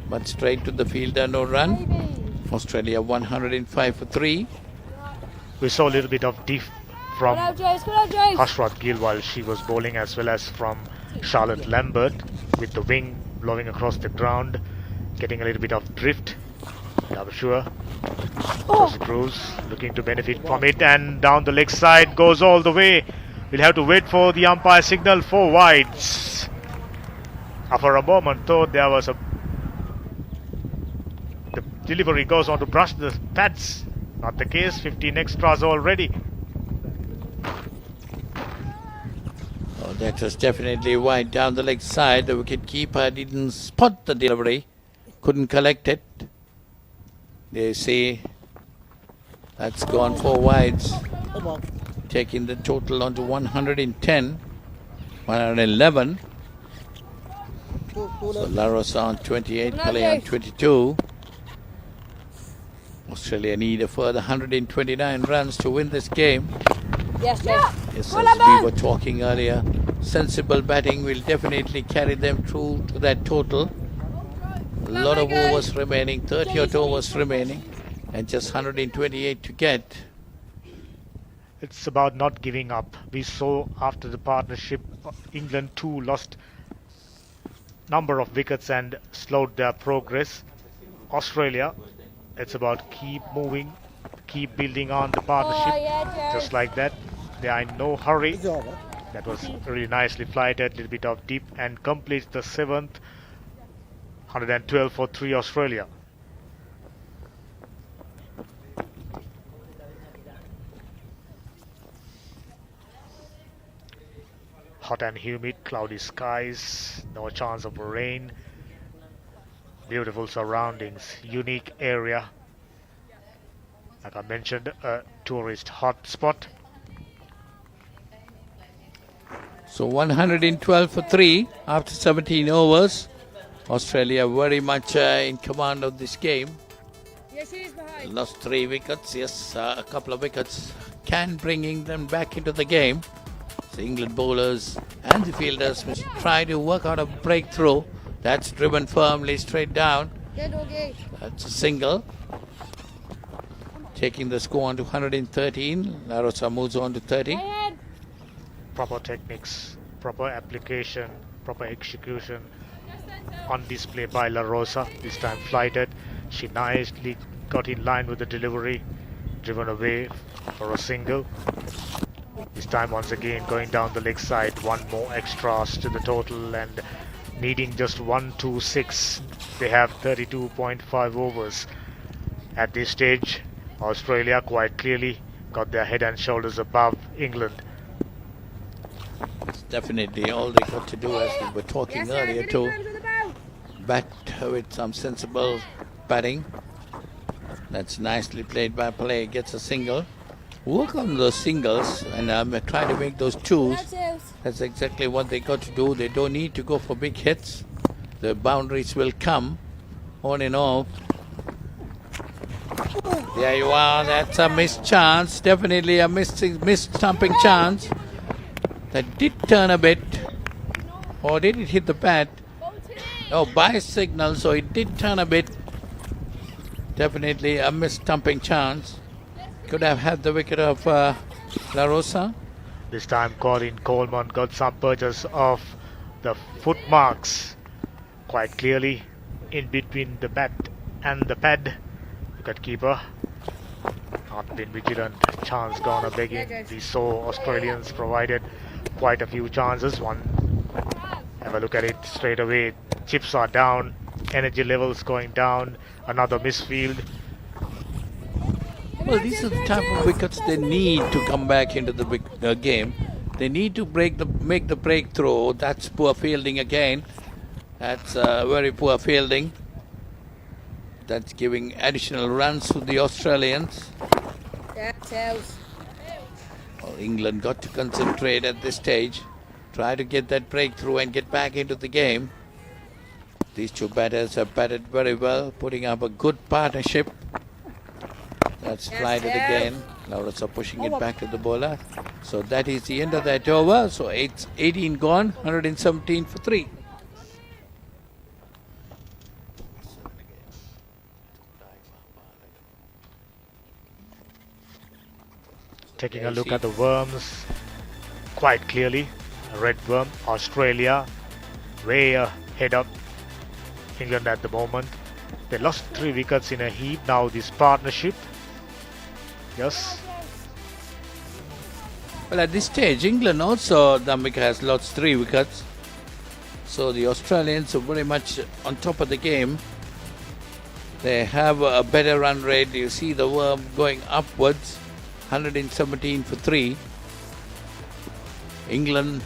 but straight to the fielder, no run. Australia 105 for 3. We saw a little bit of diff from Hashrat Gill while she was bowling, as well as from Charlotte Lambert with the wing blowing across the ground, getting a little bit of drift. I'm sure Josie Groves looking to benefit from it, and down the leg side goes all the way. We'll have to wait for the umpire signal for wides. For a moment thought there was the delivery goes on to brush the pads. Not the case. 15 extras already. Oh, that was definitely wide down the leg side. The wicket keeper didn't spot the delivery, couldn't collect it. They say that's gone 4 wides, taking the total on to 110, 111. So La Rosa on 28, Pele on 22. Australia need a further 129 runs to win this game. Yes, as we were talking earlier, sensible batting will definitely carry them through to that total. A lot of overs remaining, 30 odd overs remaining, and just 128 to get. It's about not giving up. We saw after the partnership, England too lost number of wickets and slowed their progress. Australia, it's about keep moving, keep building on the partnership, just like that. They are in no hurry. That was really nicely flighted, little bit of dip, and completes the 7th, 112 for 3 Australia. Hot and humid, cloudy skies, no chance of rain. Beautiful surroundings, unique area. Like I mentioned, a tourist hot spot. So 112 for 3 after 17 overs. Australia very much in command of this game. Lost 3 wickets, yes, a couple of wickets can bringing them back into the game. So England bowlers and the fielders must try to work out a breakthrough. That's driven firmly straight down. That's a single. Taking the score on to 113. La Rosa moves on to 30. Proper techniques, proper application, proper execution on display by La Rosa. This time flighted. She nicely got in line with the delivery, driven away for a single. This time once again going down the leg side, 1 more extras to the total, and needing just 126. They have 32.5 overs. At this stage, Australia quite clearly got their head and shoulders above England. It's definitely all they got to do, as we were talking earlier, to bat with some sensible batting. That's nicely played by Pele. Gets a single. Work on those singles and try to make those twos. That's exactly what they got to do. They don't need to go for big hits. the boundaries will come on and off. There you are. That's a missed chance. Definitely a missed stumping chance. That did turn a bit. Or did it hit the bat? Oh, by signal, so it did turn a bit. Definitely a missed stumping chance. Could have had the wicket of La Rosa. This time Colin Coleman got some purchase of the foot marks quite clearly in between the bat and the pad. Wicketkeeper not been vigilant. Chance gone a begging. We saw Australians provided quite a few chances. One, have a look at it straight away. Chips are down. Energy levels going down. Another misfield. Well, these are the type of wickets they need to come back into the game. They need to make the breakthrough. That's poor fielding again. That's very poor fielding. That's giving additional runs to the Australians. Well, England got to concentrate at this stage. Try to get that breakthrough and get back into the game. These two batters have batted very well, putting up a good partnership. That's flighted again. Lauras are pushing it back to the bowler. So that is the end of that over. So 18 gone, 117 for 3. Taking a look at the worms quite clearly. A red worm, Australia way ahead of England at the moment. They lost 3 wickets in a heap. Now this partnership. Yes. Well, at this stage, England also, Dhammika has lost 3 wickets. So the Australians are very much on top of the game. They have a better run rate. You see the worm going upwards. 117 for 3. England.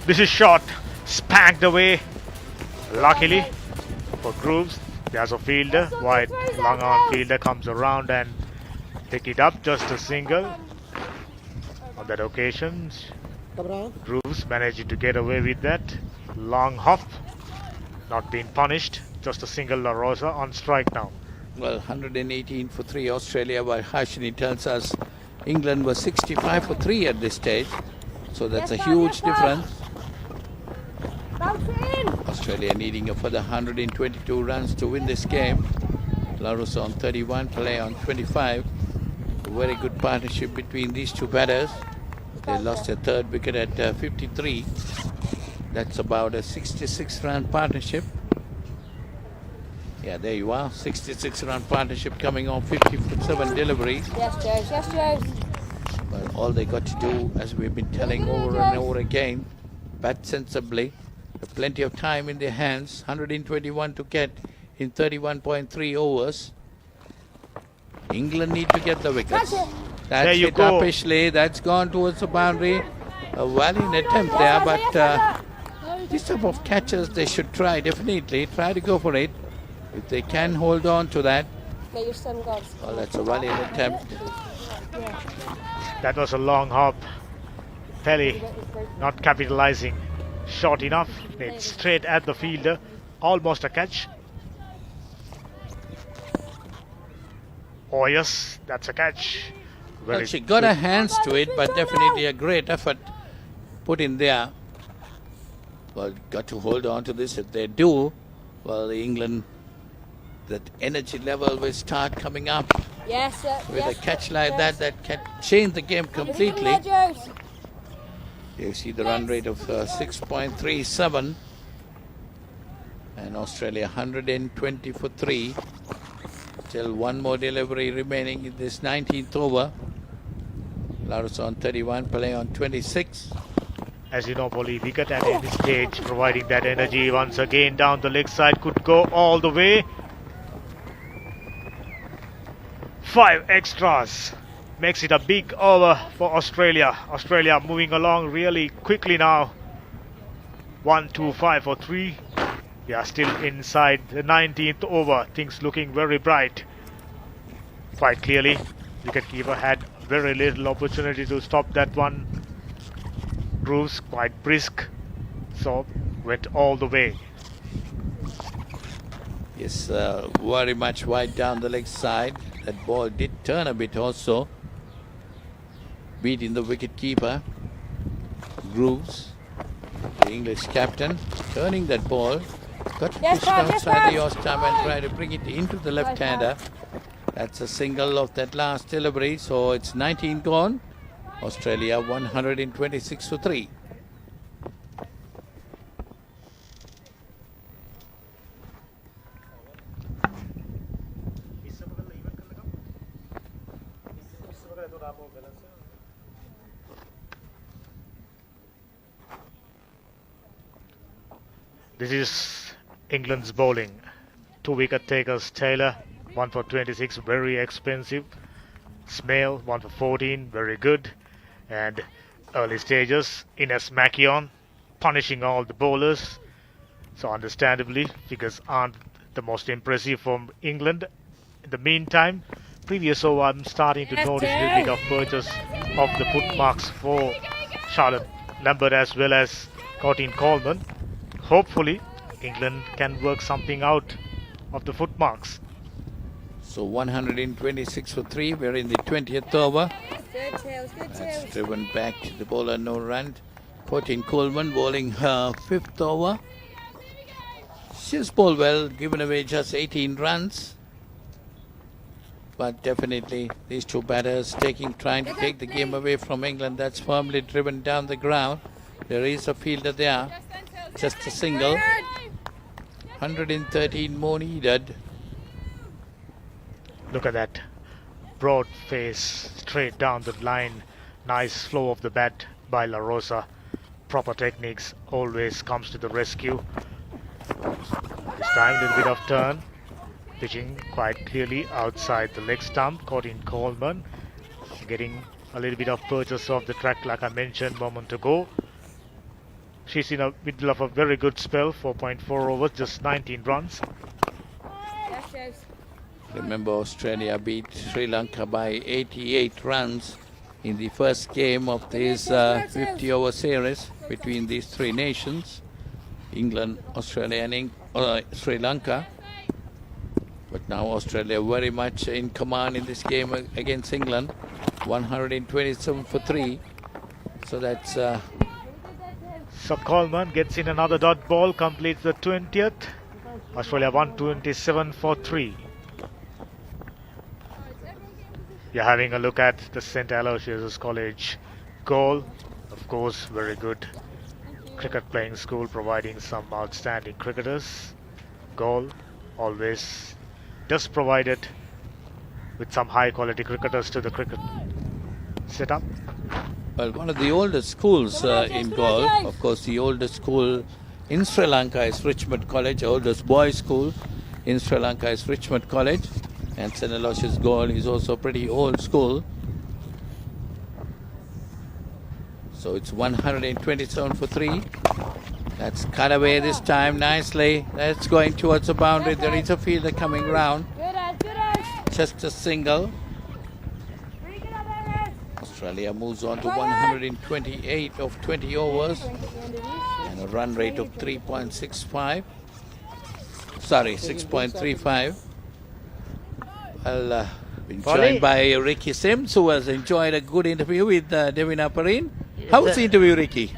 This is shot. Spanked away. Luckily for Grooves. There's a fielder. Wide long arm fielder comes around and pick it up. Just a single. On that occasion, Grooves managed to get away with that. Long hop. Not being punished. Just a single. La Rosa on strike now. Well, 118 for 3 Australia, while Hashini tells us England was 65 for 3 at this stage. So that's a huge difference. Australia needing a further 122 runs to win this game. La Rosa on 31, Pillay on 25. A very good partnership between these two batters. They lost their 3rd wicket at 53. That's about a 66-run partnership. Yeah, there you are. 66-run partnership coming on 57 deliveries. Yes, Joe. Yes, Joe. But all they got to do, as we've been telling over and over again, bat sensibly. Have plenty of time in their hands. 121 to get in 31.3 overs. England need to get the wickets. That's you it go. upishly. That's gone towards the boundary. A valiant attempt there, but these type of catches they should try, definitely. Try to go for it. If they can hold on to that. Get your son gone. Well, that's a valiant attempt. That was a long hop. Pelly not capitalizing. Short enough. It's straight at the fielder. Almost a catch. Oh yes, that's a catch. Well, she got her hands to it, but definitely a great effort put in there. Well, got to hold on to this. If they do, well, England, that energy level will start coming up. Yes, sir. With a catch like that can change the game completely. You see the run rate of 6.37. And Australia 120 for 3. Still one more delivery remaining in this 19th over. Laros on 31, Pillay on 26. As you know, Polly, wicket at any stage, providing that energy once again down the leg side, could go all the way. 5 extras. Makes it a big over for Australia. Australia moving along really quickly now. 1, 2, 5 for 3. We are still inside the 19th over. Things looking very bright. Quite clearly, wicketkeeper had very little opportunity to stop that one. Grooves quite brisk, so went all the way. Yes, very much wide down the leg side. That ball did turn a bit also, beating the wicket keeper. Grooves, the English captain, turning that ball. Got to push it outside the off stump and try to bring it into the left-hander. That's a single of that last delivery, so it's 19 gone. Australia 126 for 3. This is England's bowling. 2 wicket takers: Taylor, 1 for 26, very expensive. Smale, 1 for 14, very good. And early stages, Ines Mackion punishing all the bowlers. So understandably, figures aren't the most impressive from England. In the meantime, previous over, I'm starting to notice a little bit of purchase of the foot marks for Charlotte Lambert as well as Courtney Coleman. Hopefully, England can work something out of the foot marks. So 126 for 3. We're in the 20th over. That's driven back to the bowler, no run. Courtney Coleman bowling her 5th over. She's bowled well, given away just 18 runs. But definitely these two batters trying to take the game away from England. That's firmly driven down the ground. There is a fielder there. Just a single. 113 more needed. Look at that. Broad face, straight down the line. Nice flow of the bat by La Rosa. Proper techniques, always comes to the rescue. This time a little bit of turn. Pitching quite clearly outside the leg stump. Courtney Coleman getting a little bit of purchase of the track like I mentioned a moment ago. She's in the middle of a very good spell, 4.4 overs, just 19 runs. Remember, Australia beat Sri Lanka by 88 runs in the first game of this 50-over series between these three nations, England, Australia and Sri Lanka. But now Australia very much in command in this game against England, 127 for 3. So that's... So Coleman gets in another dot ball, completes the 20th. Australia 127 for 3. You're having a look at the St. Aloysius College goal. Of course, very good cricket playing school, providing some outstanding cricketers. Goal always just provided with some high quality cricketers to the cricket setup. Well, one of the oldest schools in Gaul. Of course, the oldest school in Sri Lanka is Richmond College. Oldest boys' school in Sri Lanka is Richmond College. And St. Aloysius Gaul is also a pretty old school. So it's 127 for 3. That's cut away this time nicely. That's going towards the boundary. There is a fielder coming round. Just a single. Australia moves on to 128 of 20 overs and a run rate of 3.65. Sorry, 6.35. Well, been joined by Ricky Sims, who has enjoyed a good interview with Devina Perrine. How was the interview, Ricky?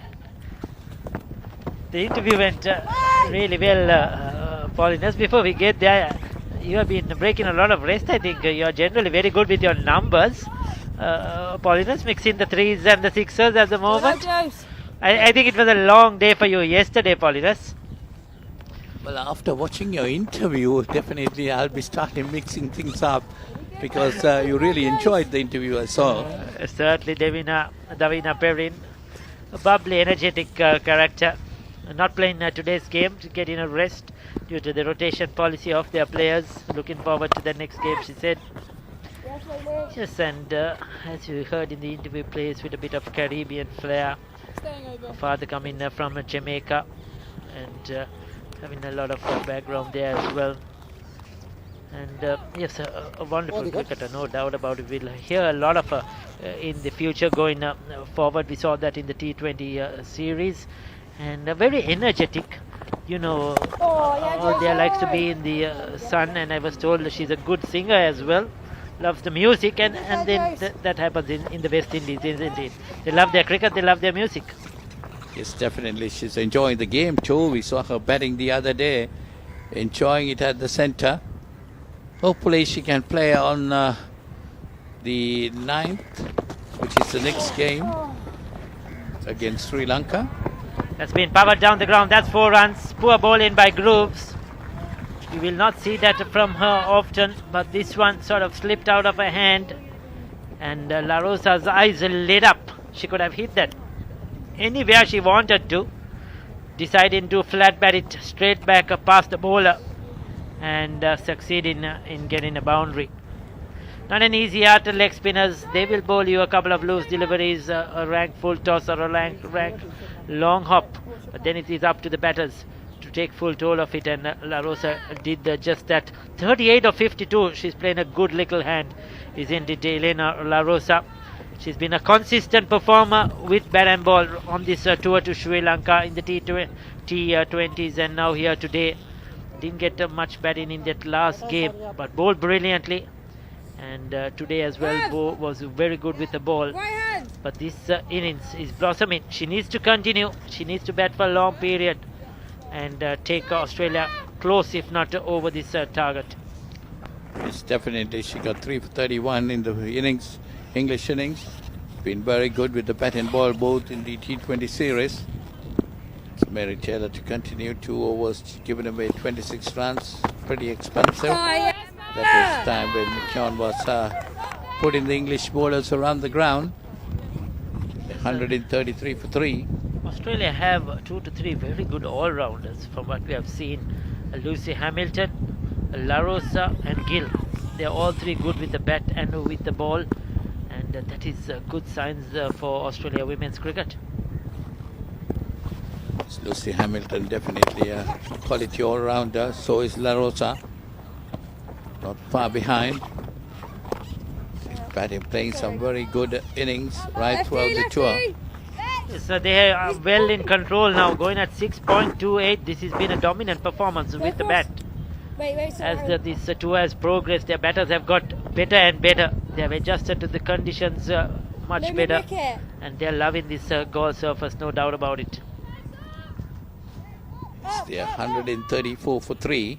The interview went really well, Paulinus. Before we get there, you have been breaking a lot of rest. I think you are generally very good with your numbers. Paulinus mixing the 3s and the 6s at the moment. I think it was a long day for you yesterday, Paulinus. Well, after watching your interview, definitely I'll be starting mixing things up because you really enjoyed the interview I saw. Certainly, Davina Perrine, a bubbly, energetic character. Not playing today's game to get in a rest due to the rotation policy of their players. Looking forward to the next game, she said. Yes, and as you heard in the interview, plays with a bit of Caribbean flair. Father coming from Jamaica and having a lot of background there as well. And yes, a wonderful cricketer, no doubt about it. We'll hear a lot of her in the future going forward. We saw that in the T20 series, and very energetic. You know, all there likes to be in the sun, and I was told that she's a good singer as well. Loves the music, and then that happens in the West Indies, isn't it? They love their cricket, they love their music. Yes, definitely. She's enjoying the game too. We saw her batting the other day, enjoying it at the centre. Hopefully she can play on the 9th, which is the next game against Sri Lanka. That's been powered down the ground. That's 4 runs. Poor ball in by Grooves. You will not see that from her often, but this one sort of slipped out of her hand, and La Rosa's eyes lit up. She could have hit that anywhere she wanted to. Decided to flat bat it straight back past the bowler and succeed in getting a boundary. Not an easy art. Leg spinners, they will bowl you a couple of loose deliveries, a rank full toss or a rank long hop, but then it is up to the batters to take full toll of it, and La Rosa did just that. 38 of 52. She's playing a good little hand, isn't it, Elena La Rosa? She's been a consistent performer with bat and ball on this tour to Sri Lanka in the T20s, and now here today. Didn't get much batting in that last game, but bowled brilliantly. And today as well, Bo was very good with the ball. But this innings is blossoming. She needs to continue. She needs to bat for a long period and take Australia close, if not over this target. Yes, definitely. She got 3 for 31 in the innings, English innings. Been very good with the bat and ball both in the T20 series. It's Mary Taylor to continue. 2 overs, given away 26 runs. Pretty expensive. That was time when McKeown was putting the English bowlers around the ground. 133 for 3. Australia have 2 to 3 very good all-rounders from what we have seen. Lucy Hamilton, La Rosa and Gill. They are all 3 good with the bat and with the ball, and that is good signs for Australia women's cricket. It's Lucy Hamilton, definitely a quality all-rounder. So is La Rosa. Not far behind. Batting, playing some very good innings right throughout the tour. So they are well in control now, going at 6.28. This has been a dominant performance with the bat. As this tour has progressed, their batters have got better and better. They have adjusted to the conditions much better, and they are loving this goal surface, no doubt about it. They are 134 for 3.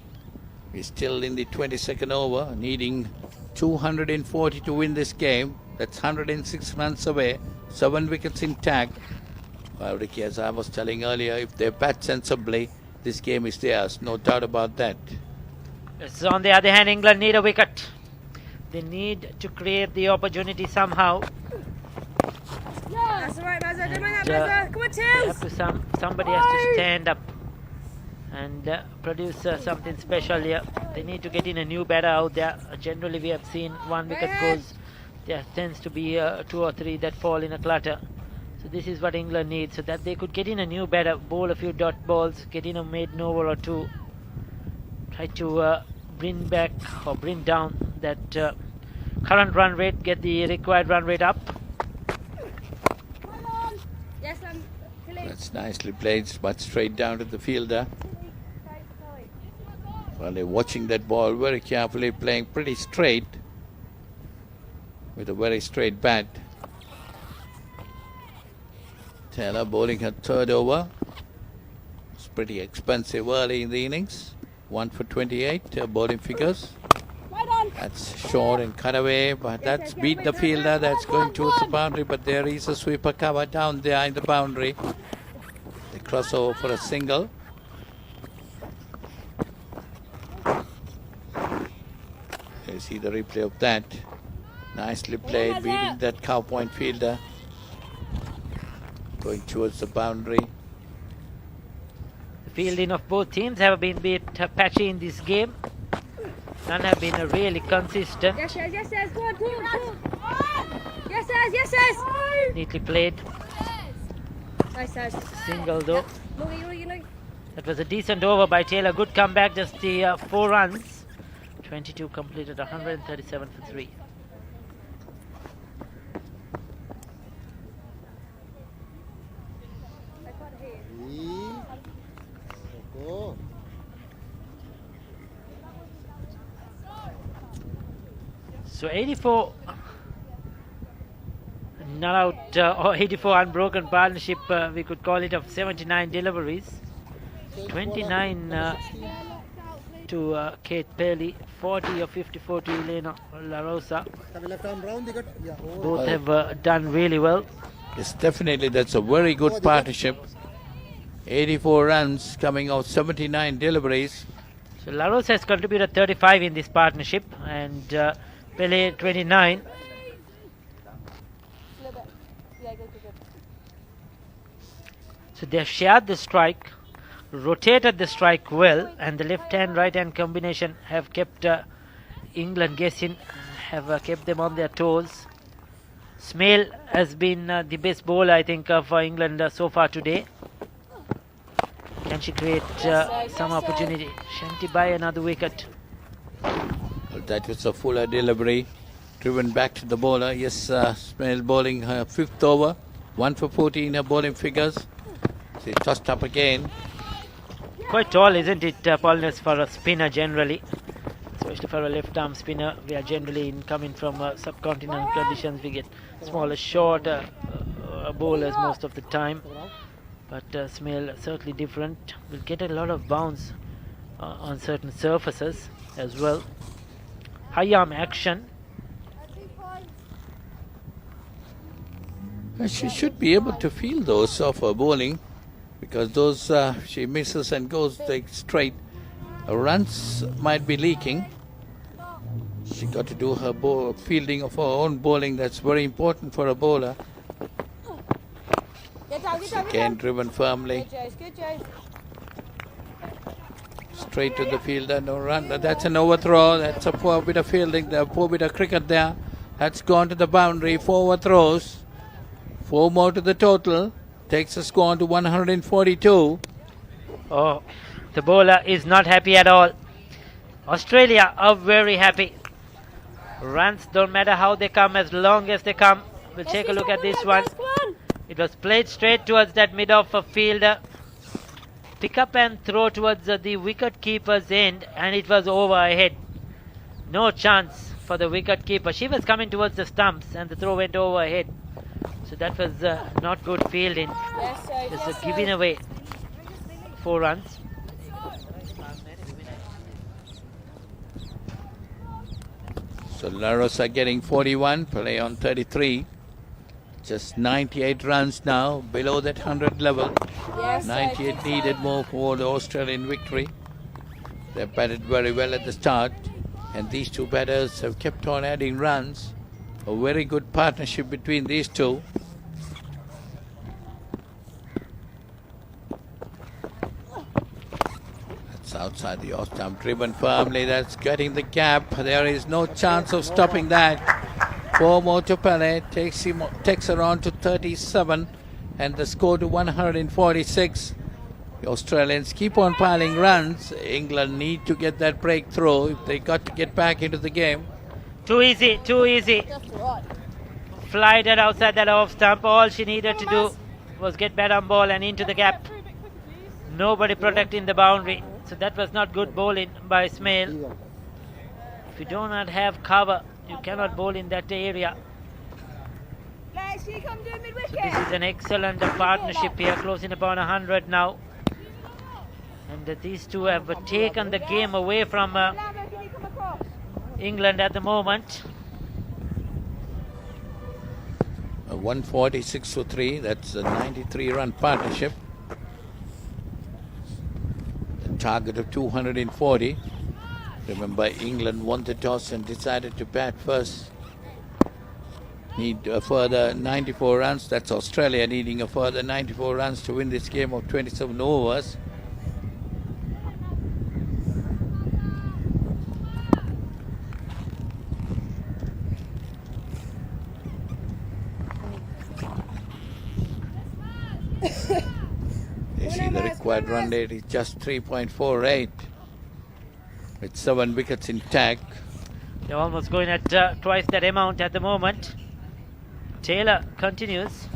We're still in the 22nd over, needing 240 to win this game. That's 106 runs away, 7 wickets intact. Well, Ricky, as I was telling earlier, if they bat sensibly, this game is theirs, no doubt about that. So on the other hand, England need a wicket. They need to create the opportunity somehow. That's alright, Mazza. Don't mind that, Mazza. Come on, Tails. Somebody has to stand up and produce something special here. They need to get in a new batter out there. Generally, we have seen 1 wicket goes. There tends to be 2 or 3 that fall in a clutter. So this is what England needs, so that they could get in a new batter, bowl a few dot balls, get in a maiden over or 2. Try to bring back or bring down that current run rate, get the required run rate up. That's nicely played, but straight down to the fielder. Well, they're watching that ball very carefully, playing pretty straight with a very straight bat. Taylor bowling her 3rd over. It's pretty expensive early in the innings. 1 for 28 bowling figures. That's short and cut away, but that's beat the fielder. That's going towards the boundary, but there is a sweeper cover down there in the boundary. They cross over for a single. You see the replay of that. Nicely played, beating that cow point fielder. Going towards the boundary. The fielding of both teams have been a bit patchy in this game. None have been really consistent. Yes, yes, yes, yes. Go on, go on. Yes, yes, yes, yes. Neatly played. Nice, nice. Single though. Look. That was a decent over by Taylor. Good comeback, just the 4 runs. 22 completed, 137 for 3. So 84 not out, or 84 unbroken partnership, we could call it, of 79 deliveries. 29 to Kate Pelly, 40 or 54 to Elena La Rosa. Both have done really well. Yes, definitely, that's a very good partnership. 84 runs coming out, 79 deliveries. So La Rosa has contributed 35 in this partnership, and Pele 29. So they have shared the strike, rotated the strike well, and the left hand right hand combination have kept England guessing, have kept them on their toes. Smale has been the best bowler, I think, for England so far today. Can she create some opportunity? Shanti by another wicket. Well, that was a fuller delivery, driven back to the bowler. Yes, Smale bowling her 5th over, 1 for 14 her bowling figures. She tossed up again. Quite tall, isn't it, Paulness, for a spinner generally, especially for a left arm spinner. We are generally coming from subcontinental conditions. We get smaller, shorter bowlers most of the time. But Smale certainly different. Will get a lot of bounce on certain surfaces as well. High arm action. She should be able to feel those of her bowling, because those she misses and goes like straight. Runs might be leaking. She got to do her fielding of her own bowling. That's very important for a bowler. Again driven firmly. Straight to the fielder, no run. That's an overthrow. That's a poor bit of fielding, a poor bit of cricket there. That's gone to the boundary. 4 overthrows. 4 more to the total. Takes a score on to 142. Oh, the bowler is not happy at all. Australia are very happy. Runs don't matter how they come, as long as they come. We'll take a look at this one. It was played straight towards that mid-off fielder. Pick up and throw towards the wicket keeper's end, and it was over ahead. No chance for the wicket keeper. She was coming towards the stumps, and the throw went over ahead. So that was not good fielding. Just giving away 4 runs. So La Rosa getting 41, play on 33. Just 98 runs now, below that 100 level. 98 needed more for the Australian victory. They batted very well at the start, and these two batters have kept on adding runs. A very good partnership between these two. That's outside the off stump, driven firmly. That's getting the gap. There is no chance of stopping that. 4 more to Pele, takes her on to 37, and the score to 146. The Australians keep on piling runs. England need to get that breakthrough if they got to get back into the game. Too easy, too easy. Fly that outside that off stump. All she needed to do was get bat on ball and into the gap. Nobody protecting the boundary. So that was not good bowling by Smale. If you do not have cover, you cannot bowl in that area. So this is an excellent partnership here, closing upon 100 now. And these two have taken the game away from England at the moment. 146 for 3, that's a 93 run partnership. A target of 240. Remember, England won the toss and decided to bat first. Need a further 94 runs. That's Australia needing a further 94 runs to win this game of 27 overs. They see the required run rate is just 3.48. with 7 wickets intact. They're almost going at twice that amount at the moment. Taylor continues.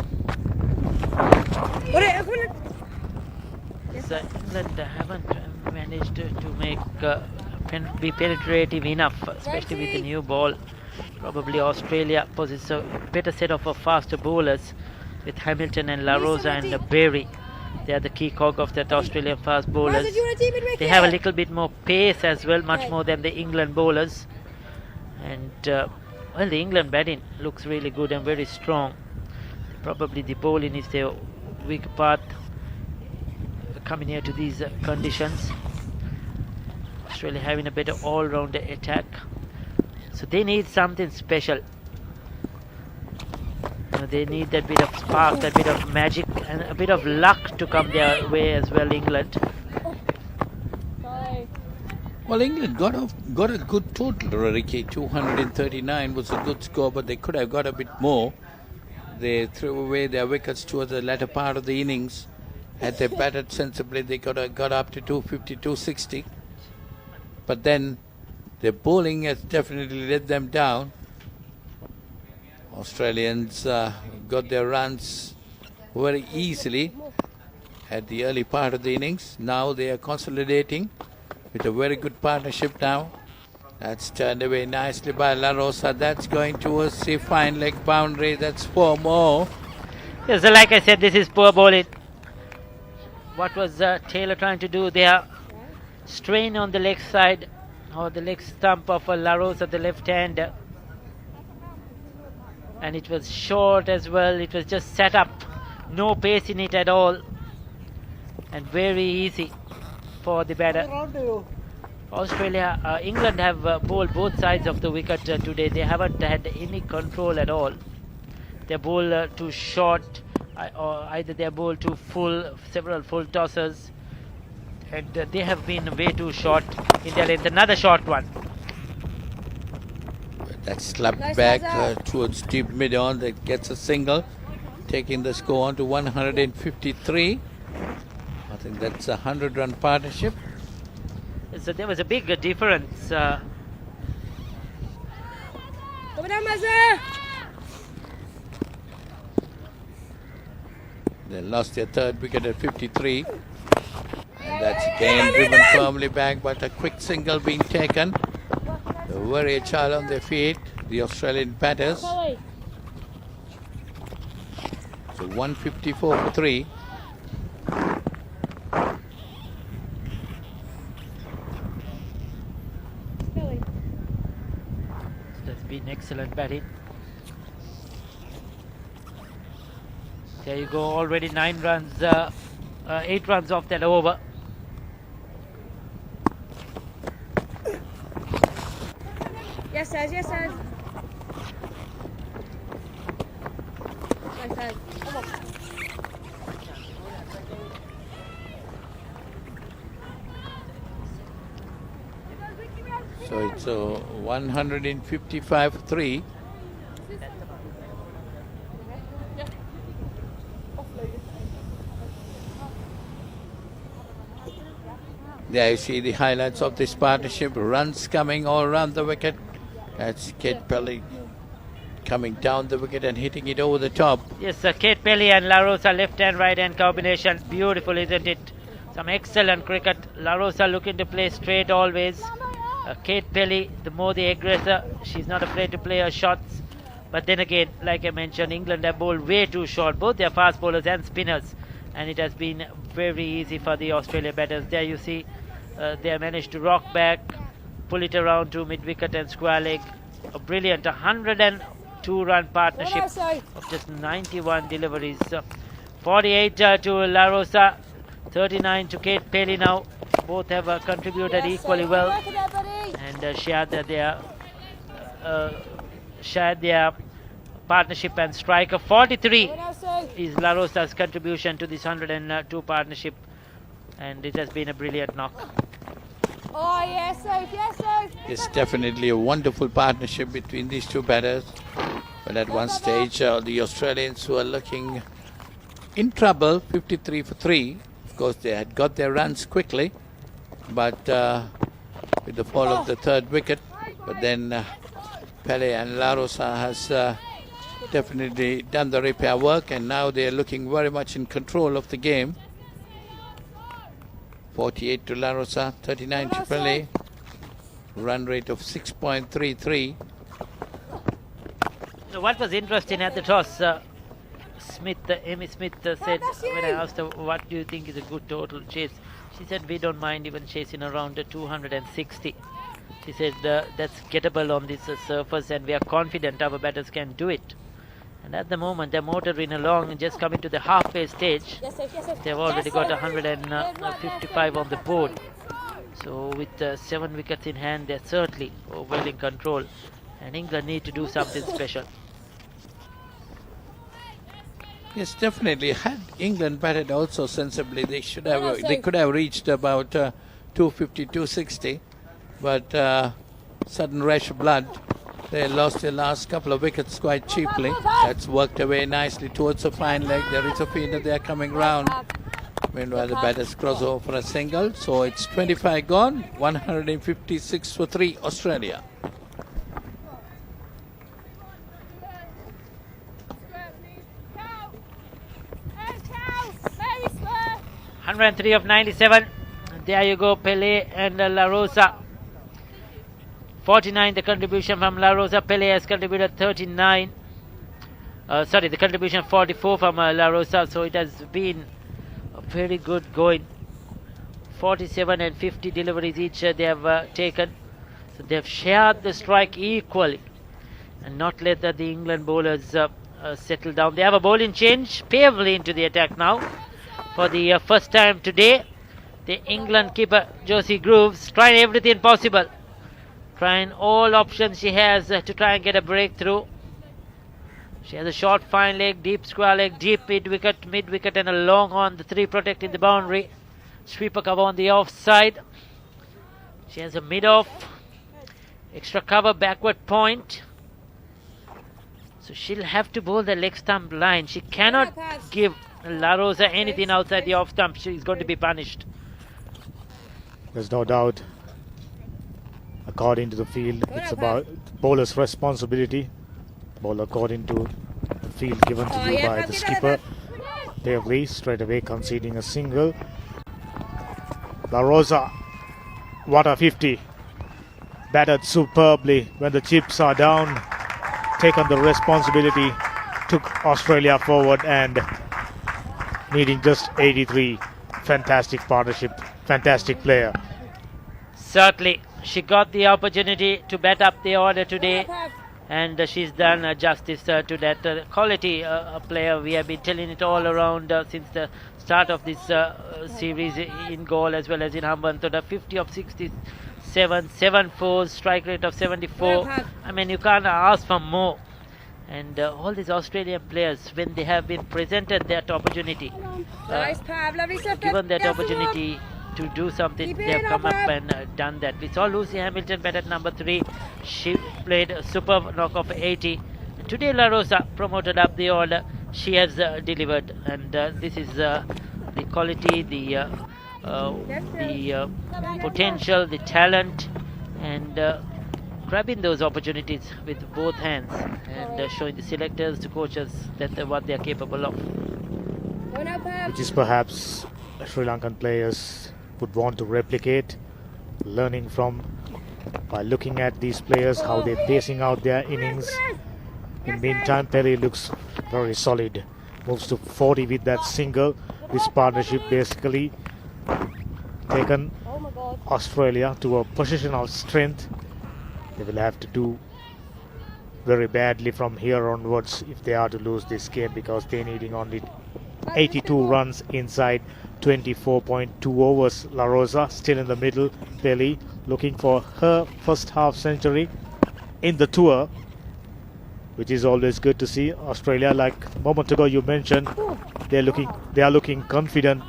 So England haven't managed to make be penetrative enough, especially with the new ball. Probably Australia possesses a better set of faster bowlers with Hamilton and La Rosa and Berry. They are the key cog of that Australian fast bowlers. They have a little bit more pace as well, much more than the England bowlers. And well, the England batting looks really good and very strong. Probably the bowling is their weak part coming here to these conditions. Australia having a better all-round attack. So they need something special. They need that bit of spark, that bit of magic and a bit of luck to come their way as well, England. Well, England got a good total, Ricky. 239 was a good score, but they could have got a bit more. They threw away their wickets towards the latter part of the innings. Had they batted sensibly, they could have got up to 250, 260. But then their bowling has definitely let them down. Australians got their runs very easily at the early part of the innings. Now they are consolidating with a very good partnership now. That's turned away nicely by La Rosa. That's going towards the fine leg boundary. That's 4 more. Yes, so like I said, this is poor bowling. What was Taylor trying to do there? Strain on the leg side or the leg stump of La Rosa, the left hand. And it was short as well. It was just set up. No pace in it at all. And very easy for the batter. Australia, England have bowled both sides of the wicket today. They haven't had any control at all. They bowl too short, or either they bowl too full, several full tosses, and they have been way too short in their length. Another short one. That's slapped back towards deep mid-on. That gets a single, taking the score on to 153. I think that's a 100-run partnership. So there was a big difference. They lost their 3rd wicket at 53. And that's again driven firmly back, but a quick single being taken. Very agile on their feet, the Australian batters. So 154 for 3. That's been excellent batting. There you go, already 9 runs, 8 runs off that over. Yes, sir. Yes, sir. Nice, sir. Come on. So it's 155 for 3. There you see the highlights of this partnership. Runs coming all around the wicket. That's Kate Pelly coming down the wicket and hitting it over the top. Yes, Kate Pelly and La Rosa left and right hand combination. Beautiful, isn't it? Some excellent cricket. La Rosa looking to play straight always. Kate Pelly, the more the aggressor, she's not afraid to play her shots. But then again, like I mentioned, England have bowled way too short, both their fast bowlers and spinners. And it has been very easy for the Australia batters. There you see, they have managed to rock back, pull it around to mid-wicket and square leg. A brilliant 102-run partnership of just 91 deliveries. 48 to La Rosa, 39 to Kate Pelly now. Both have contributed equally well and shared their partnership and striker. 43 is La Rosa's contribution to this 102 partnership, and it has been a brilliant knock. Oh, yes, sir. Yes, sir. It's definitely a wonderful partnership between these two batters. But at one stage, the Australians were looking in trouble, 53 for 3. Of course, they had got their runs quickly, but with the fall of the third wicket. But then Pele and La Rosa has definitely done the repair work, and now they are looking very much in control of the game. 48 to La Rosa, 39 to Pele. Run rate of 6.33. What was interesting at the toss, Amy Smith said, when I asked her what do you think is a good total chase, she said we don't mind even chasing around 260. She said that's gettable on this surface, and we are confident our batters can do it. And at the moment they're motoring along and just coming to the halfway stage. They've already got 155 on the board. So with 7 wickets in hand, they're certainly well in control, and England need to do something special. Yes, definitely. Had England batted also sensibly, they could have reached about 250, 260. But sudden rush of blood, they lost their last couple of wickets quite cheaply. That's worked away nicely towards the fine leg. There is a fielder there coming round. Meanwhile, the batters cross over for a single. So it's 25 gone, 156 for 3 Australia. 103 of 97. There you go, Pele and La Rosa. 49 the contribution from La Rosa. Pele has contributed 39. The contribution 44 from La Rosa. So it has been a very good going. 47 and 50 deliveries each they have taken. So they have shared the strike equally and not let the England bowlers settle down. They have a bowling change, pavely into the attack now. For the first time today, the England keeper Josie Grooves trying everything possible, trying all options she has to try and get a breakthrough. She has a short fine leg, deep square leg, deep mid wicket and a long on, the 3 protecting the boundary. Sweeper cover on the offside. She has a mid off, extra cover backward point. So she'll have to bowl the leg stump line. She cannot give La Rosa anything outside the off stump. She's going to be punished. There's no doubt. According to the field, it's about bowler's responsibility. Bowler according to the field given to you by the skipper. Pavely straight away conceding a single. La Rosa, what a 50. Batted superbly when the chips are down. Taken the responsibility. Took Australia forward and needing just 83. Fantastic partnership. Fantastic player. Certainly, she got the opportunity to bat up the order today, and she's done justice to that quality player. We have been telling it all around since the start of this series in Gaul as well as in Hambantota. 50 of 67, 7 fours, strike rate of 74. I mean, you can't ask for more. And all these Australian players, when they have been presented that opportunity, given that opportunity to do something, they have come up and done that. We saw Lucy Hamilton bat at number 3. She played a superb knock of 80. And today La Rosa promoted up the order. She has delivered, and this is the quality, the potential, the talent, and grabbing those opportunities with both hands and showing the selectors, the coaches that what they are capable of. Which is perhaps Sri Lankan players would want to replicate, learning from by looking at these players, how they're pacing out their innings. In the meantime, Pele looks very solid. Moves to 40 with that single. This partnership basically taken Australia to a position of strength. They will have to do very badly from here onwards if they are to lose this game, because they're needing only 82 runs inside 24.2 overs. La Rosa still in the middle. Pele looking for her first half century in the tour, which is always good to see. Australia, like a moment ago you mentioned, they are looking confident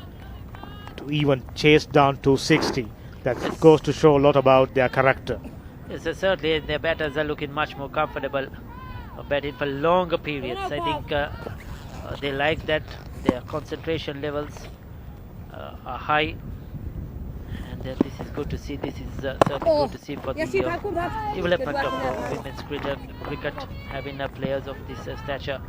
to even chase down to 60. That goes to show a lot about their character. Yes, certainly their batters are looking much more comfortable batting for longer periods. I think they like that. Their concentration levels are high, And this is good to see. This is certainly good to see for the development of women's cricket, having players of this stature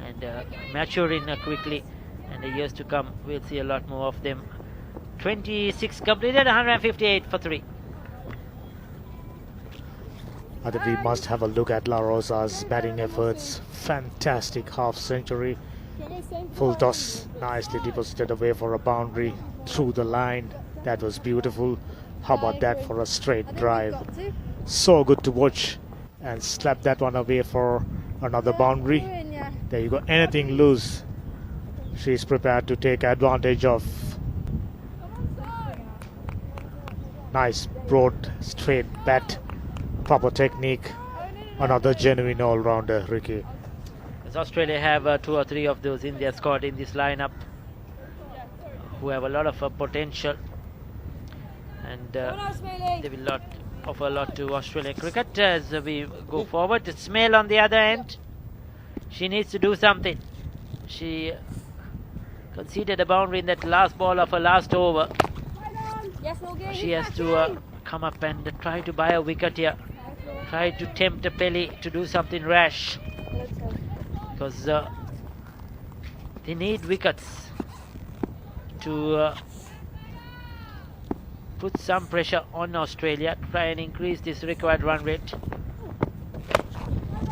and maturing quickly. And the years to come, we'll see a lot more of them. 26 completed, 158 for 3. I think we must have a look at La Rosa's batting efforts. Fantastic half century. Full toss, nicely deposited away for a boundary through the line. That was beautiful. How about that for a straight drive? So good to watch. And slap that one away for another boundary. There you go. Anything loose, she's prepared to take advantage of. Nice broad straight bat, proper technique. Another genuine all-rounder, Ricky. As Australia have 2 or 3 of those in their squad in this lineup who have a lot of potential, and they will offer a lot to Australian cricket as we go forward. Smale on the other end, she needs to do something. She conceded a boundary in that last ball of her last over. She has to come up and try to buy a wicket here, try to tempt Pelly to do something rash, because they need wickets to put some pressure on Australia, try and increase this required run rate.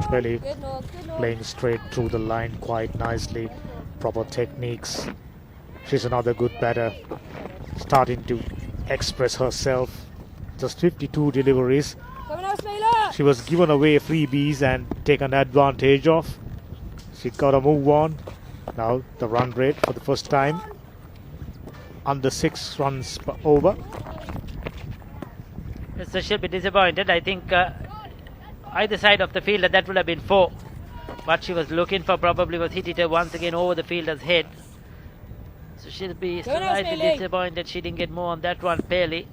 Pelly playing straight through the line quite nicely, proper techniques. She's another good batter, starting to express herself. Just 52 deliveries. She was given away freebies and taken advantage of. She got a move on. Now the run rate for the first time under 6 runs per over. So she'll be disappointed. I think either side of the fielder that would have been 4. What she was looking for probably was hit it once again over the fielder's head. So she'll be slightly disappointed she didn't get more on that one. Pelly.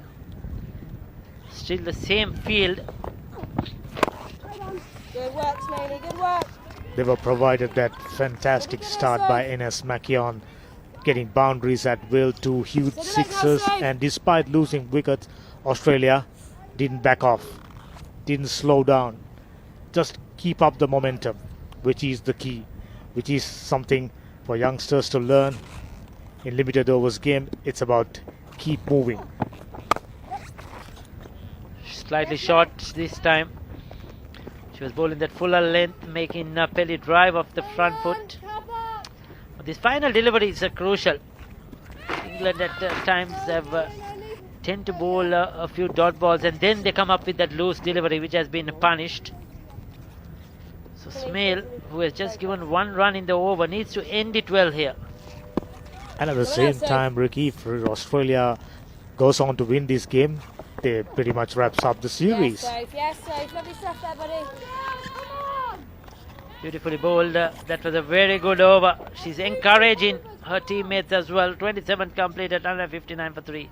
Still the same field. Good work, Smaley, good work. They were provided that fantastic start by Ines Makion, getting boundaries at will, 2 huge sixes, and despite losing wickets, Australia didn't back off, didn't slow down, just keep up the momentum, which is the key, which is something for youngsters to learn. In limited overs game, it's about keep moving. Slightly short this time. She was bowling that fuller length, making Pelly drive off the front foot. But this final delivery is crucial. England at times have tend to bowl a few dot balls and then they come up with that loose delivery which has been punished. So Smale, who has just given 1 run in the over, needs to end it well here. And at the same time, Ricky, if Australia goes on to win this game, they pretty much wraps up the series. Yes, safe. Lovely stuff there, buddy. Beautifully bowled. That was a very good over. She's encouraging her teammates as well. 27 completed, 159 for 3.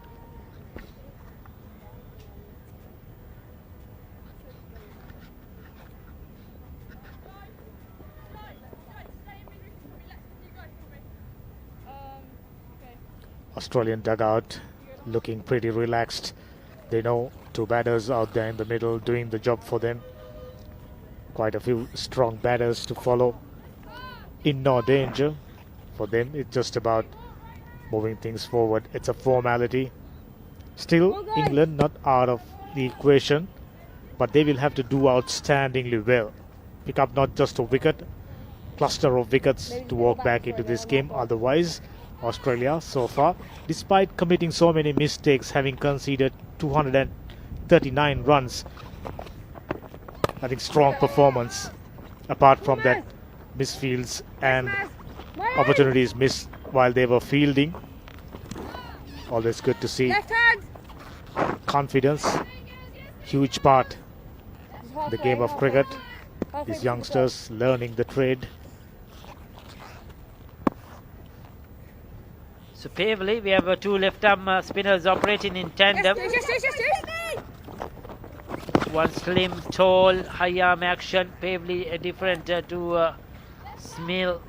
Australian dugout looking pretty relaxed. They know 2 batters out there in the middle doing the job for them. Quite a few strong batters to follow. In no danger. For them, it's just about moving things forward. It's a formality. Still, England not out of the equation, but they will have to do outstandingly well. Pick up not just a wicket, cluster of wickets to walk back into this game. Otherwise, Australia so far, despite committing so many mistakes, having conceded 239 runs, I think strong performance apart from that misfields and opportunities missed while they were fielding. Always good to see. Confidence, huge part in the game of cricket. These youngsters learning the trade. So Pavley, we have 2 left-arm spinners operating in tandem. One slim, tall, high-arm action. Pavley different to Smale.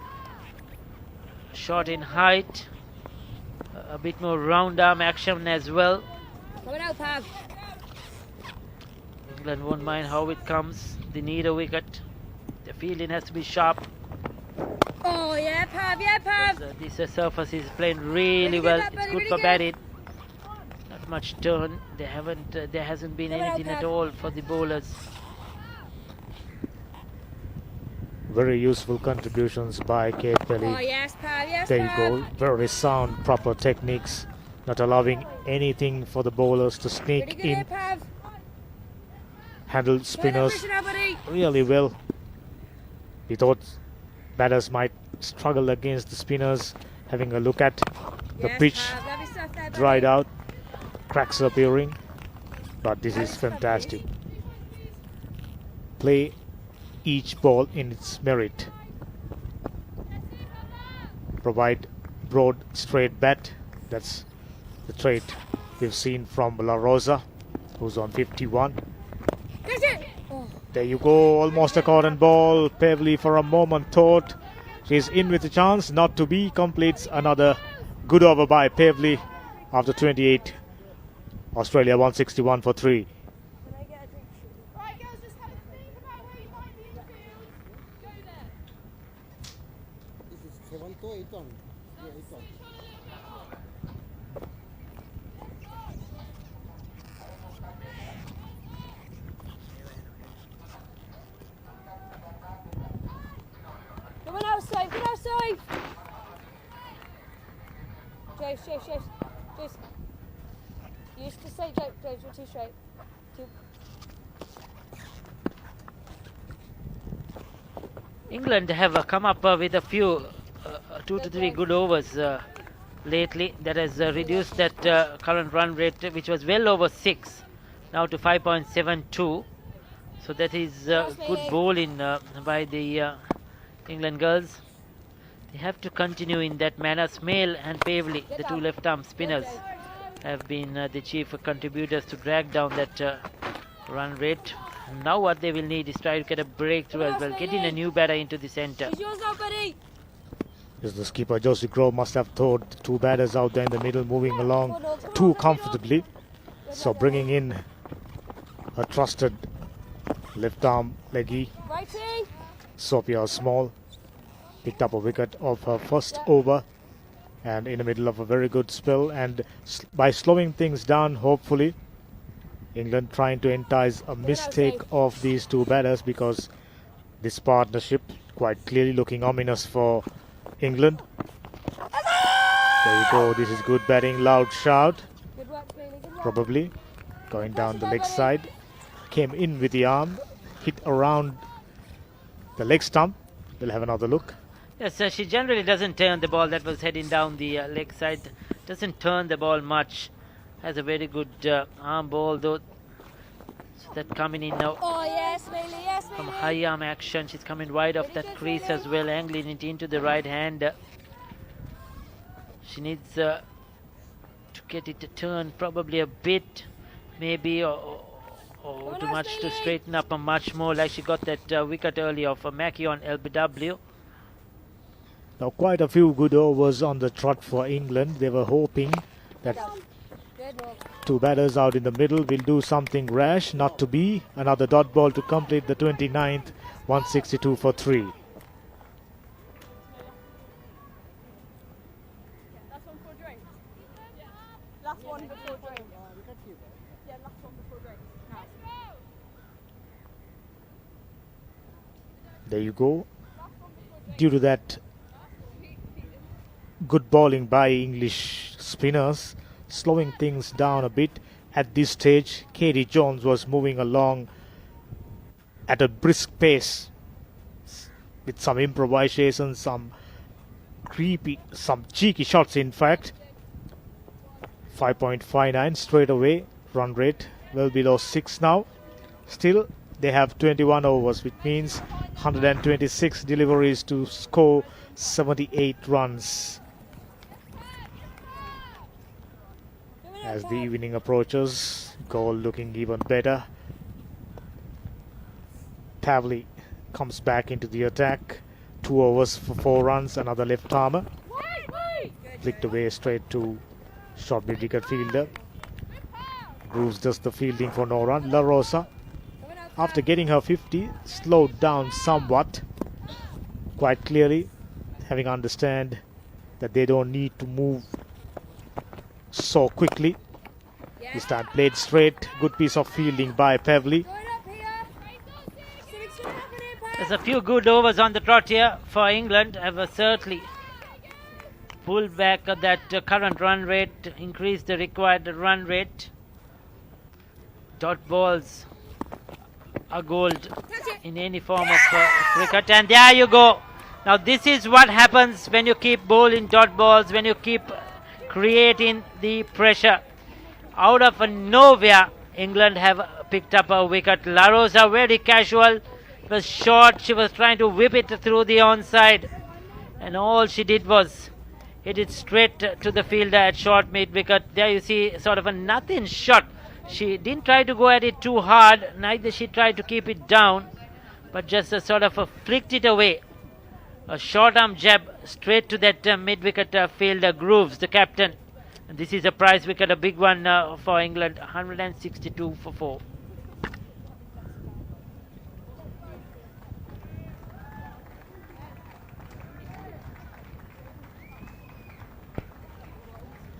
Short in height. A bit more round-arm action as well. England won't mind how it comes. They need a wicket. The fielding has to be sharp. Oh, yeah, Pav, yeah, Pav. This surface is playing really well. It's good for batting. Not much turn. There hasn't been anything at all for the bowlers. Very useful contributions by Kate Pelly. Oh, yes, Pav, yes, There you Pav. go. Very sound, proper techniques. Not allowing anything for the bowlers to Pretty sneak good in. here, Pav. Handled spinners Push it out, buddy. really well. We thought batters might struggle against the spinners. Having a look at the Yes, pitch, Pav, lovely stuff there, buddy. dried out, cracks appearing. But this is fantastic. Play each ball in its merit. Provide broad, straight bat. That's the trait we've seen from La Rosa, who's on 51. Catch it. Oh. There you go, almost a cotton ball. Pevley for a moment thought she's in with a chance, not to be. Completes another good over by Pevley after 28. Australia 161 for 3. Right, girls, just have a think about where you might be in the field. Go there. This is 7th or 8th one? Yeah, 8th one. Come on outside, come outside. Jace. You used to say Jace, you're too straight. England have come up with a few 2 to 3 good overs lately. That has reduced that current run rate, which was well over 6, now to 5.72. So that is good bowling by the England girls. They have to continue in that manner. Smale and Pavley, the two left-arm spinners, have been the chief contributors to drag down that run rate. And now what they will need is try to get a breakthrough as well, getting a new batter into the centre. It's yours now, buddy. Yes, the skipper Josie Grove must have thought two batters out there in the middle moving along too comfortably. So bringing in a trusted left-arm leggy, Righty. Sophia Small, picked up a wicket of her first over and in the middle of a very good spell, and by slowing things down, hopefully England trying to entice a mistake of these two batters, because this partnership quite clearly looking ominous for England. There you go, this is good batting, loud shout, Good work, Bailey. Good work. probably going down the leg side, came in with the arm, hit around the leg stump. We'll have another look. Yes, she generally doesn't turn the ball. That was heading down the leg side. Doesn't turn the ball much. Has a very good arm ball though. So that coming in now Oh, yes, Bailey. Yes, from Bailey. high arm action. She's coming wide off that crease as well, angling it into the right hand. She needs to get it to turn probably a bit, maybe, or too much to straighten up much more, like she got that wicket earlier of Mackie on LBW. Now quite a few good overs on the trot for England. They were hoping that Good work. two batters out in the middle will do something rash, not to be. Another dot ball to complete the 29th, 162 for 3. Last one before drink. Last one before drink. Yeah, last one before drink. There you go. Due to that good bowling by English spinners, slowing things down a bit. At this stage, Katie Jones was moving along at a brisk pace with some improvisation, some cheeky shots in fact. 5.59 straight away, run rate well below 6 now. Still, they have 21 overs, which means 126 deliveries to score 78 runs. As the evening approaches, goal looking even better. Pavley comes back into the attack. 2 overs for 4 runs, another left armour. Flicked away straight to short mid-wicket fielder. Grooves does the fielding for no run. La Rosa, after getting her 50, slowed down somewhat, quite clearly, having understand that they don't need to move so quickly. This time played straight. Good piece of fielding by Pavley. There's a few good overs on the trot here for England. Have certainly pulled back that current run rate, increased the required run rate. Dot balls are gold in any form of cricket, and there you go. Now this is what happens when you keep bowling dot balls, when you keep creating the pressure. Out of nowhere, England have picked up a wicket. La Rosa very casual. It was short. She was trying to whip it through the onside, and all she did was hit it straight to the fielder at short mid wicket. There you see sort of a nothing shot. She didn't try to go at it too hard, neither she tried to keep it down, but just sort of flicked it away. A short arm jab straight to that mid wicket fielder. Grooves, the captain. And this is a prize wicket, a big one for England, 162 for 4.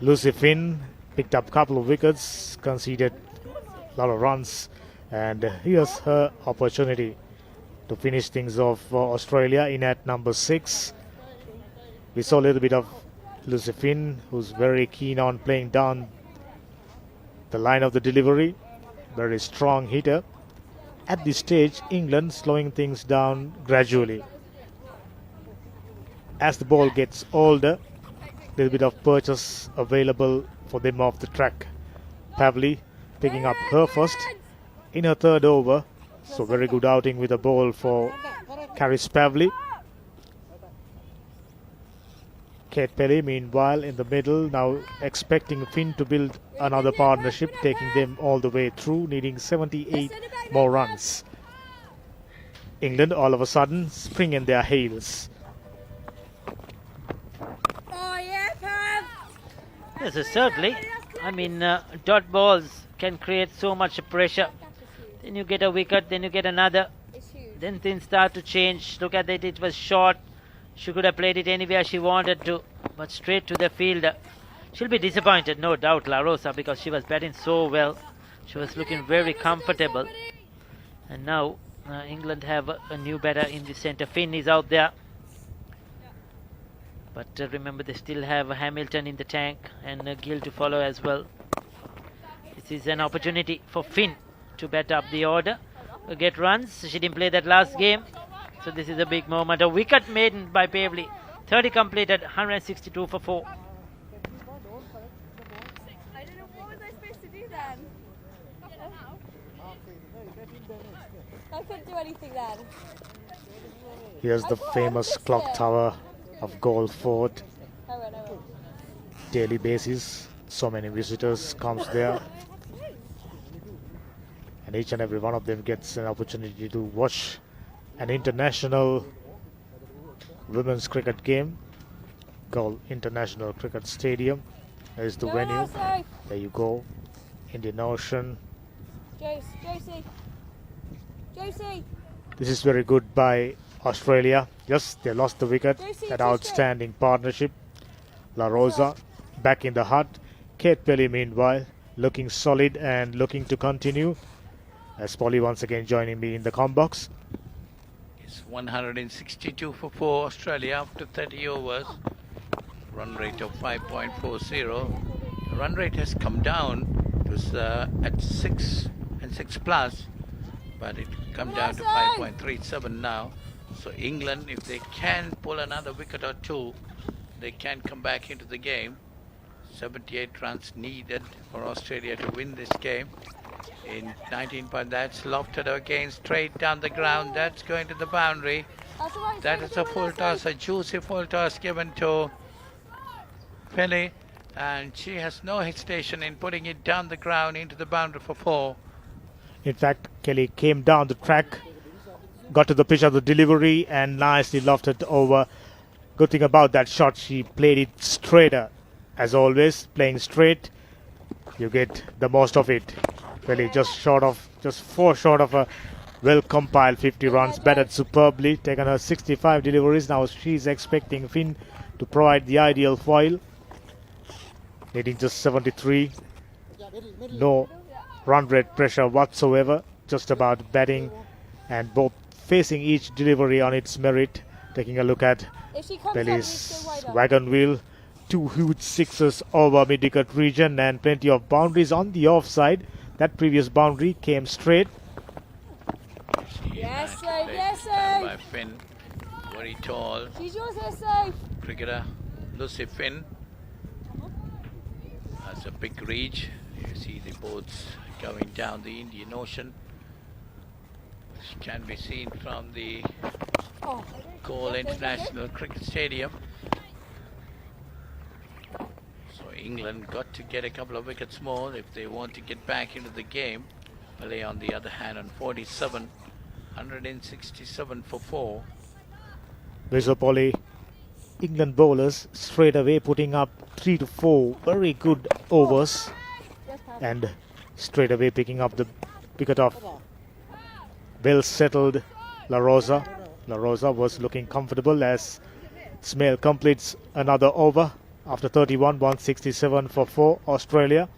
Lucy Finn picked up a couple of wickets, conceded a lot of runs, and here's her opportunity to finish things off for Australia in at number 6. We saw a little bit of Lucy Finn, who's very keen on playing down the line of the delivery. Very strong hitter. At this stage, England slowing things down gradually. As the ball gets older, a little bit of purchase available for them off the track. Pavley picking up her first in her third over. So very good outing with a ball for Caris Pavley. Kate Pelly, meanwhile, in the middle, now expecting Finn to build another partnership, taking them all the way through, needing 78 more runs. England, all of a sudden, spring in their heels. Yes, certainly. I mean, dot balls can create so much pressure. Then you get a wicket, then you get another. Then things start to change. Look at it, it was short. She could have played it anywhere she wanted to, but straight to the fielder. She'll be disappointed, no doubt, La Rosa, because she was batting so well. She was looking very comfortable. And now England have a new batter in the centre. Finn is out there. But remember, they still have Hamilton in the tank and Gill to follow as well. This is an opportunity for Finn to bat up the order, get runs. She didn't play that last game, so this is a big moment. A wicket made by Pavley. 30 completed, 162 for 4. I don't know, what was I supposed to do then? I couldn't do anything then. Here's the famous clock tower of Goldford. Daily basis, so many visitors comes there, and each and every one of them gets an opportunity to watch an international women's cricket game. Called International Cricket Stadium. There is the venue. There you go, Indian Ocean. Josie. This is very good by Australia. Yes, they lost the wicket. That outstanding partnership. La Rosa back in the hut. Kate Pelly, meanwhile, looking solid and looking to continue. As Polly once again joining me in the comm box. It's 162 for 4 Australia after 30 overs. Run rate of 5.40. The run rate has come down. It was at 6 and 6 plus, but it come down to 5.37 now. So England, if they can pull another wicket or two, they can come back into the game. 78 runs needed for Australia to win this game. In 19 points, that's lofted again, straight down the ground. That's going to the boundary. That is a full toss, a juicy full toss given to Pelly, and she has no hesitation in putting it down the ground into the boundary for 4. In fact, Kelly came down the track, got to the pitch of the delivery and nicely lofted over. Good thing about that shot, she played it straighter. As always, playing straight. you get the most of it. Really, just four short of a well-compiled 50 runs, batted superbly, taken her 65 deliveries. Now she's expecting Finn to provide the ideal foil. Needing just 73. No run rate pressure whatsoever. Just about batting and both facing each delivery on its merit. Taking a look at Pelly's wagon wheel. 2 huge sixes over mid-wicket region and plenty of boundaries on the offside. That previous boundary came straight. Yes, sir. Yes, Done by sir. Finn. Very tall She's yours, yes, sir. cricketer. Lucy Finn has a big reach. You see the boats going down the Indian Ocean, which can be seen from the Cole International Cricket Stadium. So England got to get a couple of wickets more if they want to get back into the game. Malay on the other hand on 47, 167 for 4. Visopoli, England bowlers straight away putting up 3 to 4 very good overs and straight away picking up the wicket of well settled La Rosa. La Rosa was looking comfortable as Smail completes another over after 31, 167 for 4 Australia.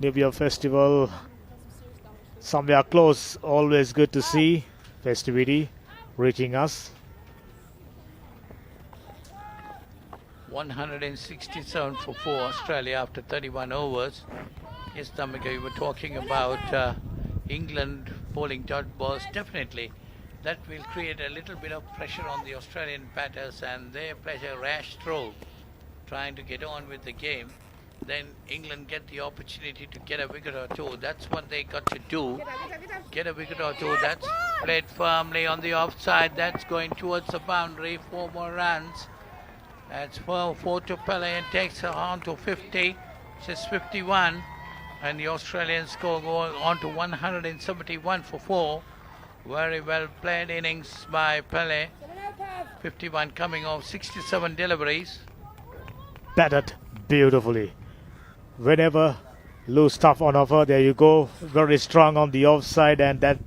New Year Festival somewhere close, always good to see festivity reaching us. 167 for 4 Australia after 31 overs. Yes, Tamika, you were talking about England bowling dot balls. Definitely, that will create a little bit of pressure on the Australian batters and they play a rash throw, trying to get on with the game. Then England get the opportunity to get a wicket or two. That's what they got to do. Get a wicket or two. That's played firmly on the offside. That's going towards the boundary. 4 more runs. That's 4 to Pele and takes her on to 50. She's 51. And the Australian score going on to 171 for 4. Very well played innings by Pele. 51 coming off 67 deliveries. Batted beautifully. Whenever loose stuff on offer, there you go. Very strong on the offside and that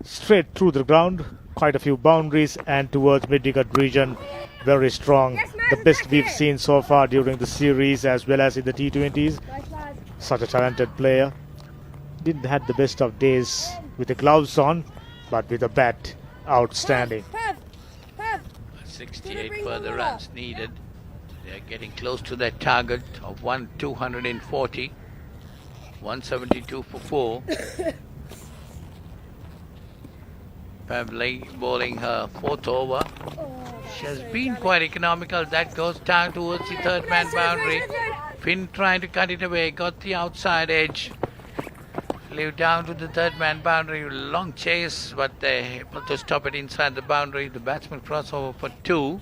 straight through the ground. Quite a few boundaries and towards mid-wicket region. Very strong. The best we've seen so far during the series as well as in the T20s. Such a talented player. Didn't have the best of days with the gloves on, but with a bat, outstanding. 68 further runs needed. They're getting close to that target of 240. 172 for 4. Pavley bowling her 4th over. She has been quite economical. That goes down towards the third man boundary. Finn trying to cut it away. Got the outside edge. Flew down to the third man boundary. Long chase, but they able to stop it inside the boundary. The batsman crossover for 2.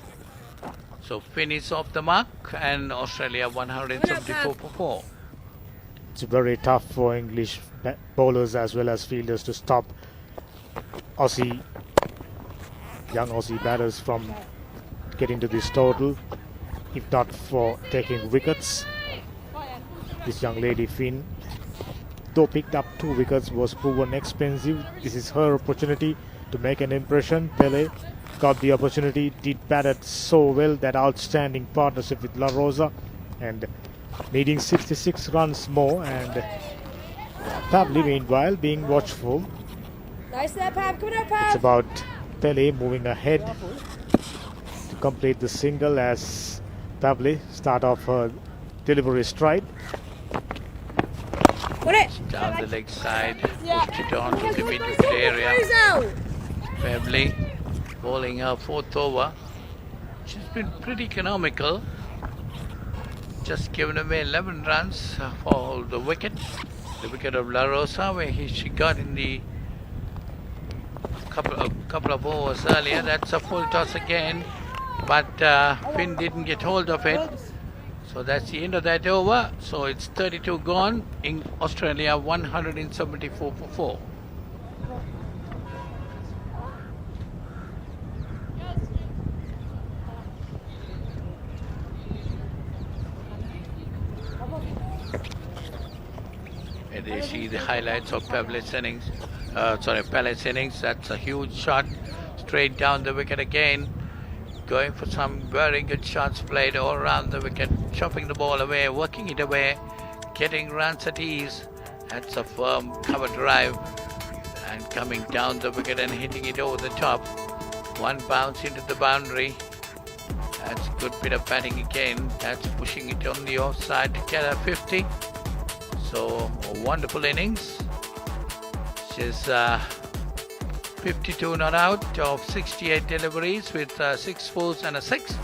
So Finn is off the mark and Australia 174 for 4. It's very tough for English bowlers as well as fielders to stop young Aussie batters from getting to this total, if not for taking wickets. This young lady Finn, though picked up 2 wickets, was proven expensive. This is her opportunity to make an impression. Pele got the opportunity, did batted so well, that outstanding partnership with La Rosa, and needing 66 runs more, and Pavli meanwhile being watchful. Nice there, Pav. Come on, Pav. It's about Pele moving ahead to complete the single as Pavli start off her delivery stride. Down the leg side, pushed it on to the mid-wicket area. Pavli bowling her 4th over. She's been pretty economical. Just given away 11 runs for the wicket of La Rosa, where she got in the couple of overs earlier. That's a full toss again, but Finn didn't get hold of it. So that's the end of that over. So it's 32 gone. In Australia 174 for 4. And you see the highlights of Pellet's innings. Pellet's innings. That's a huge shot straight down the wicket again. Going for some very good shots played all around the wicket, chopping the ball away, working it away, getting runs at ease. That's a firm cover drive and coming down the wicket and hitting it over the top. One bounce into the boundary. That's a good bit of batting again. That's pushing it on the offside to get a 50. So a wonderful innings. She's 52 not out of 68 deliveries with 6 fours and a 6.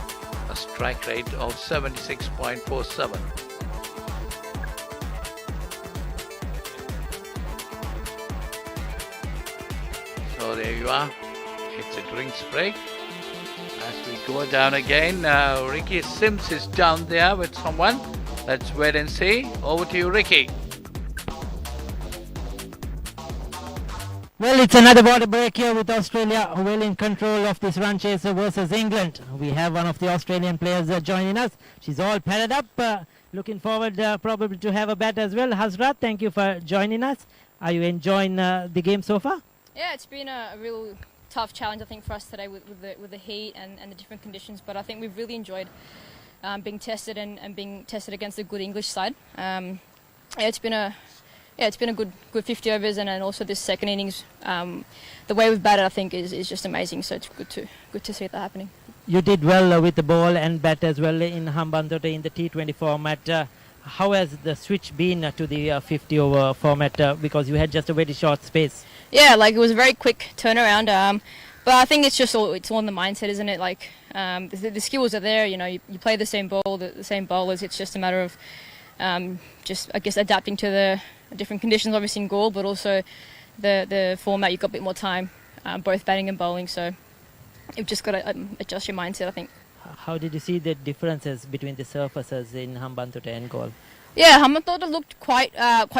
A strike rate of 76.47. So there you are. It's a drinks break. As we go down again, Ricky Sims is down there with someone. Let's wait and see. Over to you, Ricky. Well, it's another water break here with Australia well in control of this run chaser versus England. We have one of the Australian players joining us. She's all padded up. Looking forward probably to have a bat as well. Hazrat, thank you for joining us. Are you enjoying the game so far? Yeah, it's been a real tough challenge, I think, for us today with the heat and the different conditions. But I think we've really enjoyed being tested and being tested against a good English side. It's been a good 50 overs, and then also this second innings, the way we've batted, I think, is just amazing. So it's good to see that happening. You did well with the ball and bat as well in Hambantota in the T20 format. How has the switch been to the 50 over format because you had just a very short space? Yeah, like it was a very quick turnaround. But I think it's all in the mindset, isn't it? Like the skills are there. You know, you play the same ball, the same bowlers. It's just a matter of just, I guess, adapting to the different conditions, obviously in Gaul, but also the format. You've got a bit more time, both batting and bowling. So you've just got to adjust your mindset, I think. How did you see the differences between the surfaces in Hambantota and Gaul? Yeah, Hambantota looked quite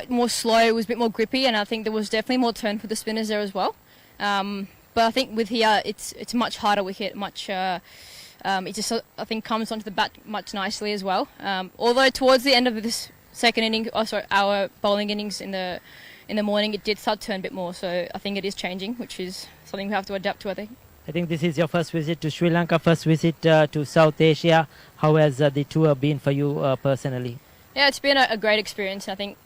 more slow. It was a bit more grippy, and I think there was definitely more turn for the spinners there as well. But I think with here, it's a much harder wicket. It just, I think, comes onto the bat much nicely as well. Although towards the end of this second inning, our bowling innings in the morning, it did start to turn a bit more. So I think it is changing, which is something we have to adapt to, I think. I think this is your first visit to Sri Lanka, first visit to South Asia. How has the tour been for you personally? Yeah, it's been a great experience. I think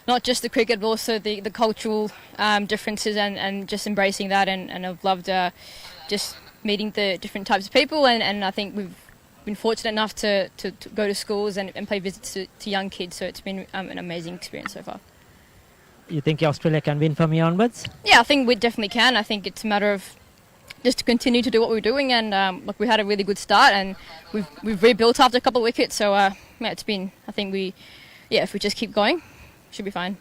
not just the cricket, but also the cultural differences and just embracing that. And I've loved just meeting the different types of people. And I think we've been fortunate enough to go to schools and pay visits to young kids. So it's been an amazing experience so far. You think Australia can win from here onwards? Yeah, I think we definitely can. I think it's a matter of just to continue to do what we're doing, and look, we had a really good start, and we've rebuilt after a couple of wickets. So yeah, it's been. I think if we just keep going, should be fine.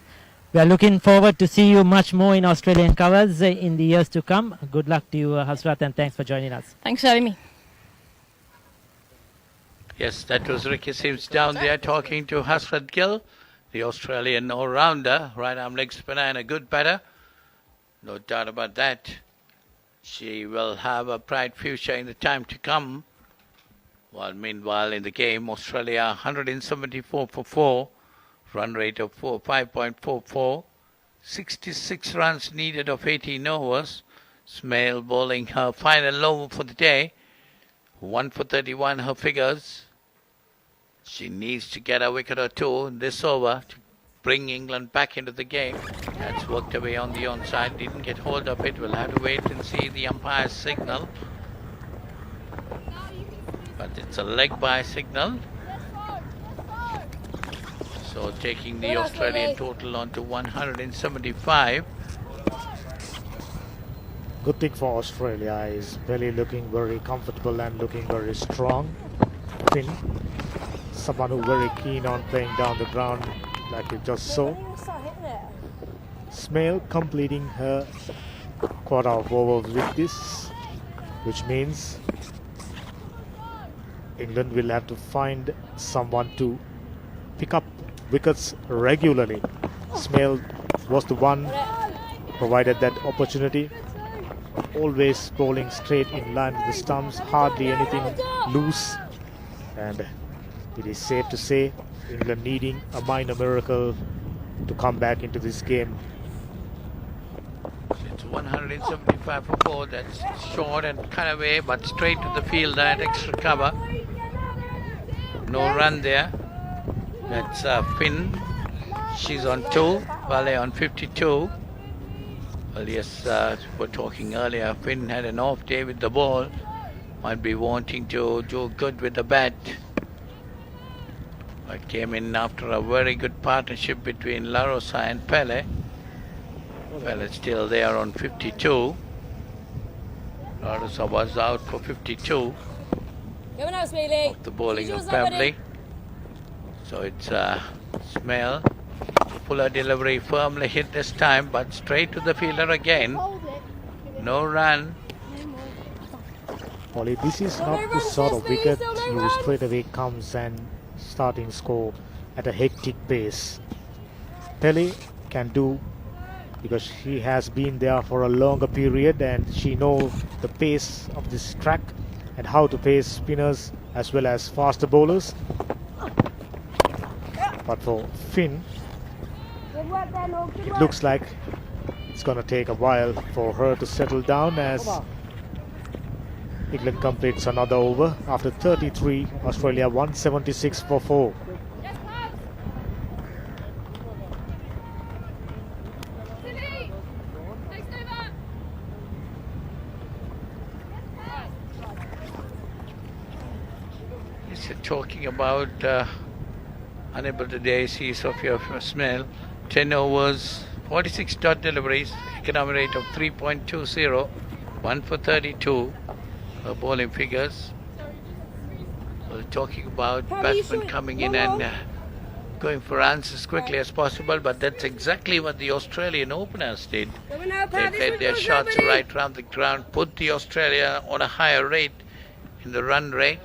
We are looking forward to see you much more in Australian covers in the years to come. Good luck to you, Hasrat, and thanks for joining us. Thanks for having me. Yes, that was Ricky Sims down there talking to Hasrat Gill, the Australian all-rounder, right-arm leg spinner and a good batter. No doubt about that. She will have a bright future in the time to come. While meanwhile in the game, Australia 174 for 4, run rate of 5.44, 66 runs needed of 18 overs. Smale bowling her final over for the day, 1 for 31 her figures. She needs to get a wicket or two in this over to bring England back into the game. That's worked away on the onside, didn't get hold of it. We'll have to wait and see the umpire's signal. But it's a leg by signal. So taking the Australian total on to 175. Good thing for Australia is Belly looking very comfortable and looking very strong. Finn, someone who very keen on playing down the ground, like you just saw. Smale completing her quarter of overs with this, which means England will have to find someone to pick up wickets regularly. Smale was the one provided that opportunity. Always bowling straight in line with the stumps, hardly anything loose. And it is safe to say England needing a minor miracle to come back into this game. It's 175 for 4. That's short and cut away, but straight to the field at extra cover. No run there. That's Finn. She's on 2. Vale on 52. Well, yes, we were talking earlier. Finn had an off day with the ball. Might be wanting to do good with the bat. But came in after a very good partnership between La Rosa and Pele. Pele still there on 52. La Rosa was out for 52. Off the bowling of Pembley. So it's Smell. Fuller delivery firmly hit this time, but straight to the fielder again. No run. Ollie, this is not the sort of wicket you straight away comes and starting score at a hectic pace. Pele can do, because she has been there for a longer period and she knows the pace of this track and how to pace spinners as well as faster bowlers. But for Finn, it looks like it's going to take a while for her to settle down as England completes another over after 33. Australia 176 for 4. Talking about unable to see Sophia Smell. 10 overs, 46 dot deliveries, economic rate of 3.20, 1 for 32. Bowling figures. We're talking about batsmen coming in and going for runs as quickly as possible, but that's exactly what the Australian openers did. They played their shots right around the ground, put the Australia on a higher rate in the run rate,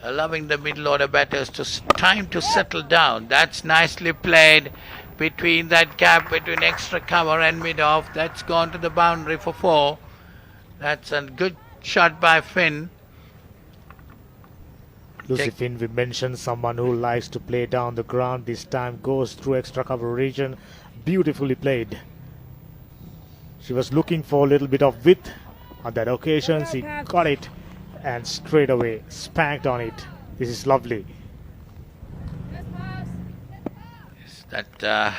allowing the middle order batters time to settle down. That's nicely played between that gap between extra cover and mid-off. That's gone to the boundary for 4. That's a good shot by Finn. Lucy Finn, we mentioned someone who likes to play down the ground. This time goes through extra cover region. Beautifully played. She was looking for a little bit of width. On that occasion, she got it and straight away spanked on it. This is lovely. Yes, that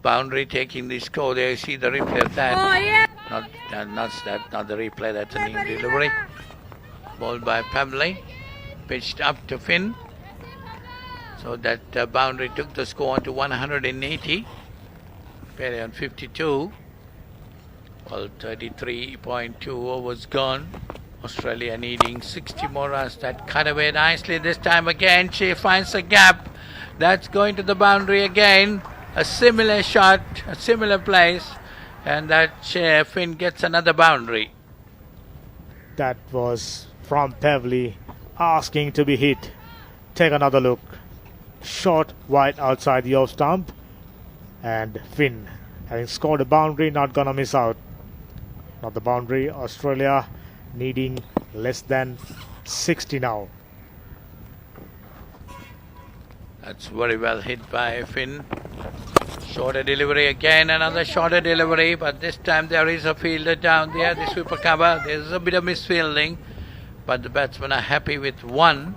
boundary taking the score there. You see the replay of that. Oh, yeah. Not the replay. That's a new delivery. Bowled by Pembley. Pitched up to Finn. So that boundary took the score on to 180. Perry on 52. Well, 33.2 overs gone. Australia needing 60 more runs. That cut away nicely this time again. She finds a gap. That's going to the boundary again. A similar shot, a similar place. And that Finn gets another boundary. That was from Pevley asking to be hit. Take another look. Short wide outside the off stump. And Finn, having scored a boundary, not gonna miss out. Not the boundary. Australia needing less than 60 now. That's very well hit by Finn. Shorter delivery again, another shorter delivery, but this time there is a fielder down there, the sweeper cover. There's a bit of misfielding, but the batsmen are happy with 1.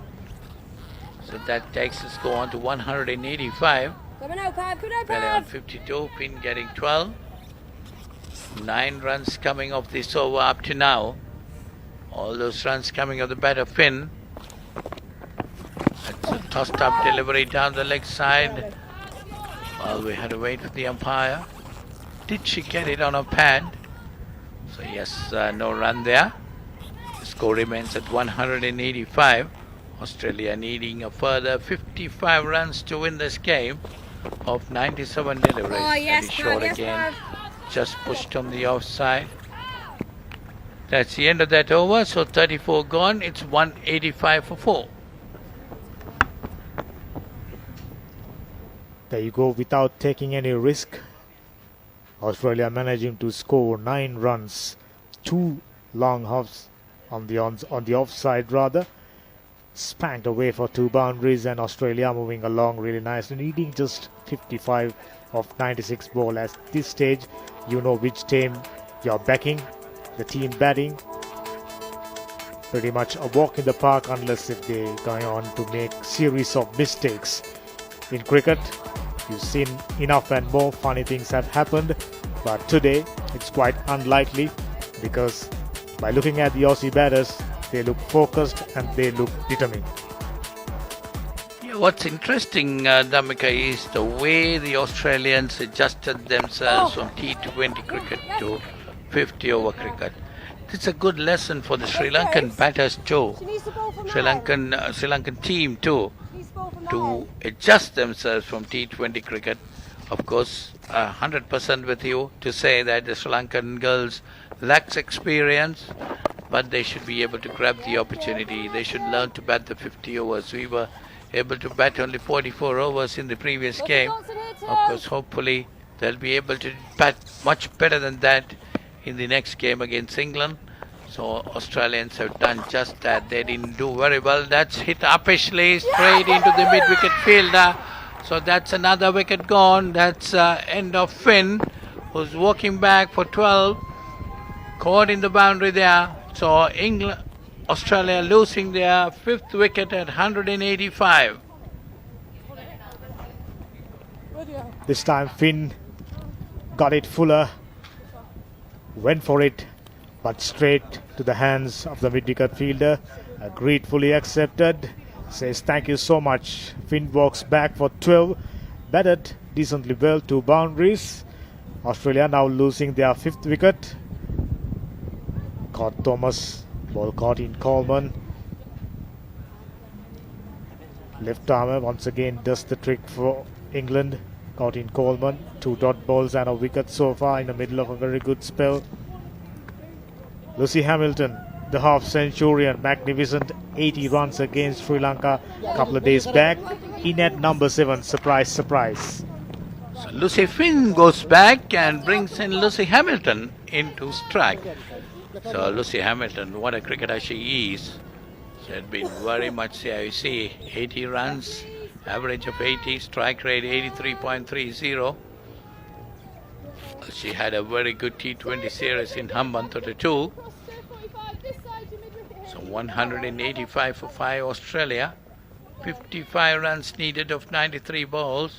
So that takes the score on to 185. Pele on 52, Finn getting 12. 9 runs coming off this over up to now. All those runs coming off the batter Finn. That's a tossed up delivery down the leg side. Well, we had to wait for the umpire. Did she get it on her pad? So yes, no run there. The score remains at 185. Australia needing a further 55 runs to win this game of 97 deliveries. Oh, yes, That is short yes, again. Just pushed on the offside. That's the end of that over. So 34 gone. It's 185 for 4. There you go, without taking any risk. Australia managing to score 9 runs, 2 long hops on the offside rather. spanked away for 2 boundaries, and Australia moving along really nicely, needing just 55 of 96 ball. At this stage, you know which team you're backing. The team batting, pretty much a walk in the park unless if they're going on to make series of mistakes. In cricket, you've seen enough and more funny things have happened, but today it's quite unlikely because by looking at the Aussie batters, they look focused and they look determined. Yeah, what's interesting, Damika, is the way the Australians adjusted themselves from T20 cricket to 50-over cricket. It's a good lesson for the Sri Lankan batters too, Sri Lankan team too, to adjust themselves from T20 cricket. Of course, 100% with you to say that the Sri Lankan girls lacks experience, but they should be able to grab the opportunity. They should learn to bat the 50 overs. We were able to bat only 44 overs in the previous game. Of course, hopefully they'll be able to bat much better than that in the next game against England. So Australians have done just that. They didn't do very well. That's hit uppishly straight into the mid-wicket fielder. So that's another wicket gone. That's end of Finn, who's walking back for 12. Caught in the boundary there. So Australia losing their 5th wicket at 185. This time Finn got it fuller, went for it, but straight to the hands of the mid-wicket fielder. Gratefully accepted. Says thank you so much. Finn walks back for 12. Batted decently well, 2 boundaries. Australia now losing their 5th wicket. Caught Thomas, ball caught in Coleman. Left armer once again does the trick for England. Caught in Coleman. 2 dot balls and a wicket so far in the middle of a very good spell. Lucy Hamilton, the half-centurion, magnificent 80 runs against Sri Lanka a couple of days back. In at number 7, surprise, surprise. So Lucy Finn goes back and brings in Lucy Hamilton into strike. So Lucy Hamilton, what a cricketer she is. She had been very much, you see, 80 runs, average of 80, strike rate 83.30. She had a very good T20 series in Hambantota too. So 185 for 5 Australia, 55 runs needed of 93 balls.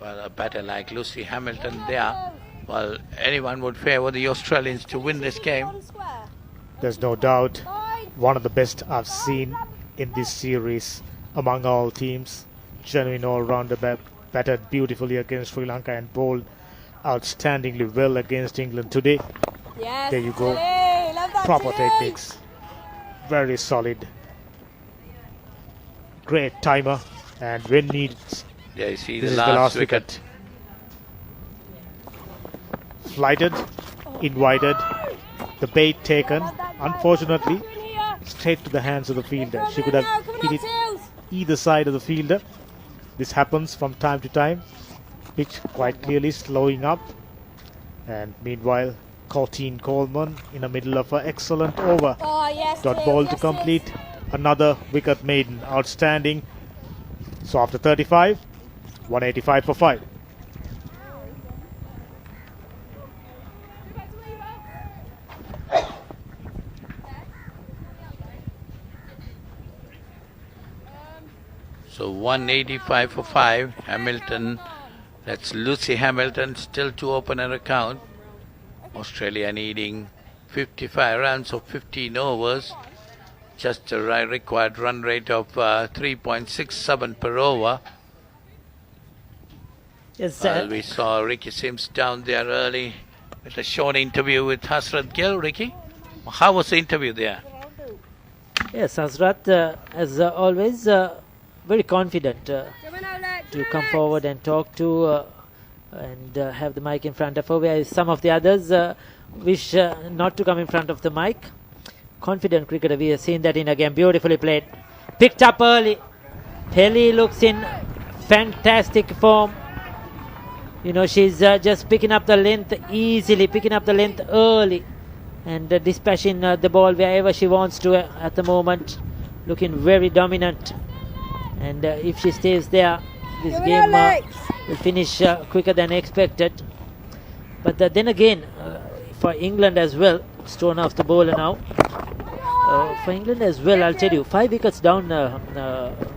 Well, a batter like Lucy Hamilton there, well, anyone would favour the Australians to win this game. There's no doubt one of the best I've seen in this series among all teams. Genuine all-rounder, batted beautifully against Sri Lanka and bowled outstandingly well against England today. Yes, there you go. Chile. Love that, Proper Chile. techniques. Very solid. Great timer. And when needed, Yeah, you see this the is the last wicket. wicket. Flighted, invited, the bait taken. Unfortunately, straight to the hands of the fielder. She could have hit it either side of the fielder. This happens from time to time. Pitch quite clearly slowing up. And meanwhile, Corteen Coleman in the middle of an excellent over. Oh, yes, Dot Chile, ball yes, to complete. Another wicket maiden. Outstanding. So after 35, 185 for 5. So 185 for 5. Hamilton, that's Lucy Hamilton, still to open an account. Australia needing 55 runs of 15 overs. Just a required run rate of 3.67 per over. Yes, Well, we saw Ricky Sims down there early with a short interview with Hasrat Gill. Ricky, how was the interview there? Yes, Hazrat, as always, very confident to come forward and talk to and have the mic in front of her, whereas some of the others wish not to come in front of the mic. Confident cricketer, we have seen that in a game, beautifully played. Picked up early. Pelly looks in fantastic form. You know, she's just picking up the length easily, picking up the length early and dispatching the ball wherever she wants to at the moment. looking very dominant. And if she stays there, this game will finish quicker than expected. But then again, for England as well, Stonehouse the bowler now. For England as well, I'll tell you, 5 wickets down,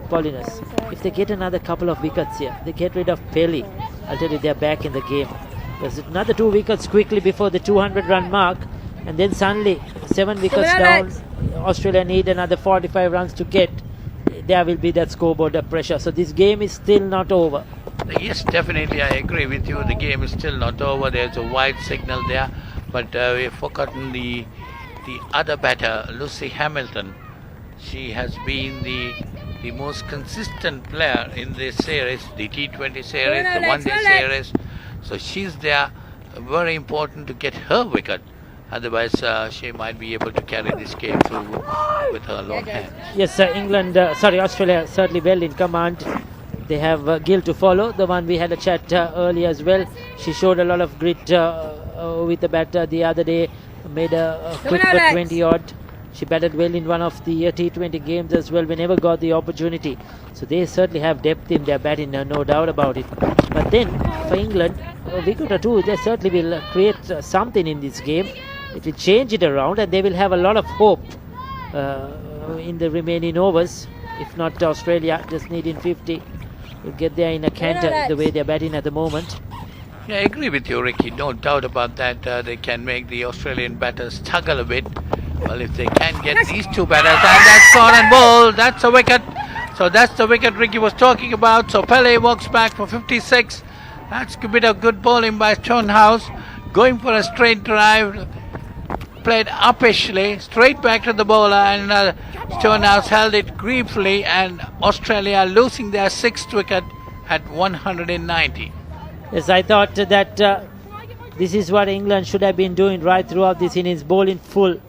Paulinus. If they get another couple of wickets here, they get rid of Pelly, I'll tell you, they're back in the game. There's another 2 wickets quickly before the 200-run mark, and then suddenly 7 wickets down. Australia need another 45 runs to get. There will be that scoreboard pressure. So this game is still not over. Yes, definitely, I agree with you. The game is still not over. There's a wide signal there, but we've forgotten the other batter, Lucy Hamilton. She has been the most consistent player in this series, the T20 series, the one-day series. So she's there. Very important to get her wicket. Otherwise, she might be able to carry this game through with her long hands. Yes, Australia certainly well in command. They have Gill to follow, the one we had a chat earlier as well. She showed a lot of grit with the bat the other day, made a quick 20-odd. She batted well in one of the T20 games as well, whenever got the opportunity. So they certainly have depth in their batting, no doubt about it. But then, for England, a wicket or two, they certainly will create something in this game. It will change it around, and they will have a lot of hope in the remaining overs. If not, Australia just needing 50 will get there in a canter the way they're batting at the moment. Yeah, I agree with you, Ricky. No doubt about that. They can make the Australian batters struggle a bit. Well, if they can get these 2 batters, and that's gone and bowled. That's a wicket. So that's the wicket Ricky was talking about. So Pele walks back for 56. That's a bit of good bowling by Stonehouse. Going for a straight drive. Played uppishly, straight back to the bowler, and Stonehouse held it gravely, and Australia losing their 6th wicket at 190. Yes, I thought that this is what England should have been doing right throughout this innings, bowling full,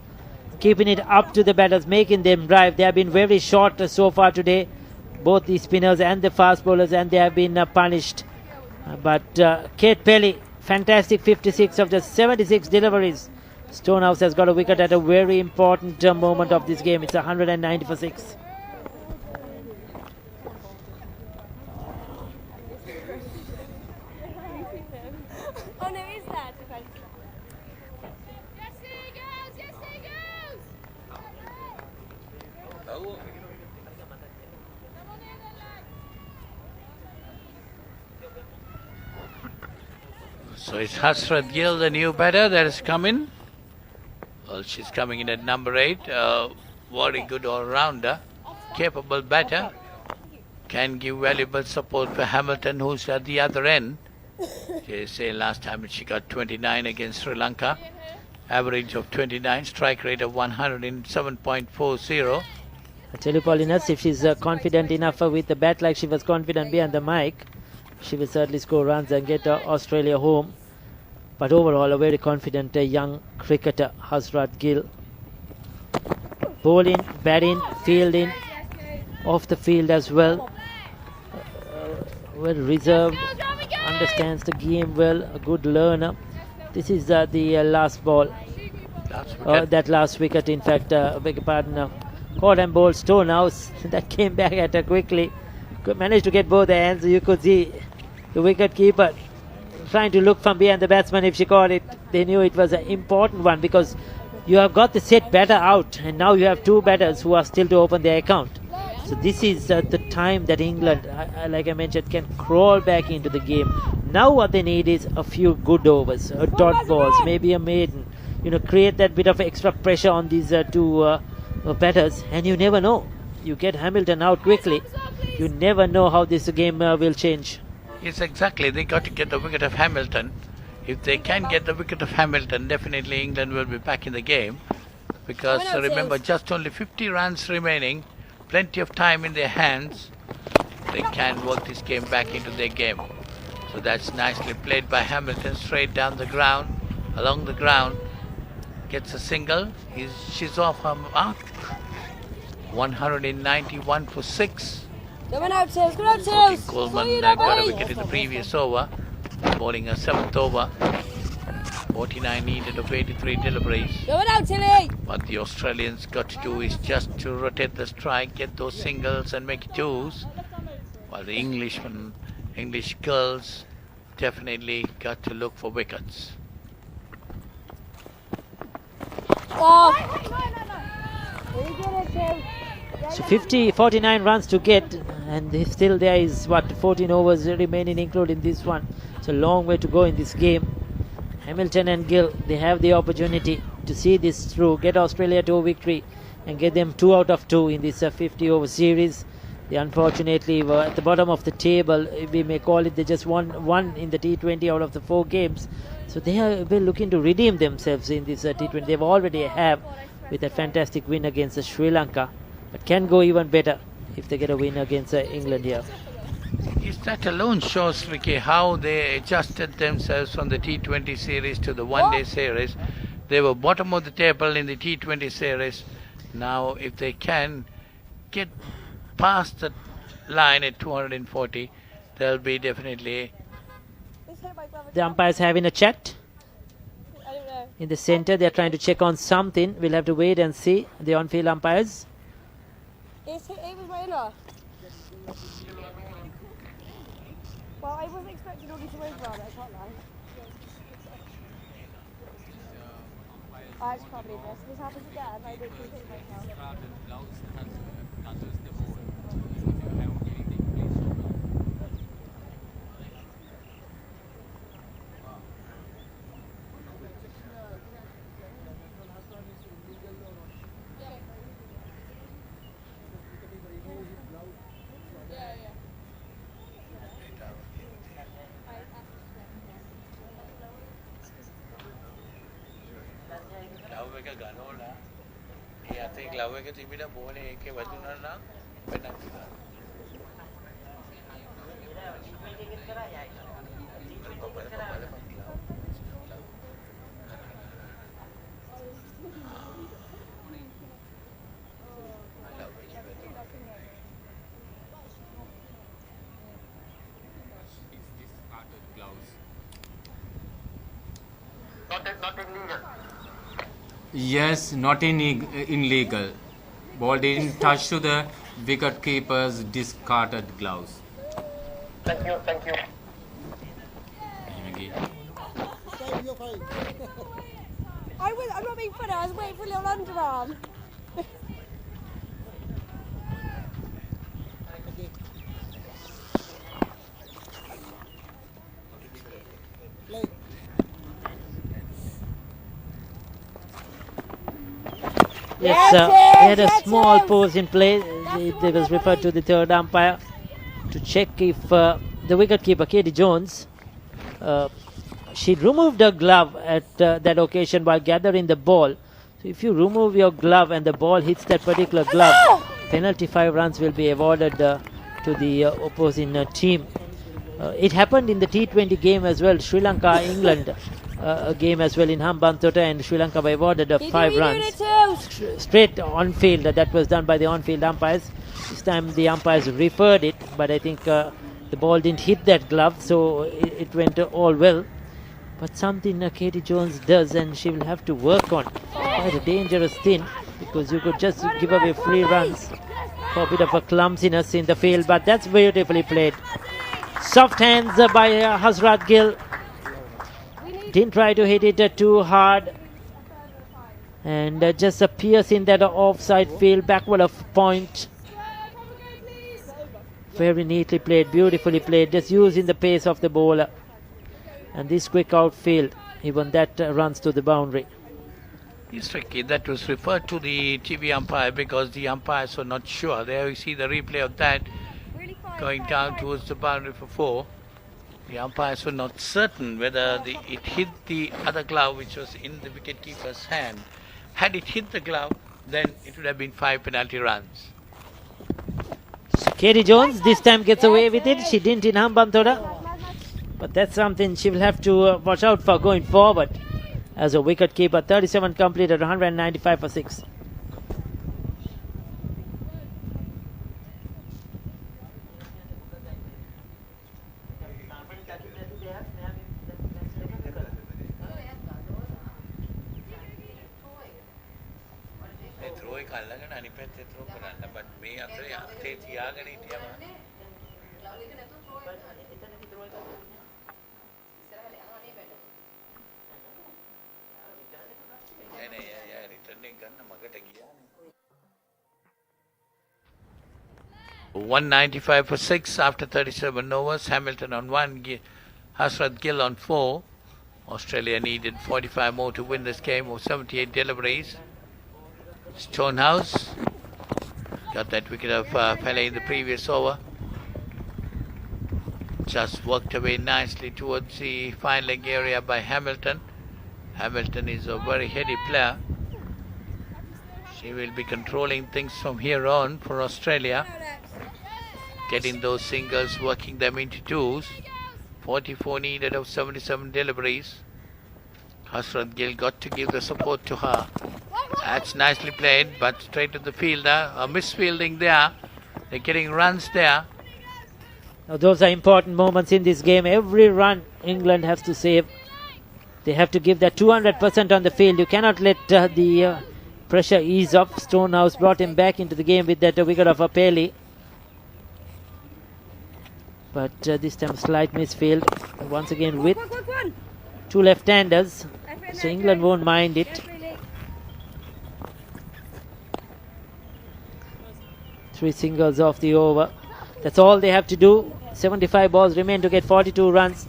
keeping it up to the batters, making them drive. They have been very short so far today, both the spinners and the fast bowlers, and they have been punished. But Kate Pelly, fantastic 56 of the 76 deliveries. Stonehouse has got a wicket at a very important moment of this game. It's 190 for 6. Oh no, is that? So it's Hasrat Gill, the new batter that has come in. Well, she's coming in at number 8. Very good all-rounder, capable batter. Can give valuable support for Hamilton, who's at the other end. They say last time she got 29 against Sri Lanka. Average of 29, strike rate of 107.40. I tell you, Paulinus, if she's confident enough with the bat like she was confident behind the mic, she will certainly score runs and get Australia home. But overall, a very confident young cricketer, Hasrat Gill. Bowling, batting, fielding, off the field as well. Well reserved, understands the game well, a good learner. This is the last ball. That last wicket, in fact, beg your pardon. Caught and bowled Stonehouse. That came back at her quickly. Managed to get both hands. You could see the wicket keeper trying to look from behind the batsman. If she caught it, they knew it was an important one, because you have got the set batter out, and now you have 2 batters who are still to open their account. So this is the time that England, like I mentioned, can crawl back into the game. Now what they need is a few good overs, dot balls, maybe a maiden. Create that bit of extra pressure on these 2 batters, and you never know. You get Hamilton out quickly, you never know how this game will change. Yes, exactly. They got to get the wicket of Hamilton. If they can get the wicket of Hamilton, definitely England will be back in the game. Because remember, just only 50 runs remaining, plenty of time in their hands. They can work this game back into their game. So that's nicely played by Hamilton, straight down the ground, along the ground. Gets a single. She's off her mark. 191 for 6. Coleman got a wicket in the previous over, bowling a 7th over. 49 needed of 83 deliveries. Go down, Tilly. What the Australians got to do is just to rotate the strike, get those singles and make it twos. While the English girls definitely got to look for wickets. Oh. So 49 runs to get, and still there is 14 overs remaining including this one. So long way to go in this game. Hamilton and Gill, they have the opportunity to see this through, get Australia to a victory and get them 2 out of 2 in this 50 over series. They unfortunately were at the bottom of the table. We may call it, they just won one in the T20 out of the 4 games. So they are looking to redeem themselves in this T20. They've already have with a fantastic win against Sri Lanka, but can go even better if they get a win against England here. Is that alone shows, Ricky, how they adjusted themselves from the T20 series to the one-day series. They were bottom of the table in the T20 series. Now, if they can get past the line at 240, they'll be definitely... The umpires having a chat. I don't know. In the center, they're trying to check on something. We'll have to wait and see the on-field umpires. It was my inner. Well, I wasn't expecting all these to move around it, I can't lie. I just can't believe this. This happens again. I don't think it myself. Yes, not illegal. Ball didn't touch to the wicket keeper's discarded gloves. Thank you. I'm not being funny, I was waiting for a little underarm. Yes, they had a small pause in play. It was referred to the third umpire to check if the wicketkeeper, Katie Jones, she removed her glove at that occasion while gathering the ball. So if you remove your glove and the ball hits that particular glove, penalty 5 runs will be awarded to the opposing team. It happened in the T20 game as well, Sri Lanka, England. A game as well in Hambantota, and Sri Lanka were awarded 5 runs straight on field. That was done by the on-field umpires. This time the umpires referred it, but I think the ball didn't hit that glove, so it went all well. But something Katie Jones does, and she will have to work on. Quite a dangerous thing, because you could just give away free runs for a bit of a clumsiness in the field, but that's beautifully played. Soft hands by Hazrat Gill. Didn't try to hit it too hard, and just a pierce in that offside field, backward of point. Very neatly played, beautifully played, just using the pace of the bowler. And this quick outfield, even that runs to the boundary. Yes, Ricky, that was referred to the TV umpire because the umpires were not sure. There you see the replay of that going down towards the boundary for 4. The umpires were not certain whether it hit the other glove which was in the wicketkeeper's hand. Had it hit the glove, then it would have been 5 penalty runs. Katie Jones this time gets away with it. She didn't in Hambantota, but that's something she will have to watch out for going forward as a wicketkeeper. 37 completed, 195 for 6. එක අල්ලගෙන අනිත් පැත්තේ throw කරන්න. but මේ අතරේ අතේ තියාගෙන හිටියම නෑ return එක ගන්න මගට ගියානේ. 195 for 6 after 37 overs. Hamilton on 1, Hasrat Gill on 4. Australia needed 45 more to win this game, or 78 deliveries. Stonehouse got that wicket of Pele in the previous over. Just worked away nicely towards the fine leg area by Hamilton. Hamilton is a very heady player. She will be controlling things from here on for Australia. Getting those singles, working them into twos. 44 needed of 77 deliveries. Hasrat Gill got to give the support to her. That's nicely played, but straight to the fielder. A misfielding there. They're getting runs there. Now those are important moments in this game. Every run England has to save. They have to give that 200% on the field. You cannot let the pressure ease up. Stonehouse brought him back into the game with that wicket of Apeli. But this time slight misfield. Once again with two left-handers. So England won't mind it. 3 singles off the over. That's all they have to do. 75 balls remain to get 42 runs.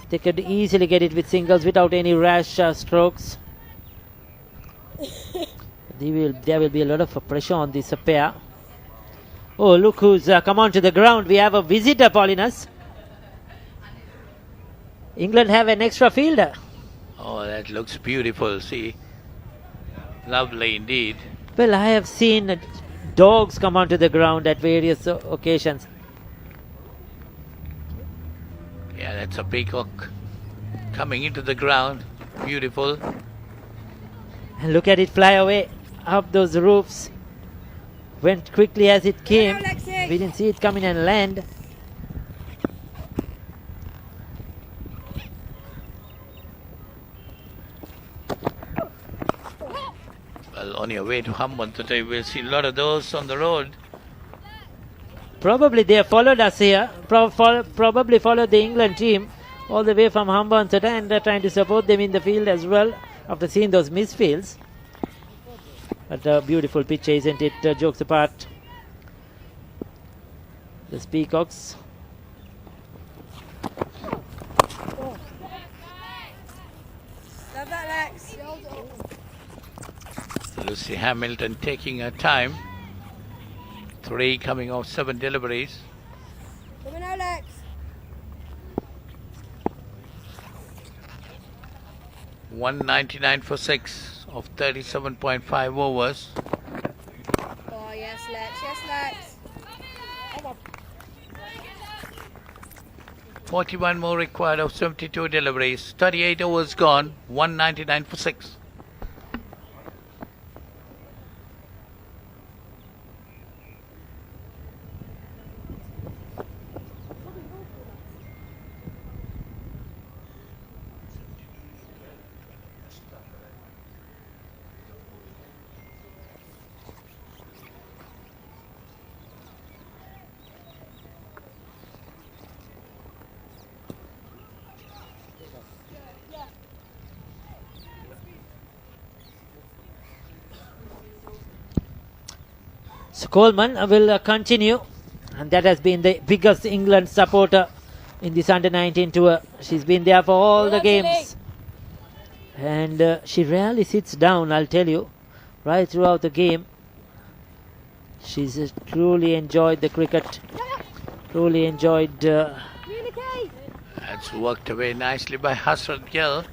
They could easily get it with singles without any rash strokes. There will be a lot of pressure on this pair. Oh, look who's come onto the ground. We have a visitor, Paulinus. England have an extra fielder. Oh, that looks beautiful. See, lovely indeed. Well, I have seen dogs come onto the ground at various occasions. Yeah, that's a peacock coming into the ground. Beautiful. And look at it fly away up those roofs. Went quickly as it came. We didn't see it coming and land. Well, on your way to Hambant today, we'll see a lot of those on the road. Probably they have followed us here. Probably followed the England team all the way from Hambant and they're trying to support them in the field as well after seeing those misfields. But a beautiful pitch, isn't it? Jokes apart. The Peacocks. Lucy Hamilton taking her time. 3 coming off 7 deliveries. 199 for 6 of 37.5 overs. Oh, yes, Lex. Yes, Lex. 41 more required of 72 deliveries. 38 overs gone. 199 for 6. So Coleman will continue, and that has been the biggest England supporter in this under-19 tour. She's been there for all the games, and she rarely sits down, I'll tell you, right throughout the game. She's truly enjoyed the cricket, truly enjoyed. That's worked away nicely by Hasrat Gill,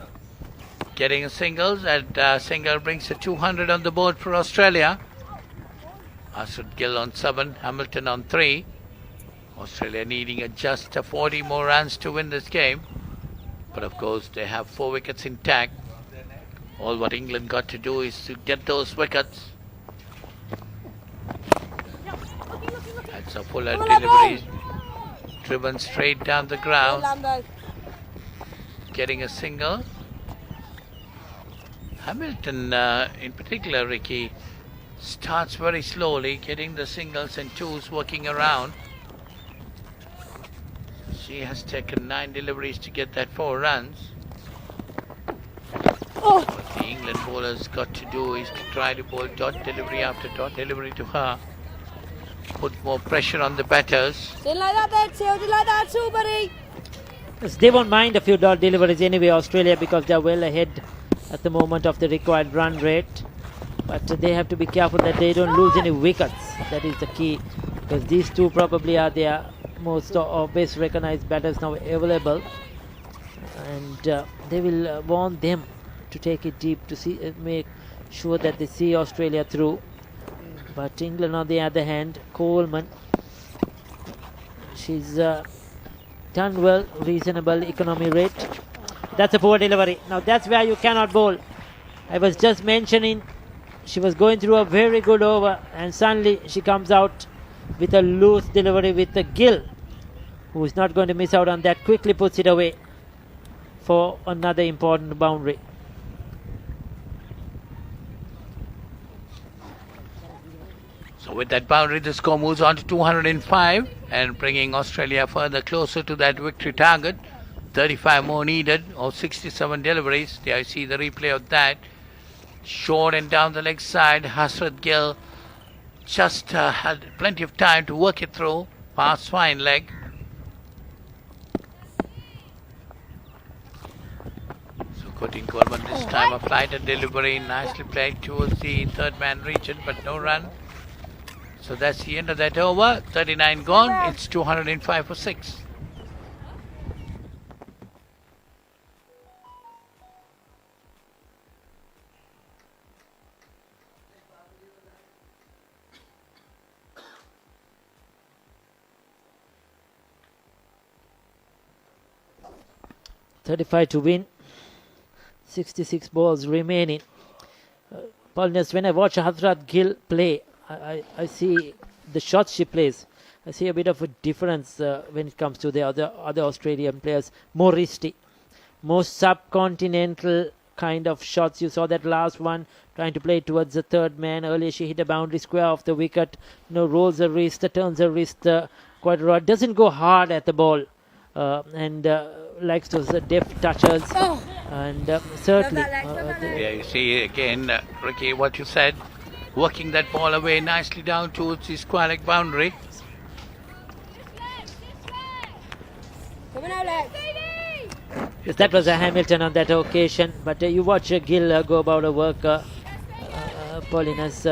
getting a singles, and single brings a 200 on the board for Australia. Hasrat Gill on 7, Hamilton on 3. Australia needing just 40 more runs to win this game. But of course they have 4 wickets intact. All what England got to do is to get those wickets. That's a fuller delivery. Driven straight down the ground. Getting a single. Hamilton in particular, Ricky, Starts very slowly, getting the singles and twos working around. She has taken 9 deliveries to get that 4 runs. What the England bowlers got to do is to try to bowl dot delivery after dot delivery to her. Put more pressure on the batters. Didn't like that there, Till. Didn't like that at all, buddy. Yes, they won't mind a few dot deliveries anyway, Australia, because they're well ahead at the moment of the required run rate. But they have to be careful that they don't lose any wickets. That is the key, because these two probably are their most or best recognized batters now available, and they will want them to take it deep to see, make sure that they see Australia through. But England, on the other hand, Coleman, she's done well, reasonable economy rate. That's a poor delivery. Now that's where you cannot bowl. I was just mentioning she was going through a very good over, and suddenly she comes out with a loose delivery with the Gill, who is not going to miss out on that, quickly puts it away for another important boundary. So with that boundary, the score moves on to 205 and bringing Australia further closer to that victory target. 35 more needed, or 67 deliveries. There I see the replay of that. Short and down the leg side, Hasrat Gill just had plenty of time to work it through. Past fine leg. So Cotin Coleman this time applied a delivery, nicely played towards the third man region, but no run. So that's the end of that over. 39 gone. It's 205 for 6. .35 to win. 66 balls remaining. Paulinus, when I watch Hasrat Gill play, I see the shots she plays. I see a bit of a difference when it comes to the other Australian players. More risky, more subcontinental kind of shots. You saw that last one, trying to play towards the third man. Earlier she hit a boundary square off the wicket. Rolls her wrist, turns her wrist quite right. Doesn't go hard at the ball, and likes those deft touches. And certainly. Yeah, you see again, Ricky, what you said. Working that ball away nicely down towards the square leg boundary. Yes, that was a Hamilton on that occasion. But you watch Gill go about her work. Paulinus,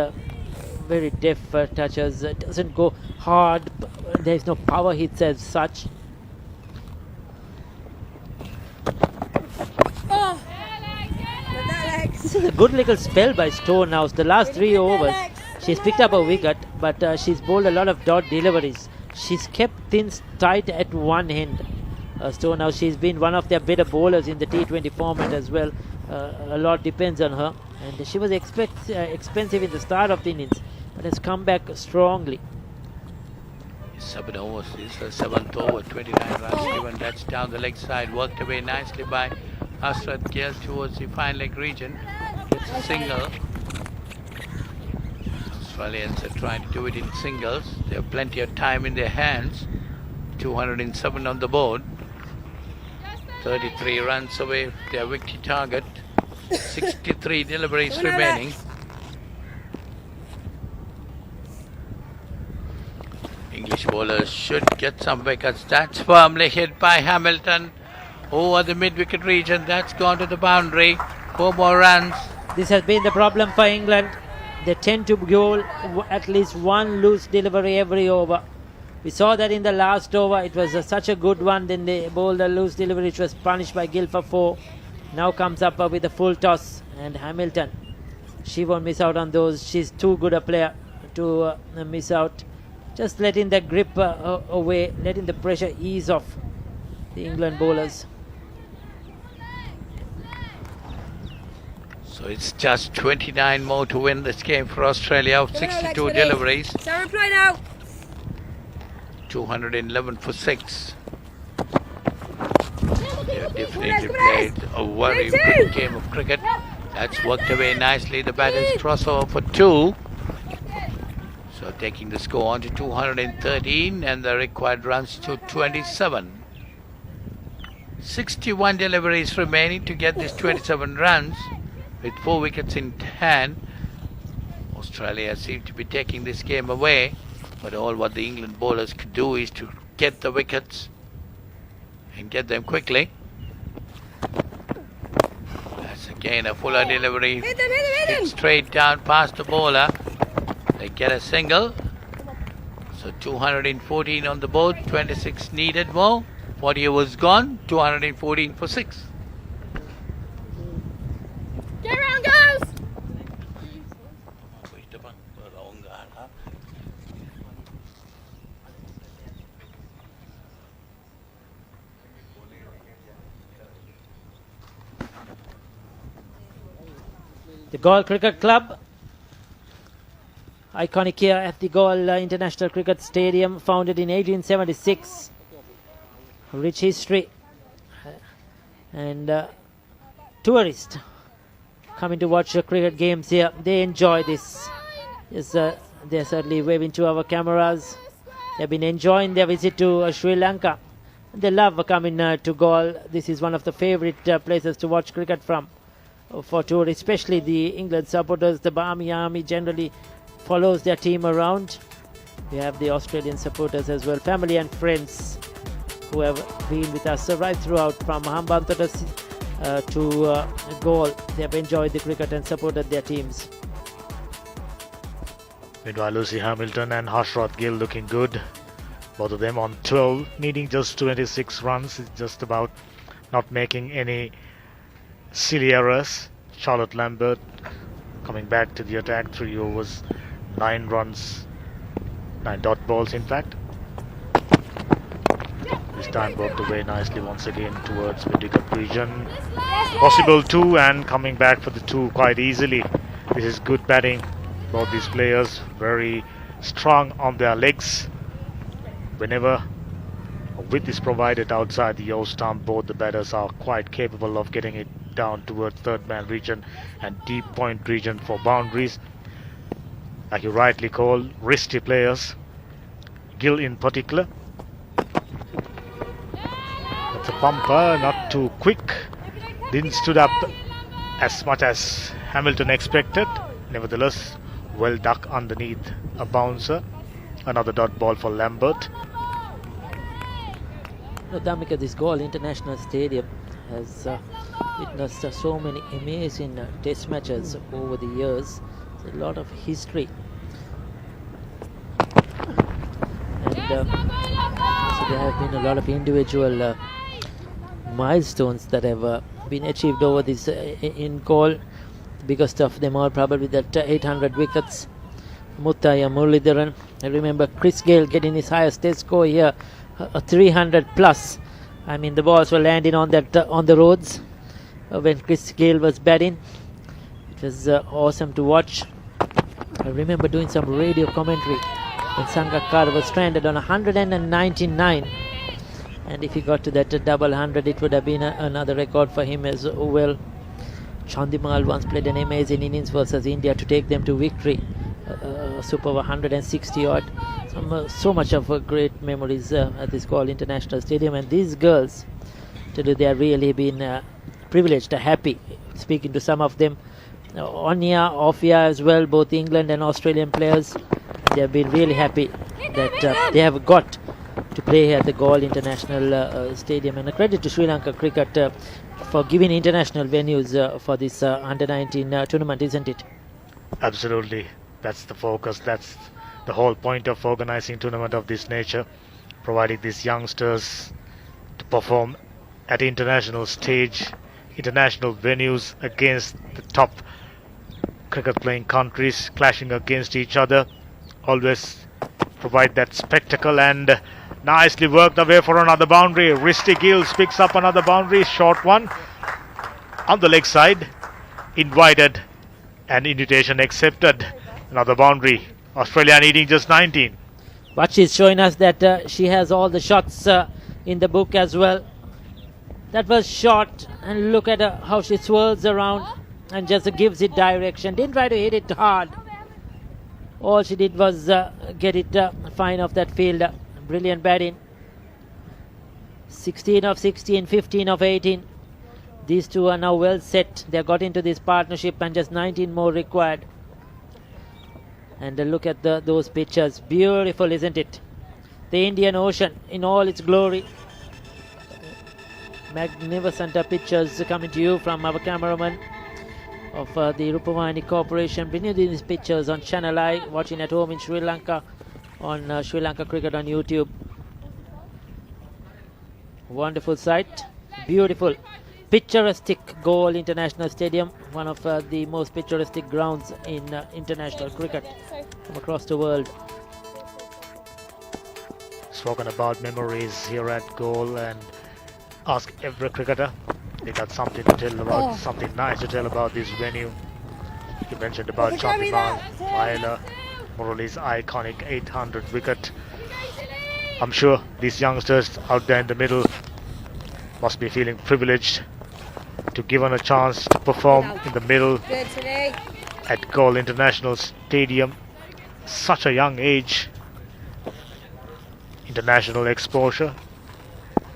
very deft touches. Doesn't go hard. There is no power hits as such. This is a good little spell by Stonehouse. The last 3 overs, she's picked up a wicket, but she's bowled a lot of dot deliveries. She's kept things tight at one end. Stonehouse, she's been one of their better bowlers in the T20 format as well. A lot depends on her. And she was expensive in the start of the innings, but has come back strongly. 7 overs, this is the 7th over, 29 runs given. That's down the leg side, worked away nicely by Hasrat Gill towards the fine leg region. Gets a single. Australians are trying to do it in singles. They have plenty of time in their hands. 207 on the board. 33 runs away their victory target. 63 deliveries remaining. English bowlers should get some wickets. That's firmly hit by Hamilton over the mid-wicket region. That's gone to the boundary. 4 more runs. This has been the problem for England. They tend to bowl at least one loose delivery every over. We saw that in the last over. It was such a good one. Then they bowled a loose delivery, which was punished by Gill for 4. Now comes up with a full toss. And Hamilton, she won't miss out on those. She's too good a player to miss out. Just letting the grip away, letting the pressure ease off the England bowlers. So it's just 29 more to win this game for Australia of 62 deliveries. Sarah, play now. 211 for 6. They have definitely played a very good game of cricket. That's worked away nicely. The batters cross over for 2. So taking the score on to 213 and the required runs to 27. 61 deliveries remaining to get these 27 runs with 4 wickets in hand. Australia seem to be taking this game away, but all what the England bowlers could do is to get the wickets and get them quickly. That's again a fuller delivery. Hit straight down past the bowler. They get a single. So 214 on the board, 26 needed more. 40 overs gone, 214 for 6. Get around, girls! The Galle Cricket Club, iconic here at the Galle International Cricket Stadium, founded in 1876. Rich history, and tourists coming to watch the cricket games here. They enjoy this. They're certainly waving to our cameras. They've been enjoying their visit to Sri Lanka. They love coming to Galle. This is one of the favorite places to watch cricket from for tourists, especially the England supporters. The Barmy Army generally follows their team around. We have the Australian supporters as well, family and friends who have been with us right throughout from Hambantota to Galle. They have enjoyed the cricket and supported their teams. Meanwhile, Lucy Hamilton and Harshrat Gill looking good. Both of them on 12, needing just 26 runs. It's just about not making any silly errors. Charlotte Lambert coming back to the attack, 3 overs, 9 runs, 9 dot balls in fact. This time worked away nicely once again towards mid-wicket region. Possible 2 and coming back for the 2 quite easily. This is good batting. Both these players very strong on their legs. Whenever a width is provided outside the off stump, both the batters are quite capable of getting it down towards third man region and deep point region for boundaries. Like you rightly call, wristy players. Gill in particular. That's a bumper, not too quick. Didn't stood up as much as Hamilton expected. Nevertheless, well duck underneath a bouncer. Another dot ball for Lambert. Damika, this Galle International Stadium has witnessed so many amazing test matches over the years. There's a lot of history. And so there have been a lot of individual milestones that have been achieved over this in Galle. The biggest of them all probably that 800 wickets. Muthaiya Muralidharan. I remember Chris Gayle getting his highest test score here, a 300 plus. I mean, the balls were landing on that on the roads when Chris Gayle was batting. It was awesome to watch. I remember doing some radio commentary when Sangakkara was stranded on 199, and if he got to that double 100, it would have been another record for him as well. Chandimal once played an amazing innings versus India to take them to victory. Super 160 odd. So much of great memories at this Galle International Stadium, and these girls, they have really been privileged, happy. Speaking to some of them, Anya, Offia as well, both England and Australian players, they have been really happy that they have got to play here at the Galle International Stadium. And a credit to Sri Lanka Cricket for giving international venues for this under-19 tournament, isn't it? Absolutely. That's the focus. That's the whole point of organizing tournament of this nature, providing these youngsters to perform at international stage, international venues against the top cricket playing countries, clashing against each other. Always provide that spectacle, and nicely worked away for another boundary. Risty Gills picks up another boundary, short one on the leg side, invited and invitation accepted. Another boundary. Australia needing just 19. But she's showing us that she has all the shots in the book as well. That was short, and look at her, how she swirls around and just gives it direction. Didn't try to hit it hard. All she did was get it fine off that field. Brilliant batting. 16 of 16, 15 of 18. These two are now well set. They got into this partnership and just 19 more required. And look at those pictures. Beautiful, isn't it? The Indian Ocean in all its glory. Magnificent pictures coming to you from our cameraman of the Rupavahini Corporation, bringing these pictures on Channel I, watching at home in Sri Lanka on Sri Lanka Cricket on YouTube. Wonderful sight, beautiful, picturesque Galle International Stadium, one of the most picturesque grounds in international cricket from across the world. Spoken about memories here at Galle, and ask every cricketer. They got something to tell about, something nice to tell about this venue. You mentioned about Chandimal, Mahela, Murali's iconic 800 wicket. I'm sure these youngsters out there in the middle must be feeling privileged to given a chance to perform in the middle at Galle International Stadium. Such a young age. International exposure.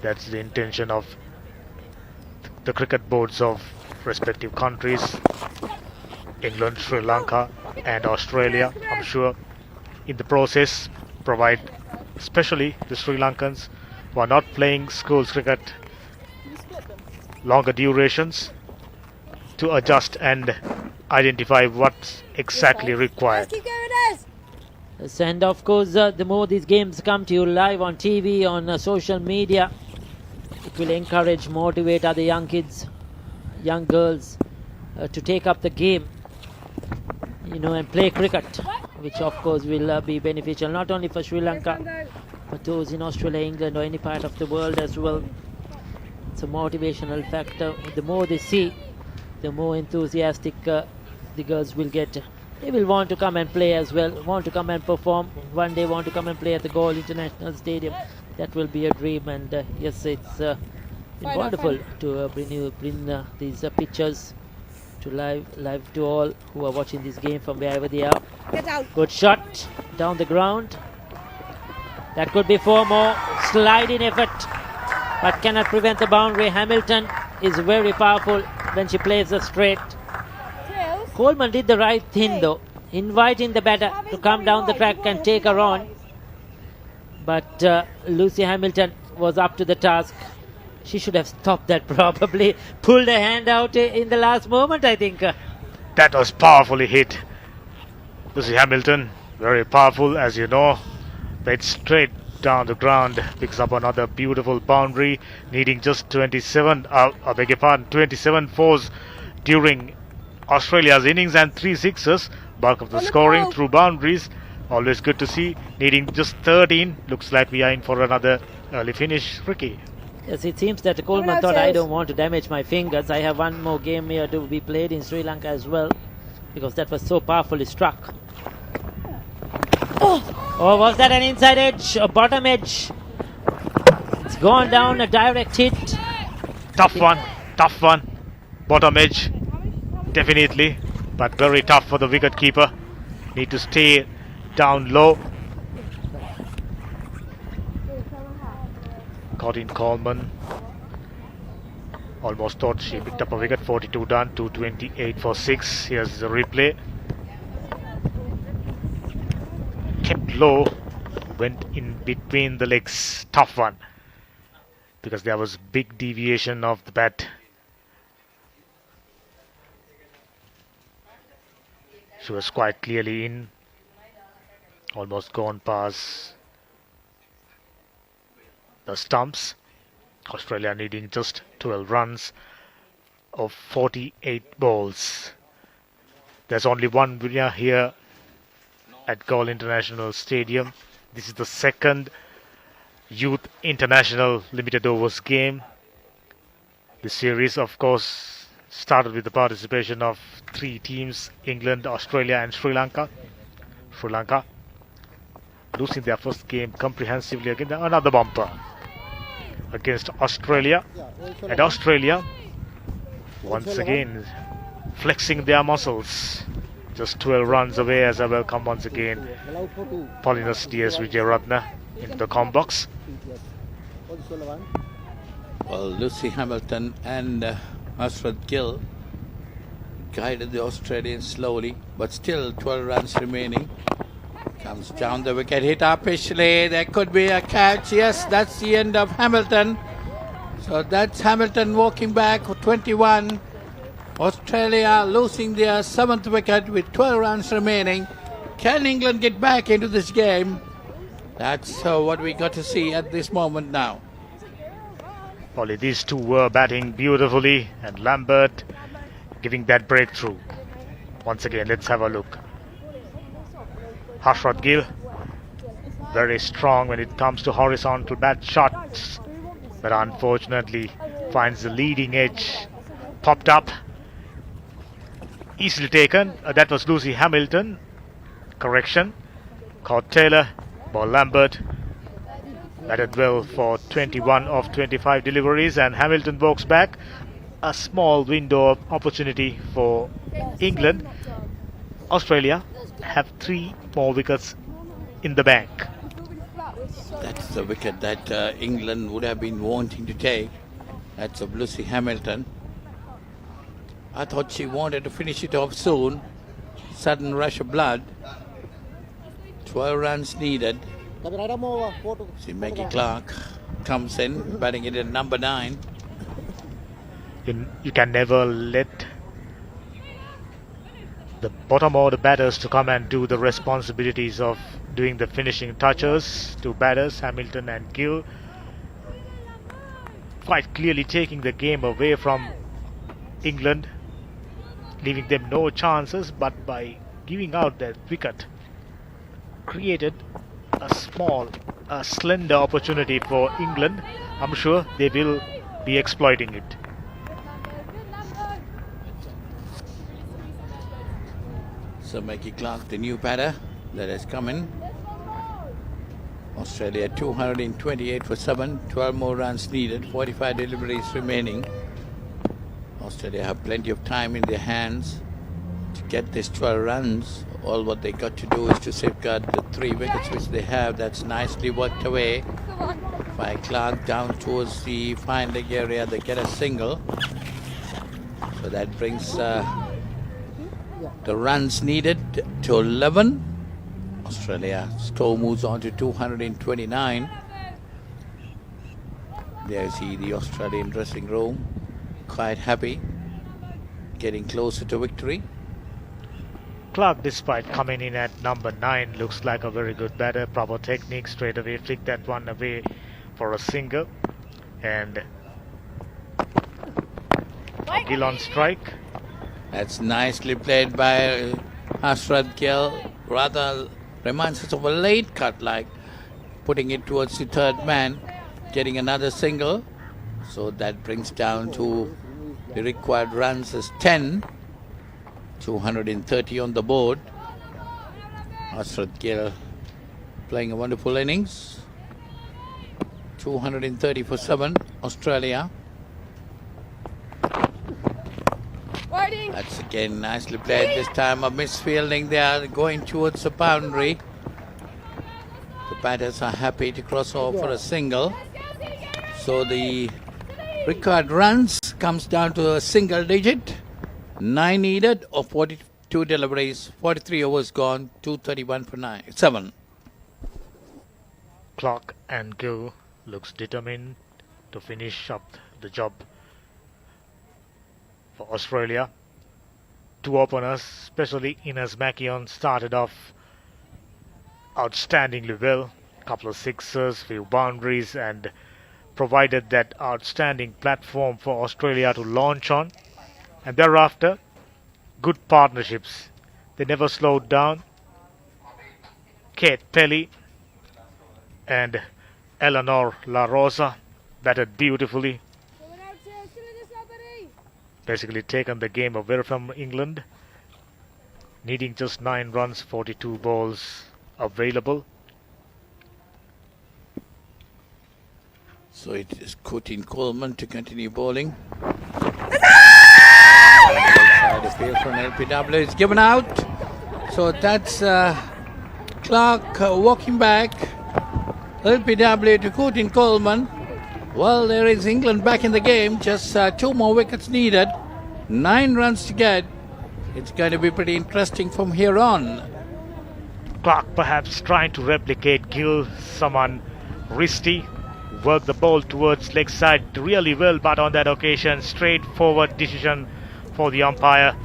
That's the intention of the cricket boards of respective countries, England, Sri Lanka and Australia. I'm sure in the process provide, especially the Sri Lankans who are not playing schools cricket, longer durations to adjust and identify what's exactly required. And of course, the more these games come to you live on TV, on social media, it will encourage, motivate other young kids, young girls to take up the game, you know, and play cricket, which of course will be beneficial not only for Sri Lanka, but those in Australia, England or any part of the world as well. It's a motivational factor. The more they see, the more enthusiastic the girls will get. They will want to come and play as well, want to come and perform. One day want to come and play at the Galle International Stadium. That will be a dream, and yes, it's wonderful to bring these pictures to live to all who are watching this game from wherever they are. Good shot down the ground. That could be 4 more. Sliding effort, but cannot prevent the boundary. Hamilton is very powerful when she plays the straight. Coleman did the right thing though, inviting the batter to come down the track and take her on. But Lucy Hamilton was up to the task. She should have stopped that probably. Pulled her hand out in the last moment, I think. That was powerfully hit. Lucy Hamilton, very powerful, as you know. Played straight down the ground. Picks up another beautiful boundary, needing just 27 fours during Australia's innings and 3 sixes. Bulk of the scoring through boundaries. Always good to see. Needing just 13. Looks like we are in for another early finish. Ricky. Yes, it seems that Coleman thought, I don't want to damage my fingers. I have one more game here to be played in Sri Lanka as well, because that was so powerfully struck. Oh, was that an inside edge or bottom edge? It's gone down, a direct hit. Tough one. Bottom edge, definitely, but very tough for the wicket keeper. Need to stay down low. Caught in Coleman. Almost thought she picked up a wicket. 42 done, 228 for 6. Here's the replay. Kept low, went in between the legs. Tough one, because there was big deviation of the bat. She was quite clearly in. Almost gone past the stumps. Australia needing just 12 runs of 48 balls. There's only one winner here at Galle International Stadium. This is the second Youth International Limited Overs game. The series, of course, started with the participation of 3 teams: England, Australia and Sri Lanka. Sri Lanka losing their first game comprehensively again. Another bumper against Australia. And Australia once again flexing their muscles, Just 12 runs away as I welcome once again Paulinus DS Vijayaratna into the com box. Well, Lucy Hamilton and Ashraf Gill guided the Australians slowly, but still 12 runs remaining. Comes down the wicket, hit up Ishley. There could be a catch. Yes, that's the end of Hamilton. So that's Hamilton walking back for 21. Australia losing their 7th wicket with 12 runs remaining. Can England get back into this game? That's what we got to see at this moment now. Only these two were batting beautifully, and Lambert giving that breakthrough. Once again, let's have a look. Ashraf Gill, very strong when it comes to horizontal bat shots, but unfortunately finds the leading edge. Popped up, easily taken. That was Lucy Hamilton. Correction. Caught Taylor, ball Lambert. Batted well for 21 of 25 deliveries, and Hamilton walks back. A small window of opportunity for England. Australia have 3 more wickets in the bank. That's the wicket that England would have been wanting to take. That's of Lucy Hamilton. I thought she wanted to finish it off soon. Sudden rush of blood. 12 runs needed. See, Maggie Clark comes in, batting it at number 9. You can never let the bottom order batters to come and do the responsibilities of doing the finishing touches. 2 batters, Hamilton and Gill, quite clearly taking the game away from England, leaving them no chances, but by giving out that wicket created a slender opportunity for England. I'm sure they will be exploiting it. So Maggie Clark, the new batter that has come in. Australia 228 for 7, 12 more runs needed, 45 deliveries remaining. Australia have plenty of time in their hands to get this 12 runs. All what they got to do is to safeguard the 3 wickets which they have. That's nicely worked away by Clark down towards the fine leg area. They get a single. So that brings the runs needed to 11. Australia score moves on to 229. There you see the Australian dressing room, quite happy, getting closer to victory. Clark, despite coming in at number 9, looks like a very good batter. Proper technique, straight away flick that one away for a single. And Gill on strike. That's nicely played by Ashraf Gill. Rather reminds us of a late cut, like putting it towards the 3rd man, getting another single. So that brings down to the required runs as 10. 230 on the board. Ashraf Gill playing a wonderful innings. 230 for 7, Australia. That's again nicely played. This time a misfielding. They are going towards the boundary. The batters are happy to cross over for a single. So the required runs comes down to a single digit. 9 needed or 42 deliveries. 43 overs gone. 231 for 7. Clark and Gill looks determined to finish up the job for Australia. 2 openers, especially Ines Makion, started off outstandingly well. Couple of sixers, few boundaries, and provided that outstanding platform for Australia to launch on. And thereafter, good partnerships. They never slowed down. Kate Pelly and Eleanor La Rosa batted beautifully. Basically taken the game away from England, needing just 9 runs, 42 balls available. So it is Coutin Coleman to continue bowling. Side appeal from LPW is given out. So that's Clark walking back. LPW to Courtney Coleman. Well, there is England back in the game. Just 2 more wickets needed. 9 runs to get. It's going to be pretty interesting from here on. Clark perhaps trying to replicate Gill, someone wristy, work the ball towards leg side really well, but on that occasion, straightforward decision for the umpire.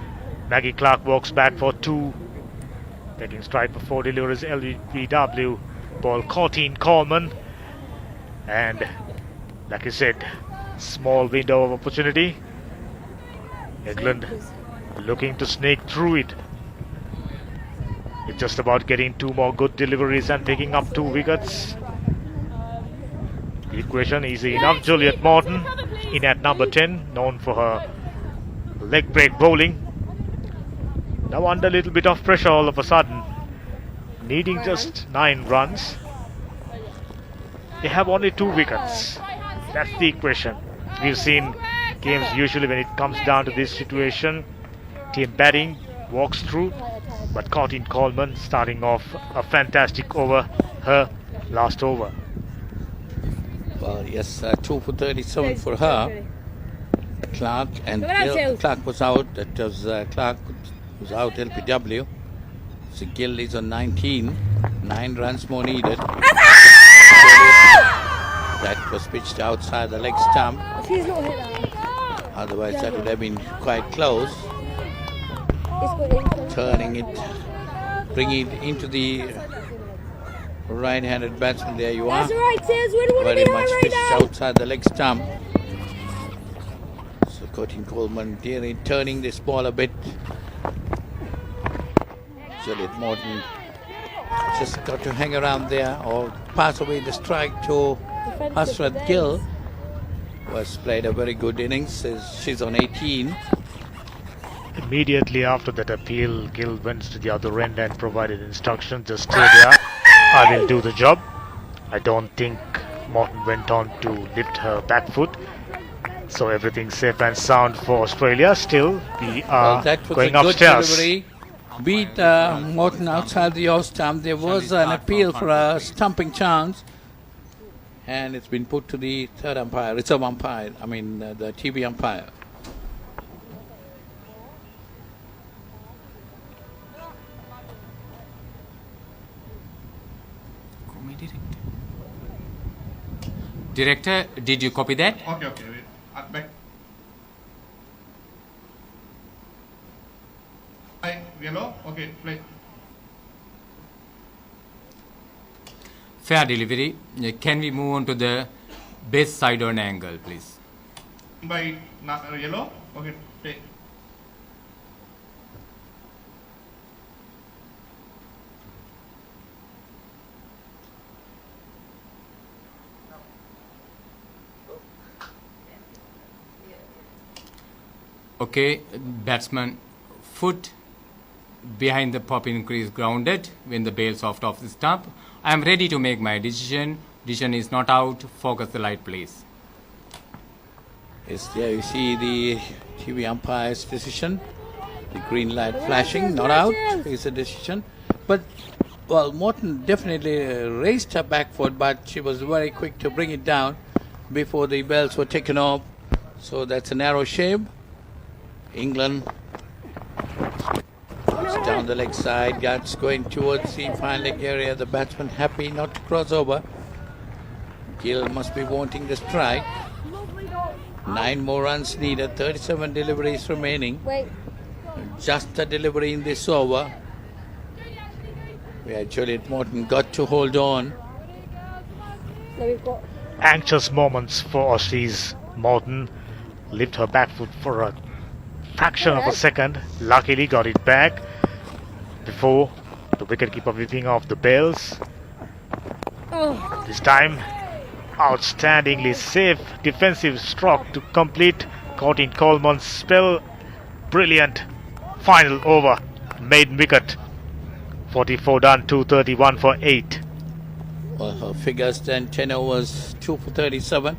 Maggie Clark walks back for 2, taking stride for 4 deliveries. LBW ball caught in Coleman, and like I said, small window of opportunity. England looking to sneak through it. It's just about getting 2 more good deliveries and picking up 2 wickets. The equation easy enough. Juliet Morton in at number 10, known for her leg break bowling. Now under a little bit of pressure all of a sudden, needing just 9 runs. They have only 2 wickets. That's the equation. We've seen games usually when it comes down to this situation, team batting walks through, but caught in Coleman starting off a fantastic over, her last over. Well, yes, 2 for 37 for her. Clark and Gill. Clark was out. That was Clark was out. LPW. So Gill is on 19. 9 runs more needed. That was pitched outside the leg stump. Otherwise, that would have been quite close. Turning it, bringing it into the right-handed batsman. There you are. Very much pitched outside the leg stump. So Courtney Coleman turning this ball a bit. Juliet Morton just got to hang around there or pass away the strike to Hasrat Gill, who has played a very good innings. She's on 18. Immediately after that appeal, Gill went to the other end and provided instructions. Just stay there. I will do the job. I don't think Morton went on to lift her back foot. So everything's safe and sound for Australia. Still, we are going upstairs. Delivery. Beat Morton outside the off stump. There was an appeal for a stumping chance, and it's been put to the third umpire, reserve umpire, the TV umpire. Director, did you copy that? Okay, wait. Back. Yellow? Okay, play. Fair delivery. Can we move on to the base side on angle, please? By yellow? Okay, play. Okay, batsman foot behind the popping crease grounded when the bail soft off the stump. I am ready to make my decision. Decision is not out. Focus the light, please. Yes, there you see the TV umpire's decision. The green light flashing, not out is the decision. But, well, Morton definitely raised her back foot, but she was very quick to bring it down before the bells were taken off. So that's a narrow shave. England down the leg side, guards going towards the fine leg area. The batsman happy not to cross over. Gill must be wanting the strike. 9 more runs needed, 37 deliveries remaining. Just a delivery in this over, where Juliet Morton got to hold on. Anxious moments for Aussie's Morton. Lift her back foot for a fraction of a second. Luckily got it back before the wicketkeeper whipping off the bails. This time, outstandingly safe defensive stroke to complete Courtney Coleman's spell. Brilliant final over, maiden wicket. 44 done, 231 for 8. Well, her figures then 10 overs, 2 for 37.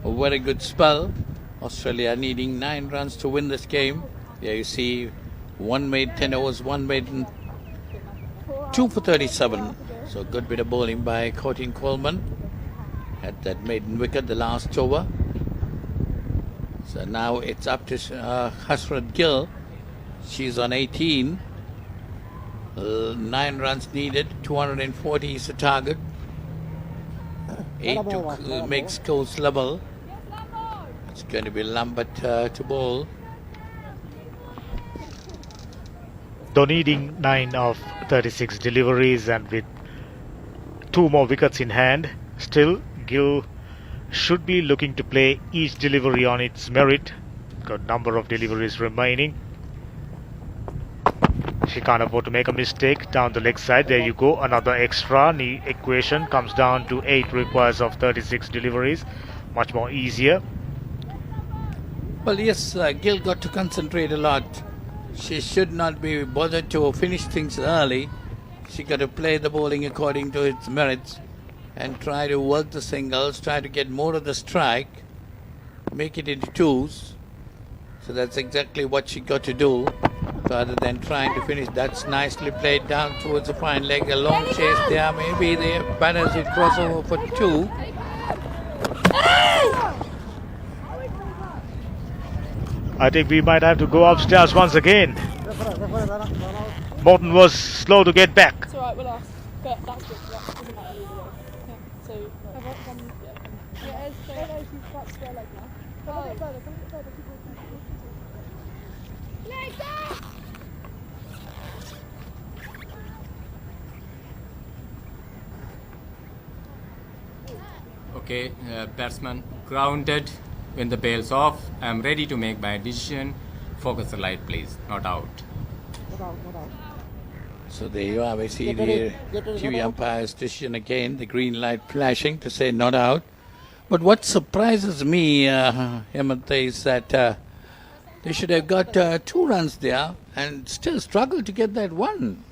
A very good spell. Australia needing 9 runs to win this game. Here you see 1 made 10 overs, 1 maiden 2 for 37. So good bit of bowling by Courtney Coleman. Had that maiden wicket the last over. So now it's up to Hasrat Gill. She's on 18. 9 runs needed. 240 is the target. 8 to make scores level. It's going to be Lambert to bowl. Though needing 9 of 36 deliveries and with 2 more wickets in hand, still Gill should be looking to play each delivery on its merit. Got number of deliveries remaining. She can't afford to make a mistake down the leg side. There you go, another extra. The equation comes down to 8 requires of 36 deliveries. Much more easier. Well, yes, Gill got to concentrate a lot. She should not be bothered to finish things early. She got to play the bowling according to its merits and try to work the singles, try to get more of the strike, make it into twos. So that's exactly what she got to do, rather than trying to finish. That's nicely played down towards the fine leg. A long chase there. Maybe the batters will cross over for 2. I think we might have to go upstairs once again. Morton was slow to get back. It's alright, we'll ask. But that's good. That doesn't matter either way. Yeah. So, that's square leg now. Come a bit further, come a bit further. Legs up! Okay, batsman grounded when the bail's off. I'm ready to make my decision. Focus the light, please. Not out. So there you are. We see the TV umpire's decision again. The green light flashing to say not out. But what surprises me, Hemant, is that they should have got 2 runs there and still struggled to get that one.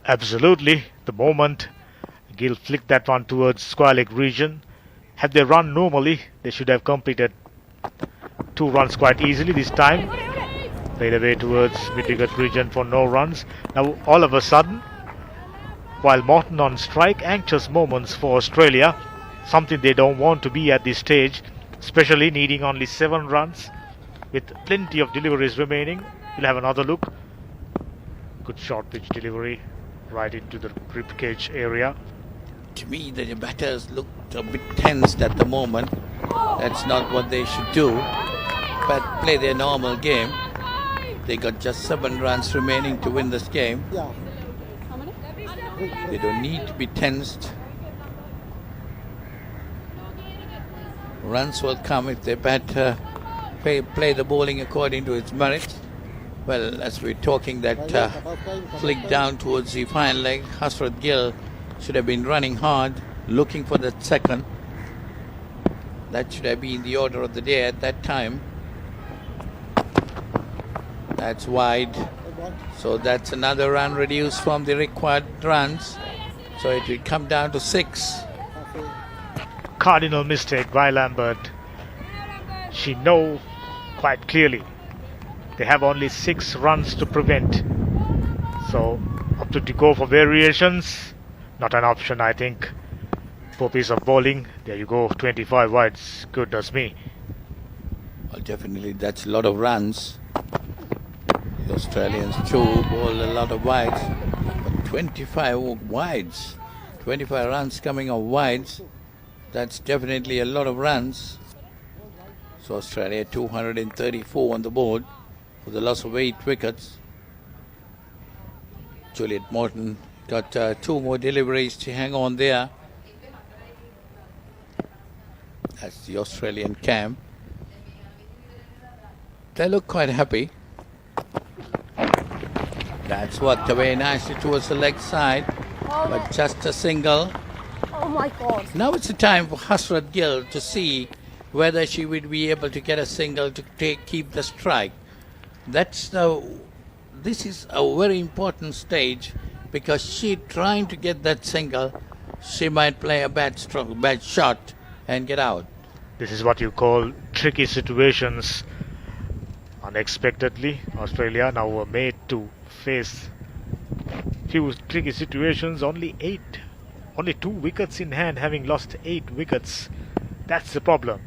Absolutely. The moment Gill flicked that one towards square leg region, had they run normally, they should have completed 2 runs quite easily this time. Played away towards mid-wicket region for no runs. Now all of a sudden, while Morton on strike, anxious moments for Australia. Something they don't want to be at this stage, especially needing only 7 runs with plenty of deliveries remaining. We'll have another look. Good short pitch delivery right into the ribcage area. To me, the batters looked a bit tensed at the moment. That's not what they should do, but play their normal game. They got just 7 runs remaining to win this game. They don't need to be tensed. Runs will come if they play the bowling according to its merits. Well, as we're talking, that flick down towards the fine leg, Hasrat Gill should have been running hard, looking for that second. That should have been the order of the day at that time. That's wide. So that's another run reduced from the required runs. So it will come down to 6. Cardinal mistake by Lambert. She knows quite clearly they have only 6 runs to prevent. So opted to go for variations. Not an option, I think. 4 piece of bowling. There you go, 25 wides. Goodness me. Well, definitely that's a lot of runs. The Australians too bowl a lot of wides. But 25 wides. 25 runs coming off wides. That's definitely a lot of runs. So Australia 234 on the board with a loss of 8 wickets. Juliet Morton got 2 more deliveries to hang on there. That's the Australian camp. They look quite happy. That's worked away nicely towards the leg side, but just a single. Oh my God. Now it's the time for Hasrat Gill to see whether she would be able to get a single to keep the strike. This is a very important stage, because she trying to get that single, she might play a bad shot and get out. This is what you call tricky situations. Unexpectedly, Australia now were made to face few tricky situations. Only 2 wickets in hand, having lost 8 wickets. That's the problem.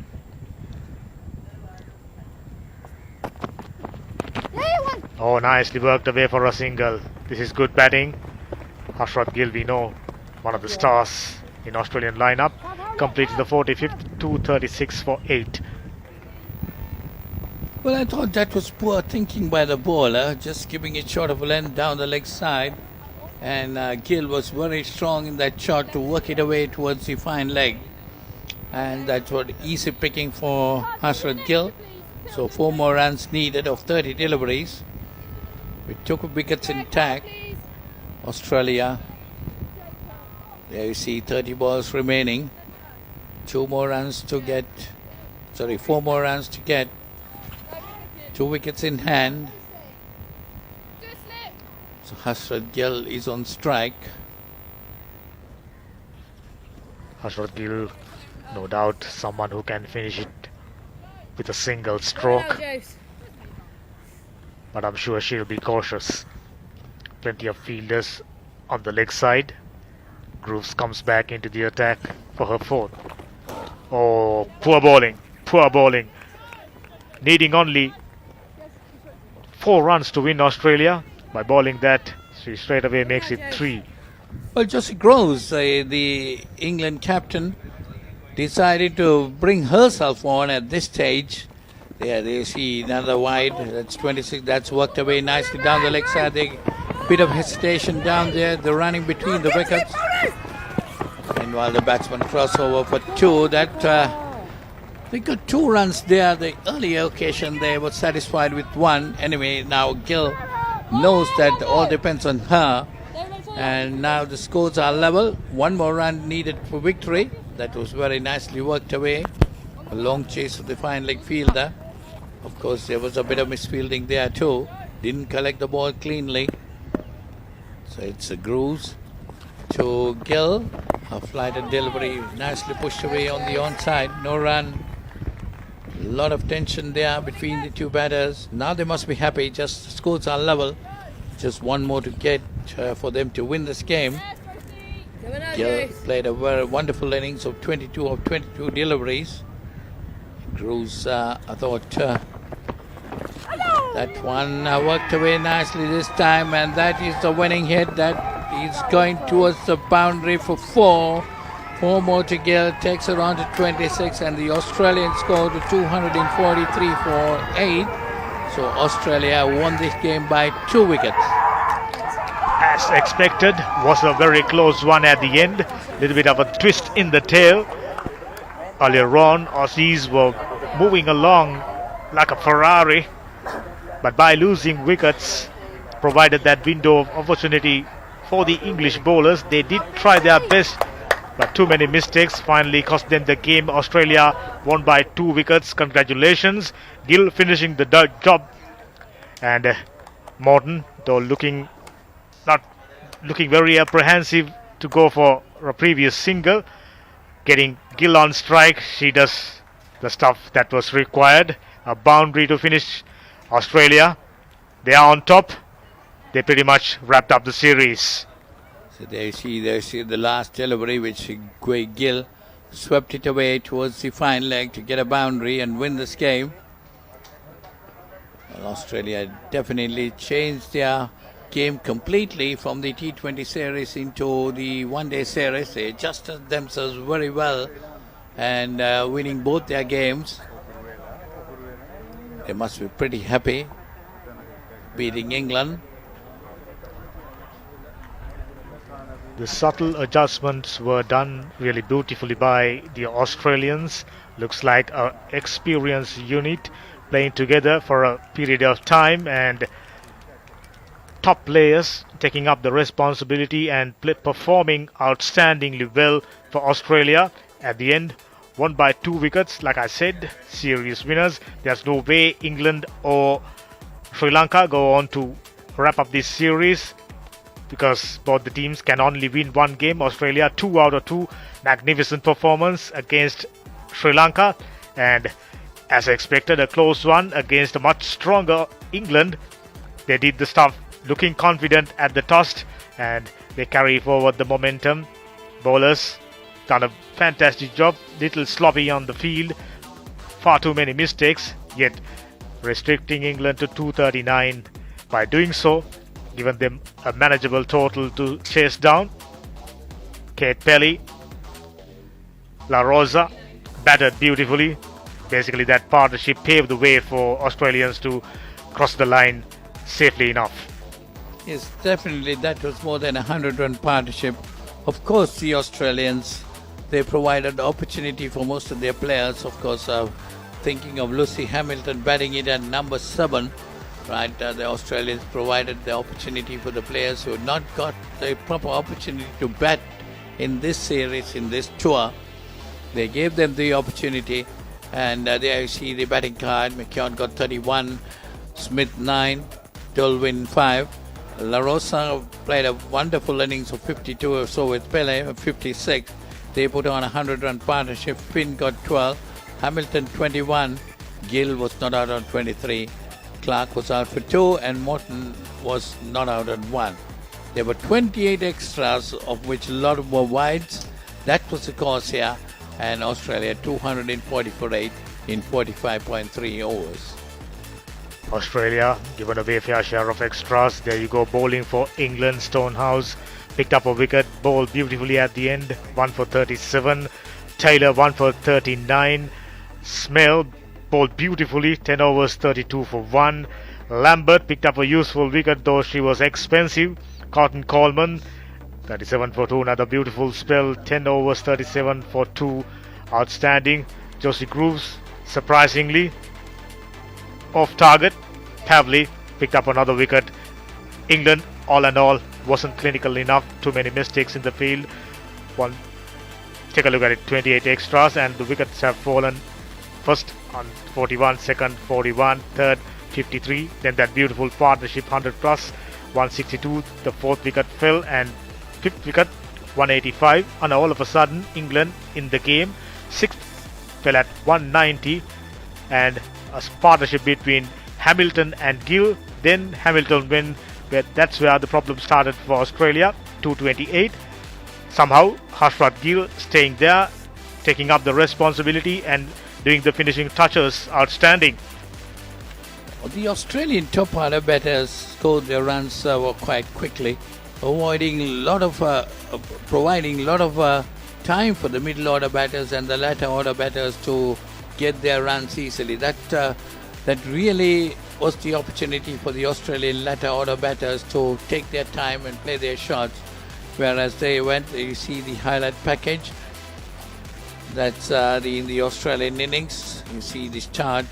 Oh, nicely worked away for a single. This is good batting. Hashrat Gill, we know, one of the stars in Australian lineup, completed the 45th, 236 for 8. Well, I thought that was poor thinking by the bowler, just giving it short of a length down the leg side. And Gill was very strong in that shot to work it away towards the fine leg. And that was easy picking for Hashrat Gill. So 4 more runs needed of 30 deliveries. We took wickets intact. Australia, there you see 30 balls remaining. 4 more runs to get. 2 wickets in hand. So Hashrat Gill is on strike. Hashrat Gill, no doubt someone who can finish it with a single stroke. But I'm sure she'll be cautious. Plenty of fielders on the leg side. Grooves comes back into the attack for her 4th. Oh, poor bowling. Needing only 4 runs to win Australia. By bowling that, she straight away makes it 3. Well, Josie Groves, the England captain, decided to bring herself on at this stage. There you see another wide. That's 26. That's worked away nicely down the leg side. Bit of hesitation down there. The running between the wickets. And while the batsman cross over for 2, they got 2 runs there. The earlier occasion they were satisfied with 1. Anyway, now Gill knows that all depends on her. And now the scores are level. 1 more run needed for victory. That was very nicely worked away. A long chase of the fine leg fielder. Of course, there was a bit of misfielding there too. Didn't collect the ball cleanly. So it's a Grooves to Gill. A flighted delivery nicely pushed away on the onside. No run. A lot of tension there between the 2 batters. Now they must be happy. Just the scores are level. Just 1 more to get for them to win this game. Gill played a very wonderful innings of 22 of 22 deliveries. Grooves, I thought that one worked away nicely this time, and that is the winning hit. That is going towards the boundary for 4. 4 more to Gill, takes her on to 26, and the Australians scored 243 for 8. So Australia won this game by 2 wickets. As expected, was a very close one at the end. Little bit of a twist in the tail. Earlier on, Aussies were moving along like a Ferrari, but by losing wickets, provided that window of opportunity for the English bowlers, they did try their best, but too many mistakes finally cost them the game. Australia won by 2 wickets. Congratulations. Gill finishing the job, and Morton, though not looking very apprehensive to go for a previous single, getting Gill on strike. She does the stuff that was required. A boundary to finish Australia. They are on top. They pretty much wrapped up the series. So there you see the last delivery, which Gill swept it away towards the fine leg to get a boundary and win this game. Well, Australia definitely changed their game completely from the T20 series into the one-day series. They adjusted themselves very well and winning both their games. They must be pretty happy beating England. The subtle adjustments were done really beautifully by the Australians. Looks like an experienced unit playing together for a period of time, and top players taking up the responsibility and performing outstandingly well for Australia. At the end, won by 2 wickets. Like I said, series winners. There's no way England or Sri Lanka go on to wrap up this series, because both the teams can only win 1 game. Australia 2 out of 2. Magnificent performance against Sri Lanka, and as expected, a close one against a much stronger England. They did the stuff looking confident at the toss, and they carry forward the momentum. Bowlers done a fantastic job, little sloppy on the field, far too many mistakes, yet restricting England to 239 by doing so, given them a manageable total to chase down. Kate Pelly, La Rosa batted beautifully. Basically, that partnership paved the way for Australians to cross the line safely enough. Yes, definitely that was more than a 100-run partnership. Of course, the Australians, they provided opportunity for most of their players. Of course, thinking of Lucy Hamilton batting it at number 7, right? The Australians provided the opportunity for the players who had not got the proper opportunity to bat in this series, in this tour. They gave them the opportunity, and there you see the batting card. McKeown got 31, Smith 9, Dolwyn 5. La Rosa played a wonderful innings of 52 or so with Pele, 56. They put on a 100-run partnership. Finn got 12, Hamilton 21, Gill was not out on 23, Clark was out for 2, and Morton was not out on 1. There were 28 extras, of which a lot were wides. That was the cause here, and Australia 240 for 8 in 45.3 overs. Australia given away a fair share of extras. There you go, bowling for England. Stonehouse picked up a wicket, bowled beautifully at the end, 1 for 37. Taylor 1 for 39. Smell bowled beautifully, 10 overs, 32 for 1. Lambert picked up a useful wicket, though she was expensive. Cotton Coleman 37 for 2, another beautiful spell, 10 overs, 37 for 2. Outstanding. Josie Grooves surprisingly off target. Pavley picked up another wicket. England, all in all, wasn't clinical enough. Too many mistakes in the field. Take a look at it, 28 extras, and the wickets have fallen. First on 41, second 41, third 53. Then that beautiful partnership 100 plus, 162. The fourth wicket fell, and fifth wicket 185. And all of a sudden, England in the game. Sixth fell at 190, and a partnership between Hamilton and Gill. Then Hamilton win, that's where the problem started for Australia. 228. Somehow Harshrat Gill staying there, taking up the responsibility and doing the finishing touches. Outstanding. The Australian top order batters scored their runs quite quickly, providing a lot of time for the middle order batters and the latter order batters to get their runs easily. That really was the opportunity for the Australian latter order batters to take their time and play their shots. Whereas they went, you see the highlight package. That's in the Australian innings. You see this chart,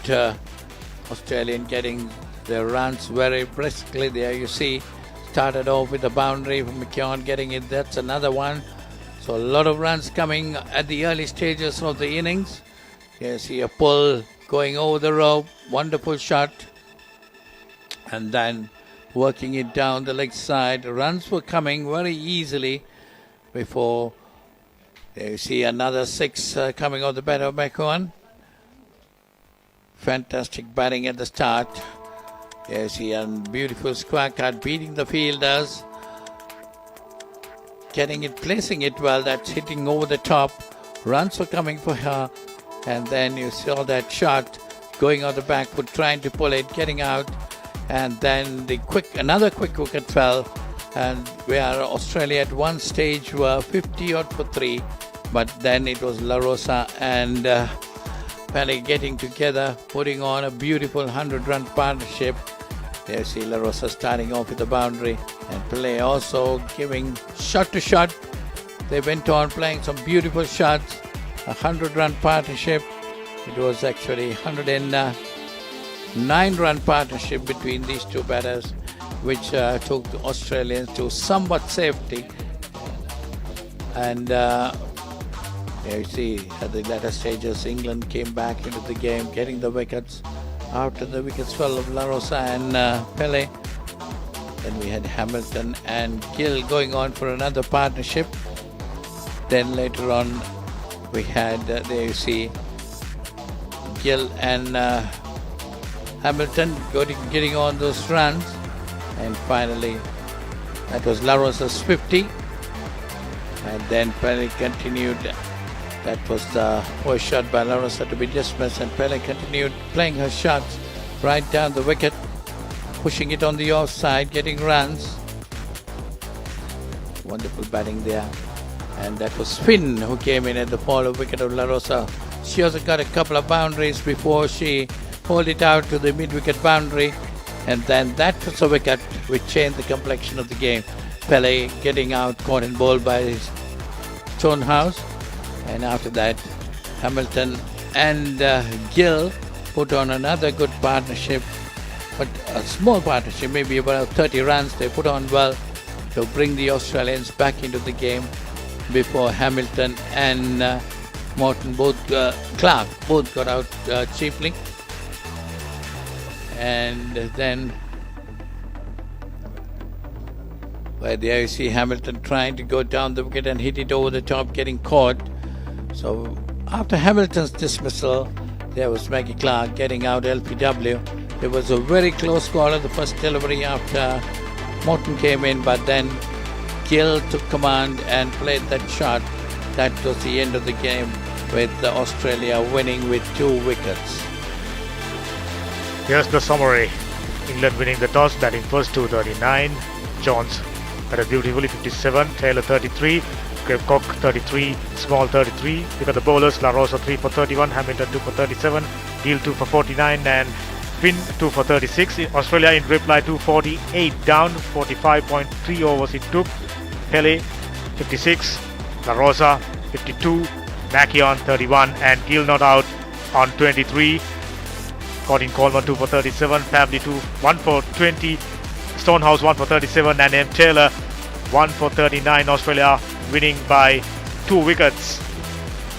Australian getting their runs very briskly. There you see, started off with a boundary from McKeown getting it. That's another one. So a lot of runs coming at the early stages of the innings. You see a pull going over the rope, wonderful shot, and then working it down the leg side. Runs were coming very easily before you see another 6 coming off the bat of McKeown. Fantastic batting at the start. You see a beautiful square cut beating the fielders, getting it, placing it well. That's hitting over the top. Runs were coming for her. And then you saw that shot going on the back foot, trying to pull it, getting out. And then another quick wicket fell. And where Australia at one stage were 50 odd for 3. But then it was La Rosa and Pele getting together, putting on a beautiful 100-run partnership. There you see La Rosa starting off with the boundary. And Pele also giving shot to shot. They went on playing some beautiful shots. A 100-run partnership. It was actually 109-run partnership between these two batters, which took the Australians to somewhat safety. And there you see at the latter stages, England came back into the game, getting the wickets. After the wickets fell of La Rosa and Pele, then we had Hamilton and Gill going on for another partnership. Then later on, we had, there you see, Gill and Hamilton getting on those runs. And finally, that was La Rosa's 50. And then Pele continued. That was the first shot by La Rosa to be dismissed, and Pele continued playing her shots right down the wicket, pushing it on the offside, getting runs. Wonderful batting there. And that was Finn who came in at the follow wicket of La Rosa. She also got a couple of boundaries before she pulled it out to the mid-wicket boundary. And then that was a wicket which changed the complexion of the game. Pele getting out, caught and bowled by Stonehouse. And after that, Hamilton and Gill put on another good partnership, but a small partnership, maybe about 30 runs. They put on well to bring the Australians back into the game before Hamilton and Morton, Clark, both got out cheaply. And then where there you see Hamilton trying to go down the wicket and hit it over the top, getting caught. So after Hamilton's dismissal, there was Maggie Clark getting out LPW. It was a very close call at the first delivery after Morton came in, but then Gill took command and played that shot. That was the end of the game, with Australia winning with 2 wickets. Here's the summary. England winning the toss, batting first 239. Jones had a beautifully 57, Taylor 33, Cock 33, Small 33. We got the bowlers, La Rosa 3 for 31, Hamilton 2 for 37, Gill 2 for 49 and Finn 2 for 36. Australia in reply 248 down, 45.3 overs it took. Pele 56, La Rosa 52, Mackie on 31 and Gill not out on 23. Colin Coleman 2 for 37, Pavley 1 for 20, Stonehouse 1 for 37 and M. Taylor 1 for 39. Australia winning by 2 wickets.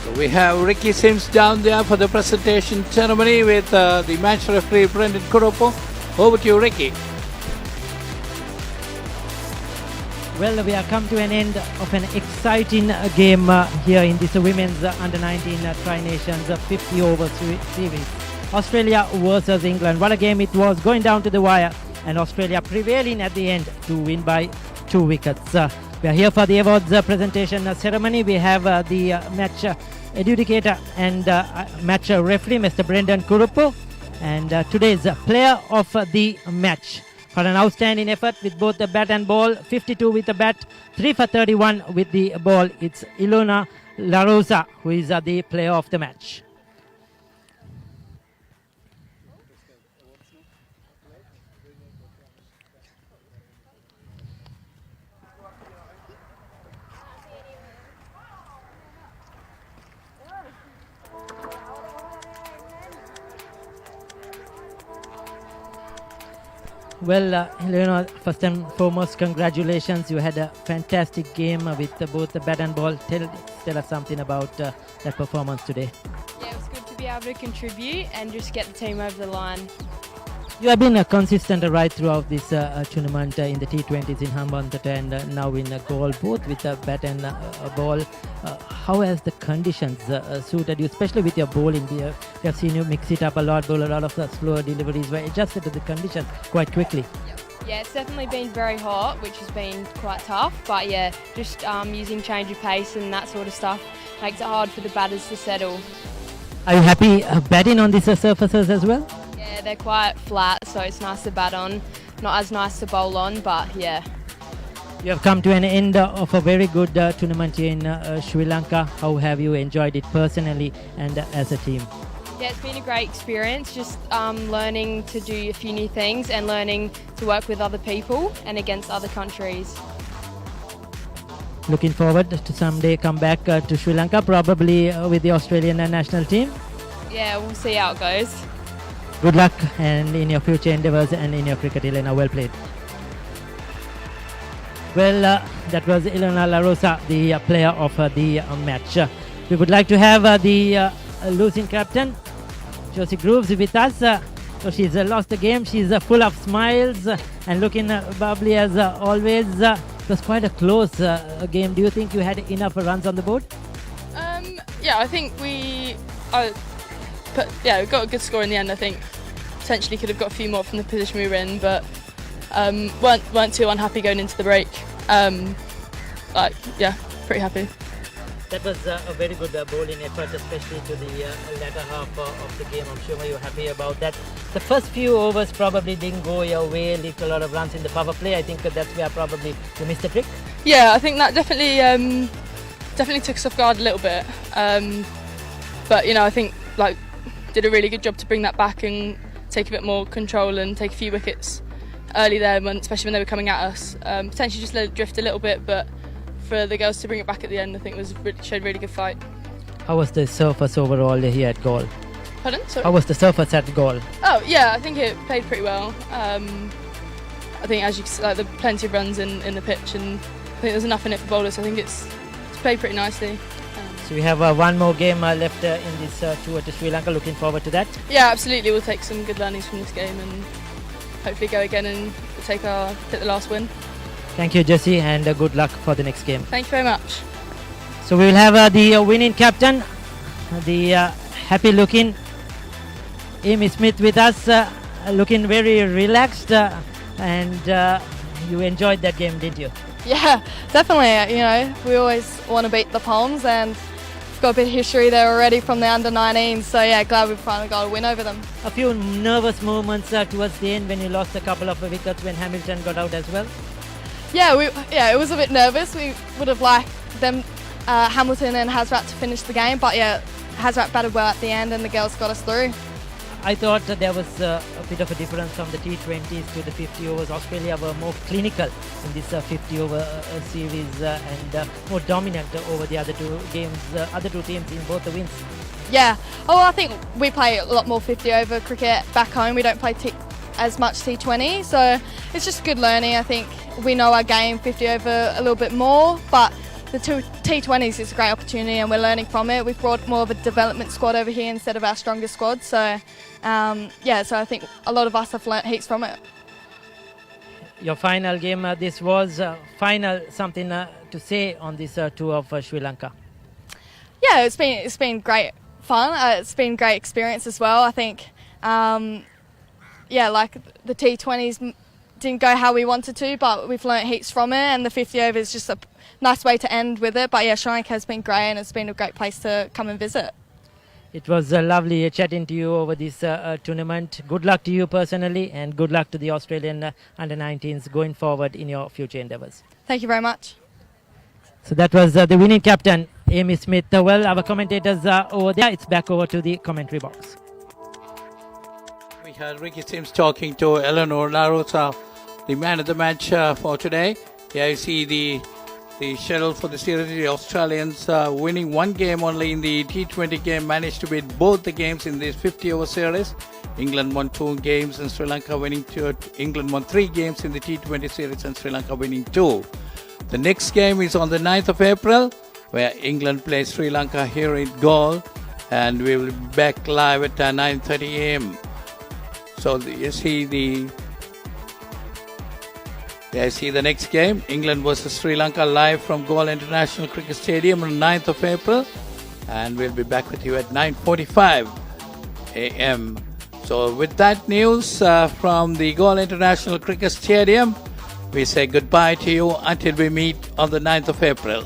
So we have Ricky Sims down there for the presentation ceremony with the match referee Brendan Kuropo. Over to you, Ricky. Well, we have come to an end of an exciting game here in this women's under-19 Tri-Nations 50 over series. Australia versus England. What a game it was, going down to the wire, and Australia prevailing at the end to win by 2 wickets. We are here for the awards presentation ceremony. We have the match adjudicator and match referee, Mr. Brendan Kurupu, and today's player of the match for an outstanding effort with both the bat and ball. 52 with the bat, 3 for 31 with the ball. It's Ilona La Rosa who is the player of the match. Well, Helena, first and foremost, congratulations. You had a fantastic game with both the bat and ball. Tell us something about that performance today. Yeah, it was good to be able to contribute and just get the team over the line. You have been consistent right throughout this tournament in the T20s in Hambantota and now in goal, both with the bat and ball. How has the conditions suited you, especially with your bowling? We have seen you mix it up a lot, bowl a lot of slower deliveries, were adjusted to the conditions quite quickly. Yeah, it's definitely been very hot, which has been quite tough. But yeah, just using change of pace and that sort of stuff makes it hard for the batters to settle. Are you happy batting on these surfaces as well? Yeah, they're quite flat, so it's nice to bat on. Not as nice to bowl on, but yeah. You have come to an end of a very good tournament here in Sri Lanka. How have you enjoyed it personally and as a team? Yeah, it's been a great experience, just learning to do a few new things and learning to work with other people and against other countries. Looking forward to someday come back to Sri Lanka, probably with the Australian national team. Yeah, we'll see how it goes. Good luck and in your future endeavours and in your cricket, Elena. Well played. Well, that was Elena La Rosa, the player of the match. We would like to have the losing captain, Josie Grooves, with us. So she's lost the game. She's full of smiles and looking bubbly as always. It was quite a close game. Do you think you had enough runs on the board? Yeah, I think we got a good score in the end. I think potentially could have got a few more from the position we were in, but weren't too unhappy going into the break. Pretty happy. That was a very good bowling effort, especially to the latter half of the game. I'm sure you're happy about that. The first few overs probably didn't go your way, leaked a lot of runs in the power play. I think that's where probably you missed the trick. Yeah, I think that definitely took us off guard a little bit. But I think did a really good job to bring that back and take a bit more control and take a few wickets early there, especially when they were coming at us. Potentially just let it drift a little bit, but for the girls to bring it back at the end, I think showed really good fight. How was the surface overall here at goal? Pardon? Sorry? How was the surface at goal? Oh yeah, I think it played pretty well. I think as you can see, there are plenty of runs in the pitch, and I think there's enough in it for bowlers. So I think it's played pretty nicely. So we have one more game left in this tour to Sri Lanka. Looking forward to that. Yeah, absolutely. We'll take some good learnings from this game and hopefully go again and take the last win. Thank you, Jessie, and good luck for the next game. Thank you very much. So we will have the winning captain, the happy-looking Amy Smith with us, looking very relaxed, and you enjoyed that game, didn't you? Yeah, definitely. We always want to beat the Palms, and we've got a bit of history there already from the under-19s. So yeah, glad we finally got a win over them. A few nervous moments towards the end when you lost a couple of wickets when Hamilton got out as well. Yeah, it was a bit nervous. We would have liked them, Hamilton and Hazrat, to finish the game, but yeah, Hazrat batted well at the end, and the girls got us through. I thought there was a bit of a difference from the T20s to the 50 overs. Australia were more clinical in this 50 over series and more dominant over the other two teams in both the wins. Yeah, I think we play a lot more 50 over cricket back home. We don't play as much T20, so it's just good learning. I think we know our game 50 over a little bit more, but the T20s is a great opportunity and we're learning from it. We've brought more of a development squad over here instead of our strongest squad, so so I think a lot of us have learnt heaps from it. Your final game, this was something to say on this tour of Sri Lanka? Yeah, it's been great fun. It's been great experience as well. I think the T20s didn't go how we wanted to, but we've learnt heaps from it, and the 50 over is just a nice way to end with it. But yeah, Sri Lanka has been great, and it's been a great place to come and visit. It was lovely chatting to you over this tournament. Good luck to you personally, and good luck to the Australian under-19s going forward in your future endeavours. Thank you very much. So that was the winning captain, Amy Smith. Well, our commentators are over there. It's back over to the commentary box. We had Ricky Sims talking to Eleanor Larosa, the man of the match for today. Here you see the schedule for the series. The Australians winning one game only in the T20 game, managed to win both the games in this 50-over series. England won 2 games and Sri Lanka winning 2. England won 3 games in the T20 series and Sri Lanka winning 2. The next game is on the 9th of April, where England plays Sri Lanka here in Galle, and we will be back live at 9:30 a.m. So you see the next game, England versus Sri Lanka, live from Galle International Cricket Stadium on 9th of April, and we'll be back with you at 9:45 a.m. So with that news from the Galle International Cricket Stadium, we say goodbye to you until we meet on the 9th of April.